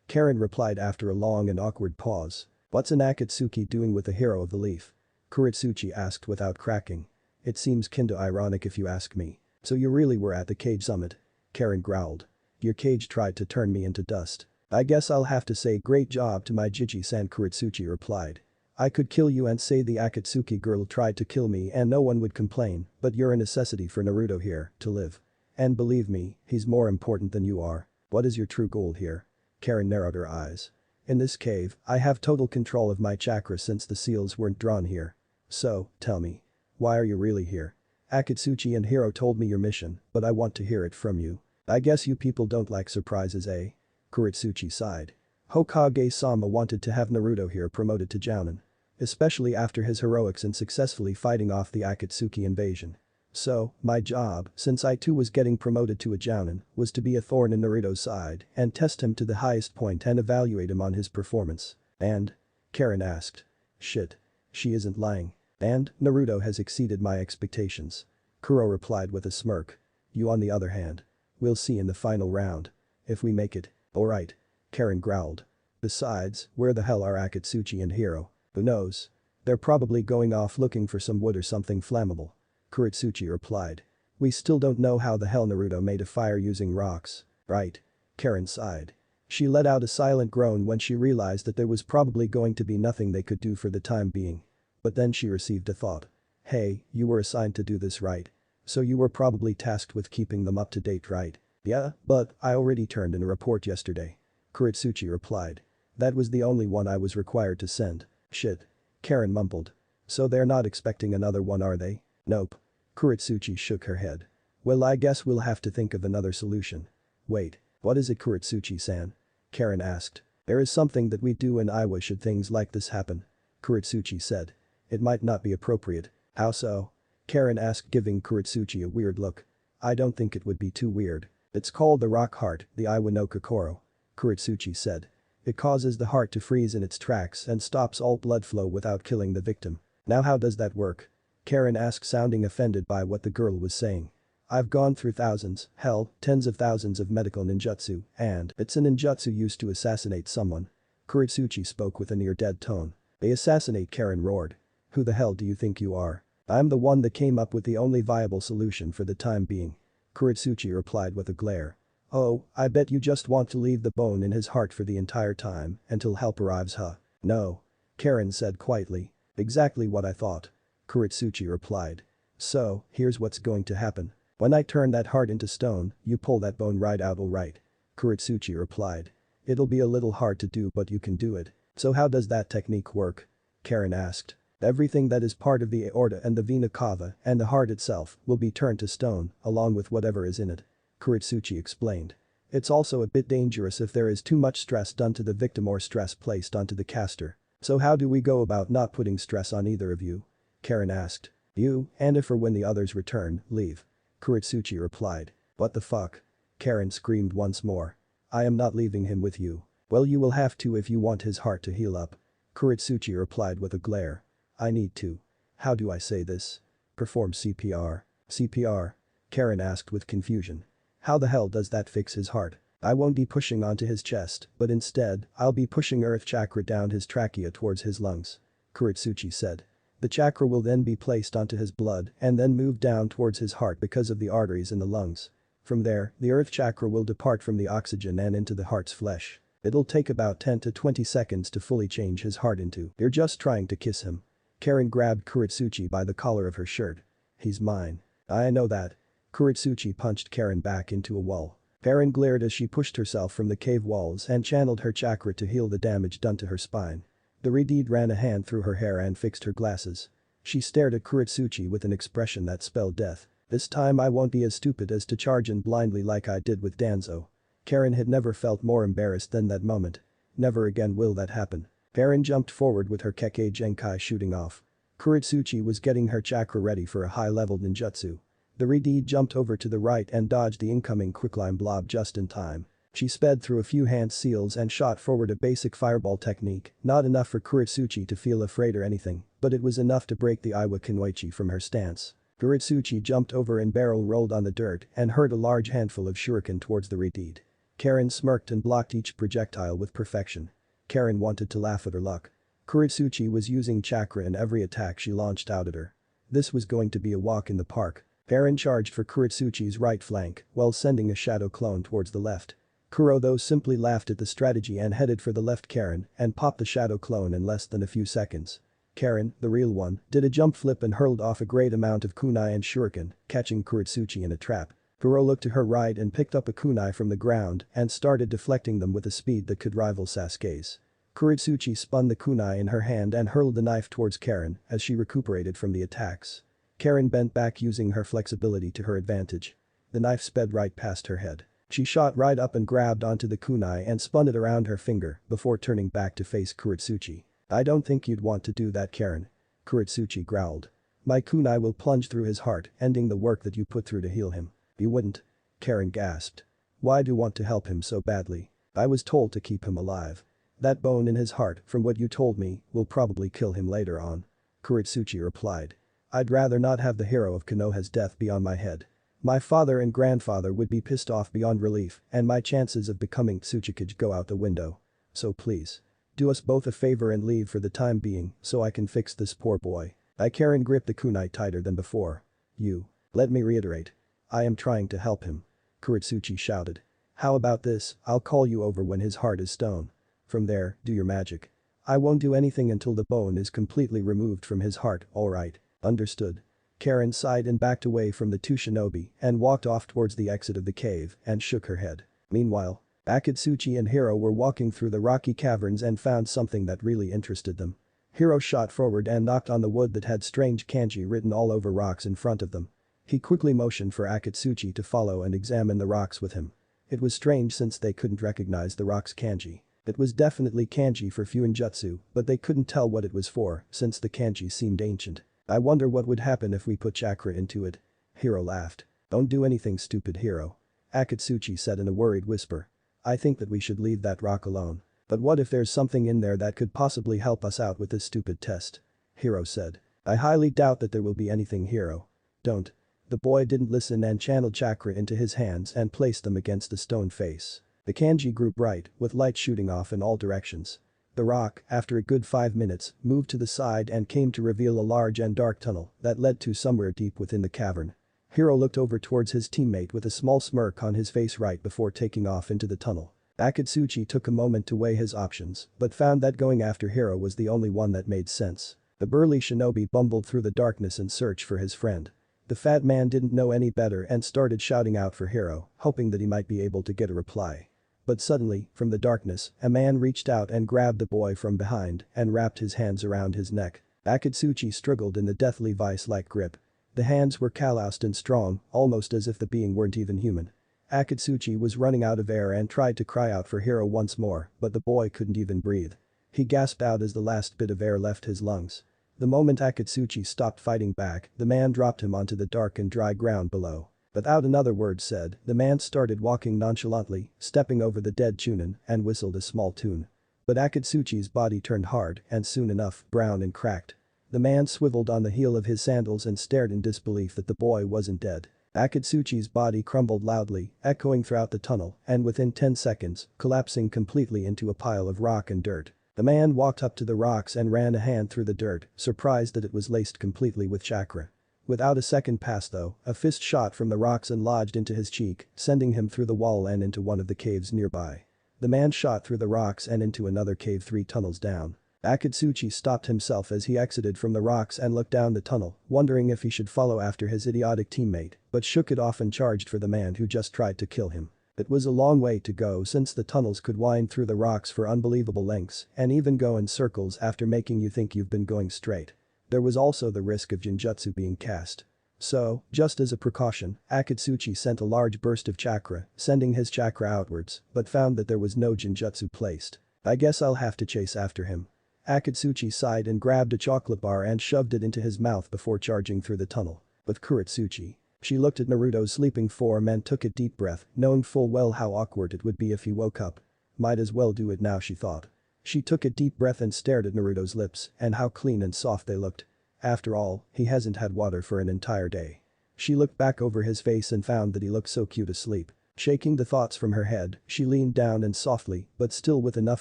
Karin replied after a long and awkward pause. What's an Akatsuki doing with the hero of the leaf? Kuretsuchi asked without cracking. It seems kinda ironic if you ask me. So you really were at the cage summit? Karin growled. Your cage tried to turn me into dust. I guess I'll have to say great job to my Jiji-san, Kuretsuchi replied. I could kill you and say the Akatsuki girl tried to kill me and no one would complain, but you're a necessity for Naruto here to live. And believe me, he's more important than you are. What is your true goal here? Karin narrowed her eyes. In this cave, I have total control of my chakra since the seals weren't drawn here. So, tell me. Why are you really here? Akatsuki and Hiro told me your mission, but I want to hear it from you. I guess you people don't like surprises, eh? Kuretsuchi sighed. Hokage-sama wanted to have Naruto here promoted to Jounin. Especially after his heroics in successfully fighting off the Akatsuki invasion. So, my job, since I too was getting promoted to a Jounin, was to be a thorn in Naruto's side and test him to the highest point and evaluate him on his performance. And? Karin asked. Shit. She isn't lying. And, Naruto has exceeded my expectations. Kuro replied with a smirk. You on the other hand. We'll see in the final round. If we make it. Alright. Karin growled. Besides, where the hell are Akatsuki and Hiro? Who knows? They're probably going off looking for some wood or something flammable. Kuretsuchi replied. We still don't know how the hell Naruto made a fire using rocks, right? Karin sighed. She let out a silent groan when she realized that there was probably going to be nothing they could do for the time being. But then she received a thought. Hey, you were assigned to do this, right? So you were probably tasked with keeping them up to date, right? Yeah, but I already turned in a report yesterday. Kuretsuchi replied. That was the only one I was required to send. Shit. Karin mumbled. So they're not expecting another one, are they? Nope. Kuretsuchi shook her head. Well, I guess we'll have to think of another solution. Wait, what is it, Kuretsuchi-san? Karin asked. There is something that we do in Iowa should things like this happen. Kuretsuchi said. It might not be appropriate. How so? Karin asked, giving Kuretsuchi a weird look. I don't think it would be too weird. It's called the rock heart, the Iwa no Kokoro. Kuretsuchi said. It causes the heart to freeze in its tracks and stops all blood flow without killing the victim. Now how does that work? Karin asked, sounding offended by what the girl was saying. I've gone through thousands, hell, tens of thousands of medical ninjutsu, and it's a ninjutsu used to assassinate someone. Kuretsuchi spoke with a near-dead tone. They assassinate, Karin roared. Who the hell do you think you are? I'm the one that came up with the only viable solution for the time being. Kuretsuchi replied with a glare. Oh, I bet you just want to leave the bone in his heart for the entire time until help arrives, huh? No. Karin said quietly. Exactly what I thought. Kuretsuchi replied. So, here's what's going to happen. When I turn that heart into stone, you pull that bone right out, alright? Kuretsuchi replied. It'll be a little hard to do, but you can do it. So how does that technique work? Karin asked. Everything that is part of the aorta and the vena cava and the heart itself will be turned to stone, along with whatever is in it. Kuretsuchi explained. It's also a bit dangerous if there is too much stress done to the victim or stress placed onto the caster. So how do we go about not putting stress on either of you? Karin asked. You, and if or when the others return, leave. Kuretsuchi replied. What the fuck? Karin screamed once more. I am not leaving him with you. Well, you will have to if you want his heart to heal up. Kuretsuchi replied with a glare. I need to. How do I say this? Perform CPR. CPR? Karin asked with confusion. How the hell does that fix his heart? I won't be pushing onto his chest, but instead, I'll be pushing earth chakra down his trachea towards his lungs. Kuretsuchi said. The chakra will then be placed onto his blood and then move down towards his heart because of the arteries in the lungs. From there, the earth chakra will depart from the oxygen and into the heart's flesh. It'll take about 10 to 20 seconds to fully change his heart into. You're just trying to kiss him. Karin grabbed Kuretsuchi by the collar of her shirt. He's mine. I know that. Kuretsuchi punched Karin back into a wall. Karin glared as she pushed herself from the cave walls and channeled her chakra to heal the damage done to her spine. The Redeed ran a hand through her hair and fixed her glasses. She stared at Kuretsuchi with an expression that spelled death. This time I won't be as stupid as to charge in blindly like I did with Danzo. Karin had never felt more embarrassed than that moment. Never again will that happen. Karin jumped forward with her Kekkei Genkai shooting off. Kuretsuchi was getting her chakra ready for a high-level ninjutsu. The Redeed jumped over to the right and dodged the incoming quicklime blob just in time. She sped through a few hand seals and shot forward a basic fireball technique, not enough for Kuretsuchi to feel afraid or anything, but it was enough to break the Iwa Kenwaichi from her stance. Kuretsuchi jumped over and barrel rolled on the dirt and hurled a large handful of shuriken towards the Redeed. Karin smirked and blocked each projectile with perfection. Karin wanted to laugh at her luck. Kuretsuchi was using chakra in every attack she launched out at her. This was going to be a walk in the park. Karin charged for Kuretsuchi's right flank while sending a shadow clone towards the left. Kuro though simply laughed at the strategy and headed for the left Karin and popped the shadow clone in less than a few seconds. Karin, the real one, did a jump flip and hurled off a great amount of kunai and shuriken, catching Kuretsuchi in a trap. Kuro looked to her right and picked up a kunai from the ground and started deflecting them with a speed that could rival Sasuke's. Kuretsuchi spun the kunai in her hand and hurled the knife towards Karin as she recuperated from the attacks. Karin bent back using her flexibility to her advantage. The knife sped right past her head. She shot right up and grabbed onto the kunai and spun it around her finger before turning back to face Kuretsuchi. I don't think you'd want to do that, Karin. Kuretsuchi growled. My kunai will plunge through his heart, ending the work that you put through to heal him. You wouldn't. Karin gasped. Why do you want to help him so badly? I was told to keep him alive. That bone in his heart, from what you told me, will probably kill him later on. Kuretsuchi replied. I'd rather not have the hero of Konoha's death be on my head. My father and grandfather would be pissed off beyond relief and my chances of becoming Tsuchikage go out the window. So please. Do us both a favor and leave for the time being so I can fix this poor boy. Karin gripped the kunai tighter than before. You. Let me reiterate. I am trying to help him. Kuretsuchi shouted. How about this, I'll call you over when his heart is stone. From there, do your magic. I won't do anything until the bone is completely removed from his heart, alright? Understood. Karin sighed and backed away from the two shinobi and walked off towards the exit of the cave and shook her head. Meanwhile, Akatsuchi and Hiro were walking through the rocky caverns and found something that really interested them. Hiro shot forward and knocked on the wood that had strange kanji written all over rocks in front of them. He quickly motioned for Akatsuchi to follow and examine the rocks with him. It was strange since they couldn't recognize the rock's kanji. It was definitely kanji for Fuinjutsu, but they couldn't tell what it was for since the kanji seemed ancient. I wonder what would happen if we put chakra into it. Hiro laughed. Don't do anything stupid, Hiro. Akatsuchi said in a worried whisper. I think that we should leave that rock alone. But what if there's something in there that could possibly help us out with this stupid test? Hiro said. I highly doubt that there will be anything, Hiro. Don't. The boy didn't listen and channeled chakra into his hands and placed them against the stone face. The kanji grew bright, with light shooting off in all directions. The rock, after a good 5 minutes, moved to the side and came to reveal a large and dark tunnel that led to somewhere deep within the cavern. Hiro looked over towards his teammate with a small smirk on his face right before taking off into the tunnel. Akatsuchi took a moment to weigh his options, but found that going after Hiro was the only one that made sense. The burly shinobi bumbled through the darkness in search for his friend. The fat man didn't know any better and started shouting out for Hiro, hoping that he might be able to get a reply. But suddenly, from the darkness, a man reached out and grabbed the boy from behind and wrapped his hands around his neck. Akatsuchi struggled in the deathly vice-like grip. The hands were calloused and strong, almost as if the being weren't even human. Akatsuchi was running out of air and tried to cry out for Hiro once more, but the boy couldn't even breathe. He gasped out as the last bit of air left his lungs. The moment Akatsuchi stopped fighting back, the man dropped him onto the dark and dry ground below. Without another word said, the man started walking nonchalantly, stepping over the dead Chunin, and whistled a small tune. But Akatsuchi's body turned hard and soon enough, brown and cracked. The man swiveled on the heel of his sandals and stared in disbelief that the boy wasn't dead. Akatsuchi's body crumbled loudly, echoing throughout the tunnel, and within 10 seconds, collapsing completely into a pile of rock and dirt. The man walked up to the rocks and ran a hand through the dirt, surprised that it was laced completely with chakra. Without a second pass though, a fist shot from the rocks and lodged into his cheek, sending him through the wall and into one of the caves nearby. The man shot through the rocks and into another cave 3 tunnels down. Akatsuchi stopped himself as he exited from the rocks and looked down the tunnel, wondering if he should follow after his idiotic teammate, but shook it off and charged for the man who just tried to kill him. It was a long way to go since the tunnels could wind through the rocks for unbelievable lengths and even go in circles after making you think you've been going straight. There was also the risk of Jinjutsu being cast. So, just as a precaution, Akatsuchi sent a large burst of chakra, sending his chakra outwards, but found that there was no Jinjutsu placed. I guess I'll have to chase after him. Akatsuchi sighed and grabbed a chocolate bar and shoved it into his mouth before charging through the tunnel. With Kuretsuchi. She looked at Naruto's sleeping form and took a deep breath, knowing full well how awkward it would be if he woke up. Might as well do it now, she thought. She took a deep breath and stared at Naruto's lips and how clean and soft they looked. After all, he hasn't had water for an entire day. She looked back over his face and found that he looked so cute asleep. Shaking the thoughts from her head, she leaned down and softly, but still with enough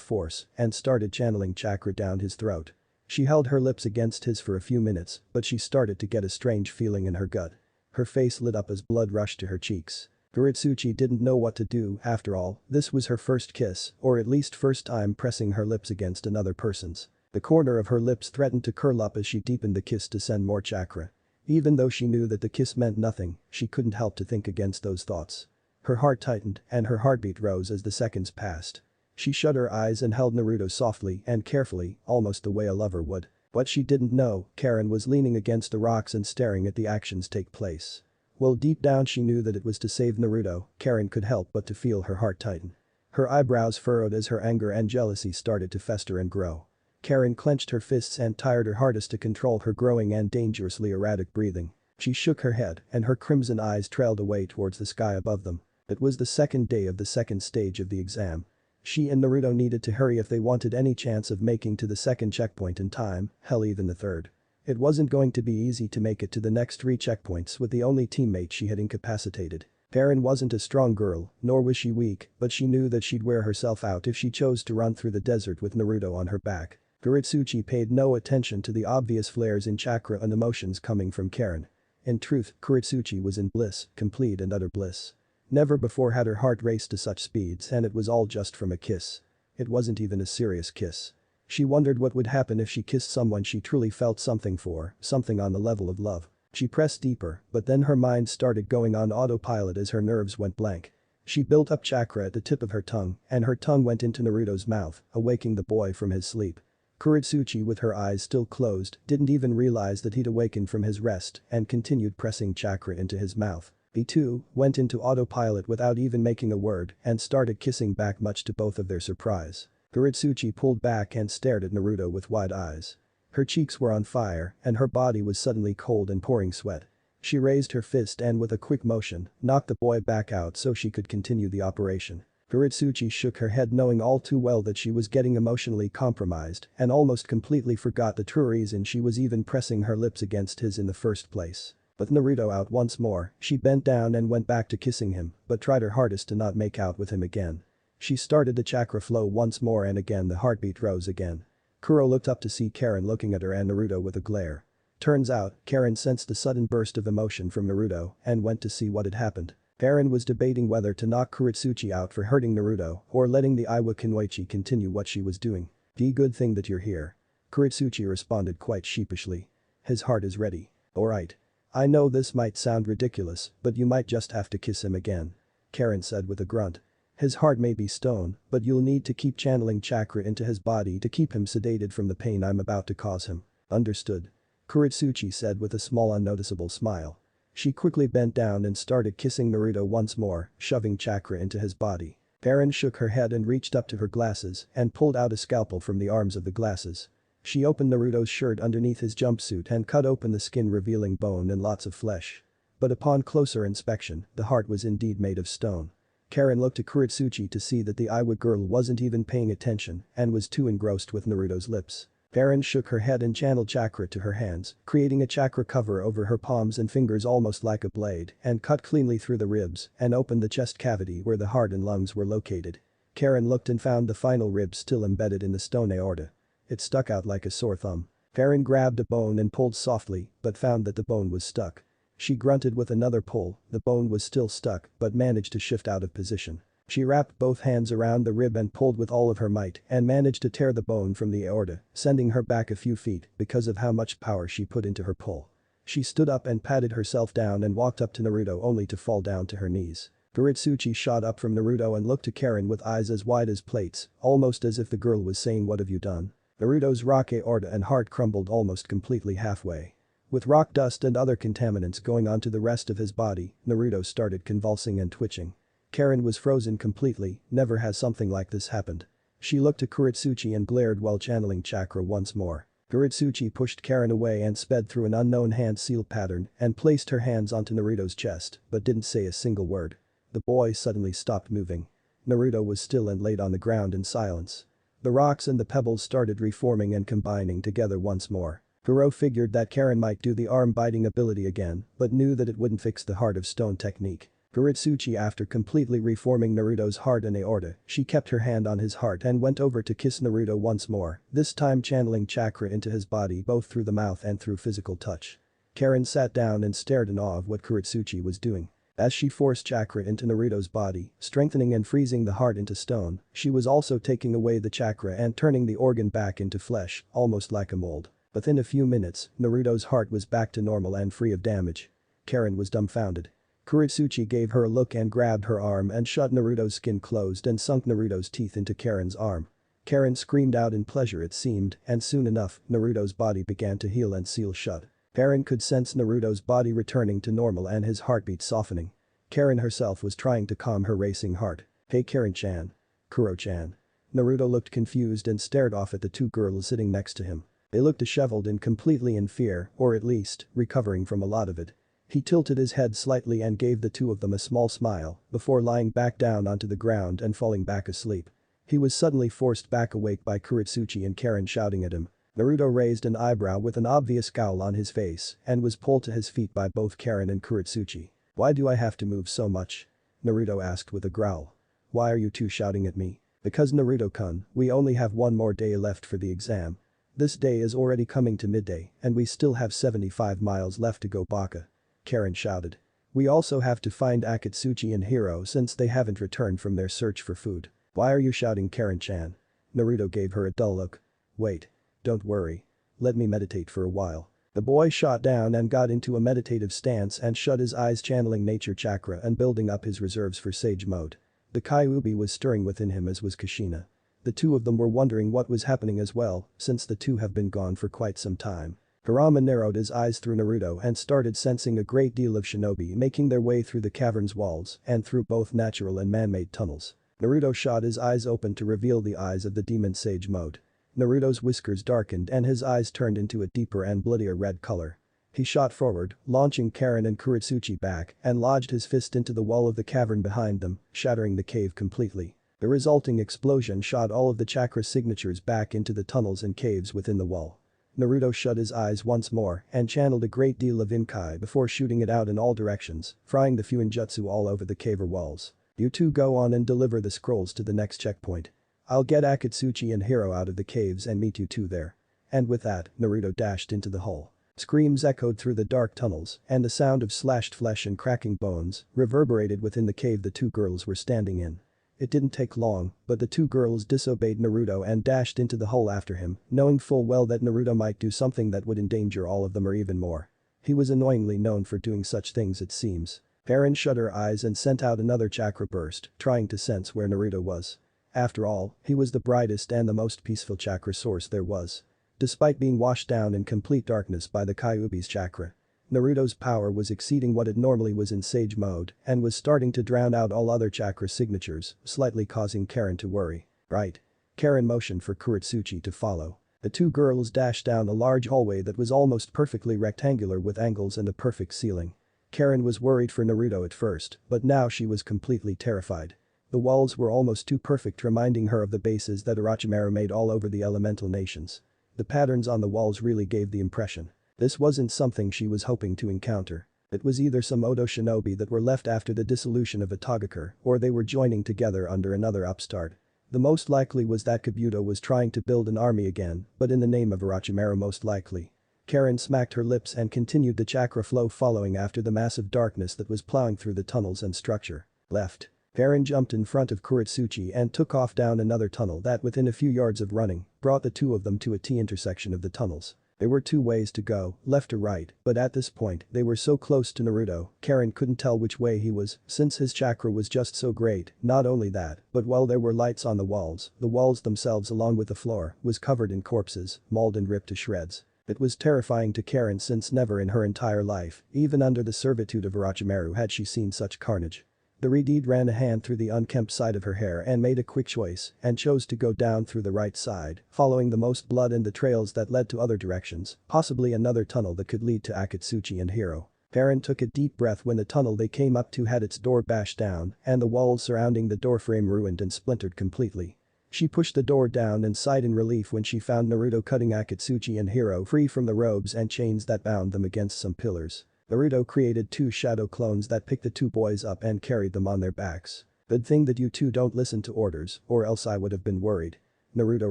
force, and started channeling chakra down his throat. She held her lips against his for a few minutes, but she started to get a strange feeling in her gut. Her face lit up as blood rushed to her cheeks. Kuretsuchi didn't know what to do, after all, this was her first kiss, or at least first time pressing her lips against another person's. The corner of her lips threatened to curl up as she deepened the kiss to send more chakra. Even though she knew that the kiss meant nothing, she couldn't help to think against those thoughts. Her heart tightened and her heartbeat rose as the seconds passed. She shut her eyes and held Naruto softly and carefully, almost the way a lover would. What she didn't know, Karin was leaning against the rocks and staring at the actions take place. Well, deep down she knew that it was to save Naruto, Karin could help but to feel her heart tighten. Her eyebrows furrowed as her anger and jealousy started to fester and grow. Karin clenched her fists and tried her hardest to control her growing and dangerously erratic breathing. She shook her head and her crimson eyes trailed away towards the sky above them. It was the second day of the second stage of the exam. She and Naruto needed to hurry if they wanted any chance of making to the second checkpoint in time, hell even the third. It wasn't going to be easy to make it to the next 3 checkpoints with the only teammate she had incapacitated. Karin wasn't a strong girl, nor was she weak, but she knew that she'd wear herself out if she chose to run through the desert with Naruto on her back. Kuretsuchi paid no attention to the obvious flares in chakra and emotions coming from Karin. In truth, Kuretsuchi was in bliss, complete and utter bliss. Never before had her heart raced to such speeds, and it was all just from a kiss. It wasn't even a serious kiss. She wondered what would happen if she kissed someone she truly felt something for, something on the level of love. She pressed deeper, but then her mind started going on autopilot as her nerves went blank. She built up chakra at the tip of her tongue, and her tongue went into Naruto's mouth, awaking the boy from his sleep. Kuretsuchi, with her eyes still closed, didn't even realize that he'd awakened from his rest and continued pressing chakra into his mouth. He too went into autopilot without even making a word and started kissing back, much to both of their surprise. Kuretsuchi pulled back and stared at Naruto with wide eyes. Her cheeks were on fire and her body was suddenly cold and pouring sweat. She raised her fist and with a quick motion, knocked the boy back out so she could continue the operation. Kuretsuchi shook her head, knowing all too well that she was getting emotionally compromised and almost completely forgot the true reason she was even pressing her lips against his in the first place. With Naruto out once more, she bent down and went back to kissing him, but tried her hardest to not make out with him again. She started the chakra flow once more and again the heartbeat rose again. Kuro looked up to see Karin looking at her and Naruto with a glare. Turns out, Karin sensed a sudden burst of emotion from Naruto and went to see what had happened. Karin was debating whether to knock Kuretsuchi out for hurting Naruto or letting the Iwa Kunoichi continue what she was doing. Good thing that you're here. Kuretsuchi responded quite sheepishly. His heart is ready. Alright. I know this might sound ridiculous, but you might just have to kiss him again. Karin said with a grunt. His heart may be stone, but you'll need to keep channeling chakra into his body to keep him sedated from the pain I'm about to cause him. Understood. Kuretsuchi said with a small unnoticeable smile. She quickly bent down and started kissing Naruto once more, shoving chakra into his body. Karin shook her head and reached up to her glasses and pulled out a scalpel from the arms of the glasses. She opened Naruto's shirt underneath his jumpsuit and cut open the skin, revealing bone and lots of flesh. But upon closer inspection, the heart was indeed made of stone. Karin looked at Kuretsuchi to see that the Iwa girl wasn't even paying attention and was too engrossed with Naruto's lips. Karin shook her head and channeled chakra to her hands, creating a chakra cover over her palms and fingers almost like a blade, and cut cleanly through the ribs and opened the chest cavity where the heart and lungs were located. Karin looked and found the final rib still embedded in the stone aorta. It stuck out like a sore thumb. Karin grabbed a bone and pulled softly, but found that the bone was stuck. She grunted with another pull, the bone was still stuck but managed to shift out of position. She wrapped both hands around the rib and pulled with all of her might and managed to tear the bone from the aorta, sending her back a few feet because of how much power she put into her pull. She stood up and patted herself down and walked up to Naruto only to fall down to her knees. Kuretsuchi shot up from Naruto and looked to Karin with eyes as wide as plates, almost as if the girl was saying, "What have you done?" Naruto's rock aorta and heart crumbled almost completely halfway. With rock dust and other contaminants going onto the rest of his body, Naruto started convulsing and twitching. Karin was frozen completely, never has something like this happened. She looked at Kuretsuchi and glared while channeling chakra once more. Kuretsuchi pushed Karin away and sped through an unknown hand seal pattern and placed her hands onto Naruto's chest but didn't say a single word. The boy suddenly stopped moving. Naruto was still and laid on the ground in silence. The rocks and the pebbles started reforming and combining together once more. Kuro figured that Karin might do the arm-biting ability again but knew that it wouldn't fix the heart of stone technique. Kuretsuchi, after completely reforming Naruto's heart and aorta, she kept her hand on his heart and went over to kiss Naruto once more, this time channeling chakra into his body both through the mouth and through physical touch. Karin sat down and stared in awe of what Kuretsuchi was doing. As she forced chakra into Naruto's body, strengthening and freezing the heart into stone, she was also taking away the chakra and turning the organ back into flesh, almost like a mold. Within a few minutes, Naruto's heart was back to normal and free of damage. Karin was dumbfounded. Kuretsuchi gave her a look and grabbed her arm and shut Naruto's skin closed and sunk Naruto's teeth into Karin's arm. Karin screamed out in pleasure, it seemed, and soon enough, Naruto's body began to heal and seal shut. Karin could sense Naruto's body returning to normal and his heartbeat softening. Karin herself was trying to calm her racing heart. "Hey Karin-chan. Kuro-chan." Naruto looked confused and stared off at the two girls sitting next to him. They looked disheveled and completely in fear, or at least, recovering from a lot of it. He tilted his head slightly and gave the two of them a small smile before lying back down onto the ground and falling back asleep. He was suddenly forced back awake by Kuretsuchi and Karin shouting at him. Naruto raised an eyebrow with an obvious scowl on his face and was pulled to his feet by both Karin and Kuretsuchi. Why do I have to move so much? Naruto asked with a growl. Why are you two shouting at me? Because Naruto-kun, we only have one more day left for the exam. This day is already coming to midday and we still have 75 miles left to go Baka. Karin shouted. We also have to find Akatsuchi and Hiro since they haven't returned from their search for food. Why are you shouting, Karin-chan? Naruto gave her a dull look. Wait. Don't worry. Let me meditate for a while. The boy shot down and got into a meditative stance and shut his eyes, channeling nature chakra and building up his reserves for sage mode. The Kyuubi was stirring within him, as was Kushina. The two of them were wondering what was happening as well, since the two have been gone for quite some time. Hashirama narrowed his eyes through Naruto and started sensing a great deal of shinobi making their way through the cavern's walls and through both natural and man-made tunnels. Naruto shot his eyes open to reveal the eyes of the demon sage mode. Naruto's whiskers darkened and his eyes turned into a deeper and bloodier red color. He shot forward, launching Karin and Kuretsuchi back and lodged his fist into the wall of the cavern behind them, shattering the cave completely. The resulting explosion shot all of the chakra signatures back into the tunnels and caves within the wall. Naruto shut his eyes once more and channeled a great deal of Inkai before shooting it out in all directions, frying the Fuinjutsu all over the cave walls. You two go on and deliver the scrolls to the next checkpoint. I'll get Akatsuchi and Hiro out of the caves and meet you two there. And with that, Naruto dashed into the hole. Screams echoed through the dark tunnels and the sound of slashed flesh and cracking bones reverberated within the cave the two girls were standing in. It didn't take long, but the two girls disobeyed Naruto and dashed into the hole after him, knowing full well that Naruto might do something that would endanger all of them or even more. He was annoyingly known for doing such things, it seems. Karin shut her eyes and sent out another chakra burst, trying to sense where Naruto was. After all, he was the brightest and the most peaceful chakra source there was. Despite being washed down in complete darkness by the Kyuubi's chakra, Naruto's power was exceeding what it normally was in sage mode and was starting to drown out all other chakra signatures, slightly causing Karin to worry. Right. Karin motioned for Kuretsuchi to follow. The two girls dashed down a large hallway that was almost perfectly rectangular with angles and a perfect ceiling. Karin was worried for Naruto at first, but now she was completely terrified. The walls were almost too perfect, reminding her of the bases that Orochimaru made all over the elemental nations. The patterns on the walls really gave the impression. This wasn't something she was hoping to encounter. It was either some Odo shinobi that were left after the dissolution of Itagakure or they were joining together under another upstart. The most likely was that Kabuto was trying to build an army again, but in the name of Orochimaru most likely. Karin smacked her lips and continued the chakra flow following after the massive darkness that was plowing through the tunnels and structure. Left. Karin jumped in front of Kuretsuchi and took off down another tunnel that within a few yards of running, brought the two of them to a T-intersection of the tunnels. There were two ways to go, left or right, but at this point, they were so close to Naruto, Karin couldn't tell which way he was since his chakra was just so great. Not only that, but while there were lights on the walls themselves along with the floor was covered in corpses, mauled and ripped to shreds. It was terrifying to Karin since never in her entire life, even under the servitude of Orochimaru, had she seen such carnage. The Redeed ran a hand through the unkempt side of her hair and made a quick choice and chose to go down through the right side, following the most blood and the trails that led to other directions, possibly another tunnel that could lead to Akatsuchi and Hiro. Karin took a deep breath when the tunnel they came up to had its door bashed down and the walls surrounding the doorframe ruined and splintered completely. She pushed the door down and sighed in relief when she found Naruto cutting Akatsuchi and Hiro free from the robes and chains that bound them against some pillars. Naruto created two shadow clones that picked the two boys up and carried them on their backs. Good thing that you two don't listen to orders, or else I would have been worried. Naruto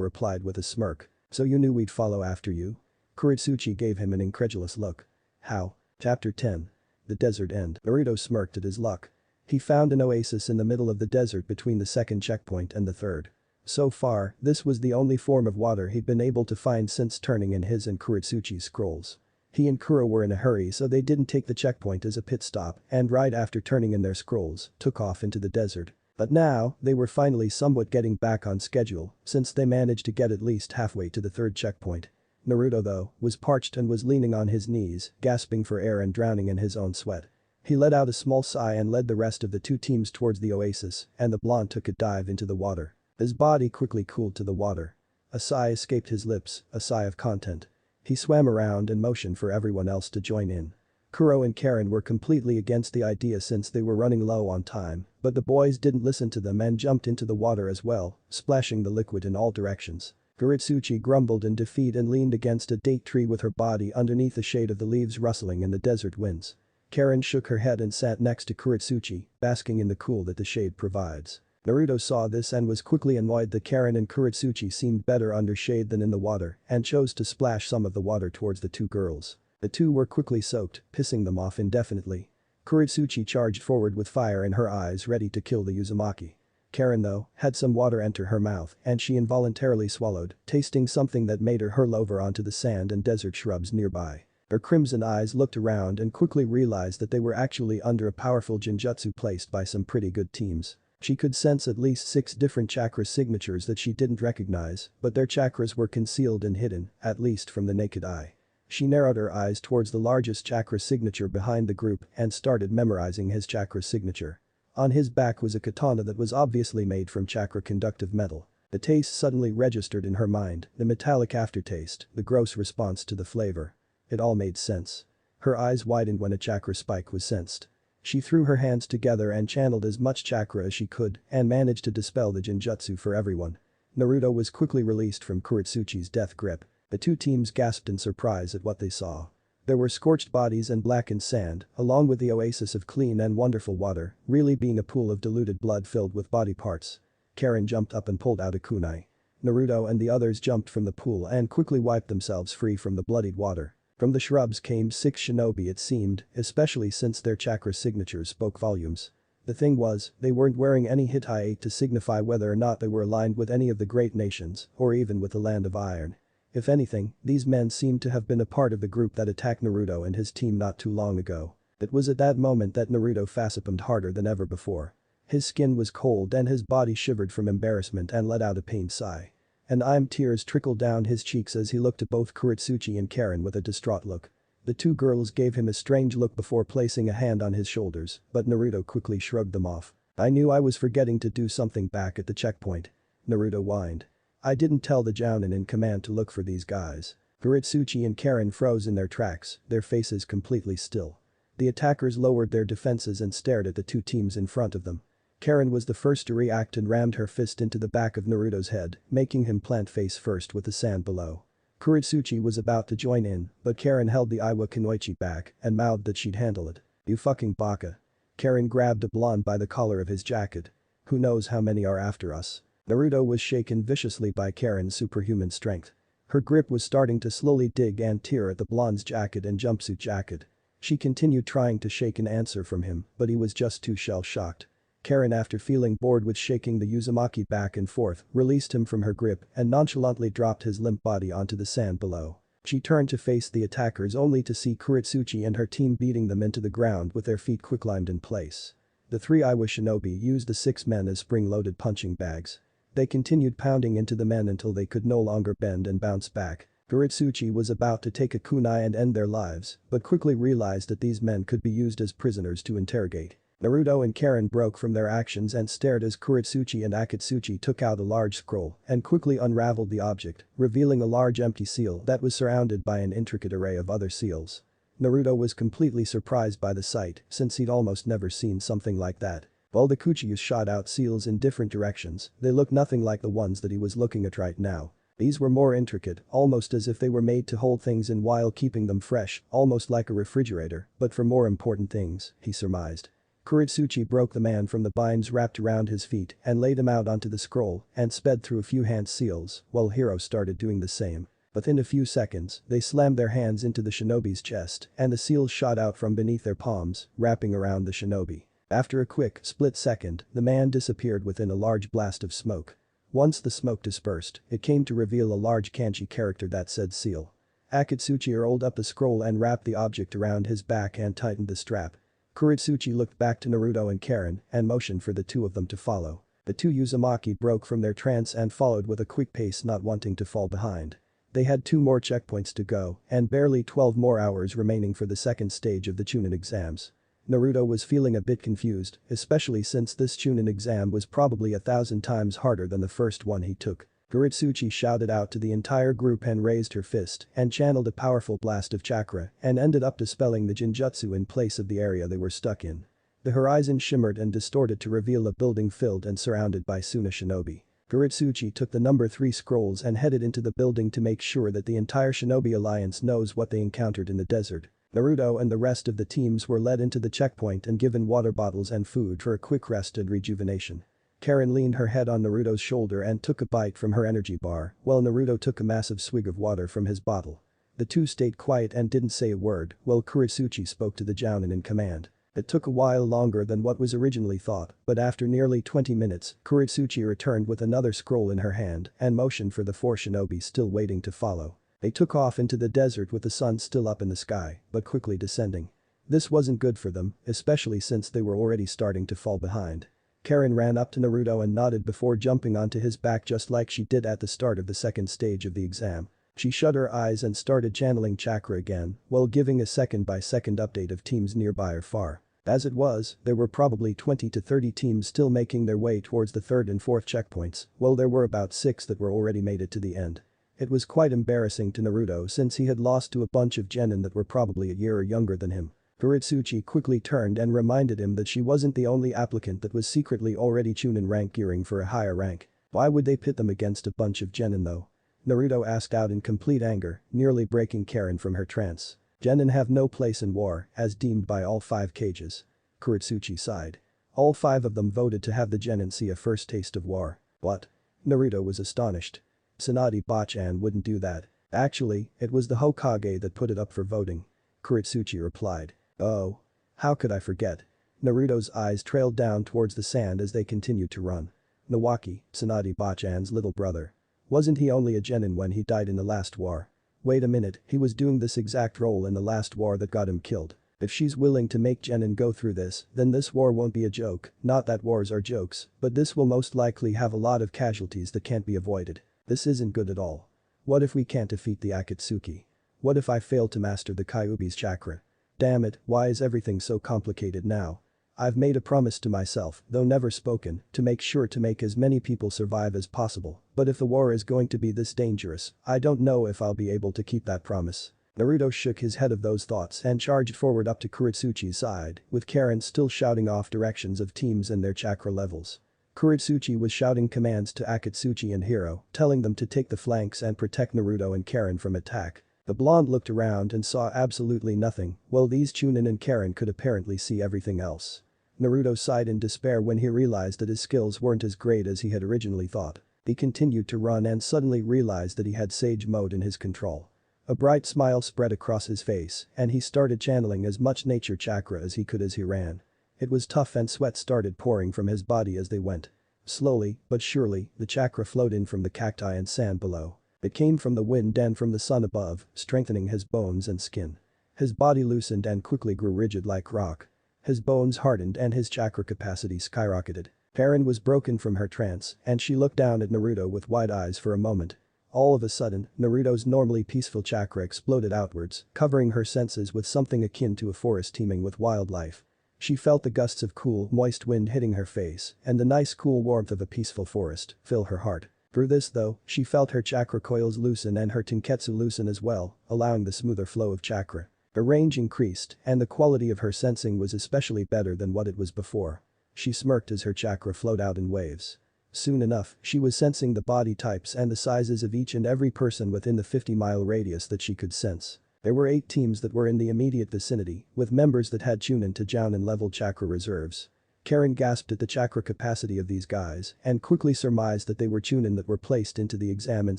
replied with a smirk. So you knew we'd follow after you? Kuretsuchi gave him an incredulous look. How? Chapter 10. The Desert End. Naruto smirked at his luck. He found an oasis in the middle of the desert between the second checkpoint and the third. So far, this was the only form of water he'd been able to find since turning in his and Kuretsuchi's scrolls. He and Kuro were in a hurry, so they didn't take the checkpoint as a pit stop and right after turning in their scrolls, took off into the desert. But now, they were finally somewhat getting back on schedule since they managed to get at least halfway to the third checkpoint. Naruto though, was parched and was leaning on his knees, gasping for air and drowning in his own sweat. He let out a small sigh and led the rest of the two teams towards the oasis and the blonde took a dive into the water. His body quickly cooled to the water. A sigh escaped his lips, a sigh of content. He swam around and motioned for everyone else to join in. Kuro and Karin were completely against the idea since they were running low on time, but the boys didn't listen to them and jumped into the water as well, splashing the liquid in all directions. Kuretsuchi grumbled in defeat and leaned against a date tree with her body underneath the shade of the leaves rustling in the desert winds. Karin shook her head and sat next to Kuretsuchi, basking in the cool that the shade provides. Naruto saw this and was quickly annoyed that Karin and Kuretsuchi seemed better under shade than in the water and chose to splash some of the water towards the two girls. The two were quickly soaked, pissing them off indefinitely. Kuretsuchi charged forward with fire in her eyes ready to kill the Uzumaki. Karin though, had some water enter her mouth and she involuntarily swallowed, tasting something that made her hurl over onto the sand and desert shrubs nearby. Her crimson eyes looked around and quickly realized that they were actually under a powerful genjutsu placed by some pretty good teams. She could sense at least 6 different chakra signatures that she didn't recognize, but their chakras were concealed and hidden, at least from the naked eye. She narrowed her eyes towards the largest chakra signature behind the group and started memorizing his chakra signature. On his back was a katana that was obviously made from chakra conductive metal. The taste suddenly registered in her mind, the metallic aftertaste, the gross response to the flavor. It all made sense. Her eyes widened when a chakra spike was sensed. She threw her hands together and channeled as much chakra as she could and managed to dispel the genjutsu for everyone. Naruto was quickly released from Kuretsuchi's death grip. The two teams gasped in surprise at what they saw. There were scorched bodies and blackened sand, along with the oasis of clean and wonderful water, really being a pool of diluted blood filled with body parts. Karin jumped up and pulled out a kunai. Naruto and the others jumped from the pool and quickly wiped themselves free from the bloodied water. From the shrubs came 6 shinobi it seemed, especially since their chakra signatures spoke volumes. The thing was, they weren't wearing any hitai to signify whether or not they were aligned with any of the great nations, or even with the land of iron. If anything, these men seemed to have been a part of the group that attacked Naruto and his team not too long ago. It was at that moment that Naruto facepalmed harder than ever before. His skin was cold and his body shivered from embarrassment and let out a pained sigh. And tears trickled down his cheeks as he looked at both Kuretsuchi and Karin with a distraught look. The two girls gave him a strange look before placing a hand on his shoulders, but Naruto quickly shrugged them off. I knew I was forgetting to do something back at the checkpoint. Naruto whined. I didn't tell the jounin in command to look for these guys. Kuretsuchi and Karin froze in their tracks, their faces completely still. The attackers lowered their defenses and stared at the two teams in front of them. Karin was the first to react and rammed her fist into the back of Naruto's head, making him plant face first with the sand below. Kuretsuchi was about to join in, but Karin held the Iwa Kunoichi back and mouthed that she'd handle it. You fucking baka. Karin grabbed a blonde by the collar of his jacket. Who knows how many are after us. Naruto was shaken viciously by Karin's superhuman strength. Her grip was starting to slowly dig and tear at the blonde's jacket and jumpsuit jacket. She continued trying to shake an answer from him, but he was just too shell-shocked. Karin, after feeling bored with shaking the Uzumaki back and forth, released him from her grip and nonchalantly dropped his limp body onto the sand below. She turned to face the attackers only to see Kuretsuchi and her team beating them into the ground with their feet quicklimed in place. The 3 Iwa shinobi used the 6 men as spring-loaded punching bags. They continued pounding into the men until they could no longer bend and bounce back. Kuretsuchi was about to take a kunai and end their lives, but quickly realized that these men could be used as prisoners to interrogate. Naruto and Karin broke from their actions and stared as Kuretsuchi and Akatsuchi took out a large scroll and quickly unraveled the object, revealing a large empty seal that was surrounded by an intricate array of other seals. Naruto was completely surprised by the sight since he'd almost never seen something like that. While the Kuchiyus shot out seals in different directions, they looked nothing like the ones that he was looking at right now. These were more intricate, almost as if they were made to hold things in while keeping them fresh, almost like a refrigerator, but for more important things, he surmised. Kuretsuchi broke the man from the binds wrapped around his feet and laid him out onto the scroll and sped through a few hand seals while Hiro started doing the same. Within a few seconds, they slammed their hands into the shinobi's chest and the seals shot out from beneath their palms, wrapping around the shinobi. After a quick, split second, the man disappeared within a large blast of smoke. Once the smoke dispersed, it came to reveal a large kanji character that said seal. Akatsuchi rolled up the scroll and wrapped the object around his back and tightened the strap. Kuretsuchi looked back to Naruto and Karin and motioned for the two of them to follow. The two Uzumaki broke from their trance and followed with a quick pace, not wanting to fall behind. They had 2 more checkpoints to go and barely 12 more hours remaining for the second stage of the Chunin exams. Naruto was feeling a bit confused, especially since this Chunin exam was probably 1,000 times harder than the first one he took. Kuretsuchi shouted out to the entire group and raised her fist and channeled a powerful blast of chakra and ended up dispelling the genjutsu in place of the area they were stuck in. The horizon shimmered and distorted to reveal a building filled and surrounded by Suna shinobi. Kuretsuchi took the number 3 scrolls and headed into the building to make sure that the entire shinobi alliance knows what they encountered in the desert. Naruto and the rest of the teams were led into the checkpoint and given water bottles and food for a quick rest and rejuvenation. Karin leaned her head on Naruto's shoulder and took a bite from her energy bar, while Naruto took a massive swig of water from his bottle. The two stayed quiet and didn't say a word, while Kuretsuchi spoke to the Jounin in command. It took a while longer than what was originally thought, but after nearly 20 minutes, Kuretsuchi returned with another scroll in her hand and motioned for the four shinobi still waiting to follow. They took off into the desert with the sun still up in the sky, but quickly descending. This wasn't good for them, especially since they were already starting to fall behind. Karin ran up to Naruto and nodded before jumping onto his back just like she did at the start of the second stage of the exam. She shut her eyes and started channeling chakra again, while giving a second-by-second update of teams nearby or far. As it was, there were probably 20 to 30 teams still making their way towards the third and fourth checkpoints, while there were about 6 that were already made it to the end. It was quite embarrassing to Naruto since he had lost to a bunch of genin that were probably a year or younger than him. Kuretsuchi quickly turned and reminded him that she wasn't the only applicant that was secretly already Chunin rank gearing for a higher rank. Why would they pit them against a bunch of genin though? Naruto asked out in complete anger, nearly breaking Karin from her trance. Genin have no place in war, as deemed by all 5 cages. Kuretsuchi sighed. All 5 of them voted to have the genin see a first taste of war. What? Naruto was astonished. Tsunade Bachan wouldn't do that. Actually, it was the Hokage that put it up for voting. Kuretsuchi replied. Oh. How could I forget? Naruto's eyes trailed down towards the sand as they continued to run. Nawaki, Tsunade Bachan's little brother. Wasn't he only a genin when he died in the last war? Wait a minute, he was doing this exact role in the last war that got him killed. If she's willing to make genin go through this, then this war won't be a joke, not that wars are jokes, but this will most likely have a lot of casualties that can't be avoided. This isn't good at all. What if we can't defeat the Akatsuki? What if I fail to master the Kyuubi's chakra? Damn it, why is everything so complicated now? I've made a promise to myself, though never spoken, to make sure to make as many people survive as possible, but if the war is going to be this dangerous, I don't know if I'll be able to keep that promise. Naruto shook his head of those thoughts and charged forward up to Kuretsuchi's side, with Karin still shouting off directions of teams and their chakra levels. Kuretsuchi was shouting commands to Akatsuchi and Hiro, telling them to take the flanks and protect Naruto and Karin from attack. The blonde looked around and saw absolutely nothing, while these Chunin and Karin could apparently see everything else. Naruto sighed in despair when he realized that his skills weren't as great as he had originally thought. He continued to run and suddenly realized that he had Sage Mode in his control. A bright smile spread across his face and he started channeling as much nature chakra as he could as he ran. It was tough and sweat started pouring from his body as they went. Slowly, but surely, the chakra flowed in from the cacti and sand below. It came from the wind and from the sun above, strengthening his bones and skin. His body loosened and quickly grew rigid like rock. His bones hardened and his chakra capacity skyrocketed. Karin was broken from her trance and she looked down at Naruto with wide eyes for a moment. All of a sudden, Naruto's normally peaceful chakra exploded outwards, covering her senses with something akin to a forest teeming with wildlife. She felt the gusts of cool, moist wind hitting her face and the nice cool warmth of a peaceful forest fill her heart. Through this though, she felt her chakra coils loosen and her tenketsu loosen as well, allowing the smoother flow of chakra. Her range increased and the quality of her sensing was especially better than what it was before. She smirked as her chakra flowed out in waves. Soon enough, she was sensing the body types and the sizes of each and every person within the 50-mile radius that she could sense. There were 8 teams that were in the immediate vicinity, with members that had Chunin to Jounin level chakra reserves. Karin gasped at the chakra capacity of these guys and quickly surmised that they were Chunin that were placed into the exam in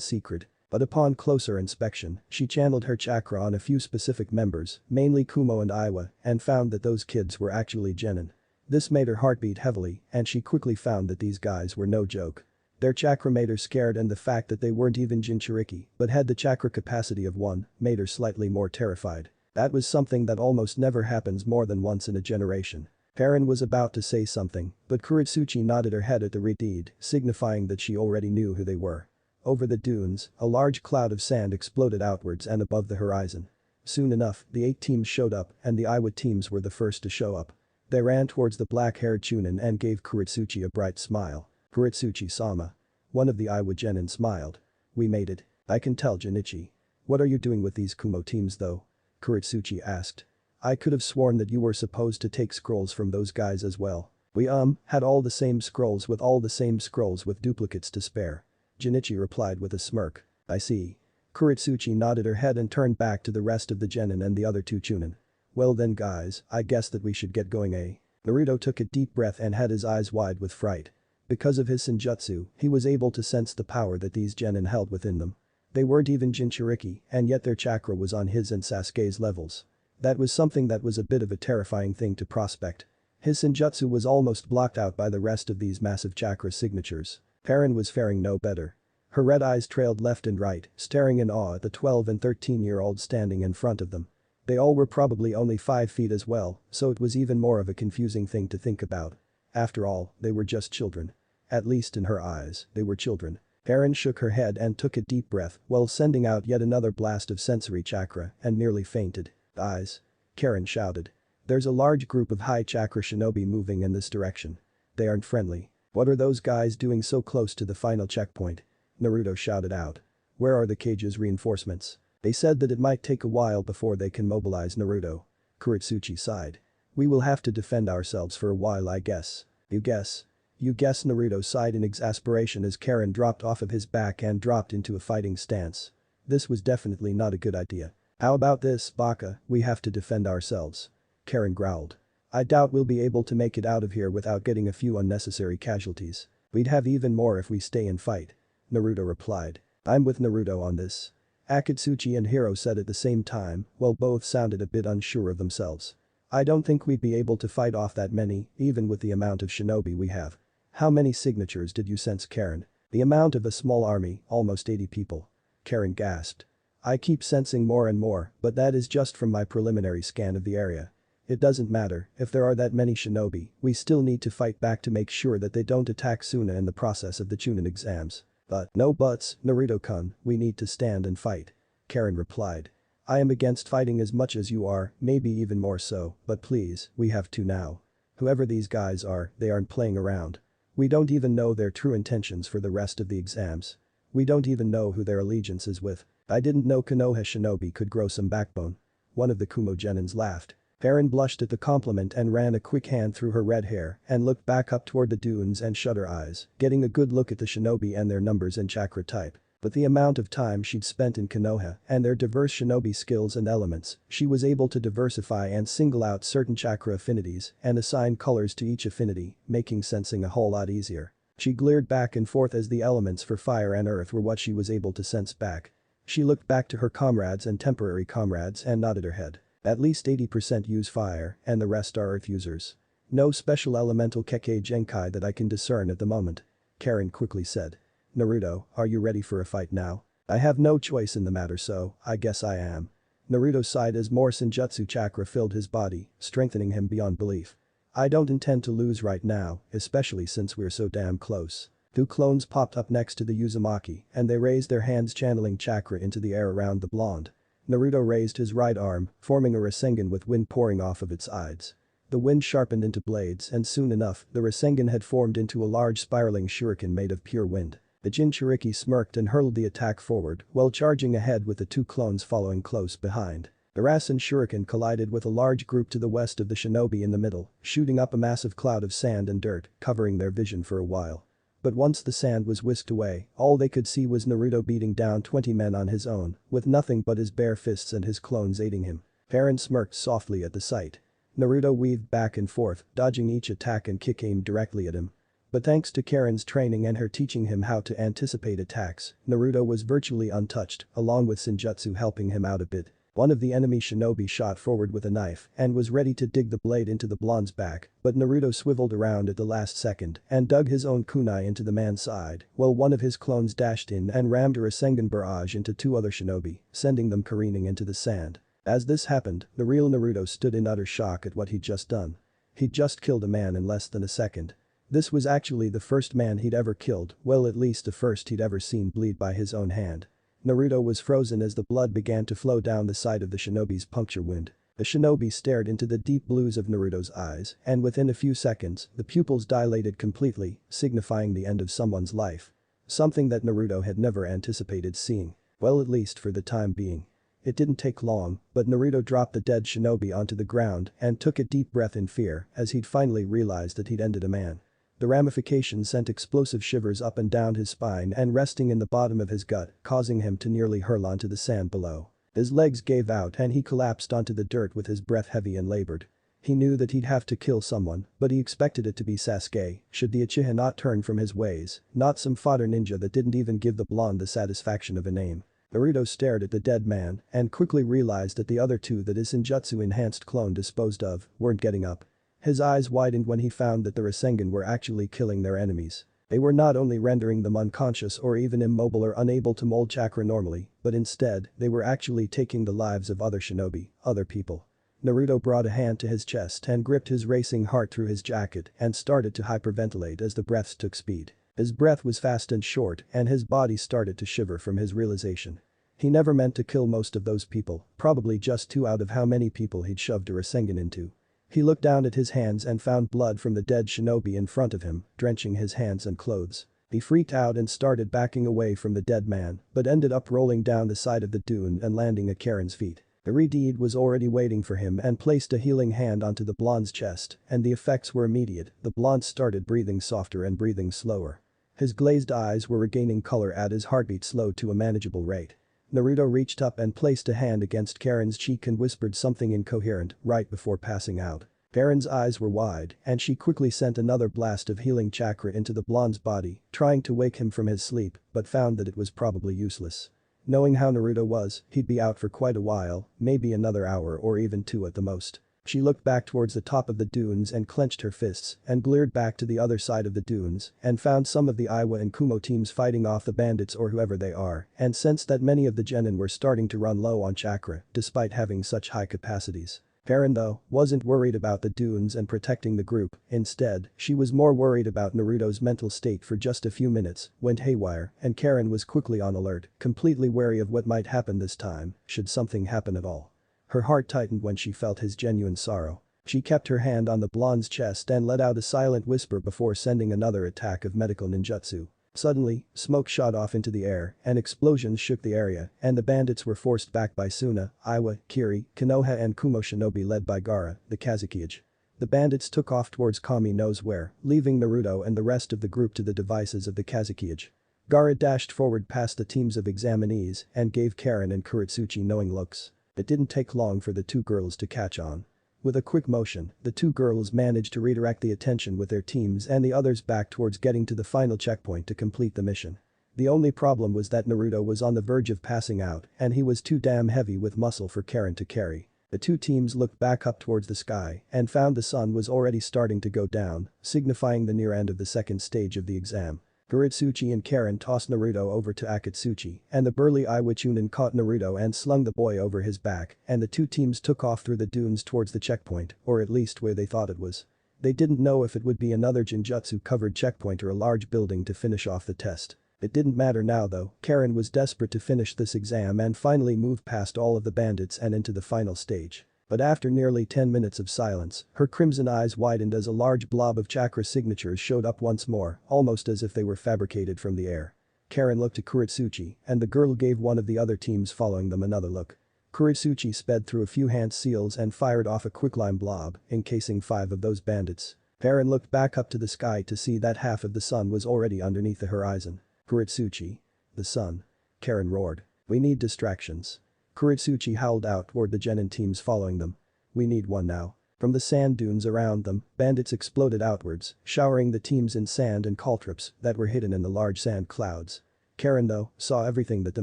secret. But upon closer inspection, she channeled her chakra on a few specific members, mainly Kumo and Iwa, and found that those kids were actually genin. This made her heart beat heavily and she quickly found that these guys were no joke. Their chakra made her scared and the fact that they weren't even Jinchuriki but had the chakra capacity of 1 made her slightly more terrified. That was something that almost never happens more than once in a generation. Karin was about to say something, but Kuretsuchi nodded her head at the deed, signifying that she already knew who they were. Over the dunes, a large cloud of sand exploded outwards and above the horizon. Soon enough, the 8 teams showed up and the Iwa teams were the first to show up. They ran towards the black-haired Chunin and gave Kuretsuchi a bright smile. Kuretsuchi-sama. One of the Iwa genin smiled. We made it. I can tell Jinichi. What are you doing with these Kumo teams though? Kuretsuchi asked. I could have sworn that you were supposed to take scrolls from those guys as well. We had all the same scrolls with duplicates to spare. Jinichi replied with a smirk. I see. Kuretsuchi nodded her head and turned back to the rest of the genin and the other 2 Chunin. Well then guys, I guess that we should get going, eh? Naruto took a deep breath and had his eyes wide with fright. Because of his senjutsu, he was able to sense the power that these genin held within them. They weren't even Jinchuriki, and yet their chakra was on his and Sasuke's levels. That was something that was a bit of a terrifying thing to prospect. His senjutsu was almost blocked out by the rest of these massive chakra signatures. Karin was faring no better. Her red eyes trailed left and right, staring in awe at the 12 and 13-year-olds standing in front of them. They all were probably only 5 feet as well, so it was even more of a confusing thing to think about. After all, they were just children. At least in her eyes, they were children. Karin shook her head and took a deep breath while sending out yet another blast of sensory chakra and nearly fainted. Eyes. Karin shouted. There's a large group of high chakra shinobi moving in this direction. They aren't friendly. What are those guys doing so close to the final checkpoint? Naruto shouted out. Where are the cage's reinforcements? They said that it might take a while before they can mobilize Naruto. Kuretsuchi sighed. We will have to defend ourselves for a while, I guess. You guess? You guess, Naruto sighed in exasperation as Karin dropped off of his back and dropped into a fighting stance. This was definitely not a good idea. How about this, Baka, we have to defend ourselves. Karin growled. I doubt we'll be able to make it out of here without getting a few unnecessary casualties. We'd have even more if we stay and fight. Naruto replied. I'm with Naruto on this. Akatsuchi and Hiro said at the same time, while both sounded a bit unsure of themselves. I don't think we'd be able to fight off that many, even with the amount of shinobi we have. How many signatures did you sense, Karin? The amount of a small army, almost 80 people. Karin gasped. I keep sensing more and more, but that is just from my preliminary scan of the area. It doesn't matter, if there are that many shinobi, we still need to fight back to make sure that they don't attack Suna in the process of the Chunin exams. But, no buts, Naruto-kun, we need to stand and fight. Karin replied. I am against fighting as much as you are, maybe even more so, but please, we have to now. Whoever these guys are, they aren't playing around. We don't even know their true intentions for the rest of the exams. We don't even know who their allegiance is with. I didn't know Konoha shinobi could grow some backbone. One of the Kumo genins laughed. Karin blushed at the compliment and ran a quick hand through her red hair and looked back up toward the dunes and shut her eyes, getting a good look at the shinobi and their numbers and chakra type. But the amount of time she'd spent in Konoha and their diverse shinobi skills and elements, she was able to diversify and single out certain chakra affinities and assign colors to each affinity, making sensing a whole lot easier. She glared back and forth as the elements for fire and earth were what she was able to sense back. She looked back to her comrades and temporary comrades and nodded her head. At least 80% use fire, and the rest are earth users. No special elemental Kekkei Genkai that I can discern at the moment. Karin quickly said. Naruto, are you ready for a fight now? I have no choice in the matter, so I guess I am. Naruto sighed as more senjutsu chakra filled his body, strengthening him beyond belief. I don't intend to lose right now, especially since we're so damn close. 2 clones popped up next to the Uzumaki, and they raised their hands channeling chakra into the air around the blonde. Naruto raised his right arm, forming a Rasengan with wind pouring off of its sides. The wind sharpened into blades and soon enough, the Rasengan had formed into a large spiraling shuriken made of pure wind. The Jinchuriki smirked and hurled the attack forward while charging ahead with the 2 clones following close behind. The Rasen shuriken collided with a large group to the west of the shinobi in the middle, shooting up a massive cloud of sand and dirt, covering their vision for a while. But once the sand was whisked away, all they could see was Naruto beating down 20 men on his own, with nothing but his bare fists and his clones aiding him. Karin smirked softly at the sight. Naruto weaved back and forth, dodging each attack and kick aimed directly at him. But thanks to Karin's training and her teaching him how to anticipate attacks, Naruto was virtually untouched, along with Senjutsu helping him out a bit. One of the enemy shinobi shot forward with a knife and was ready to dig the blade into the blonde's back, but Naruto swiveled around at the last second and dug his own kunai into the man's side, while one of his clones dashed in and rammed a Rasengan barrage into 2 other shinobi, sending them careening into the sand. As this happened, the real Naruto stood in utter shock at what he'd just done. He'd just killed a man in less than a second. This was actually the first man he'd ever killed, well, at least the first he'd ever seen bleed by his own hand. Naruto was frozen as the blood began to flow down the side of the shinobi's puncture wound. The shinobi stared into the deep blues of Naruto's eyes, and within a few seconds, the pupils dilated completely, signifying the end of someone's life. Something that Naruto had never anticipated seeing. Well, at least for the time being. It didn't take long, but Naruto dropped the dead shinobi onto the ground and took a deep breath in fear as he'd finally realized that he'd ended a man. The ramification sent explosive shivers up and down his spine and resting in the bottom of his gut, causing him to nearly hurl onto the sand below. His legs gave out and he collapsed onto the dirt with his breath heavy and labored. He knew that he'd have to kill someone, but he expected it to be Sasuke, should the Uchiha not turn from his ways, not some fodder ninja that didn't even give the blonde the satisfaction of a name. Naruto stared at the dead man and quickly realized that the other two that his Senjutsu-enhanced clone disposed of weren't getting up. His eyes widened when he found that the Rasengan were actually killing their enemies. They were not only rendering them unconscious or even immobile or unable to mold chakra normally, but instead, they were actually taking the lives of other shinobi, other people. Naruto brought a hand to his chest and gripped his racing heart through his jacket and started to hyperventilate as the breaths took speed. His breath was fast and short and his body started to shiver from his realization. He never meant to kill most of those people, probably just 2 out of how many people he'd shoved a Rasengan into. He looked down at his hands and found blood from the dead shinobi in front of him, drenching his hands and clothes. He freaked out and started backing away from the dead man, but ended up rolling down the side of the dune and landing at Karin's feet. The Redeed was already waiting for him and placed a healing hand onto the blonde's chest, and the effects were immediate. The blonde started breathing softer and breathing slower. His glazed eyes were regaining color as his heartbeat slowed to a manageable rate. Naruto reached up and placed a hand against Karin's cheek and whispered something incoherent right before passing out. Karin's eyes were wide, and she quickly sent another blast of healing chakra into the blonde's body, trying to wake him from his sleep, but found that it was probably useless. Knowing how Naruto was, he'd be out for quite a while, maybe another hour or even 2 at the most. She looked back towards the top of the dunes and clenched her fists and glared back to the other side of the dunes and found some of the Iwa and Kumo teams fighting off the bandits or whoever they are and sensed that many of the genin were starting to run low on chakra despite having such high capacities. Karin though, wasn't worried about the dunes and protecting the group, instead, she was more worried about Naruto's mental state for just a few minutes, went haywire, and Karin was quickly on alert, completely wary of what might happen this time, should something happen at all. Her heart tightened when she felt his genuine sorrow. She kept her hand on the blonde's chest and let out a silent whisper before sending another attack of medical ninjutsu. Suddenly, smoke shot off into the air and explosions shook the area and the bandits were forced back by Suna, Iwa, Kiri, Konoha and Kumo shinobi led by Gaara, the Kazukiage. The bandits took off towards Kami knows where, leaving Naruto and the rest of the group to the devices of the Kazukiage. Gaara dashed forward past the teams of examinees and gave Karin and Kuretsuchi knowing looks. It didn't take long for the 2 girls to catch on. With a quick motion, the 2 girls managed to redirect the attention with their teams and the others back towards getting to the final checkpoint to complete the mission. The only problem was that Naruto was on the verge of passing out and he was too damn heavy with muscle for Karin to carry. The 2 teams looked back up towards the sky and found the sun was already starting to go down, signifying the near end of the second stage of the exam. Kuretsuchi and Karin tossed Naruto over to Akatsuchi, and the burly Iwa Chunin caught Naruto and slung the boy over his back, and the 2 teams took off through the dunes towards the checkpoint, or at least where they thought it was. They didn't know if it would be another Jinjutsu-covered checkpoint or a large building to finish off the test. It didn't matter now though, Karin was desperate to finish this exam and finally move past all of the bandits and into the final stage. But after nearly 10 minutes of silence, her crimson eyes widened as a large blob of chakra signatures showed up once more, almost as if they were fabricated from the air. Karin looked at Kuretsuchi, and the girl gave one of the other teams following them another look. Kuretsuchi sped through a few hand seals and fired off a quicklime blob, encasing 5 of those bandits. Karin looked back up to the sky to see that half of the sun was already underneath the horizon. Kuretsuchi. The sun. Karin roared. We need distractions. Kuretsuchi howled out toward the genin teams following them. We need one now. From the sand dunes around them, bandits exploded outwards, showering the teams in sand and caltrops that were hidden in the large sand clouds. Karin though, saw everything that the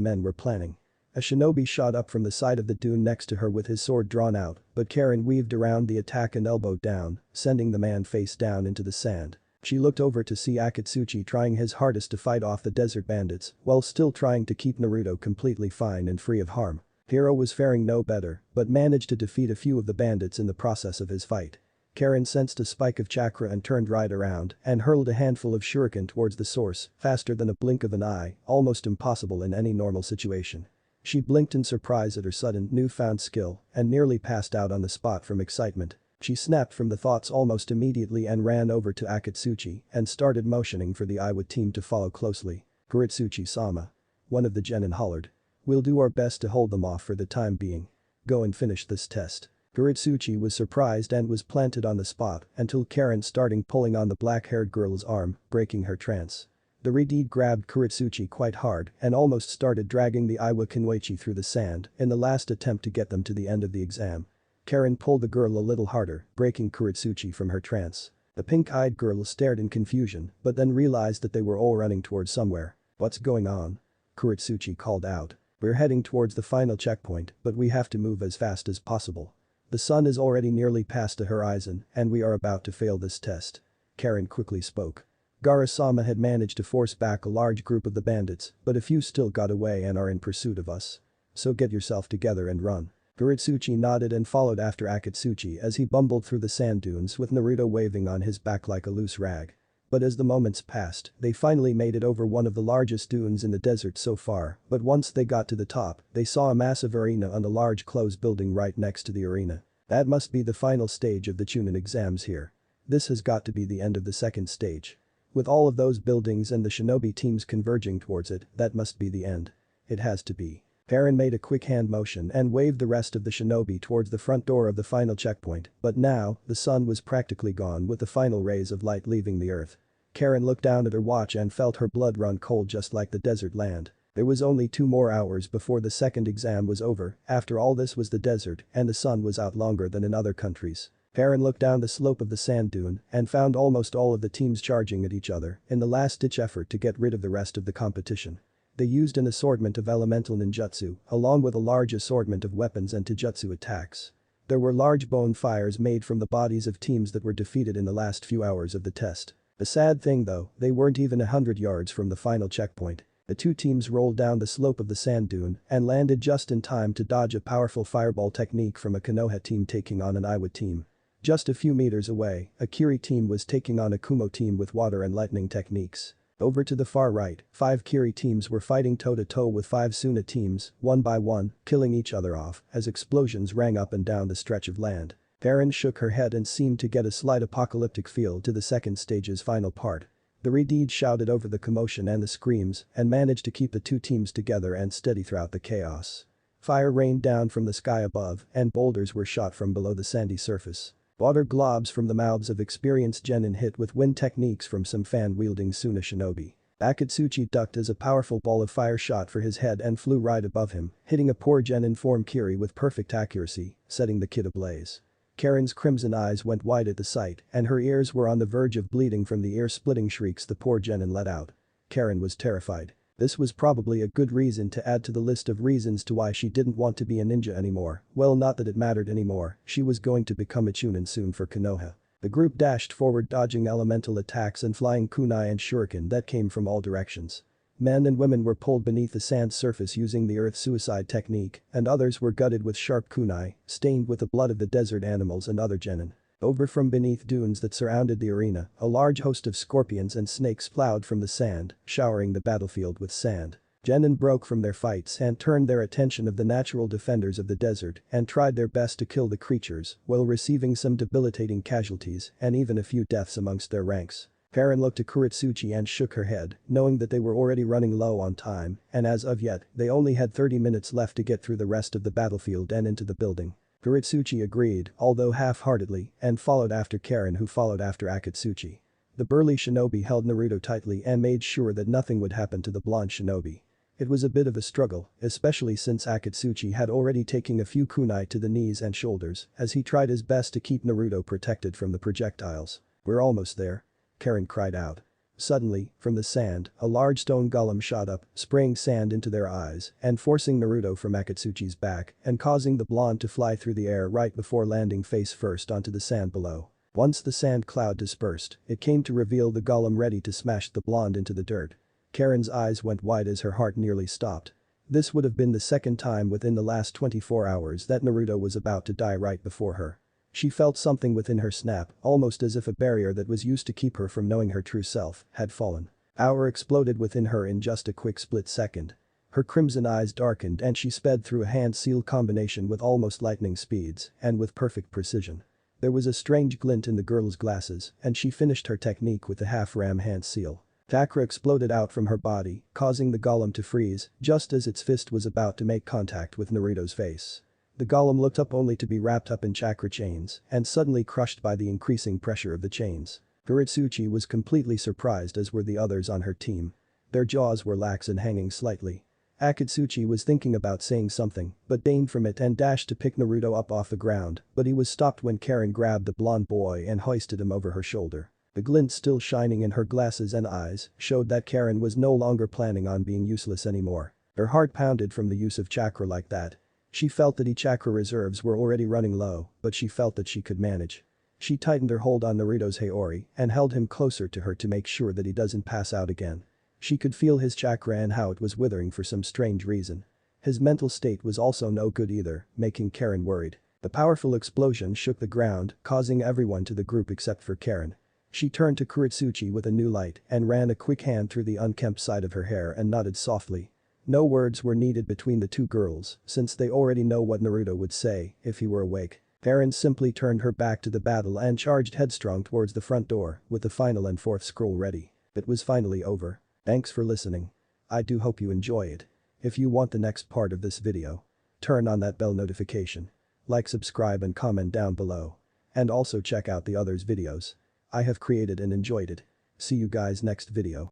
men were planning. A shinobi shot up from the side of the dune next to her with his sword drawn out, but Karin weaved around the attack and elbowed down, sending the man face down into the sand. She looked over to see Akatsuchi trying his hardest to fight off the desert bandits while still trying to keep Naruto completely fine and free of harm. Hero was faring no better, but managed to defeat a few of the bandits in the process of his fight. Karin sensed a spike of chakra and turned right around and hurled a handful of shuriken towards the source, faster than a blink of an eye, almost impossible in any normal situation. She blinked in surprise at her sudden newfound skill and nearly passed out on the spot from excitement. She snapped from the thoughts almost immediately and ran over to Akatsuchi and started motioning for the Iwa team to follow closely. Kuretsuchi-sama. One of the genin hollered. We'll do our best to hold them off for the time being. Go and finish this test. Kuretsuchi was surprised and was planted on the spot until Karin started pulling on the black-haired girl's arm, breaking her trance. The Redeed grabbed Kuretsuchi quite hard and almost started dragging the Iwa Kinwaichi through the sand in the last attempt to get them to the end of the exam. Karin pulled the girl a little harder, breaking Kuretsuchi from her trance. The pink-eyed girl stared in confusion but then realized that they were all running towards somewhere. "What's going on?" Kuretsuchi called out. "We're heading towards the final checkpoint, but we have to move as fast as possible. The sun is already nearly past the horizon and we are about to fail this test." Karin quickly spoke. "Gara-sama had managed to force back a large group of the bandits, but a few still got away and are in pursuit of us. So get yourself together and run." Kuretsuchi nodded and followed after Akatsuchi as he bumbled through the sand dunes with Naruto waving on his back like a loose rag. But as the moments passed, they finally made it over one of the largest dunes in the desert so far, but once they got to the top, they saw a massive arena on a large closed building right next to the arena. That must be the final stage of the Chunin exams here. This has got to be the end of the second stage. With all of those buildings and the shinobi teams converging towards it, that must be the end. It has to be. Karin made a quick hand motion and waved the rest of the shinobi towards the front door of the final checkpoint, but now, the sun was practically gone with the final rays of light leaving the earth. Karin looked down at her watch and felt her blood run cold just like the desert land. There was only 2 more hours before the second exam was over. After all, this was the desert and the sun was out longer than in other countries. Karin looked down the slope of the sand dune and found almost all of the teams charging at each other in the last-ditch effort to get rid of the rest of the competition. They used an assortment of elemental ninjutsu along with a large assortment of weapons and taijutsu attacks. There were large bonfires made from the bodies of teams that were defeated in the last few hours of the test. The sad thing though, they weren't even 100 yards from the final checkpoint. The 2 teams rolled down the slope of the sand dune and landed just in time to dodge a powerful fireball technique from a Konoha team taking on an Iwa team. Just a few meters away, a Kiri team was taking on a Kumo team with water and lightning techniques. Over to the far right, 5 Kiri teams were fighting toe-to-toe with 5 Suna teams, one by one, killing each other off as explosions rang up and down the stretch of land. Karin shook her head and seemed to get a slight apocalyptic feel to the second stage's final part. The Redeed shouted over the commotion and the screams and managed to keep the 2 teams together and steady throughout the chaos. Fire rained down from the sky above and boulders were shot from below the sandy surface. Water globs from the mouths of experienced genin hit with wind techniques from some fan-wielding Suna shinobi. Akatsuchi ducked as a powerful ball of fire shot for his head and flew right above him, hitting a poor genin form Kiri with perfect accuracy, setting the kid ablaze. Karin's crimson eyes went wide at the sight and her ears were on the verge of bleeding from the ear-splitting shrieks the poor genin let out. Karin was terrified. This was probably a good reason to add to the list of reasons to why she didn't want to be a ninja anymore. Well, not that it mattered anymore, she was going to become a chunin soon for Konoha. The group dashed forward dodging elemental attacks and flying kunai and shuriken that came from all directions. Men and women were pulled beneath the sand surface using the earth suicide technique and others were gutted with sharp kunai, stained with the blood of the desert animals and other genin. Over from beneath dunes that surrounded the arena, a large host of scorpions and snakes plowed from the sand, showering the battlefield with sand. Genin broke from their fights and turned their attention of the natural defenders of the desert and tried their best to kill the creatures while receiving some debilitating casualties and even a few deaths amongst their ranks. Karin looked at Kuretsuchi and shook her head, knowing that they were already running low on time and as of yet, they only had 30 minutes left to get through the rest of the battlefield and into the building. Kuretsuchi agreed, although half-heartedly, and followed after Karin who followed after Akatsuchi. The burly shinobi held Naruto tightly and made sure that nothing would happen to the blonde shinobi. It was a bit of a struggle, especially since Akatsuchi had already taken a few kunai to the knees and shoulders as he tried his best to keep Naruto protected from the projectiles. "We're almost there," Karin cried out. Suddenly, from the sand, a large stone golem shot up, spraying sand into their eyes and forcing Naruto from Akatsuchi's back and causing the blonde to fly through the air right before landing face first onto the sand below. Once the sand cloud dispersed, it came to reveal the golem ready to smash the blonde into the dirt. Karin's eyes went wide as her heart nearly stopped. This would have been the second time within the last 24 hours that Naruto was about to die right before her. She felt something within her snap, almost as if a barrier that was used to keep her from knowing her true self had fallen. Power exploded within her in just a quick split second. Her crimson eyes darkened and she sped through a hand-seal combination with almost lightning speeds and with perfect precision. There was a strange glint in the girl's glasses and she finished her technique with a half-ram hand seal. Chakra exploded out from her body, causing the golem to freeze just as its fist was about to make contact with Naruto's face. The golem looked up only to be wrapped up in chakra chains and suddenly crushed by the increasing pressure of the chains. Kuritsuchi was completely surprised, as were the others on her team. Their jaws were lax and hanging slightly. Akatsuchi was thinking about saying something, but deigned from it and dashed to pick Naruto up off the ground, but he was stopped when Karin grabbed the blonde boy and hoisted him over her shoulder. The glint still shining in her glasses and eyes showed that Karin was no longer planning on being useless anymore. Her heart pounded from the use of chakra like that. She felt that chakra reserves were already running low, but she felt that she could manage. She tightened her hold on Naruto's Haori and held him closer to her to make sure that he doesn't pass out again. She could feel his chakra and how it was withering for some strange reason. His mental state was also no good either, making Karin worried. The powerful explosion shook the ground, causing everyone to the group except for Karin. She turned to Kuritsuchi with a new light and ran a quick hand through the unkempt side of her hair and nodded softly. No words were needed between the two girls, since they already know what Naruto would say if he were awake. Karin simply turned her back to the battle and charged headstrong towards the front door, with the final and fourth scroll ready. It was finally over. Thanks for listening. I do hope you enjoy it. If you want the next part of this video, turn on that bell notification. Like, subscribe and comment down below. And also check out the others' videos I have created and enjoyed it. See you guys next video.